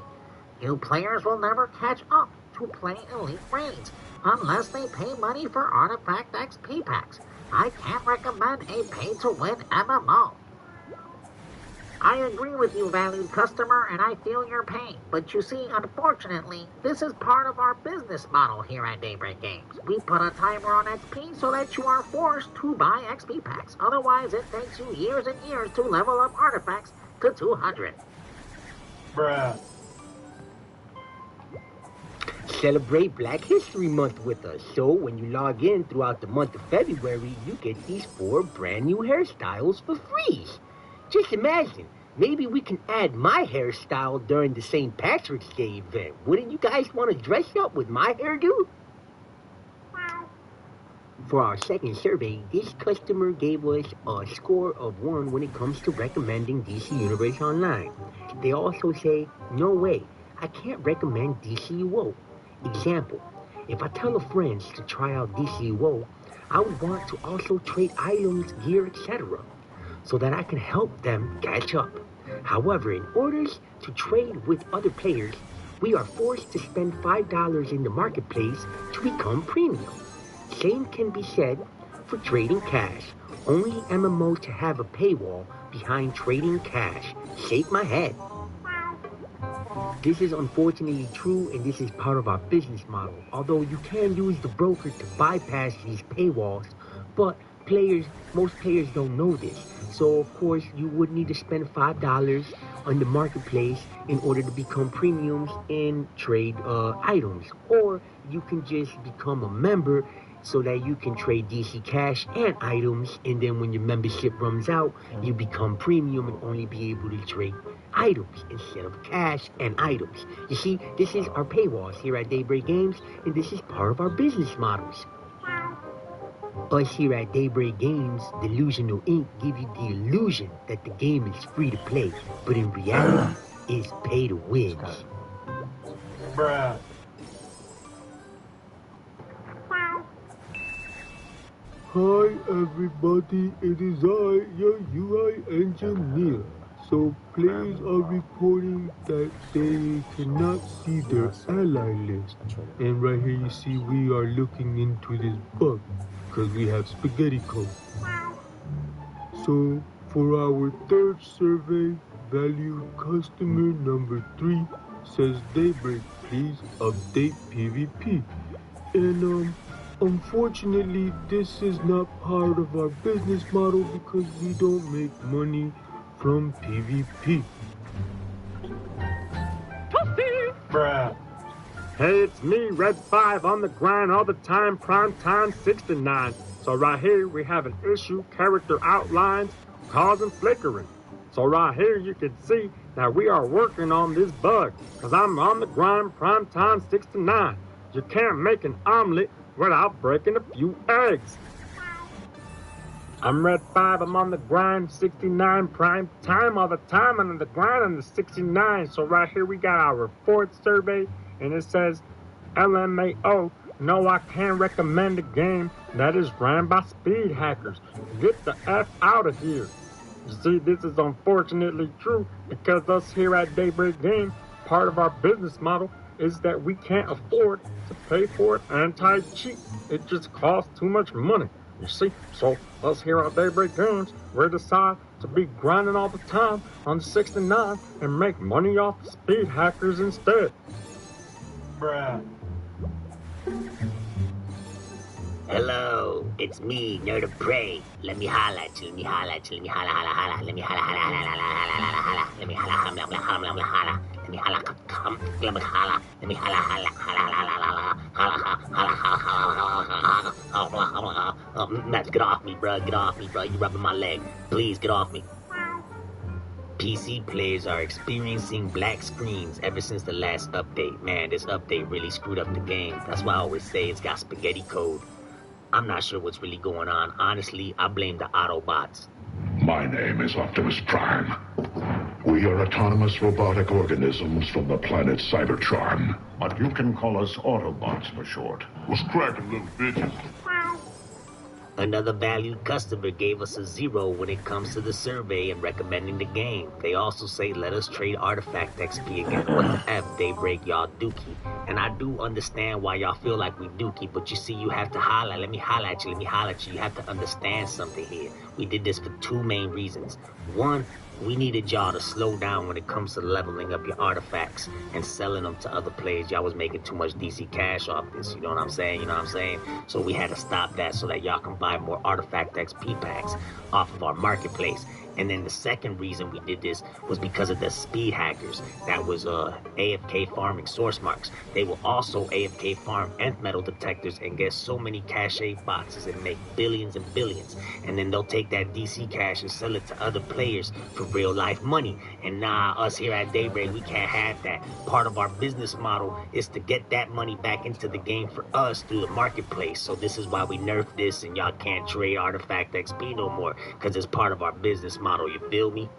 New players will never catch up to play Elite Raids unless they pay money for artifact XP packs. I can't recommend a pay-to-win MMO. I agree with you, valued customer, and I feel your pain. But you see, unfortunately, this is part of our business model here at Daybreak Games. We put a timer on XP so that you are forced to buy XP packs. Otherwise, it takes you years and years to level up artifacts to 200. Bruh. Celebrate Black History Month with us. So when you log in throughout the month of February, you get these 4 brand new hairstyles for free. Just imagine, maybe we can add my hairstyle during the St. Patrick's Day event. Wouldn't you guys want to dress up with my hairdo? For our second survey, this customer gave us a score of 1 when it comes to recommending DC Universe Online. They also say, no way, I can't recommend DCUO. Example, if I tell a friend to try out DCUO, I would want to also trade items, gear, etc., so that I can help them catch up. However, in order to trade with other players, we are forced to spend $5 in the marketplace to become premium. Same can be said for trading cash. Only MMOs to have a paywall behind trading cash. Shake my head. This is unfortunately true, and this is part of our business model. Although you can use the broker to bypass these paywalls, but most players don't know this. So of course you would need to spend $5 on the marketplace in order to become premiums and trade items. Or you can just become a member so that you can trade DC cash and items, and then when your membership runs out, you become premium and only be able to trade items instead of cash and items. You see, this is our paywalls here at Daybreak Games, and this is part of our business models. Us here at Daybreak Games, Delusional Inc. give you the illusion that the game is free to play, but in reality, it's pay to win. Bruh. Hi everybody, it is I, your UI engineer. So players are reporting that they cannot see their ally list. And right here you see we are looking into this bug because we have spaghetti code. So for our third survey, valued customer number 3 says Daybreak, please update PvP. And unfortunately, this is not part of our business model because we don't make money from PvP. Bruh. Hey, it's me, Red 5, on the grind all the time, prime time 69. So right here we have an issue, character outlines, causing flickering. So right here you can see that we are working on this bug, because I'm on the grind, prime time 69. You can't make an omelet without breaking a few eggs. I'm Red 5, I'm on the grind, 69 prime time all the time, and on the grind on the 69. So right here we got our fourth survey, and it says, LMAO, no, I can't recommend a game that is ran by speed hackers. Get the F out of here. You see, this is unfortunately true, because us here at Daybreak Game, part of our business model is that we can't afford to pay for it anti-cheat. It just costs too much money. You see, so us here at Daybreak Games, we decide to be grinding all the time on the 69 and make money off the speed hackers instead. Bruh. Hello, it's me, Nerd of Prey. Let me holla at you, let me holla at you, let me holla, holla, holla, let me holla, holla, holla, holla, holla, holla, let me holla, holla, holla, holla, holla, holla, let me holla, come, let me holla, let me holla, holla, holla, holla, holla, holla, holla, holla, Matt, get off me, bro, get off me, bro, you rubbing my leg. Please get off me. PC players are experiencing black screens ever since the last update. Man, this update really screwed up the game. That's why I always say it's got spaghetti code. I'm not sure what's really going on. Honestly, I blame the Autobots. My name is Optimus Prime. We are autonomous robotic organisms from the planet Cybertron. But you can call us Autobots for short. What's cracking, little bitches? Another valued customer gave us a 0 when it comes to the survey and recommending the game. They also say let us trade artifact XP again. What the F, Daybreak, y'all dookie. And I do understand why y'all feel like we dookie, but you see, you have to holla. Let me holla at you, let me holla at you. You have to understand something here. We did this for 2 main reasons. 1, We needed y'all to slow down when it comes to leveling up your artifacts and selling them to other players. Y'all was making too much DC cash off this, you know what I'm saying? You know what I'm saying? So we had to stop that so that y'all can buy more artifact XP packs off of our marketplace. And then the second reason we did this was because of the speed hackers that was AFK farming source marks. They will also AFK farm nth metal detectors and get so many cache boxes and make billions and billions. And then they'll take that DC cash and sell it to other players for real life money. And nah, us here at Daybreak, we can't have that. Part of our business model is to get that money back into the game for us through the marketplace. So this is why we nerfed this and y'all can't trade artifact XP no more, because it's part of our business model, you feel me?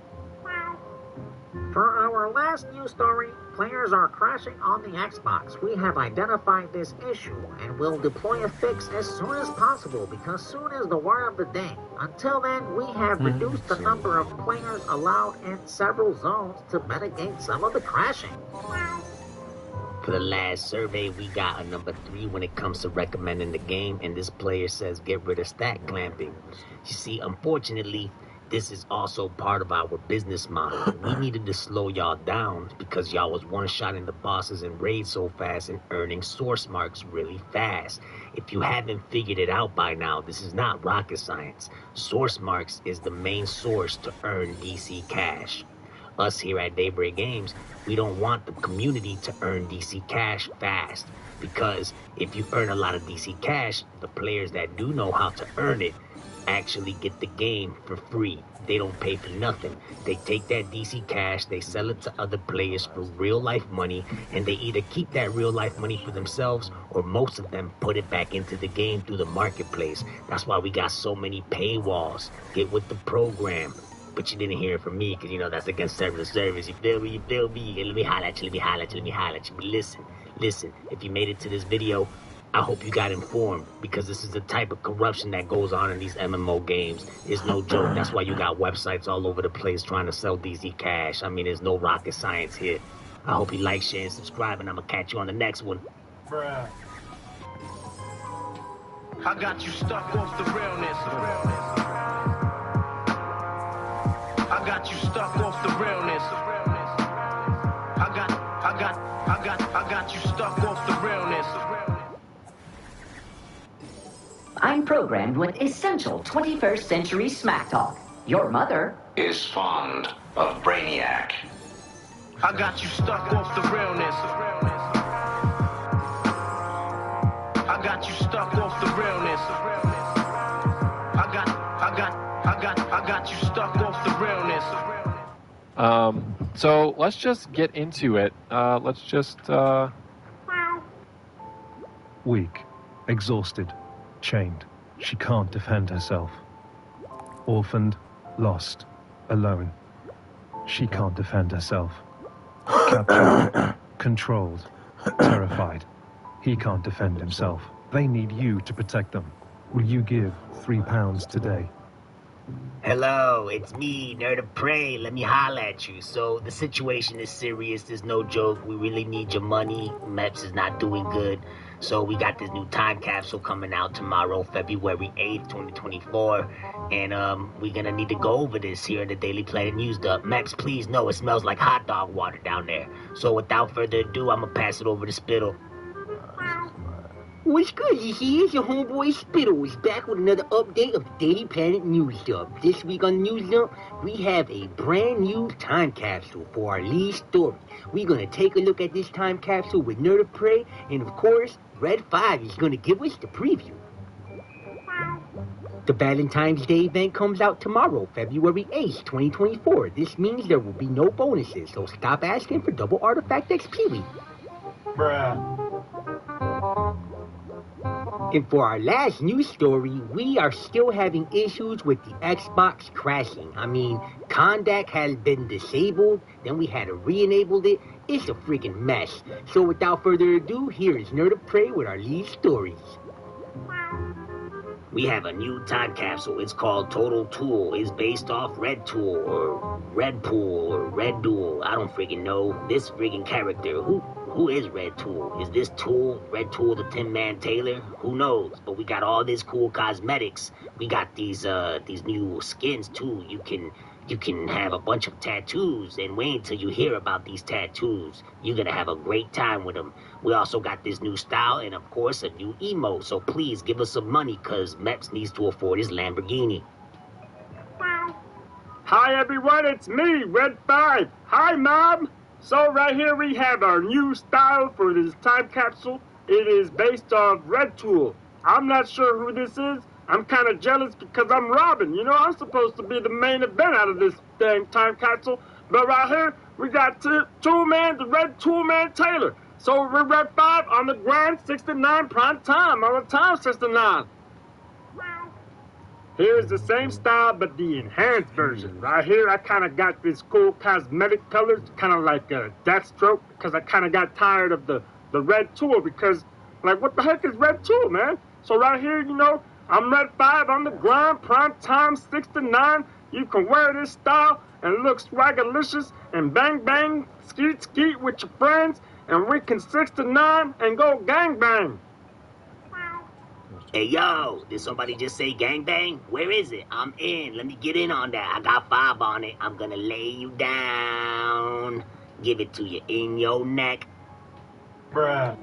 For our last news story, players are crashing on the Xbox. We have identified this issue and will deploy a fix as soon as possible because soon is the word of the day. Until then, we have reduced the number of players allowed in several zones to mitigate some of the crashing. For the last survey, we got a number 3 when it comes to recommending the game, and this player says get rid of stack clamping. You see, unfortunately, this is also part of our business model. We needed to slow y'all down because y'all was one-shotting the bosses in raids so fast and earning source marks really fast. If you haven't figured it out by now, this is not rocket science. Source marks is the main source to earn DC cash. Us here at Daybreak Games, we don't want the community to earn DC cash fast, because if you earn a lot of DC cash, the players that do know how to earn it actually get the game for free. They don't pay for nothing. They take that DC cash, they sell it to other players for real life money, and they either keep that real life money for themselves, or most of them put it back into the game through the marketplace. That's why we got so many paywalls. Get with the program. But you didn't hear it from me, because, you know, that's against terms of service. You feel me? You feel me? And let me holler at you, let me holler at you, let me holler at you. But listen, if you made it to this video, I hope you got informed, because this is the type of corruption that goes on in these MMO games. It's no joke. That's why you got websites all over the place trying to sell DC cash. I mean, there's no rocket science here. I hope you like, share, and subscribe, and I'm going to catch you on the next one. Bruh. I got you stuck off the realness. I got you stuck off the realness. I got you stuck off the realness. I'm programmed with essential 21st century smack talk. Your mother is fond of Brainiac. I got you stuck off the realness. I got you stuck off the realness. I got you stuck off the realness. So let's just get into it. Let's just, Weak, exhausted, chained. She can't defend herself. Orphaned, lost, alone. She can't defend herself. Captured, controlled, terrified. He can't defend himself. They need you to protect them. Will you give £3 today? Hello, it's me, Nerd of Prey. Let me holler at you. So, the situation is serious. There's no joke. We really need your money. Meps is not doing good. So, we got this new time capsule coming out tomorrow, February 8th, 2024. And, we're gonna need to go over this here in the Daily Planet News Dump. Meps, please know it smells like hot dog water down there. So, without further ado, I'm gonna pass it over to Spittle. What's good, you see? It's your homeboy Spittles back with another update of the Daily Planet News Dump. This week on the News Dump, we have a brand new time capsule for our lead story. We're gonna take a look at this time capsule with Nerd of Prey, and of course, Red 5 is gonna give us the preview. The Valentine's Day event comes out tomorrow, February 8th, 2024. This means there will be no bonuses, so stop asking for double artifact XP week. Bruh. And for our last news story, we are still having issues with the Xbox crashing. I mean, Kondak has been disabled, then we had to re-enable it. It's a freaking mess. So without further ado, here is Nerd of Prey with our lead stories. We have a new time capsule. It's called Total Tool. It's based off Red Tool or Red Pool or Red Duel. I don't freaking know. This freaking character. Who is Red Tool? Is this Tool, Red Tool, the Tin Man Taylor? Who knows? But we got all this cool cosmetics. We got these new skins too. You can You can have a bunch of tattoos and wait until you hear about these tattoos. You're gonna have a great time with them. We also got this new style and, of course, a new emote. So please give us some money, because Meps needs to afford his Lamborghini. Hi everyone, it's me, Red 5. Hi Mom. So right here we have our new style for this time capsule. It is based off Red Tool. I'm not sure who this is. I'm kind of jealous because I'm Robin. You know, I'm supposed to be the main event out of this dang time capsule. But right here, we got Toolman, the Red Toolman Taylor. So we're Red 5 on the grind, 69 prime time, on the time 69. Here's the same style, but the enhanced version. Right here, I kind of got this cool cosmetic colors, kind of like a Deathstroke, because I kind of got tired of the Red Tool, because, like, what the heck is Red Tool, man? So right here, you know, I'm Red 5 on the grind, prime time 69. You can wear this style and look swagalicious and bang bang, skeet skeet with your friends, and we can 69 and go gang bang. Hey, yo, did somebody just say gangbang? Where is it? I'm in. Let me get in on that. I got 5 on it. I'm gonna lay you down. Give it to you in your neck. Bruh.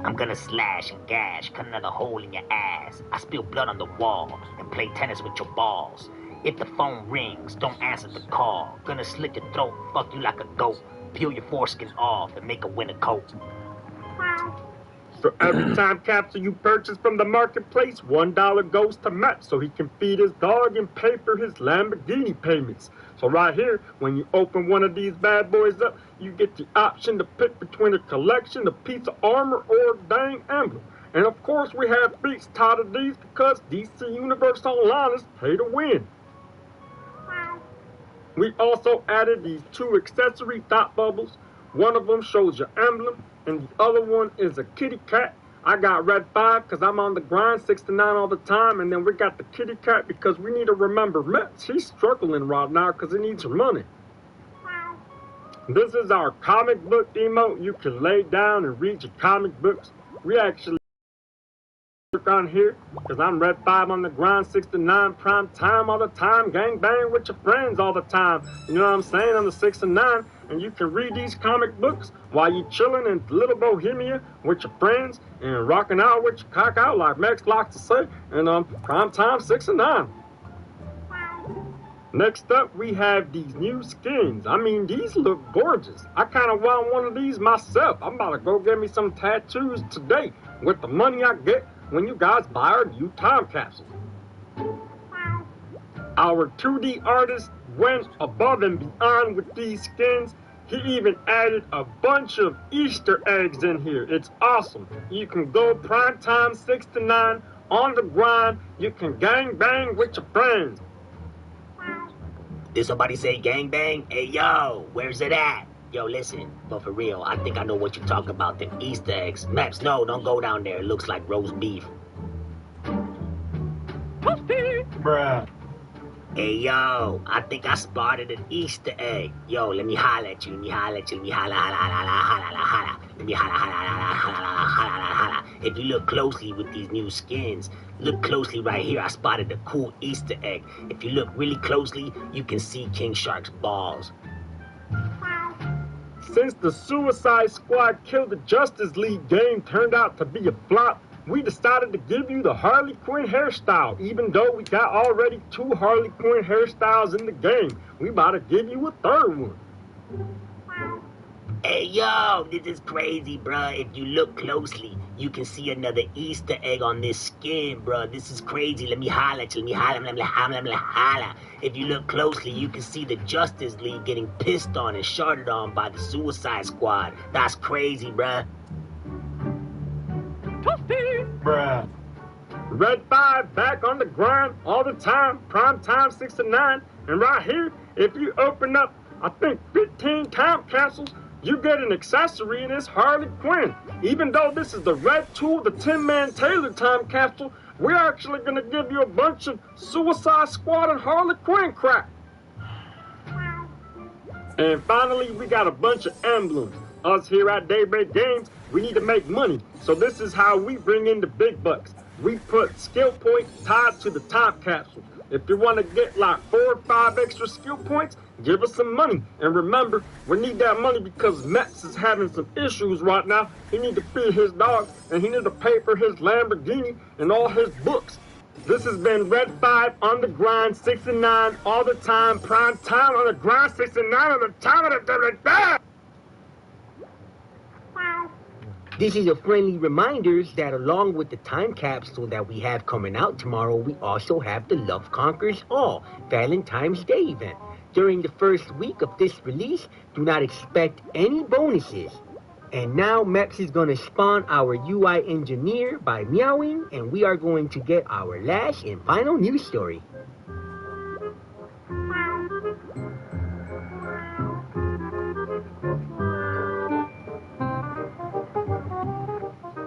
I'm gonna slash and gash, cut another hole in your ass. I spill blood on the wall and play tennis with your balls. If the phone rings, don't answer the call. Gonna slit your throat, fuck you like a goat. Peel your foreskin off and make a winter coat. For every time capsule you purchase from the marketplace, $1 goes to Matt so he can feed his dog and pay for his Lamborghini payments. So right here, when you open one of these bad boys up, you get the option to pick between a collection, a piece of armor, or a dang emblem. And of course, we have beats tied to these because DC Universe Online is pay to win. We also added these 2 accessory thought bubbles. One of them shows your emblem, and the other one is a kitty cat. I got Red 5 because I'm on the grind, 69 all the time, and then we got the kitty cat because we need to remember Mets. He's struggling right now because he needs money. This is our comic book emote. You can lay down and read your comic books. We actually work on here because I'm Red 5 on the grind, 69 prime time all the time, gang bang with your friends all the time. You know what I'm saying? On the 69, and you can read these comic books while you're chilling in Little Bohemia with your friends and rocking out with your cock out, like Max likes to say, and prime time 69. Next up, we have these new skins. I mean, these look gorgeous. I kind of want one of these myself. I'm about to go get me some tattoos today with the money I get when you guys buy our new time capsule. Our 2D artist went above and beyond with these skins. He even added a bunch of Easter eggs in here. It's awesome. You can go prime time 69 on the grind. You can gang bang with your friends. Did somebody say gangbang? Hey, yo, where's it at? Yo, listen, but for real, I think I know what you're talking about, them Easter eggs. Maps, no, don't go down there. It looks like roast beef. Bruh. Hey, yo, I think I spotted an Easter egg. Yo, let me holla at you, let me holla at you, let me holla, holla, holla, holla, holla. Let me holla, holla, holla, holla, holla, holla. If you look closely with these new skins, look closely right here. I spotted a cool Easter egg. If you look really closely, you can see King Shark's balls. Since the Suicide Squad Kill the Justice League game turned out to be a flop, we decided to give you the Harley Quinn hairstyle. Even though we got already 2 Harley Quinn hairstyles in the game, we about to give you a 3rd one. Hey, yo, this is crazy, bruh. If you look closely, you can see another Easter egg on this skin, bruh. This is crazy. Let me holla at you. Let me holla, let me holla, let me holla. If you look closely, you can see the Justice League getting pissed on and sharded on by the Suicide Squad. That's crazy, bruh. Bruh. Red 5 back on the grind all the time, prime time 69. And right here, if you open up, I think 15 time capsules, you get an accessory in this Harley Quinn. Even though this is the Red Tool, the Tin Man Taylor time capsule, we're actually going to give you a bunch of Suicide Squad and Harley Quinn crap. And finally, we got a bunch of emblems. Us here at Daybreak Games, we need to make money. So this is how we bring in the big bucks. We put skill points tied to the time capsule. If you want to get like 4 or 5 extra skill points, give us some money. And remember, we need that money because Max is having some issues right now. He need to feed his dog, and he need to pay for his Lamborghini and all his books. This has been Red 5 on the grind, 69 all the time, prime time on the grind, 69 on the time of the day. This is a friendly reminder that along with the time capsule that we have coming out tomorrow, we also have the Love Conquers All Valentine's Day event. During the first week of this release, do not expect any bonuses. And now Meps is going to spawn our UI engineer by meowing, and we are going to get our last and final news story.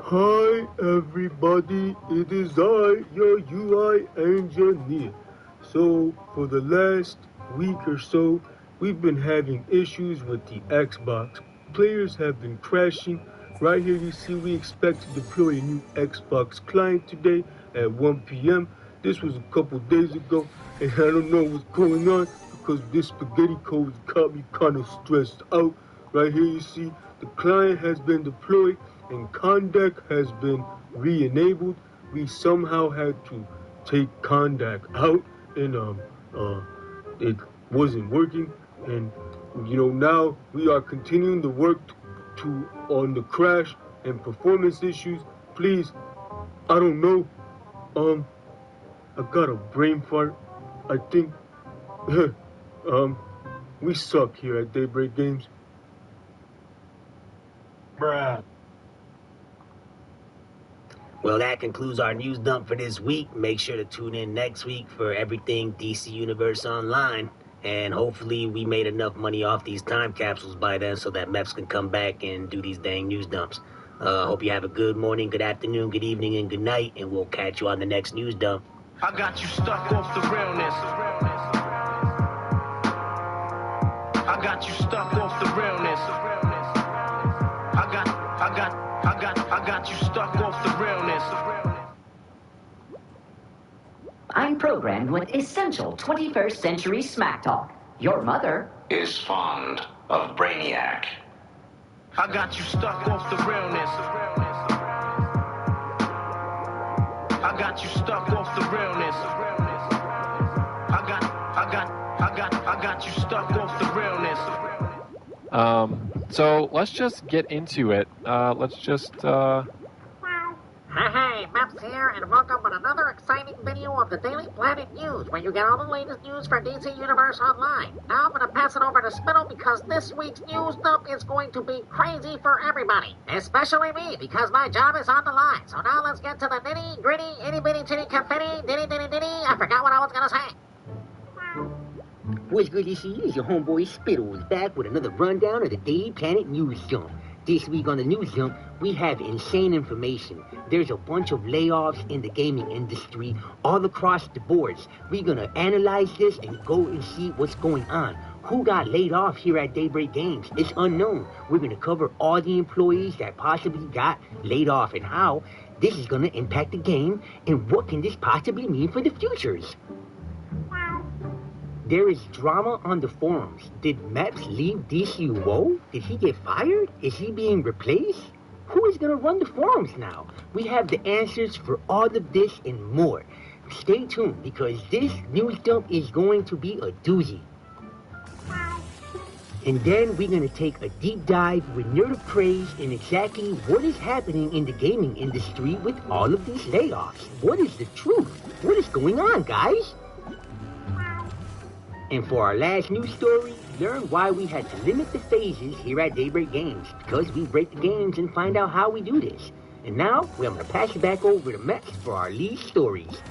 Hi everybody, it is I, your UI engineer. So for the last week or so, we've been having issues with the Xbox. Players have been crashing. Right here you see we expect to deploy a new Xbox client today at 1 p.m. This was a couple days ago, and I don't know what's going on because this spaghetti code got me kind of stressed out. Right here you see the client has been deployed and Condac has been re-enabled. We somehow had to take Condac out, and it wasn't working. And now we are continuing to work on the crash and performance issues. Please, I don't know. I got a brain fart. I think we suck here at Daybreak Games. Bruh. Well, that concludes our news dump for this week. Make sure to tune in next week for everything DC Universe Online. And hopefully we made enough money off these time capsules by then so that Meps can come back and do these dang news dumps. Hope you have a good morning, good afternoon, good evening, and good night. And we'll catch you on the next news dump. I got you stuck off the realness. I got you stuck off the realness. I got you stuck off the realness. I'm programmed with essential 21st century smack talk. Your mother is fond of Brainiac. I got you stuck off the realness. I got you stuck off the realness. I got you stuck off the realness. So let's just get into it. Hey, Maps here, and welcome to another exciting video of the Daily Planet News, where you get all the latest news for DC Universe Online. Now I'm going to pass it over to Spittle because this week's news dump is going to be crazy for everybody, especially me, because my job is on the line. So now let's get to the nitty gritty, itty bitty titty confetti, ditty ditty ditty. I forgot what I was going to say. What's good to see you is your homeboy Spittles back with another rundown of the Daily Planet News Dump. This week on the News Dump, we have insane information. There's a bunch of layoffs in the gaming industry all across the boards. We're gonna analyze this and go and see what's going on. Who got laid off here at Daybreak Games? It's unknown. We're gonna cover all the employees that possibly got laid off and how this is gonna impact the game and what can this possibly mean for the futures. There is drama on the forums. Did Meps leave DCUO? Did he get fired? Is he being replaced? Who is going to run the forums now? We have the answers for all of this and more. Stay tuned because this news dump is going to be a doozy. And then we're going to take a deep dive with Nerd of Praise in exactly what is happening in the gaming industry with all of these layoffs. What is the truth? What is going on, guys? And for our last news story, learn why we had to limit the phases here at Daybreak Games, because we break the games and find out how we do this. And now, we're going to pass it back over to Meps for our lead stories.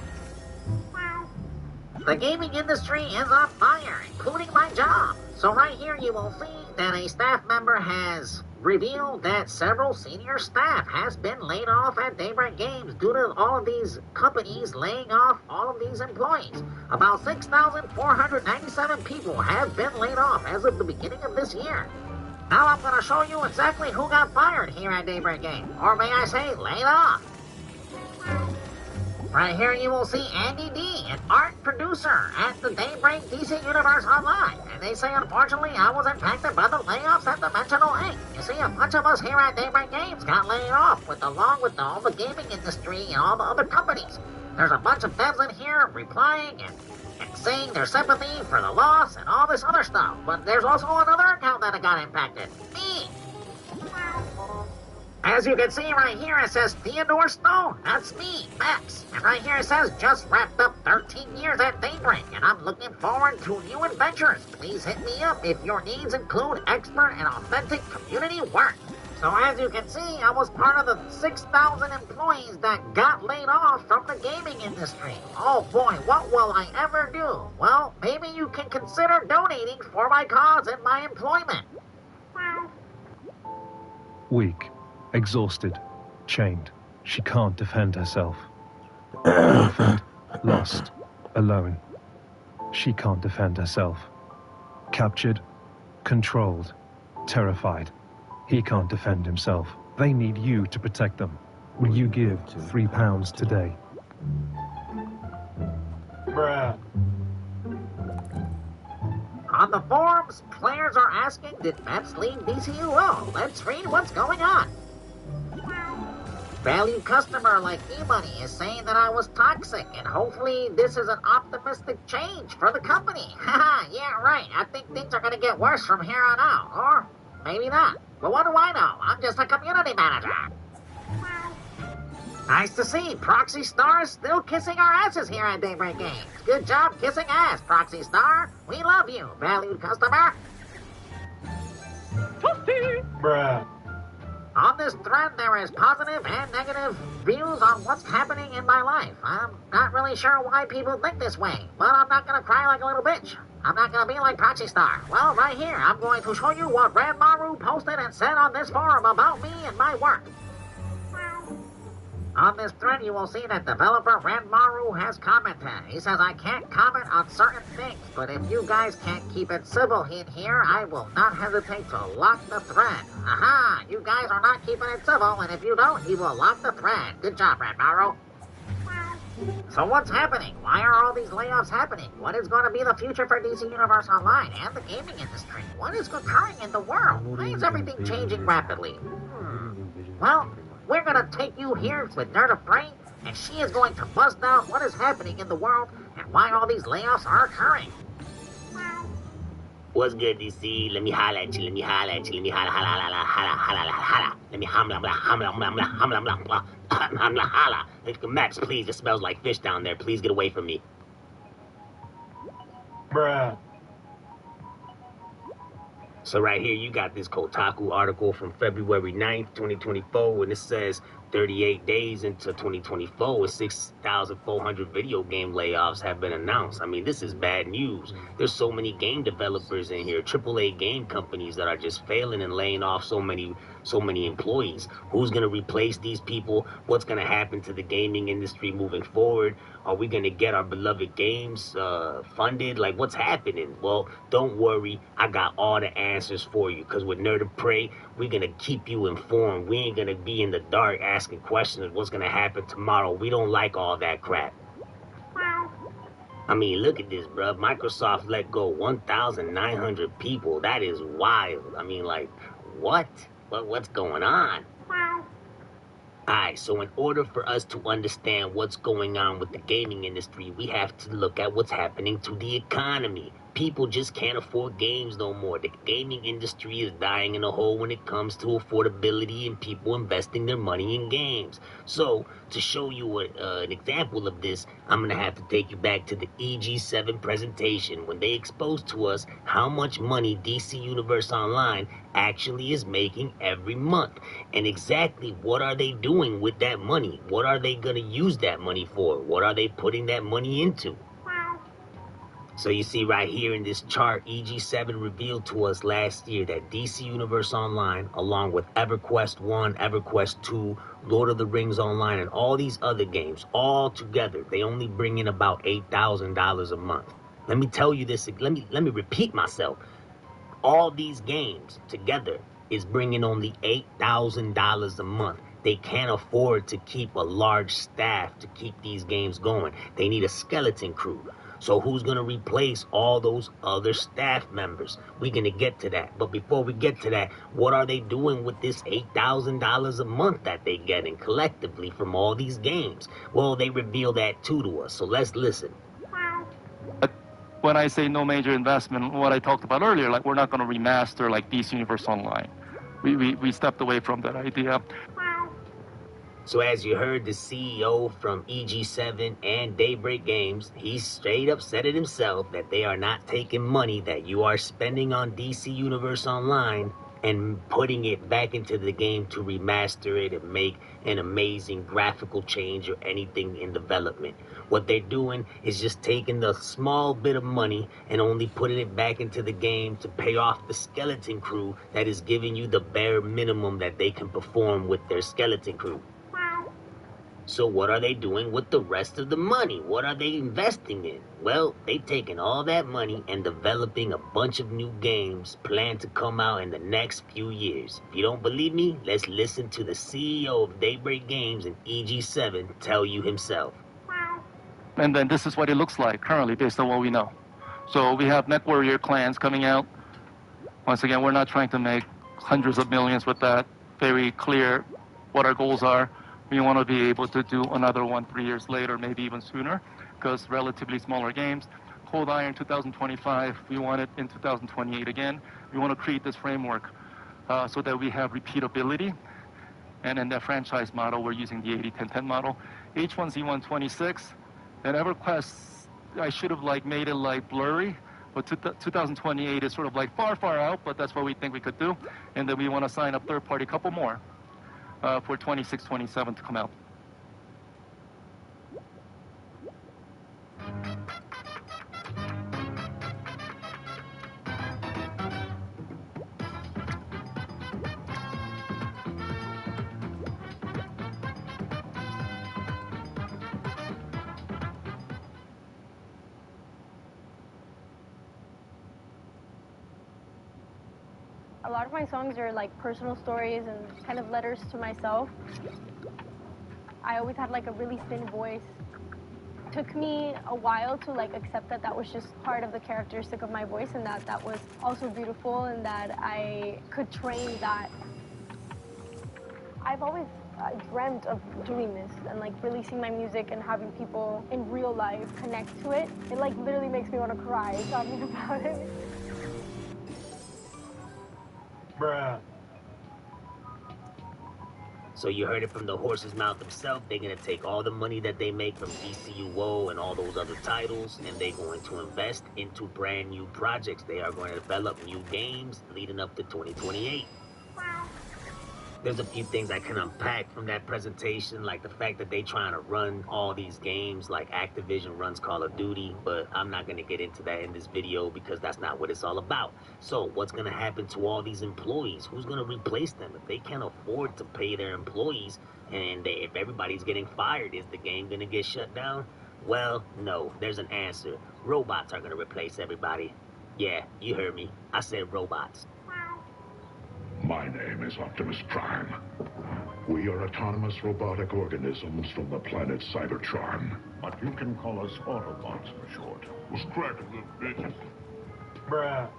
The gaming industry is on fire, including my job. So right here you will see that a staff member has revealed that several senior staff has been laid off at Daybreak Games due to all of these companies laying off all of these employees. About 6,497 people have been laid off as of the beginning of this year. Now I'm going to show you exactly who got fired here at Daybreak Games, or may I say laid off. Right here you will see Andy D, an art producer at the Daybreak DC Universe Online. And they say, unfortunately, I was impacted by the layoffs at Dimensional 8. You see, a bunch of us here at Daybreak Games got laid off, along with all the gaming industry and all the other companies. There's a bunch of devs in here replying and saying their sympathy for the loss and all this other stuff. But there's also another account that got impacted. Me! As you can see right here, it says Theodore Stone. That's me, Max. And right here it says, just wrapped up 13 years at Daybreak, and I'm looking forward to new adventures. Please hit me up if your needs include expert and authentic community work. So as you can see, I was part of the 6,000 employees that got laid off from the gaming industry. Oh boy, what will I ever do? Well, maybe you can consider donating for my cause and my employment. Weak, exhausted, chained. She can't defend herself. Orphaned, lost, alone. She can't defend herself. Captured, controlled, terrified. He can't defend himself. They need you to protect them. Will you give £3 today? Bruh. On the forums, players are asking, did Maps leave DCUO? Let's read what's going on. Valued customer like E-Money is saying that I was toxic, and hopefully this is an optimistic change for the company. Haha, yeah, right. I think things are going to get worse from here on out. Or maybe not. But what do I know? I'm just a community manager. Nice to see. Proxy Star is still kissing our asses here at Daybreak Games. Good job kissing ass, Proxy Star. We love you, valued customer. Bruh. On this thread, there is positive and negative views on what's happening in my life. I'm not really sure why people think this way, but I'm not going to cry like a little bitch. I'm not going to be like Proxy Star. Well, right here, I'm going to show you what Ranmaru posted and said on this forum about me and my work. On this thread, you will see that developer Ranmaru has commented. He says, I can't comment on certain things, but if you guys can't keep it civil in here, I will not hesitate to lock the thread. Aha! You guys are not keeping it civil, and if you don't, he will lock the thread. Good job, Ranmaru. So what's happening? Why are all these layoffs happening? What is going to be the future for DC Universe Online and the gaming industry? What is occurring in the world? Why is everything changing rapidly? Well, we're going to take you here with Nerd of Prey, and she is going to bust down what is happening in the world and why all these layoffs are occurring. What's good, DC? Let me holla at you. Let me holla at you. Let me holla, holla, holla, holla, holla, holla. Let me hamla, blah, hamla, blah, blah, hamla, blah, blah, hamla, holla. Max, please, it smells like fish down there. Please get away from me. Bruh. So right here, you got this Kotaku article from February 9th, 2024, and it says 38 days into 2024, with 6,400 video game layoffs have been announced. I mean, this is bad news. There's so many game developers in here, AAA game companies that are just failing and laying off so many employees. Who's going to replace these people? What's going to happen to the gaming industry moving forward? Are we going to get our beloved games funded? Like, what's happening? Well, don't worry. I got all the answers for you, because with Nerd of Prey, we're going to keep you informed. We ain't going to be in the dark asking questions of what's going to happen tomorrow. We don't like all that crap. I mean, look at this, bruh. Microsoft let go 1,900 people. That is wild. I mean, like, what? What's going on? Alright, so in order for us to understand what's going on with the gaming industry, we have to look at what's happening to the economy. People just can't afford games no more. The gaming industry is dying in a hole when it comes to affordability and people investing their money in games. So, to show you an example of this, I'm going to have to take you back to the EG7 presentation when they exposed to us how much money DC Universe Online actually is making every month. And exactly what are they doing with that money? What are they going to use that money for? What are they putting that money into? So you see right here in this chart, EG7 revealed to us last year that DC Universe Online, along with EverQuest 1, EverQuest 2, Lord of the Rings Online, and all these other games, all together, they only bring in about $8,000 a month. Let me tell you this, let me repeat myself. All these games together is bringing only $8,000 a month. They can't afford to keep a large staff to keep these games going. They need a skeleton crew. So who's going to replace all those other staff members? We're going to get to that. But before we get to that, what are they doing with this $8,000 a month that they're getting collectively from all these games? Well, they reveal that too to us. So let's listen. When I say no major investment, what I talked about earlier, like we're not going to remaster like DC Universe Online. We stepped away from that idea. So as you heard the CEO from EG7 and Daybreak Games, he straight up said it himself that they are not taking money that you are spending on DC Universe Online and putting it back into the game to remaster it and make an amazing graphical change or anything in development. What they're doing is just taking the small bit of money and only putting it back into the game to pay off the skeleton crew that is giving you the bare minimum that they can perform with their skeleton crew. So what are they doing with the rest of the money? What are they investing in? Well, they taking all that money and developing a bunch of new games planned to come out in the next few years. If you don't believe me, let's listen to the CEO of Daybreak Games and EG7 tell you himself. And then this is what it looks like currently based on what we know. So we have Mech Warrior Clans coming out. Once again, we're not trying to make hundreds of millions with that. Very clear what our goals are. We want to be able to do another one 3 years later, maybe even sooner, because relatively smaller games. Cold Iron 2025, we want it in 2028 again. We want to create this framework so that we have repeatability. And in that franchise model, we're using the 80-10-10 model. H1Z126, and EverQuest, I should have made it blurry, but 2028 is sort of far out, but that's what we think we could do. And then we want to sign up third-party couple more. For 26, 27 to come out. A lot of my songs are personal stories and kind of letters to myself. I always had a really thin voice. It took me a while to accept that that was just part of the characteristic of my voice and that that was also beautiful and that I could train that. I've always dreamt of doing this and releasing my music and having people in real life connect to it. It literally makes me want to cry talking about it. Bruh. So you heard it from the horse's mouth himself. They're going to take all the money that they make from DCUO and all those other titles, and they're going to invest into brand new projects. They are going to develop new games leading up to 2028. There's a few things I can unpack from that presentation, like the fact that they trying to run all these games like Activision runs Call of Duty, but I'm not going to get into that in this video because that's not what it's all about. So what's going to happen to all these employees? Who's going to replace them? If they can't afford to pay their employees and if everybody's getting fired, is the game going to get shut down? Well, no, there's an answer. Robots are going to replace everybody. Yeah, you heard me. I said robots. My name is Optimus Prime. We are autonomous robotic organisms from the planet Cybertron. But you can call us Autobots for short. Scrappy little bitches. Bruh.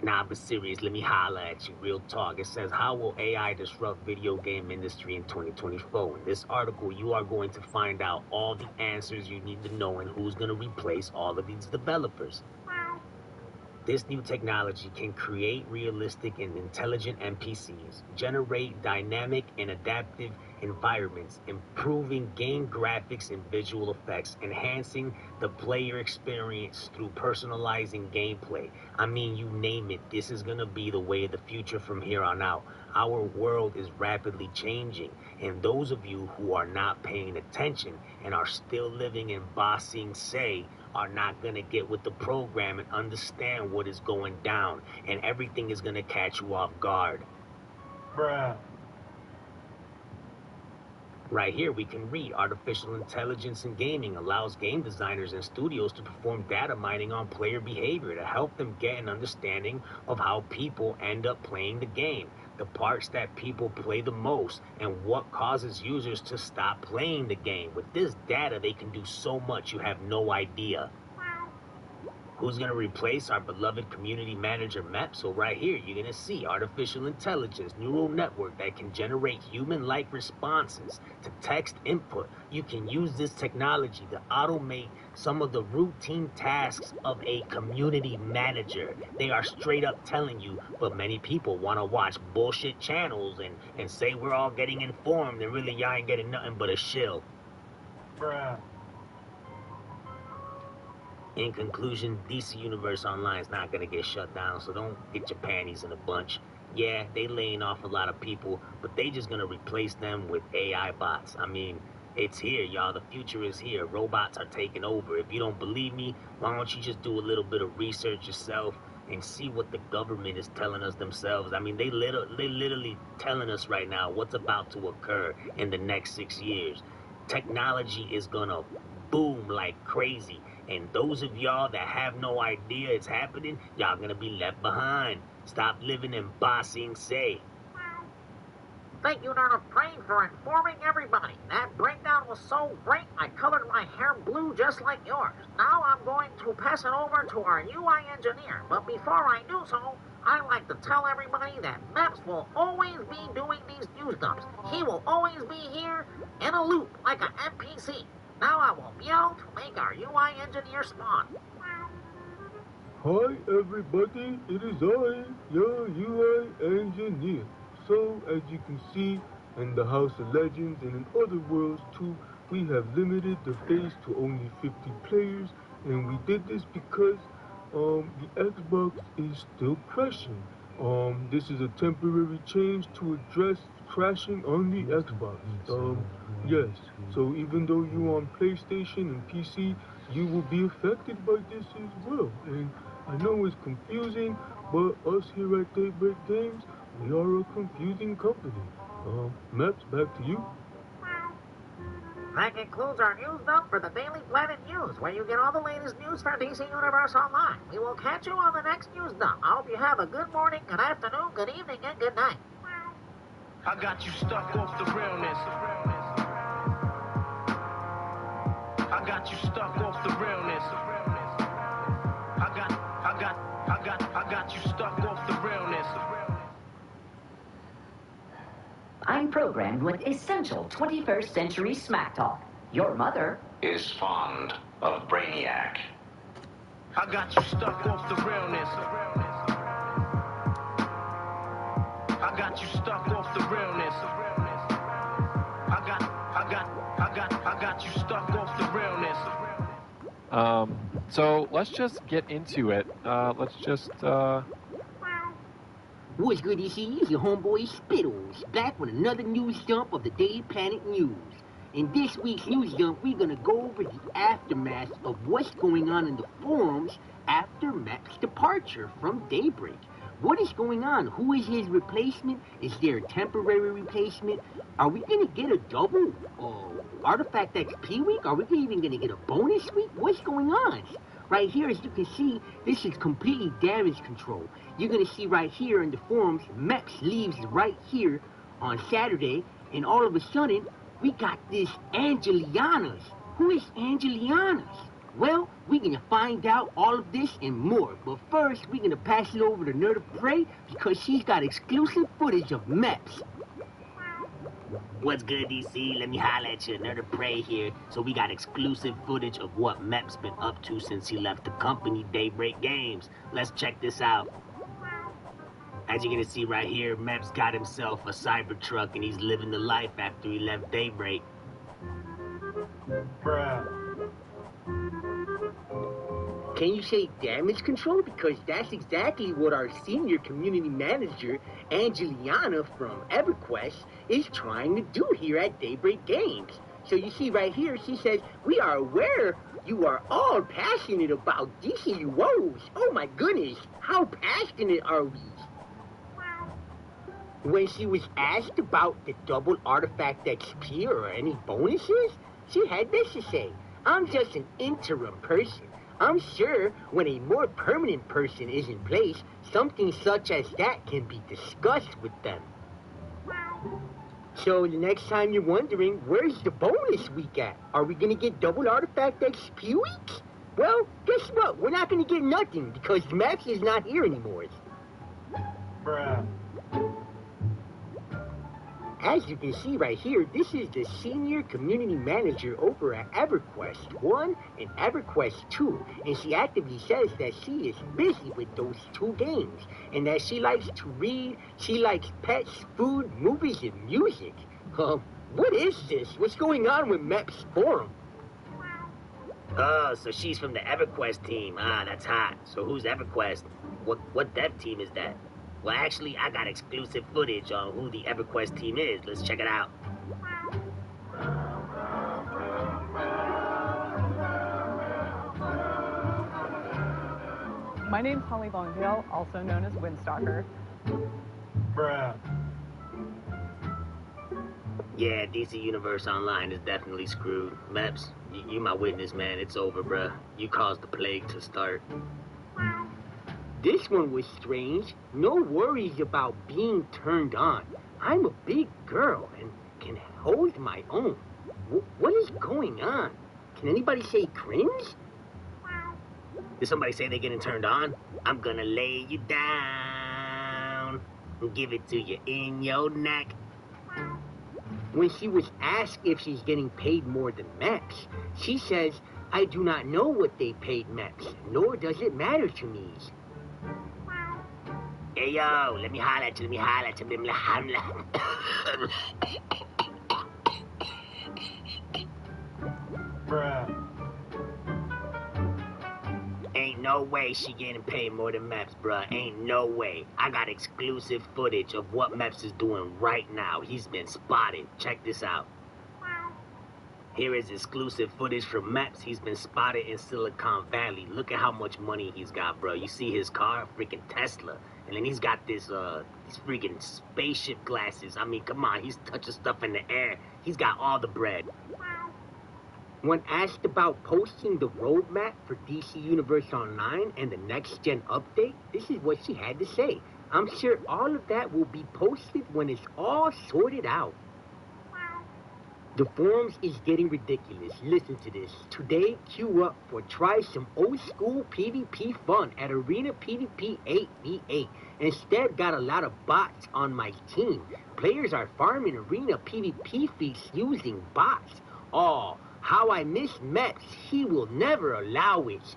Nah, but serious, let me holler at you. Real talk. It says, how will AI disrupt video game industry in 2024? In this article, you are going to find out all the answers you need to know and who's going to replace all of these developers. This new technology can create realistic and intelligent NPCs, generate dynamic and adaptive environments, improving game graphics and visual effects, enhancing the player experience through personalizing gameplay. I mean, you name it, this is going to be the way of the future from here on out. Our world is rapidly changing, and those of you who are not paying attention and are still living in Ba Sing Se are not going to get with the program and understand what is going down, and everything is going to catch you off guard. Bruh. Right here we can read, artificial intelligence in gaming allows game designers and studios to perform data mining on player behavior to help them get an understanding of how people end up playing the game. the parts that people play the most, and what causes users to stop playing the game. With this data, they can do so much you have no idea. Who's going to replace our beloved community manager Mep? So right here, you're going to see artificial intelligence, neural network that can generate human-like responses to text input. You can use this technology to automate some of the routine tasks of a community manager. They are straight up telling you, but many people want to watch bullshit channels and say we're all getting informed, and really y'all ain't getting nothing but a shill. Bruh. In conclusion, DC Universe Online is not going to get shut down, so don't get your panties in a bunch. Yeah, they laying off a lot of people, but they just going to replace them with AI bots. I mean, it's here, y'all. The future is here. Robots are taking over. If you don't believe me, why don't you just do a little bit of research yourself and see what the government is telling us themselves? I mean, they literally telling us right now what's about to occur in the next 6 years. Technology is going to boom like crazy. And those of y'all that have no idea it's happening, y'all gonna be left behind. Stop living in Ba Sing Se. Thank you, Nerd of Prey, for informing everybody. That breakdown was so great, I colored my hair blue just like yours. Now I'm going to pass it over to our UI engineer. But before I do so, I'd like to tell everybody that Maps will always be doing these news dumps. He will always be here in a loop like an NPC. Now I will meow to make our UI engineer spawn. Hi everybody, it is I, your UI engineer. So, as you can see, in the House of Legends and in other worlds too, we have limited the phase to only 50 players, and we did this because the Xbox is still crashing. This is a temporary change to address crashing on the Xbox. Yes, so even though you're on PlayStation and PC, you will be affected by this as well. And I know it's confusing, but us here at Daybreak Games, we are a confusing company. Maps, back to you. That concludes our news dump for the Daily Planet News, where you get all the latest news for DC Universe Online. We will catch you on the next news dump. I hope you have a good morning, good afternoon, good evening, and good night. I got you stuck off the realness. I got you stuck off the realness. I got you stuck off the realness. I'm programmed with essential 21st century smack talk. Your mother is fond of Brainiac. I got you stuck off the realness. I got you stuck off the realness. I got you stuck off the realness. So let's just get into it. What's good, DC? It's your homeboy Spittles, back with another news dump of the Daily Planet News. In this week's news dump, we're gonna go over the aftermath of what's going on in the forums after Map's departure from Daybreak. What is going on? Who is his replacement? Is there a temporary replacement? Are we gonna get a double Artifact XP week? Are we even gonna get a bonus week? What's going on? Right here, as you can see, this is completely damage control. You're gonna see right here in the forums, Meps leaves right here on Saturday, and all of a sudden, we got this Angelianas. Who is Angelianas? Well, we're gonna find out all of this and more. But first, we're gonna pass it over to Nerd of Prey because she's got exclusive footage of Meps. What's good, DC? Let me holler at you. Nerd of Prey here. So we got exclusive footage of what Mep's been up to since he left the company, Daybreak Games. Let's check this out. As you're gonna see right here, Mep's got himself a Cybertruck and he's living the life after he left Daybreak. Bruh. Can you say damage control? Because that's exactly what our senior community manager, Angeliana from EverQuest, is trying to do here at Daybreak Games. So you see right here, she says, we are aware you are all passionate about DCUOs. Oh my goodness, how passionate are we? When she was asked about the double artifact XP or any bonuses, she had this to say, I'm just an interim person. I'm sure when a more permanent person is in place, something such as that can be discussed with them. So the next time you're wondering, where's the bonus week at? Are we gonna get double artifact XP weeks? Well, guess what? We're not gonna get nothing because Max is not here anymore. Bruh. As you can see right here, this is the senior community manager over at EverQuest 1 and EverQuest 2. And she actively says that she is busy with those two games. And that she likes to read, she likes pets, food, movies, and music. What is this? What's going on with Mep's forum? Oh, so she's from the EverQuest team. Ah, that's hot. So who's EverQuest? What dev team is that? Well, actually, I got exclusive footage on who the EverQuest team is. Let's check it out. My name's Holly Longtail, also known as Windstalker. Bruh. Yeah, DC Universe Online is definitely screwed. Maps, you my witness, man. It's over, bruh. You caused the plague to start. This one was strange. No worries about being turned on. I'm a big girl and can hold my own. What is going on? Can anybody say cringe? Did somebody say they're getting turned on? I'm gonna lay you down and give it to you in your neck. When she was asked if she's getting paid more than Max, she says, I do not know what they paid Max, nor does it matter to me. Hey, yo, let me holler at you, let me holler at you, let me holler. Bruh. Ain't no way she getting paid more than Meps, bruh. Ain't no way. I got exclusive footage of what Meps is doing right now. He's been spotted. Check this out. Here is exclusive footage from Meps. He's been spotted in Silicon Valley. Look at how much money he's got, bro. You see his car? Freaking Tesla. And then he's got these freaking spaceship glasses. I mean, come on. He's touching stuff in the air. He's got all the bread. When asked about posting the roadmap for DC Universe Online and the next-gen update, this is what she had to say. I'm sure all of that will be posted when it's all sorted out. The forums is getting ridiculous. Listen to this. Today, queue up for try some old school PvP fun at Arena PvP 8v8. Instead, got a lot of bots on my team. Players are farming Arena PvP feats using bots. Oh, how I miss Meps. He will never allow it.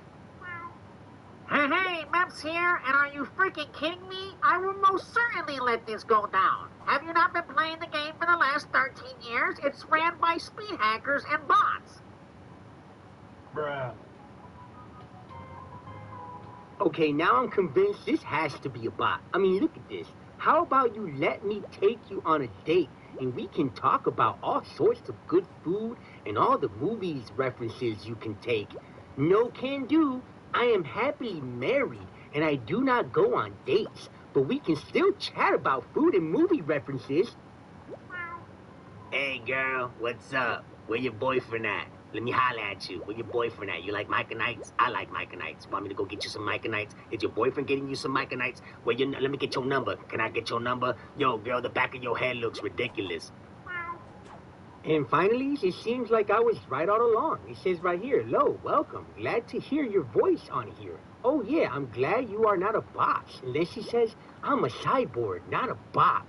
Hey, Meps here, and are you freaking kidding me? I will most certainly let this go down. Have you not been playing the game for the last 13 years? It's ran by speed hackers and bots. Bruh. Okay, now I'm convinced this has to be a bot. I mean, look at this. How about you let me take you on a date and we can talk about all sorts of good food and all the movies references you can take? No can do. I am happily married and I do not go on dates, but we can still chat about food and movie references. Hey, girl, what's up? Where your boyfriend at? Let me holler at you. Where your boyfriend at? You like Myconites? I like Myconites. Want me to go get you some Myconites? Is your boyfriend getting you some Myconites? Well, let me get your number. Can I get your number? Yo, girl, the back of your head looks ridiculous. And finally, it seems like I was right all along. It says right here, hello, welcome. Glad to hear your voice on here. Oh yeah, I'm glad you are not a bot. And then she says, I'm a cyborg, not a bot.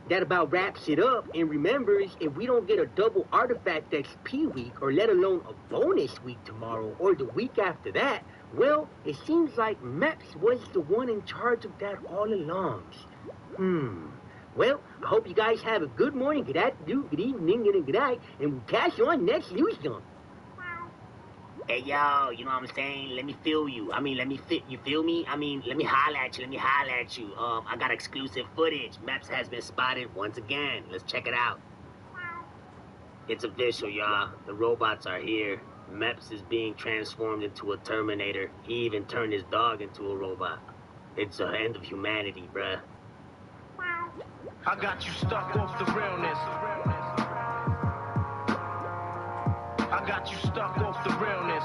That about wraps it up, and remembers, if we don't get a double artifact XP week, or let alone a bonus week tomorrow, or the week after that, well, it seems like Meps was the one in charge of that all along. Well, I hope you guys have a good morning, good afternoon, good evening, and good night, and we'll catch you on next news dump. Hey, yo, you know what I'm saying? Let me feel you. I mean, you feel me? I mean, let me holler at you, I got exclusive footage. Meps has been spotted once again. Let's check it out. It's official, y'all. The robots are here. Meps is being transformed into a Terminator. He even turned his dog into a robot. It's the end of humanity, bruh. I got you stuck off the realness. I got you stuck off the realness.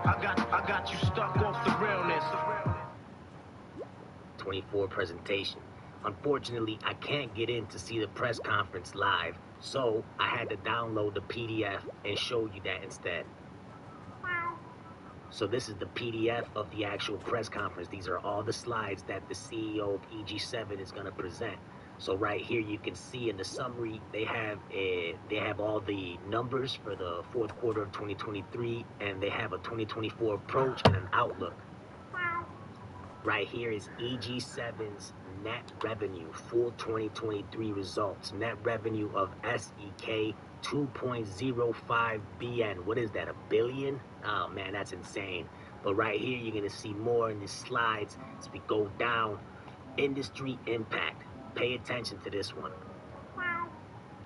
I got you stuck off the realness. 2024 presentation. Unfortunately, I can't get in to see the press conference live, so I had to download the PDF and show you that instead. So this is the PDF of the actual press conference. These are all the slides that the CEO of EG7 is going to present. So right here you can see in the summary they have all the numbers for the fourth quarter of 2023, and they have a 2024 approach and an outlook. Right here is EG7's net revenue, full 2023 results. Net revenue of SEK 2.05 BN. What is that, a billion? Oh man, that's insane. But right here, you're gonna see more in the slides as we go down. Industry impact. Pay attention to this one.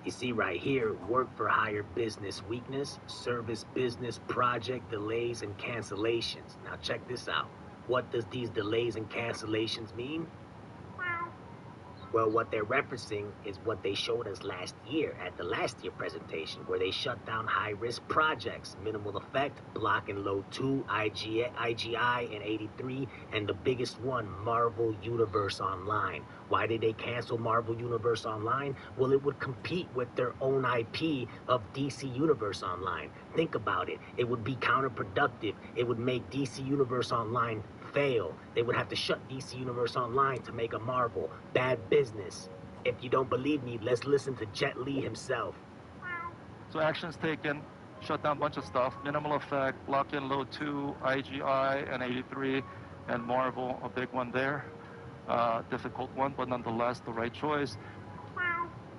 You see right here, work for hire business weakness, service business project delays and cancellations. Now check this out. What does these delays and cancellations mean? Well, what they're referencing is what they showed us last year at the last year presentation, where they shut down high-risk projects, Minimal Effect, Block and Load 2, IGI, and 83, and the biggest one, Marvel Universe Online. Why did they cancel Marvel Universe Online? Well, it would compete with their own IP of DC Universe Online. Think about it. It would be counterproductive. It would make DC Universe Online fail. They would have to shut DC Universe Online to make a Marvel. Bad business. If you don't believe me, let's listen to Jet Li himself. So actions taken, shut down a bunch of stuff. Minimal Effect, Block and Load 2, IGI, and 83, and Marvel, a big one there. Difficult one, but nonetheless the right choice.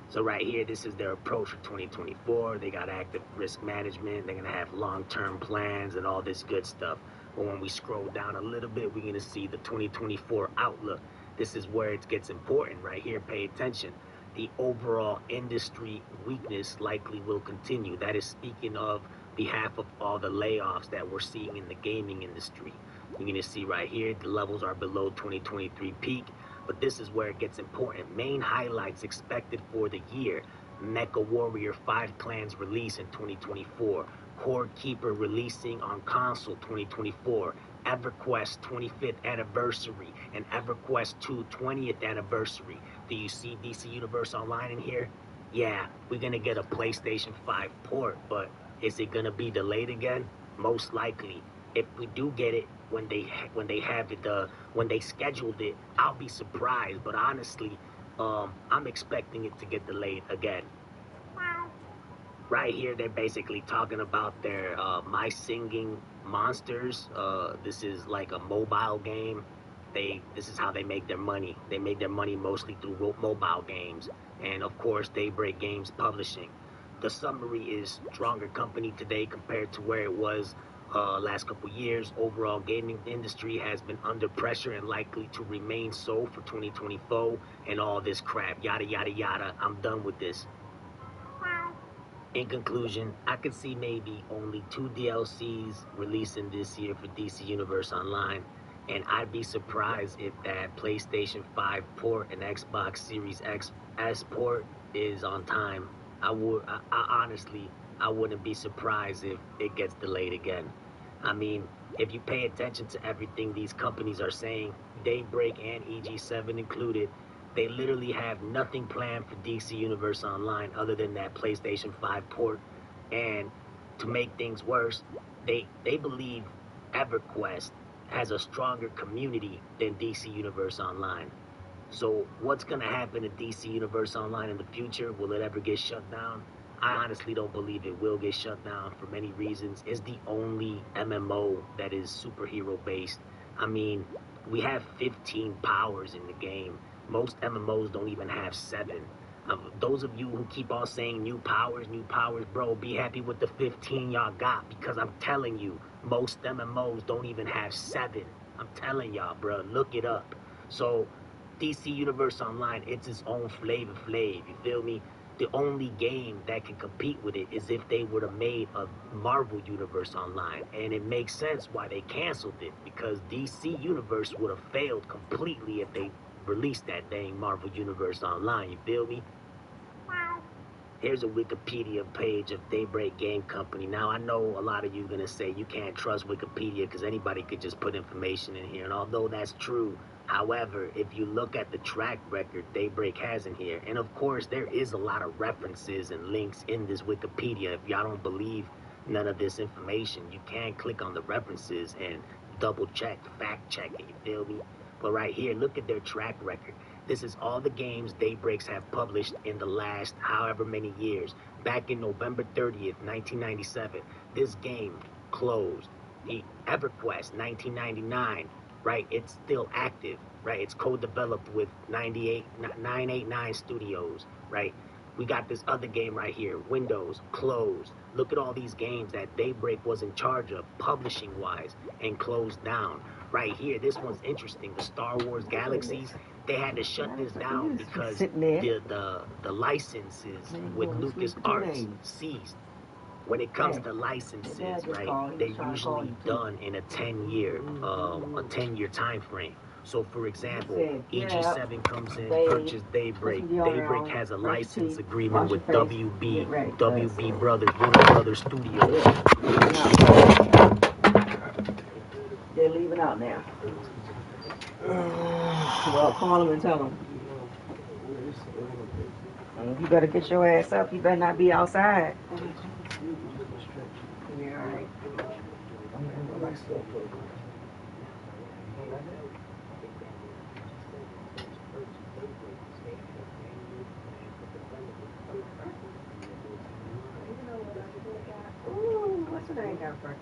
So right here, this is their approach for 2024. They got active risk management. They're going to have long-term plans and all this good stuff. But when we scroll down a little bit, we're going to see the 2024 outlook. This is where it gets important right here. Pay attention. The overall industry weakness likely will continue. That is speaking of behalf of all the layoffs that we're seeing in the gaming industry. You're going to see right here, the levels are below 2023 peak. But this is where it gets important. Main highlights expected for the year. Mecha Warrior 5 Clans release in 2024. Core Keeper releasing on console 2024. EverQuest 25th anniversary and EverQuest 2 20th anniversary. Do you see DC Universe Online in here? Yeah, we're gonna get a PlayStation 5 port, but is it gonna be delayed again? Most likely. If we do get it when they have it, when they scheduled it, I'll be surprised. But honestly, I'm expecting it to get delayed again. Right here, they're basically talking about their My Singing Monsters. This is like a mobile game. This is how they make their money. They make their money mostly through mobile games. And of course, Daybreak Games Publishing. The summary is stronger company today compared to where it was last couple years. Overall gaming industry has been under pressure and likely to remain so for 2024 and all this crap. Yada, yada, yada. I'm done with this. In conclusion, I could see maybe only 2 DLCs releasing this year for DC Universe Online, and I'd be surprised if that PlayStation 5 port and Xbox Series S port is on time. I honestly, I wouldn't be surprised if it gets delayed again. I mean, if you pay attention to everything these companies are saying, Daybreak and EG7 included, they literally have nothing planned for DC Universe Online other than that PlayStation 5 port. And to make things worse, they believe EverQuest has a stronger community than DC Universe Online. So what's going to happen to DC Universe Online in the future? Will it ever get shut down? I honestly don't believe it will get shut down for many reasons. It's the only MMO that is superhero based. I mean, we have 15 powers in the game. Most MMOs don't even have 7. Those of you who keep on saying new powers, bro, be happy with the 15 y'all got, because I'm telling you, most MMOs don't even have 7. I'm telling y'all, bro, look it up. So DC Universe Online, it's its own flavor flav, you feel me? The only game that can compete with it is if they would have made a Marvel Universe Online. And it makes sense why they canceled it, because DC Universe would have failed completely if they released that dang Marvel Universe Online, you feel me? Here's a Wikipedia page of Daybreak Game Company. Now, I know a lot of you are going to say you can't trust Wikipedia because anybody could just put information in here. And although that's true, However, if you look at the track record Daybreak has in here, and of course there is a lot of references and links in this Wikipedia. If y'all don't believe none of this information, you can click on the references and double check, fact check it, you feel me? But right here, look at their track record. This is all the games Daybreaks have published in the last however many years. Back in November 30th, 1997, this game closed. The EverQuest, 1999, right? It's still active, right? It's co-developed with 989 Studios, right? We got this other game right here, Windows, closed. Look at all these games that Daybreak was in charge of, publishing-wise, and closed down. Right here, this one's interesting. The Star Wars Galaxies, they had to shut this down because the licenses with LucasArts ceased. When it comes to licenses, right, they're usually done in a 10-year time frame. So, for example, EG7 comes in, purchased Daybreak. Daybreak has a license agreement with WB Brothers, Warner Brothers Studios. They're leaving out now. Well, call them and tell them. You better get your ass up. You better not be outside. Yeah, all right. Ooh, what's the name got for?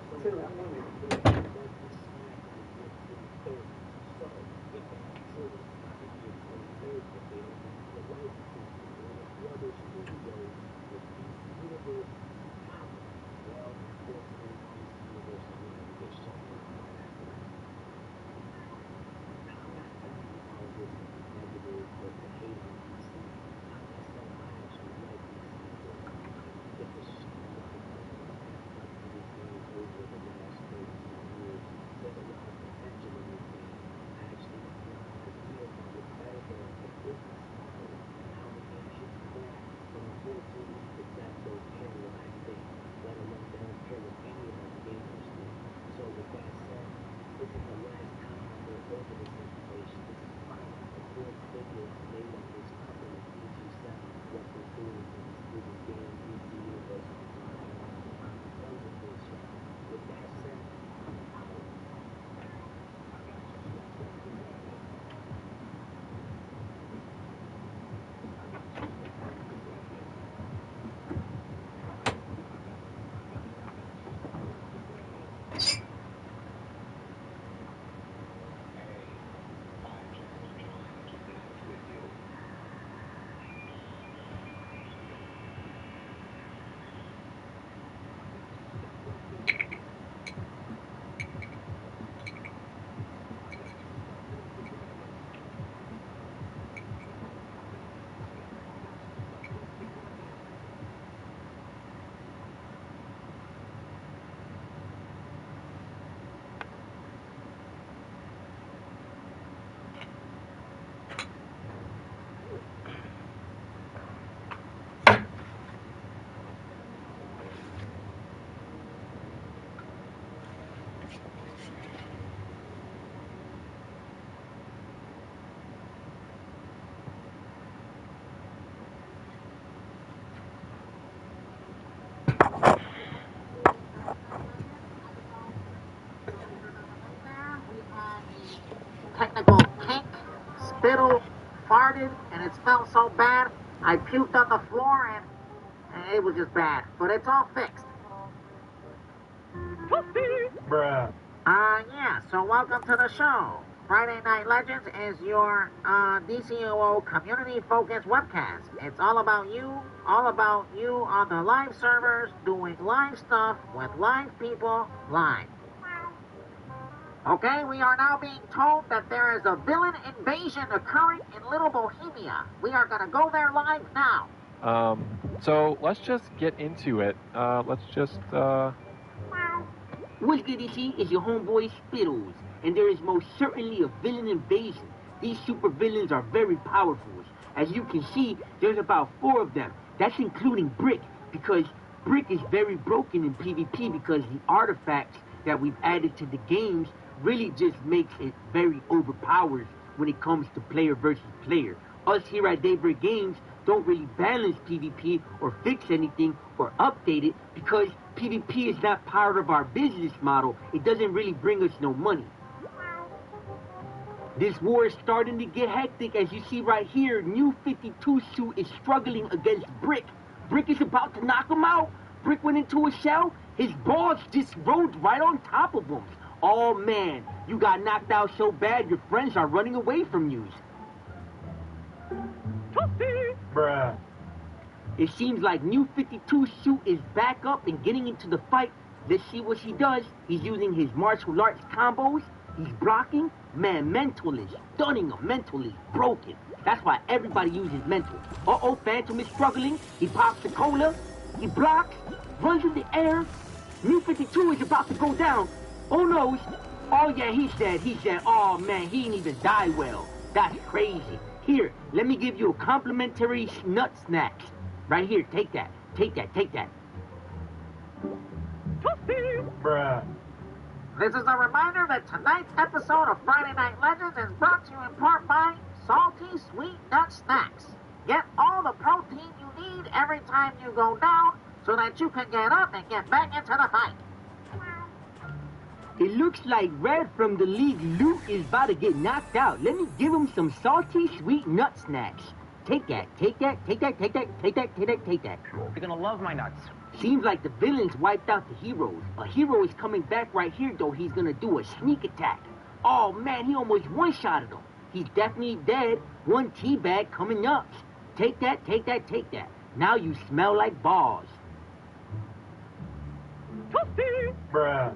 Technical kink, spittle, farted, and it smelled so bad, I puked on the floor and it was just bad. But it's all fixed. Bruh. Yeah, so welcome to the show. Friday Night Legends is your DCOO community-focused webcast. It's all about you on the live servers, doing live stuff with live people live. Okay, we are now being told that there is a villain invasion occurring in Little Bohemia. We are going to go there live now. So let's just get into it. What's good, DC? Is your homeboy Spittles, and there is most certainly a villain invasion. These super villains are very powerful. As you can see, there's about 4 of them. That's including Brick, because Brick is very broken in PvP because the artifacts that we've added to the games really just makes it very overpowered when it comes to player versus player. Us here at Daybreak Games don't really balance PvP or fix anything or update it because PvP is not part of our business model. It doesn't really bring us no money. This war is starting to get hectic. As you see right here, New 52 suit is struggling against Brick. Brick is about to knock him out. Brick went into a shell. His balls just rode right on top of him. Oh man, you got knocked out so bad your friends are running away from you. Bruh. It seems like New 52 suit is back up and getting into the fight. Let's see what he does. He's using his martial arts combos. He's blocking. Man, mental is stunning him. Mental is broken. That's why everybody uses mental. Uh-oh, Phantom is struggling. He pops the cola. He blocks. Runs in the air. New 52 is about to go down. Oh no. Oh yeah, he said. Oh man, he didn't even die well. That's crazy. Here, let me give you a complimentary nut snack. Right here, take that. Take that, take that. Bruh. This is a reminder that tonight's episode of Friday Night Legends is brought to you in part by Salty Sweet Nut Snacks. Get all the protein you need every time you go down so that you can get up and get back into the fight. It looks like Red from the league Luke is about to get knocked out. Let me give him some salty sweet nut snacks. Take that, take that, take that, take that, take that, take that, take that. You're gonna love my nuts. Seems like the villains wiped out the heroes. A hero is coming back right here, though. He's gonna do a sneak attack. Oh, man, he almost one-shotted him. He's definitely dead. One teabag coming up. Take that, take that, take that. Now you smell like balls. Bruh.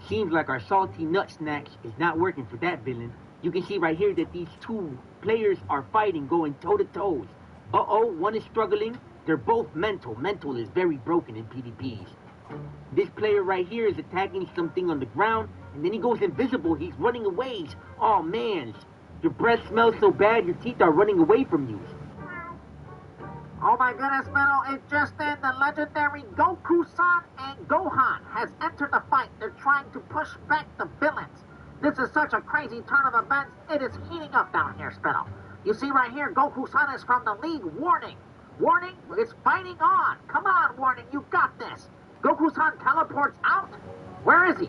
Seems like our salty nut snacks is not working for that villain. You can see right here that these two players are fighting, going toe-to-toes. Uh-oh, one is struggling. They're both mental. Mental is very broken in PvPs. This player right here is attacking something on the ground, and then he goes invisible. He's running away. Oh, man. Your breath smells so bad, your teeth are running away from you. Oh my goodness, Metal, it just in, the legendary Goku-san and Gohan has entered the fight. They're trying to push back the villains. This is such a crazy turn of events, it is heating up down here, Spittle. You see right here, Goku-san is from the league. Warning! Warning, it's fighting on! Come on, Warning, you got this! Goku-san teleports out? Where is he?